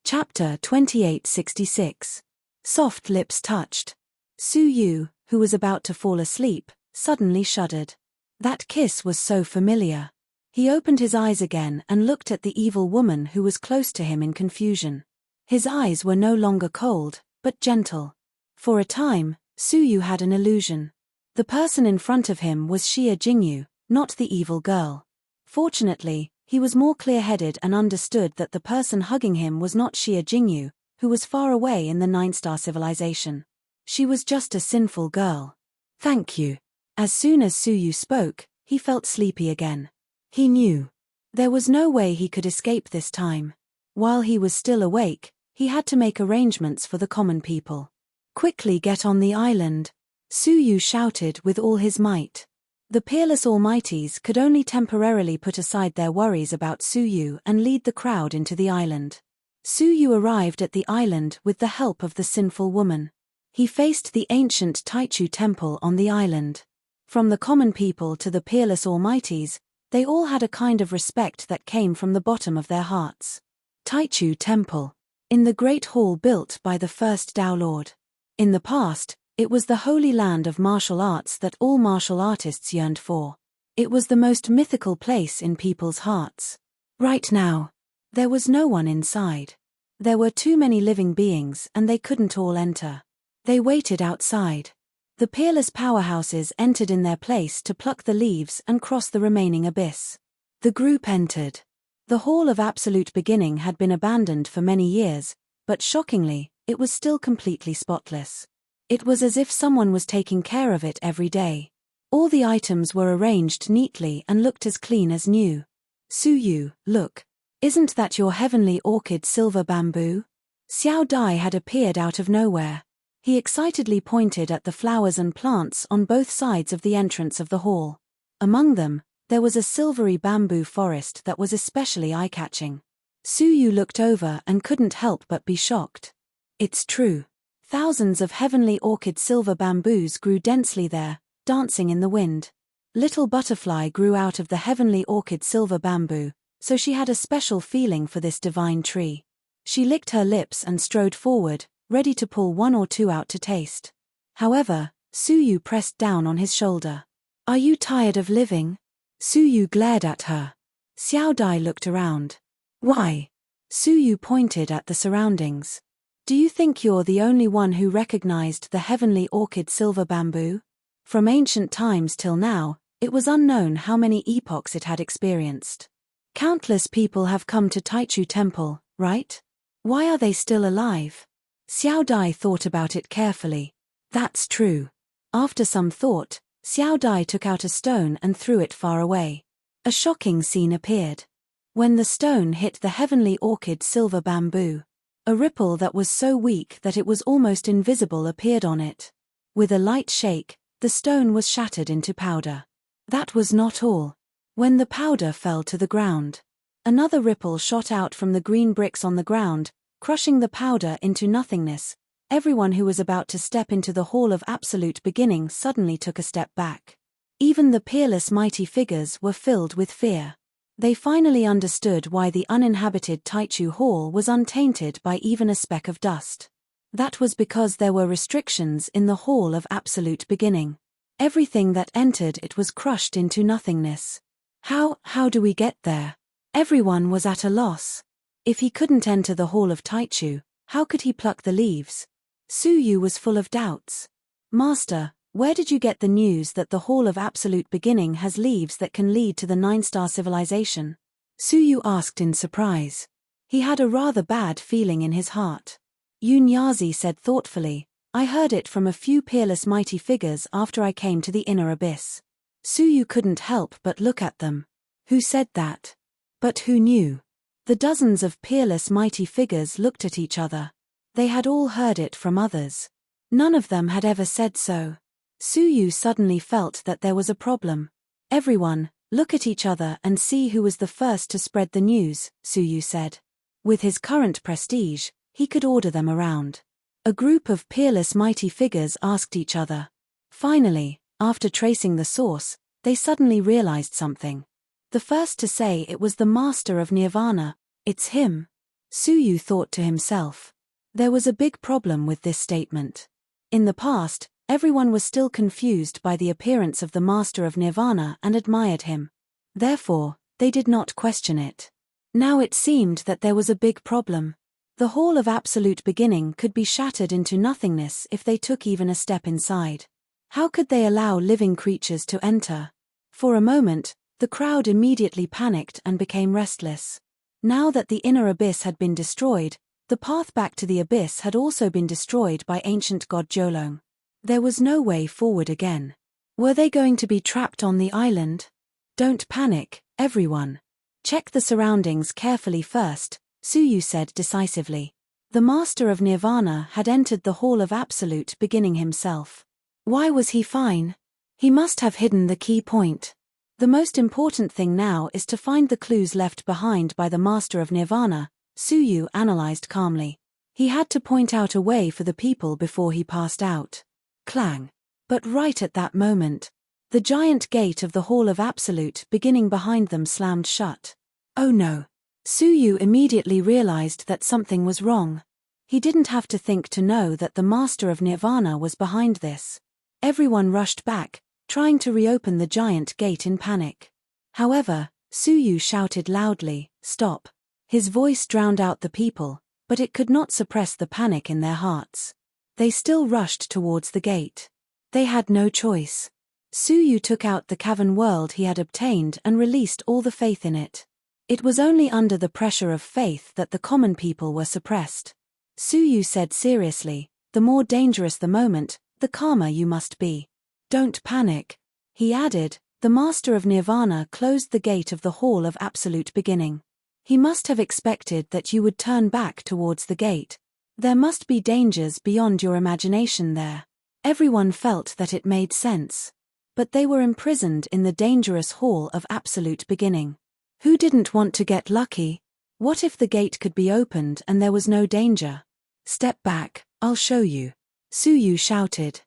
Speaker 1: Chapter 2866. Soft lips touched. Su Yu, who was about to fall asleep, suddenly shuddered. That kiss was so familiar. He opened his eyes again and looked at the evil woman who was close to him in confusion. His eyes were no longer cold, but gentle. For a time, Su Yu had an illusion. The person in front of him was Xia Jingyu, not the evil girl. Fortunately, he was more clear-headed and understood that the person hugging him was not Xia Jingyu, who was far away in the 9-star civilization. She was just a sinful girl. Thank you. As soon as Su Yu spoke, he felt sleepy again. He knew. There was no way he could escape this time. While he was still awake, he had to make arrangements for the common people. Quickly get on the island, Su Yu shouted with all his might. The peerless Almighties could only temporarily put aside their worries about Su Yu and lead the crowd into the island. Su Yu arrived at the island with the help of the sinful woman. He faced the ancient Taichu temple on the island. From the common people to the peerless Almighties, they all had a kind of respect that came from the bottom of their hearts. Taichu Temple. In the great hall built by the first Dao Lord. In the past, it was the holy land of martial arts that all martial artists yearned for. It was the most mythical place in people's hearts. Right now, there was no one inside. There were too many living beings and they couldn't all enter. They waited outside. The peerless powerhouses entered in their place to pluck the leaves and cross the remaining abyss. The group entered. The Hall of Absolute Beginning had been abandoned for many years, but shockingly, it was still completely spotless. It was as if someone was taking care of it every day. All the items were arranged neatly and looked as clean as new. Su Yu, look. Isn't that your heavenly orchid silver bamboo? Xiao Dai had appeared out of nowhere. He excitedly pointed at the flowers and plants on both sides of the entrance of the hall. Among them, there was a silvery bamboo forest that was especially eye-catching. Su Yu looked over and couldn't help but be shocked. It's true. Thousands of heavenly orchid silver bamboos grew densely there, dancing in the wind. Little Butterfly grew out of the heavenly orchid silver bamboo, so she had a special feeling for this divine tree. She licked her lips and strode forward, ready to pull one or two out to taste. However, Su Yu pressed down on his shoulder. Are you tired of living? Su Yu glared at her. Xiao Dai looked around. Why? Su Yu pointed at the surroundings. Do you think you're the only one who recognized the heavenly orchid silver bamboo? From ancient times till now, it was unknown how many epochs it had experienced. Countless people have come to Taichu Temple, right? Why are they still alive? Xiao Dai thought about it carefully. That's true. After some thought, Xiao Dai took out a stone and threw it far away. A shocking scene appeared. When the stone hit the heavenly orchid silver bamboo, a ripple that was so weak that it was almost invisible appeared on it. With a light shake, the stone was shattered into powder. That was not all. When the powder fell to the ground, Another ripple shot out from the green bricks on the ground, crushing the powder into nothingness. Everyone who was about to step into the Hall of Absolute Beginning suddenly took a step back. Even the peerless mighty figures were filled with fear. They finally understood why the uninhabited Taichu Hall was untainted by even a speck of dust. That was because there were restrictions in the Hall of Absolute Beginning. Everything that entered it was crushed into nothingness. How do we get there? Everyone was at a loss. If he couldn't enter the Hall of Taichu, how could he pluck the leaves? Suyu was full of doubts. Master, where did you get the news that the Hall of Absolute Beginning has leaves that can lead to the 9-star civilization? Suyu asked in surprise. He had a rather bad feeling in his heart. Yunyazi said thoughtfully, I heard it from a few peerless mighty figures after I came to the inner abyss. Suyu couldn't help but look at them. Who said that? But who knew? The dozens of peerless mighty figures looked at each other. They had all heard it from others. None of them had ever said so. Suyu suddenly felt that there was a problem. Everyone, look at each other and see who was the first to spread the news, Suyu said. With his current prestige, he could order them around. A group of peerless mighty figures asked each other. Finally, after tracing the source, they suddenly realized something. The first to say it was the Master of Nirvana. It's him. Suyu thought to himself. There was a big problem with this statement. In the past, everyone was still confused by the appearance of the Master of Nirvana and admired him. Therefore, they did not question it. Now it seemed that there was a big problem. The Hall of Absolute Beginning could be shattered into nothingness if they took even a step inside. How could they allow living creatures to enter? For a moment, the crowd immediately panicked and became restless. Now that the inner abyss had been destroyed, the path back to the abyss had also been destroyed by ancient god Jolong. There was no way forward again. Were they going to be trapped on the island? Don't panic, everyone. Check the surroundings carefully first, Suyu said decisively. The Master of Nirvana had entered the Hall of Absolute Beginning himself. Why was he fine? He must have hidden the key point. The most important thing now is to find the clues left behind by the Master of Nirvana, Suyu analyzed calmly. He had to point out a way for the people before he passed out. Clang. But right at that moment, the giant gate of the Hall of Absolute Beginning behind them slammed shut. Oh no. Suyu immediately realized that something was wrong. He didn't have to think to know that the Master of Nirvana was behind this. Everyone rushed back, trying to reopen the giant gate in panic. However, Suyu shouted loudly, "Stop!" His voice drowned out the people, but it could not suppress the panic in their hearts. They still rushed towards the gate. They had no choice. Suyu took out the cavern world he had obtained and released all the faith in it. It was only under the pressure of faith that the common people were suppressed. Suyu said seriously, "The more dangerous the moment, the calmer you must be. Don't panic." He added, "The Master of Nirvana closed the gate of the Hall of Absolute Beginning. He must have expected that you would turn back towards the gate. There must be dangers beyond your imagination there." Everyone felt that it made sense. But they were imprisoned in the dangerous Hall of Absolute Beginning. Who didn't want to get lucky? What if the gate could be opened and there was no danger? "Step back, I'll show you," Suyu shouted.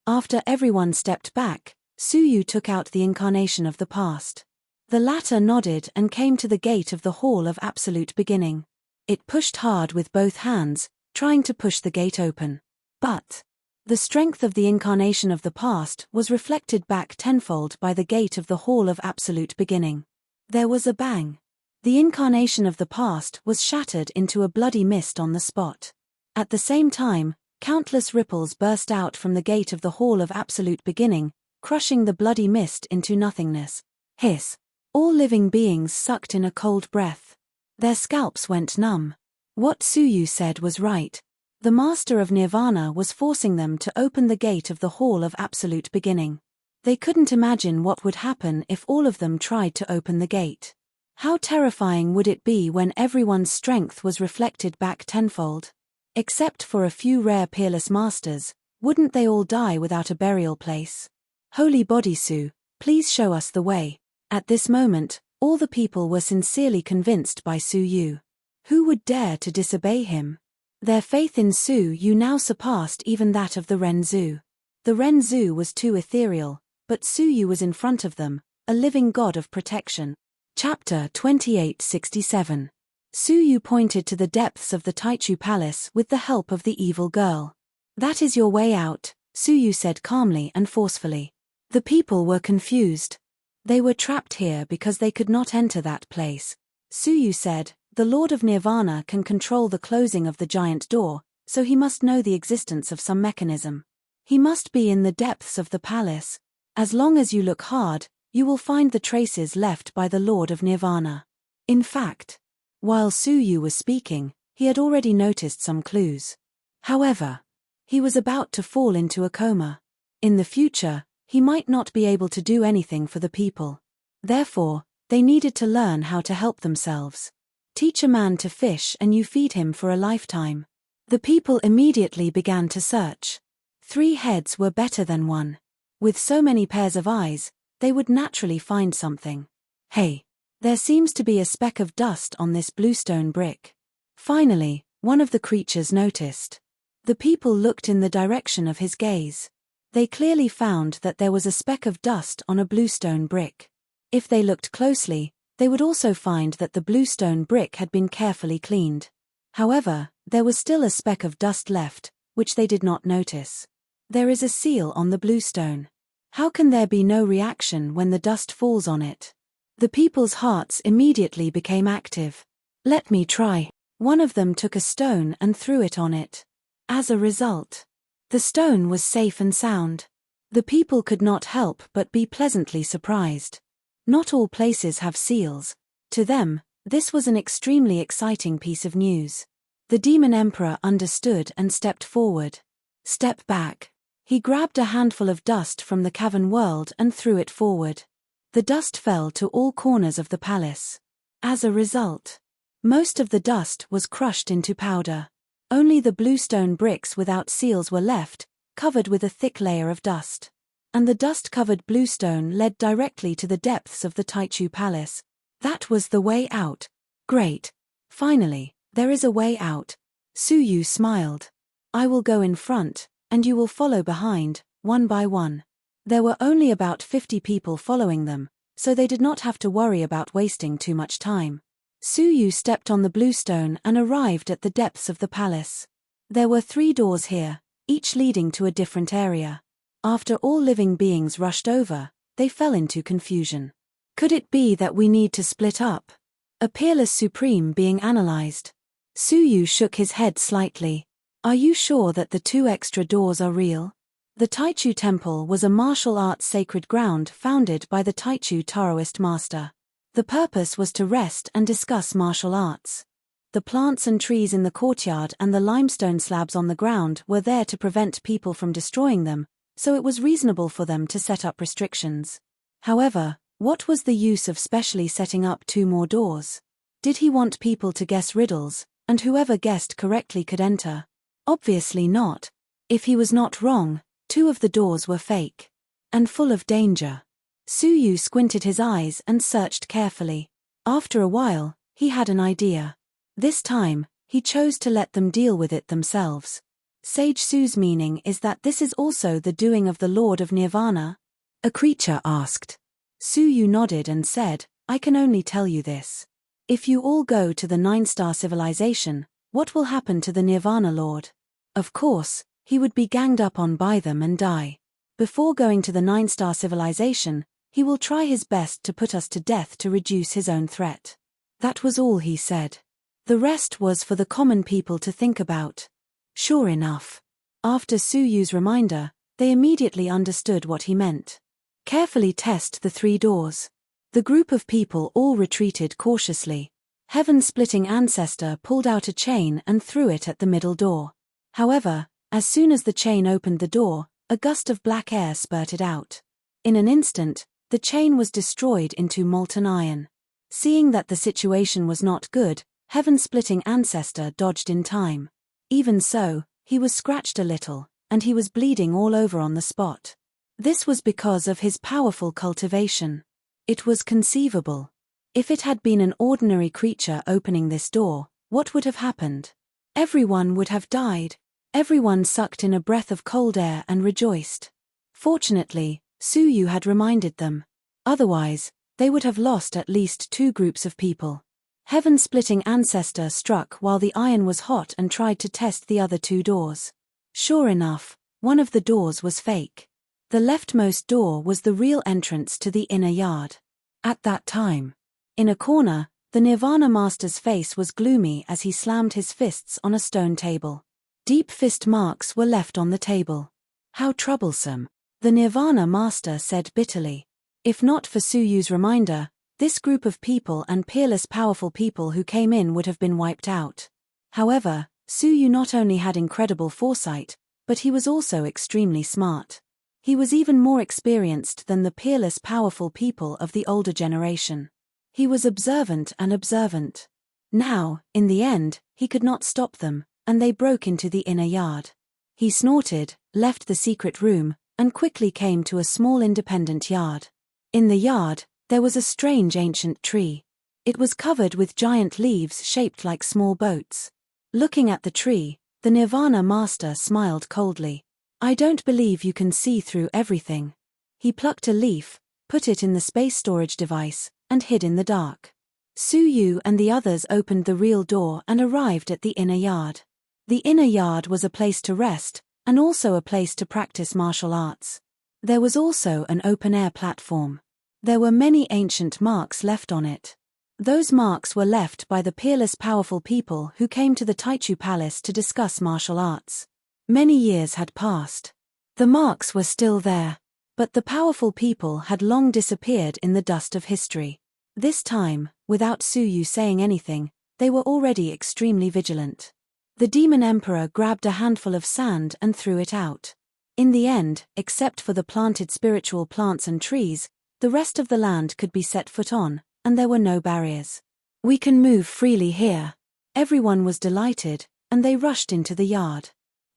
Speaker 1: After everyone stepped back, Suyu took out the incarnation of the past. The latter nodded and came to the gate of the Hall of Absolute Beginning. It pushed hard with both hands, trying to push the gate open. But the strength of the incarnation of the past was reflected back tenfold by the gate of the Hall of Absolute Beginning. There was a bang. The incarnation of the past was shattered into a bloody mist on the spot. At the same time, countless ripples burst out from the gate of the Hall of Absolute Beginning, crushing the bloody mist into nothingness. Hiss. All living beings sucked in a cold breath. Their scalps went numb. What Suyu said was right. The Master of Nirvana was forcing them to open the gate of the Hall of Absolute Beginning. They couldn't imagine what would happen if all of them tried to open the gate. How terrifying would it be when everyone's strength was reflected back tenfold? Except for a few rare peerless masters, wouldn't they all die without a burial place? Holy Bodysu, please show us the way. At this moment, All the people were sincerely convinced by Su Yu. Who would dare to disobey him? Their faith in Su Yu now surpassed even that of the Ren Zhu. The Ren Zhu was too ethereal, but Su Yu was in front of them, a living god of protection. Chapter 2867. Su Yu pointed to the depths of the Taichu Palace with the help of the evil girl. That is your way out, Su Yu said calmly and forcefully. The people were confused. They were trapped here because they could not enter that place. Su Yu said, the Lord of Nirvana can control the closing of the giant door, so he must know the existence of some mechanism. He must be in the depths of the palace. As long as you look hard, you will find the traces left by the Lord of Nirvana. In fact, while Su Yu was speaking, he had already noticed some clues. However, he was about to fall into a coma. In the future, he might not be able to do anything for the people. Therefore, they needed to learn how to help themselves. Teach a man to fish and you feed him for a lifetime. The people immediately began to search. 3 heads were better than 1. With so many pairs of eyes, they would naturally find something. Hey, there seems to be a speck of dust on this bluestone brick. Finally, one of the creatures noticed. The people looked in the direction of his gaze. They clearly found that there was a speck of dust on a bluestone brick. If they looked closely, they would also find that the bluestone brick had been carefully cleaned. However, there was still a speck of dust left, which they did not notice. There is a seal on the bluestone. How can there be no reaction when the dust falls on it? The people's hearts immediately became active. Let me try. One of them took a stone and threw it on it. As a result, the stone was safe and sound. The people could not help but be pleasantly surprised. Not all places have seals. To them, this was an extremely exciting piece of news. The Demon Emperor understood and stepped forward. Step back. He grabbed a handful of dust from the cavern world and threw it forward. The dust fell to all corners of the palace. As a result, most of the dust was crushed into powder. Only the bluestone bricks without seals were left, covered with a thick layer of dust. And the dust-covered bluestone led directly to the depths of the Taichu Palace. That was the way out. Great. Finally, there is a way out. Su Yu smiled. I will go in front, and you will follow behind, one by one. There were only about 50 people following them, so they did not have to worry about wasting too much time. Su Yu stepped on the bluestone and arrived at the depths of the palace. There were 3 doors here, each leading to a different area. After all living beings rushed over, they fell into confusion. Could it be that we need to split up? A peerless supreme being analyzed. Su Yu shook his head slightly. Are you sure that the 2 extra doors are real? The Taichu Temple was a martial arts sacred ground founded by the Taichu Taoist master. The purpose was to rest and discuss martial arts. The plants and trees in the courtyard and the limestone slabs on the ground were there to prevent people from destroying them, so it was reasonable for them to set up restrictions. However, what was the use of specially setting up 2 more doors? Did he want people to guess riddles, and whoever guessed correctly could enter? Obviously not. If he was not wrong, 2 of the doors were fake. And full of danger. Su Yu squinted his eyes and searched carefully. After a while, he had an idea. This time, he chose to let them deal with it themselves. Sage Su's meaning is that this is also the doing of the Lord of Nirvana? A creature asked. Su Yu nodded and said, I can only tell you this. If you all go to the 9-star civilization, what will happen to the Nirvana Lord? Of course, he would be ganged up on by them and die. Before going to the 9-star civilization, he will try his best to put us to death to reduce his own threat. That was all he said. The rest was for the common people to think about. Sure enough. After Su Yu's reminder, they immediately understood what he meant. Carefully test the 3 doors. The group of people all retreated cautiously. Heaven-splitting ancestor pulled out a chain and threw it at the middle door. However, as soon as the chain opened the door, a gust of black air spurted out. In an instant, the chain was destroyed into molten iron. Seeing that the situation was not good, heaven-splitting ancestor dodged in time. Even so, he was scratched a little, and he was bleeding all over on the spot. This was because of his powerful cultivation. It was conceivable. If it had been an ordinary creature opening this door, what would have happened? Everyone would have died. Everyone sucked in a breath of cold air and rejoiced. Fortunately, Suyu had reminded them. Otherwise, they would have lost at least 2 groups of people. Heaven-splitting ancestor struck while the iron was hot and tried to test the other 2 doors. Sure enough, one of the doors was fake. The leftmost door was the real entrance to the inner yard. At that time, in a corner, the Nirvana Master's face was gloomy as he slammed his fists on a stone table. Deep fist marks were left on the table. How troublesome, the Nirvana Master said bitterly. If not for Suyu's reminder, this group of people and peerless powerful people who came in would have been wiped out. However, Suyu not only had incredible foresight, but he was also extremely smart. He was even more experienced than the peerless powerful people of the older generation. He was observant and observant. Now, in the end, he could not stop them, and they broke into the inner yard. He snorted, left the secret room, and quickly came to a small independent yard. In the yard, there was a strange ancient tree. It was covered with giant leaves shaped like small boats. Looking at the tree, the Nirvana Master smiled coldly. I don't believe you can see through everything. He plucked a leaf, put it in the space storage device, and hid in the dark. Suyu and the others opened the real door and arrived at the inner yard. The inner yard was a place to rest, and also a place to practice martial arts. There was also an open-air platform. There were many ancient marks left on it. Those marks were left by the peerless powerful people who came to the Taichu Palace to discuss martial arts. Many years had passed. The marks were still there, but the powerful people had long disappeared in the dust of history. This time, without Suyu saying anything, they were already extremely vigilant. The Demon Emperor grabbed a handful of sand and threw it out. In the end, except for the planted spiritual plants and trees, the rest of the land could be set foot on, and there were no barriers. We can move freely here. Everyone was delighted, and they rushed into the yard.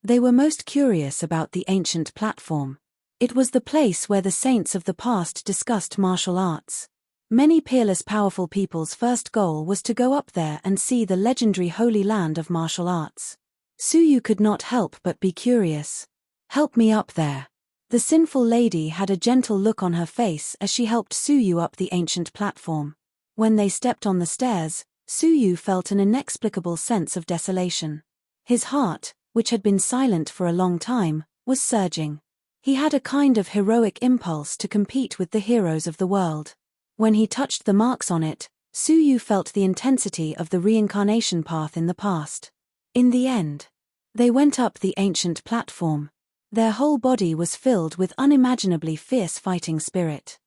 Speaker 1: They were most curious about the ancient platform. It was the place where the saints of the past discussed martial arts. Many peerless powerful people's first goal was to go up there and see the legendary holy land of martial arts. Suyu could not help but be curious. Help me up there. The sinful lady had a gentle look on her face as she helped Suyu up the ancient platform. When they stepped on the stairs, Suyu felt an inexplicable sense of desolation. His heart, which had been silent for a long time, was surging. He had a kind of heroic impulse to compete with the heroes of the world. When he touched the marks on it, Suyu felt the intensity of the reincarnation path in the past. In the end, they went up the ancient platform. Their whole body was filled with unimaginably fierce fighting spirit.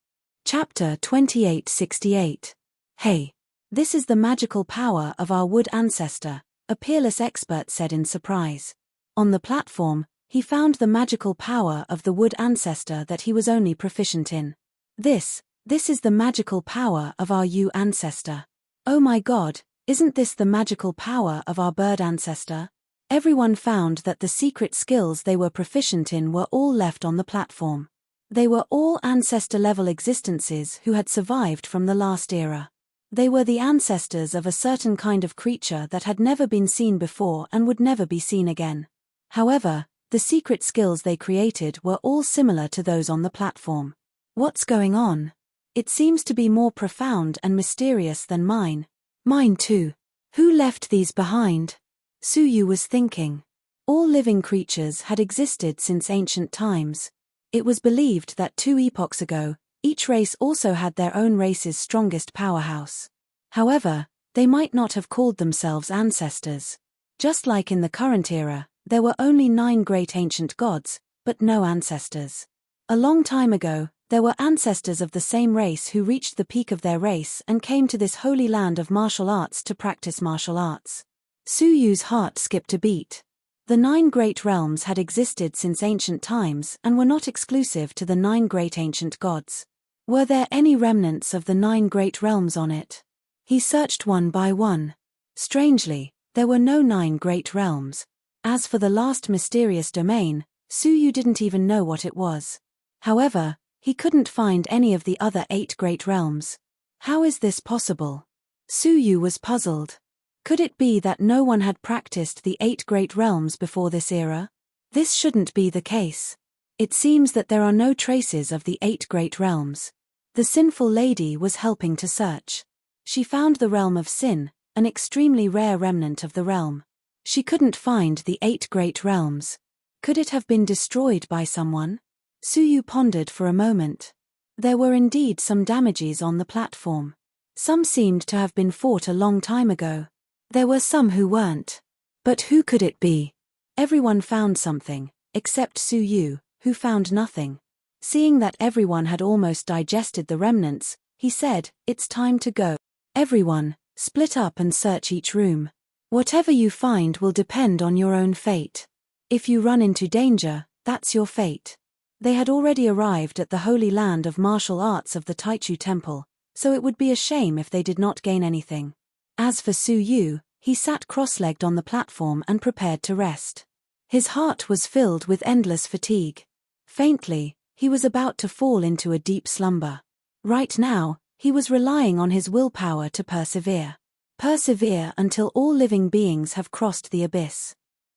Speaker 1: Chapter 2868. Hey, this is the magical power of our wood ancestor, a peerless expert said in surprise. On the platform, he found the magical power of the wood ancestor that he was only proficient in. This is the magical power of our Yu ancestor. Oh my god, isn't this the magical power of our bird ancestor? Everyone found that the secret skills they were proficient in were all left on the platform. They were all ancestor-level existences who had survived from the last era. They were the ancestors of a certain kind of creature that had never been seen before and would never be seen again. However, the secret skills they created were all similar to those on the platform. What's going on? It seems to be more profound and mysterious than mine. Mine too. Who left these behind? Suyu was thinking. All living creatures had existed since ancient times. It was believed that 2 epochs ago, each race also had their own race's strongest powerhouse. However, they might not have called themselves ancestors. Just like in the current era, there were only 9 great ancient gods, but no ancestors. A long time ago, there were ancestors of the same race who reached the peak of their race and came to this holy land of martial arts to practice martial arts. Suyu's heart skipped a beat. The 9 great realms had existed since ancient times and were not exclusive to the 9 great ancient gods. Were there any remnants of the 9 great realms on it? He searched one by one. Strangely, there were no 9 great realms. As for the last mysterious domain, Suyu didn't even know what it was. However, he couldn't find any of the other 8 great realms. How is this possible? Su Yu was puzzled. Could it be that no one had practiced the 8 great realms before this era? This shouldn't be the case. It seems that there are no traces of the 8 great realms. The sinful lady was helping to search. She found the realm of sin, an extremely rare remnant of the realm. She couldn't find the 8 great realms. Could it have been destroyed by someone? Su Yu pondered for a moment. There were indeed some damages on the platform. Some seemed to have been fought a long time ago. There were some who weren't. But who could it be? Everyone found something, except Su Yu, who found nothing. Seeing that everyone had almost digested the remnants, he said, "It's time to go. Everyone, split up and search each room. Whatever you find will depend on your own fate. If you run into danger, that's your fate." They had already arrived at the holy land of martial arts of the Taichu Temple, so it would be a shame if they did not gain anything. As for Su Yu, he sat cross-legged on the platform and prepared to rest. His heart was filled with endless fatigue. Faintly, he was about to fall into a deep slumber. Right now, he was relying on his willpower to persevere. Persevere until all living beings have crossed the abyss.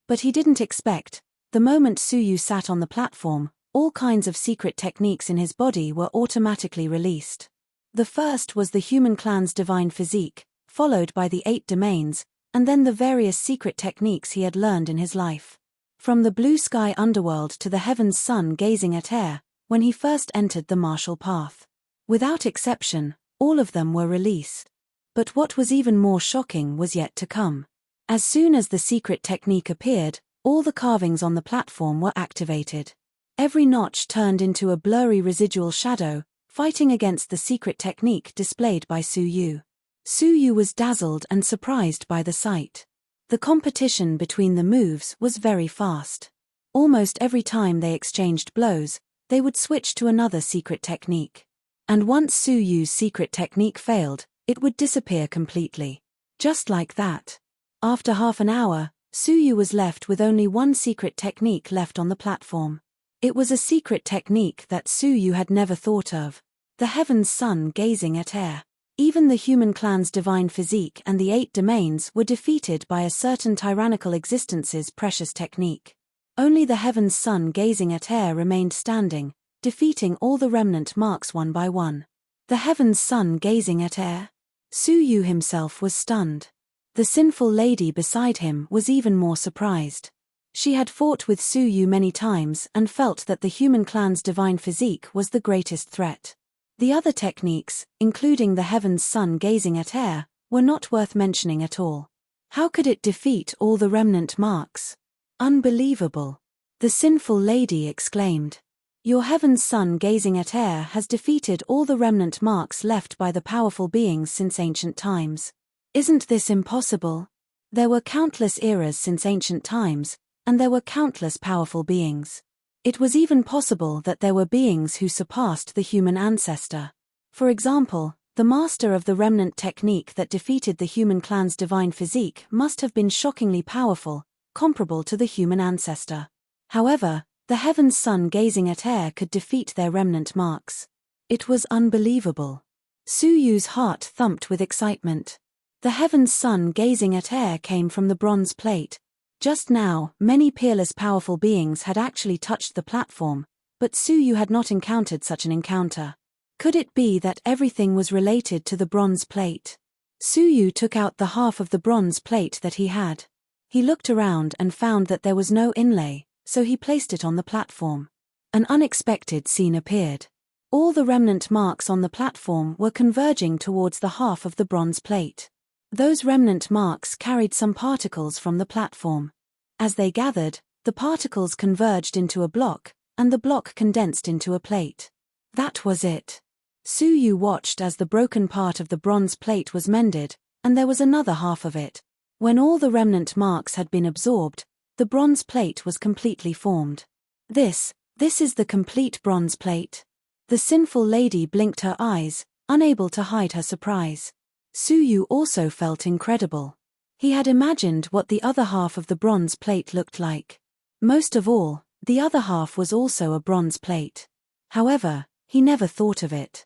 Speaker 1: But he didn't expect, the moment Su Yu sat on the platform, all kinds of secret techniques in his body were automatically released. The first was the human clan's divine physique, followed by the 8 domains, and then the various secret techniques he had learned in his life. From the blue sky underworld to the heaven's sun gazing at air, when he first entered the martial path. Without exception, all of them were released. But what was even more shocking was yet to come. As soon as the secret technique appeared, all the carvings on the platform were activated. Every notch turned into a blurry residual shadow, fighting against the secret technique displayed by Su Yu. Su Yu was dazzled and surprised by the sight. The competition between the moves was very fast. Almost every time they exchanged blows, they would switch to another secret technique. And once Su Yu's secret technique failed, it would disappear completely. Just like that. After half an hour, Su Yu was left with only one secret technique left on the platform. It was a secret technique that Su Yu had never thought of. The heaven's sun gazing at air. Even the human clan's divine physique and the 8 domains were defeated by a certain tyrannical existence's precious technique. Only the heaven's sun gazing at air remained standing, defeating all the remnant marks one by one. The heaven's sun gazing at air? Su Yu himself was stunned. The sinful lady beside him was even more surprised. She had fought with Su Yu many times and felt that the human clan's divine physique was the greatest threat. The other techniques, including the heaven's sun gazing at air, were not worth mentioning at all. How could it defeat all the remnant marks? Unbelievable! The sinful lady exclaimed. Your heaven's sun gazing at air has defeated all the remnant marks left by the powerful beings since ancient times. Isn't this impossible? There were countless eras since ancient times, and there were countless powerful beings. It was even possible that there were beings who surpassed the human ancestor. For example, the master of the remnant technique that defeated the human clan's divine physique must have been shockingly powerful, comparable to the human ancestor. However, the heaven's sun gazing at air could defeat their remnant marks. It was unbelievable. Su Yu's heart thumped with excitement. The heaven's sun gazing at air came from the bronze plate. Just now, many peerless powerful beings had actually touched the platform, but Su Yu had not encountered such an encounter. Could it be that everything was related to the bronze plate? Su Yu took out the half of the bronze plate that he had. He looked around and found that there was no inlay, so he placed it on the platform. An unexpected scene appeared. All the remnant marks on the platform were converging towards the half of the bronze plate. Those remnant marks carried some particles from the platform. As they gathered, the particles converged into a block, and the block condensed into a plate. That was it. Su Yu watched as the broken part of the bronze plate was mended, and there was another half of it. When all the remnant marks had been absorbed, the bronze plate was completely formed. This is the complete bronze plate. The sinful lady blinked her eyes, unable to hide her surprise. Su Yu also felt incredible. He had imagined what the other half of the bronze plate looked like. Most of all, the other half was also a bronze plate. However, he never thought of it.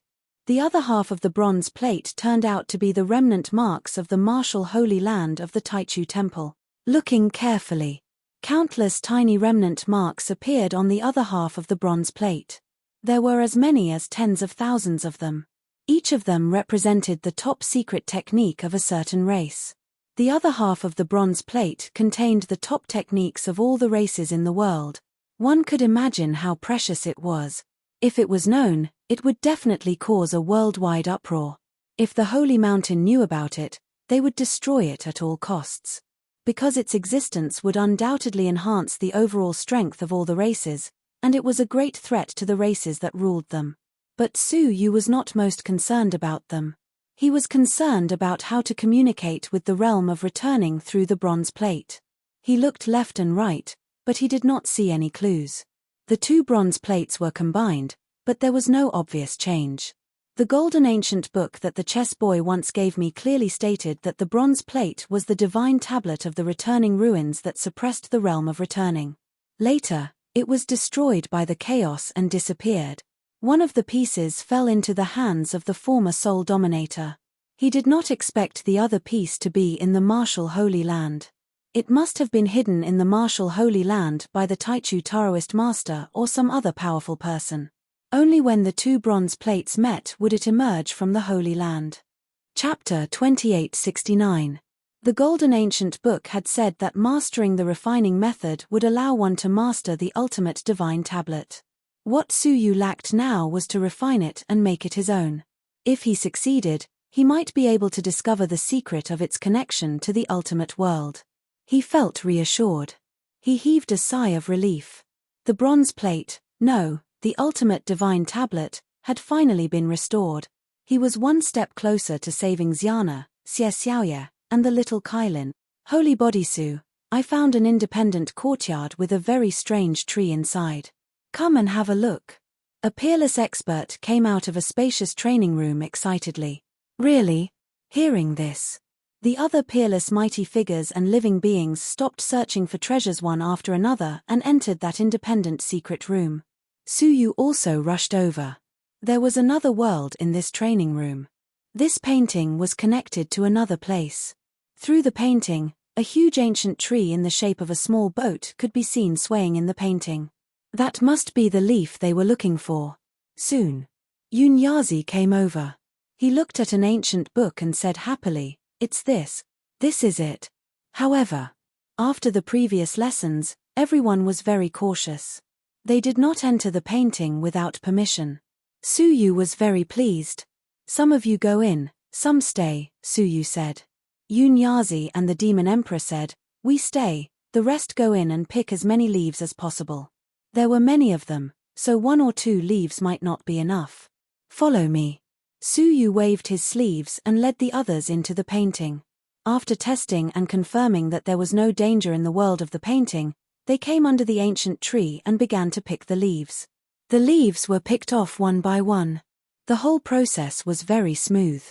Speaker 1: The other half of the bronze plate turned out to be the remnant marks of the martial holy land of the Taichu temple. Looking carefully, countless tiny remnant marks appeared on the other half of the bronze plate. There were as many as tens of thousands of them. Each of them represented the top secret technique of a certain race. The other half of the bronze plate contained the top techniques of all the races in the world. One could imagine how precious it was. If it was known, it would definitely cause a worldwide uproar. If the Holy Mountain knew about it, they would destroy it at all costs. Because its existence would undoubtedly enhance the overall strength of all the races, and it was a great threat to the races that ruled them. But Su Yu was not most concerned about them. He was concerned about how to communicate with the realm of returning through the bronze plate. He looked left and right, but he did not see any clues. The two bronze plates were combined, but there was no obvious change. The golden ancient book that the chess boy once gave me clearly stated that the bronze plate was the divine tablet of the returning ruins that suppressed the realm of returning. Later, it was destroyed by the chaos and disappeared. One of the pieces fell into the hands of the former Soul Dominator. He did not expect the other piece to be in the martial Holy Land. It must have been hidden in the martial Holy Land by the Taichu Taoist master or some other powerful person. Only when the two bronze plates met would it emerge from the Holy Land. Chapter 2869. The Golden Ancient Book had said that mastering the refining method would allow one to master the ultimate divine tablet. What Su Yu lacked now was to refine it and make it his own. If he succeeded, he might be able to discover the secret of its connection to the ultimate world. He felt reassured. He heaved a sigh of relief. The bronze plate, no, the ultimate divine tablet, had finally been restored. He was one step closer to saving Xiana, Xie Xiaoye, and the little Kailin. Holy Bodysu, I found an independent courtyard with a very strange tree inside. Come and have a look. A peerless expert came out of a spacious training room excitedly. Really? Hearing this, the other peerless mighty figures and living beings stopped searching for treasures one after another and entered that independent secret room. Su Yu also rushed over. There was another world in this training room. This painting was connected to another place. Through the painting, a huge ancient tree in the shape of a small boat could be seen swaying in the painting. That must be the leaf they were looking for. Soon, Yunyazi came over. He looked at an ancient book and said happily, "It's this. This is it." However, after the previous lessons, everyone was very cautious. They did not enter the painting without permission. Su Yu was very pleased. "Some of you go in, some stay," Su Yu said. Yunyazi and the Demon Emperor said, "We stay, the rest go in and pick as many leaves as possible." There were many of them, so 1 or 2 leaves might not be enough. "Follow me." Su Yu waved his sleeves and led the others into the painting. After testing and confirming that there was no danger in the world of the painting, they came under the ancient tree and began to pick the leaves. The leaves were picked off one by one. The whole process was very smooth.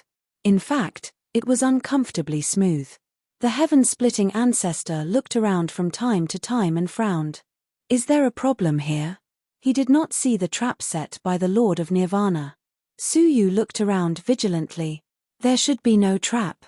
Speaker 1: In fact, it was uncomfortably smooth. The heaven-splitting ancestor looked around from time to time and frowned. Is there a problem here? He did not see the trap set by the Lord of Nirvana. Su Yu looked around vigilantly. There should be no trap.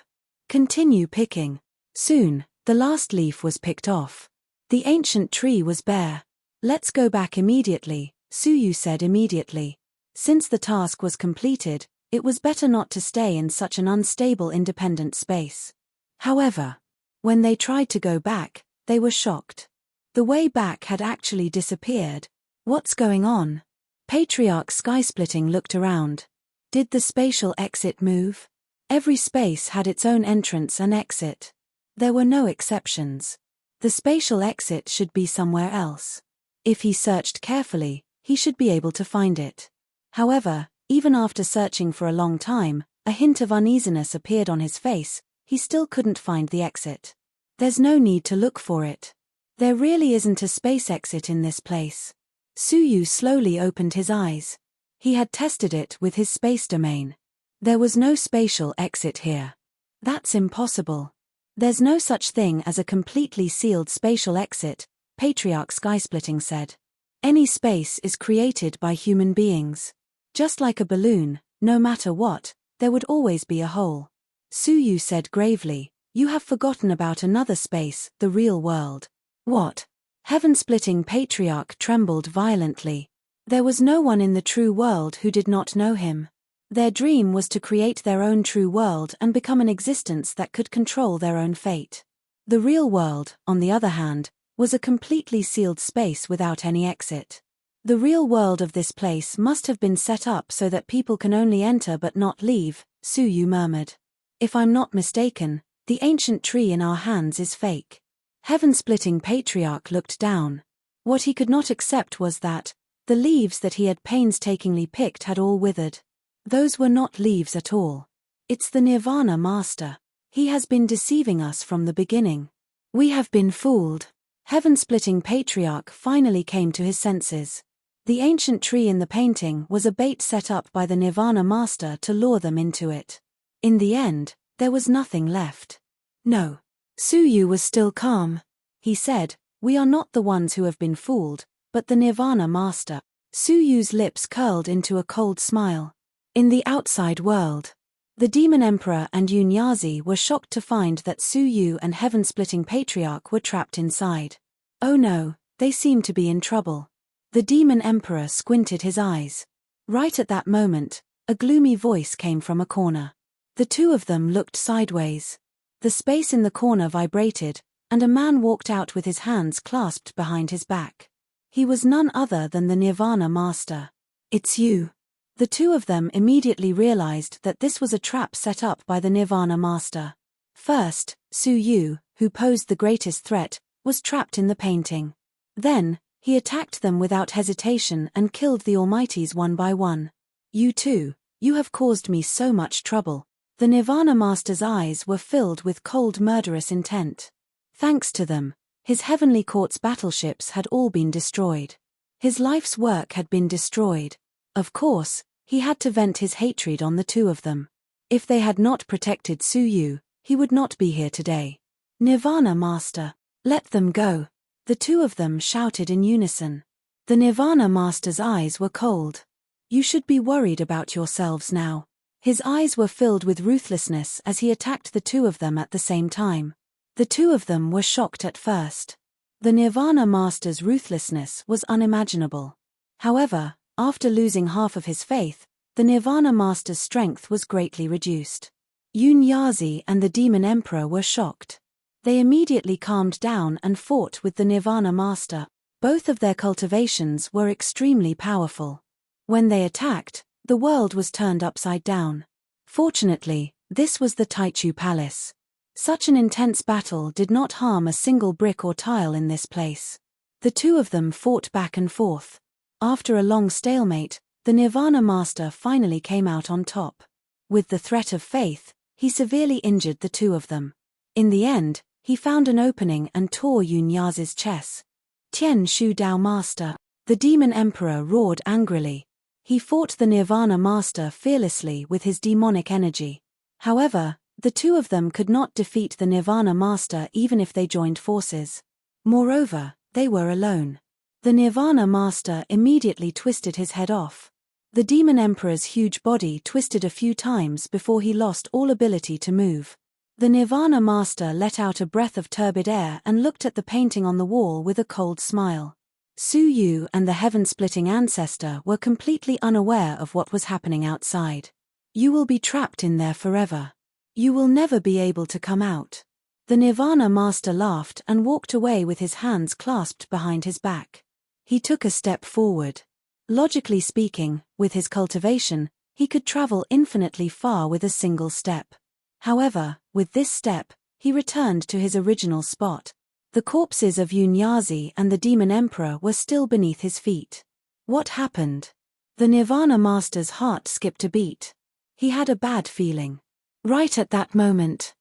Speaker 1: Continue picking. Soon, the last leaf was picked off. The ancient tree was bare. Let's go back immediately, Su Yu said immediately. Since the task was completed, it was better not to stay in such an unstable independent space. However, when they tried to go back, they were shocked. The way back had actually disappeared. What's going on? Patriarch Skysplitting looked around. Did the spatial exit move? Every space had its own entrance and exit. There were no exceptions. The spatial exit should be somewhere else. If he searched carefully, he should be able to find it. However, even after searching for a long time, a hint of uneasiness appeared on his face. He still couldn't find the exit. There's no need to look for it. There really isn't a space exit in this place. Su Yu slowly opened his eyes. He had tested it with his space domain. There was no spatial exit here. That's impossible. There's no such thing as a completely sealed spatial exit, Patriarch Skysplitting said. Any space is created by human beings. Just like a balloon, No matter what, there would always be a hole. Suyu said gravely, "You have forgotten about another space, the real world." "What?" Heaven-splitting patriarch trembled violently. There was no one in the true world who did not know him. Their dream was to create their own true world and become an existence that could control their own fate. The real world, on the other hand, was a completely sealed space without any exit. The real world of this place must have been set up so that people can only enter but not leave, Suyu murmured. "If I'm not mistaken, the ancient tree in our hands is fake." Heaven-splitting patriarch looked down. What he could not accept was that the leaves that he had painstakingly picked had all withered. Those were not leaves at all. "It's the Nirvana Master. He has been deceiving us from the beginning. We have been fooled." Heaven-splitting patriarch finally came to his senses. The ancient tree in the painting was a bait set up by the Nirvana Master to lure them into it. In the end, there was nothing left. "No." Suyu was still calm. He said, "We are not the ones who have been fooled, but the Nirvana Master." Suyu's lips curled into a cold smile. In the outside world, the Demon Emperor and Yunyazi were shocked to find that Suyu and Heaven-splitting Patriarch were trapped inside. Oh no, they seemed to be in trouble. The Demon Emperor squinted his eyes. Right at that moment, a gloomy voice came from a corner. The two of them looked sideways. The space in the corner vibrated, and a man walked out with his hands clasped behind his back. He was none other than the Nirvana Master. "It's you." The two of them immediately realized that this was a trap set up by the Nirvana Master. First, Suyu, who posed the greatest threat, was trapped in the painting. Then, he attacked them without hesitation and killed the Almighties one by one. "You too, you have caused me so much trouble." The Nirvana Master's eyes were filled with cold murderous intent. Thanks to them, his heavenly court's battleships had all been destroyed. His life's work had been destroyed. Of course, he had to vent his hatred on the two of them. If they had not protected Suyu, he would not be here today. "Nirvana Master, let them go." The two of them shouted in unison. The Nirvana Master's eyes were cold. "You should be worried about yourselves now." His eyes were filled with ruthlessness as he attacked the two of them at the same time. The two of them were shocked at first. The Nirvana Master's ruthlessness was unimaginable. However, after losing half of his faith, the Nirvana Master's strength was greatly reduced. Yunyazi and the Demon Emperor were shocked. They immediately calmed down and fought with the Nirvana Master. Both of their cultivations were extremely powerful. When they attacked, the world was turned upside down. Fortunately, this was the Taichu Palace. Such an intense battle did not harm a single brick or tile in this place. The two of them fought back and forth. After a long stalemate, the Nirvana Master finally came out on top. With the threat of faith, he severely injured the two of them. In the end, he found an opening and tore Yunyazi's chest. "Tian Shu Dao Master." The Demon Emperor roared angrily. He fought the Nirvana Master fearlessly with his demonic energy. However, the two of them could not defeat the Nirvana Master even if they joined forces. Moreover, they were alone. The Nirvana Master immediately twisted his head off. The Demon Emperor's huge body twisted a few times before he lost all ability to move. The Nirvana Master let out a breath of turbid air and looked at the painting on the wall with a cold smile. Suyu and the heaven-splitting ancestor were completely unaware of what was happening outside. "You will be trapped in there forever. You will never be able to come out." The Nirvana Master laughed and walked away with his hands clasped behind his back. He took a step forward. Logically speaking, with his cultivation, he could travel infinitely far with a single step. However, with this step, he returned to his original spot. The corpses of Yunyazi and the Demon Emperor were still beneath his feet. What happened? The Nirvana Master's heart skipped a beat. He had a bad feeling. Right at that moment.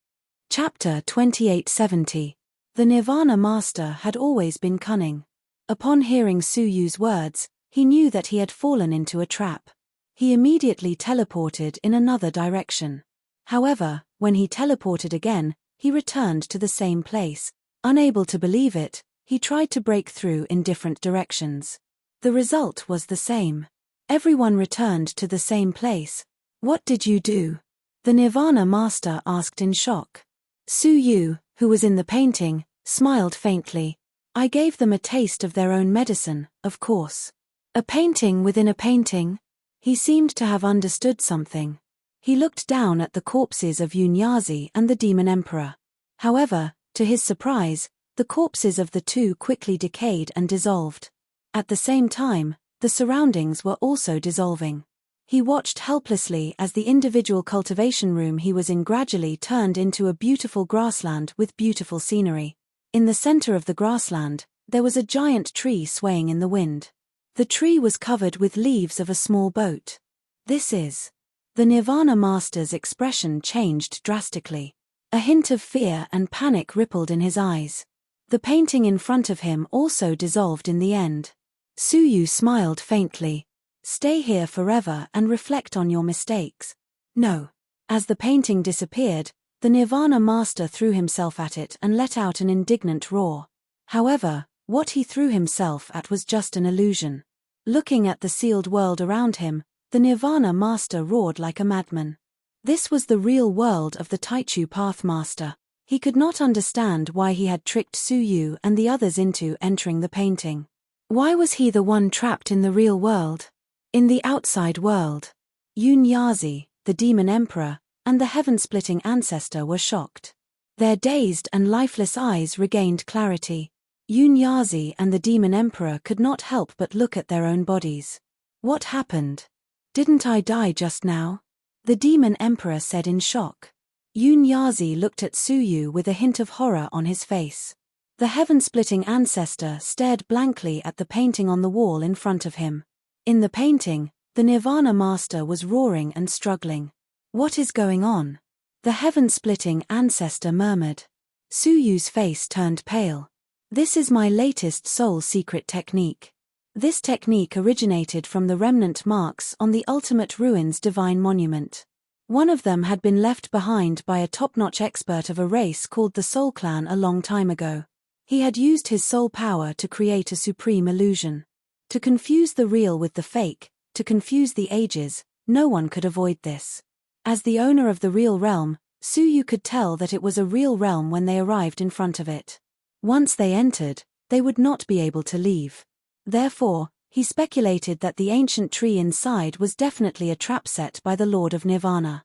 Speaker 1: Chapter 2870. The Nirvana Master had always been cunning. Upon hearing Suyu's words, he knew that he had fallen into a trap. He immediately teleported in another direction. However, when he teleported again, he returned to the same place. Unable to believe it, he tried to break through in different directions. The result was the same. Everyone returned to the same place. What did you do? The Nirvana master asked in shock. Su Yu, who was in the painting, smiled faintly. I gave them a taste of their own medicine, of course. A painting within a painting? He seemed to have understood something. He looked down at the corpses of Yunyazi and the Demon Emperor. However, to his surprise, the corpses of the two quickly decayed and dissolved. At the same time, the surroundings were also dissolving. He watched helplessly as the individual cultivation room he was in gradually turned into a beautiful grassland with beautiful scenery. In the center of the grassland, there was a giant tree swaying in the wind. The tree was covered with leaves of a small boat. This is. The Nirvana master's expression changed drastically. A hint of fear and panic rippled in his eyes. The painting in front of him also dissolved in the end. Su Yu smiled faintly. Stay here forever and reflect on your mistakes. No. As the painting disappeared, the Nirvana master threw himself at it and let out an indignant roar. However, what he threw himself at was just an illusion. Looking at the sealed world around him, the Nirvana master roared like a madman. This was the real world of the Taichu Pathmaster. He could not understand why he had tricked Su Yu and the others into entering the painting. Why was he the one trapped in the real world? In the outside world. Yunyazi, the Demon Emperor, and the heaven-splitting ancestor were shocked. Their dazed and lifeless eyes regained clarity. Yunyazi and the Demon Emperor could not help but look at their own bodies. What happened? Didn't I die just now? The Demon Emperor said in shock. Yunyazi looked at Su Yu with a hint of horror on his face. The heaven-splitting ancestor stared blankly at the painting on the wall in front of him. In the painting, the Nirvana master was roaring and struggling. What is going on? The heaven-splitting ancestor murmured. Su Yu's face turned pale. This is my latest soul secret technique. This technique originated from the remnant marks on the Ultimate Ruins Divine Monument. One of them had been left behind by a top-notch expert of a race called the Soul Clan a long time ago. He had used his soul power to create a supreme illusion. To confuse the real with the fake, to confuse the ages, no one could avoid this. As the owner of the real realm, Su Yu could tell that it was a real realm when they arrived in front of it. Once they entered, they would not be able to leave. Therefore, he speculated that the ancient tree inside was definitely a trap set by the Lord of Nirvana.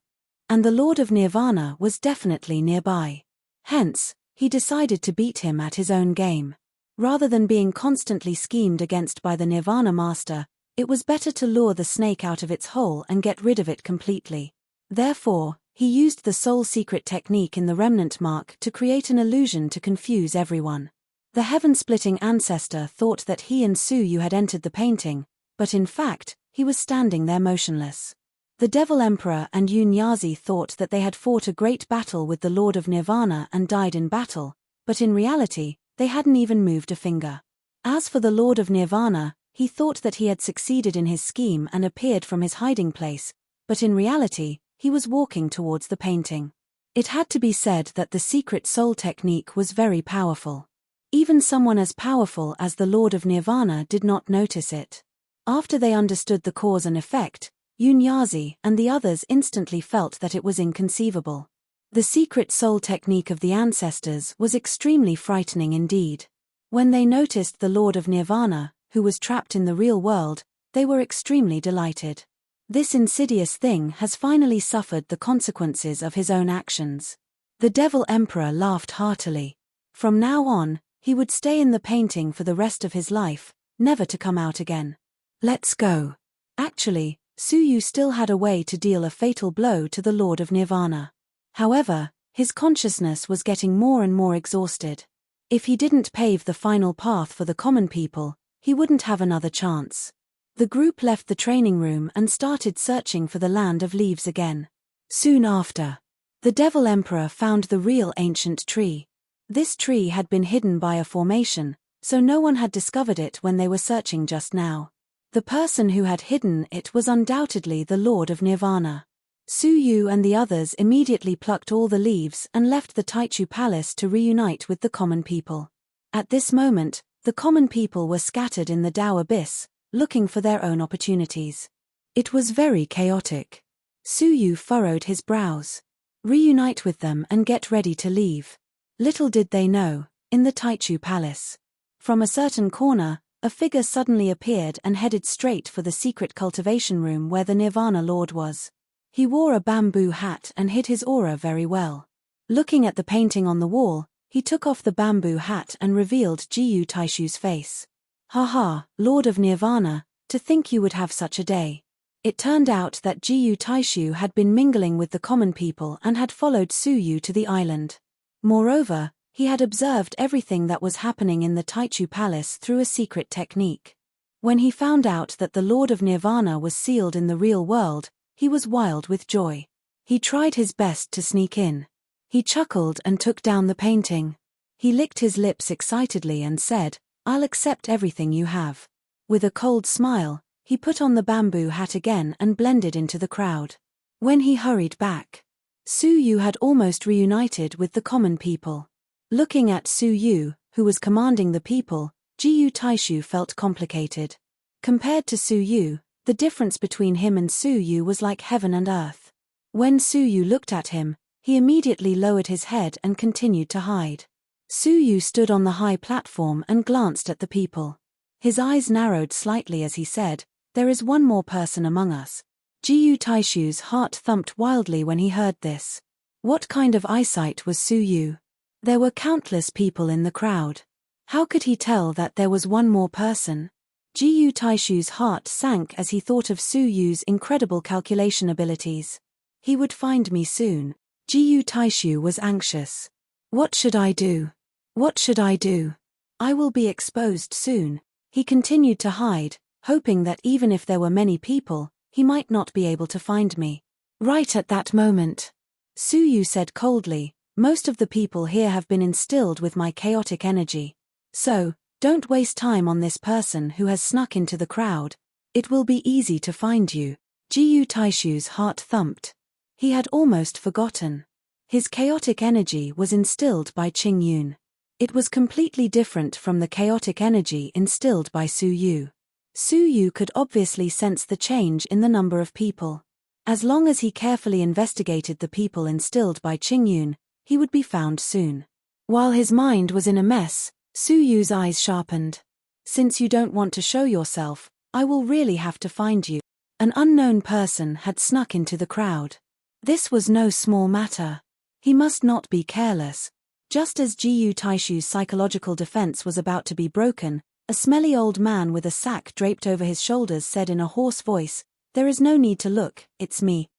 Speaker 1: And the Lord of Nirvana was definitely nearby. Hence, he decided to beat him at his own game. Rather than being constantly schemed against by the Nirvana master, it was better to lure the snake out of its hole and get rid of it completely. Therefore, he used the soul secret technique in the remnant mark to create an illusion to confuse everyone. The heaven-splitting ancestor thought that he and Su Yu had entered the painting, but in fact, he was standing there motionless. The Devil Emperor and Yunyazi thought that they had fought a great battle with the Lord of Nirvana and died in battle, but in reality, they hadn't even moved a finger. As for the Lord of Nirvana, he thought that he had succeeded in his scheme and appeared from his hiding place, but in reality, he was walking towards the painting. It had to be said that the secret soul technique was very powerful. Even someone as powerful as the Lord of Nirvana did not notice it. After they understood the cause and effect, Yunyazi and the others instantly felt that it was inconceivable. The secret soul technique of the ancestors was extremely frightening indeed. When they noticed the Lord of Nirvana, who was trapped in the real world, they were extremely delighted. This insidious thing has finally suffered the consequences of his own actions. The Devil Emperor laughed heartily. From now on, he would stay in the painting for the rest of his life, never to come out again. Let's go. Actually, Su Yu still had a way to deal a fatal blow to the Lord of Nirvana. However, his consciousness was getting more and more exhausted. If he didn't pave the final path for the common people, he wouldn't have another chance. The group left the training room and started searching for the land of leaves again. Soon after, the Devil Emperor found the real ancient tree. This tree had been hidden by a formation, so no one had discovered it when they were searching just now. The person who had hidden it was undoubtedly the Lord of Nirvana. Su Yu and the others immediately plucked all the leaves and left the Taichu Palace to reunite with the common people. At this moment, the common people were scattered in the Tao abyss, looking for their own opportunities. It was very chaotic. Su Yu furrowed his brows. Reunite with them and get ready to leave. Little did they know, in the Taichu Palace. From a certain corner, a figure suddenly appeared and headed straight for the secret cultivation room where the Nirvana Lord was. He wore a bamboo hat and hid his aura very well. Looking at the painting on the wall, he took off the bamboo hat and revealed Jiyu Taishu's face. Haha, Lord of Nirvana, to think you would have such a day. It turned out that Jiyu Taishu had been mingling with the common people and had followed Su Yu to the island. Moreover, he had observed everything that was happening in the Taichu Palace through a secret technique. When he found out that the Lord of Nirvana was sealed in the real world, he was wild with joy. He tried his best to sneak in. He chuckled and took down the painting. He licked his lips excitedly and said, "I'll accept everything you have." With a cold smile, he put on the bamboo hat again and blended into the crowd. When he hurried back, Su Yu had almost reunited with the common people. Looking at Su Yu, who was commanding the people, Jiyu Taishu felt complicated. Compared to Su Yu, the difference between him and Su Yu was like heaven and earth. When Su Yu looked at him, he immediately lowered his head and continued to hide. Su Yu stood on the high platform and glanced at the people. His eyes narrowed slightly as he said, "There is one more person among us." Jiyu Taishu's heart thumped wildly when he heard this. What kind of eyesight was Su Yu? There were countless people in the crowd. How could he tell that there was one more person? Jiyu Taishu's heart sank as he thought of Su Yu's incredible calculation abilities. He would find me soon. Jiyu Taishu was anxious. What should I do? What should I do? I will be exposed soon. He continued to hide, hoping that even if there were many people, he might not be able to find me. Right at that moment, Su Yu said coldly, "Most of the people here have been instilled with my chaotic energy. So, don't waste time on this person who has snuck into the crowd. It will be easy to find you." Jiyu Taishu's heart thumped. He had almost forgotten. His chaotic energy was instilled by Qing Yun. It was completely different from the chaotic energy instilled by Su Yu. Su Yu could obviously sense the change in the number of people. As long as he carefully investigated the people instilled by Qing Yun, he would be found soon. While his mind was in a mess, Su Yu's eyes sharpened. "Since you don't want to show yourself, I will really have to find you." An unknown person had snuck into the crowd. This was no small matter. He must not be careless. Just as Jiyu Taishu's psychological defense was about to be broken, a smelly old man with a sack draped over his shoulders said in a hoarse voice, "There is no need to look, it's me."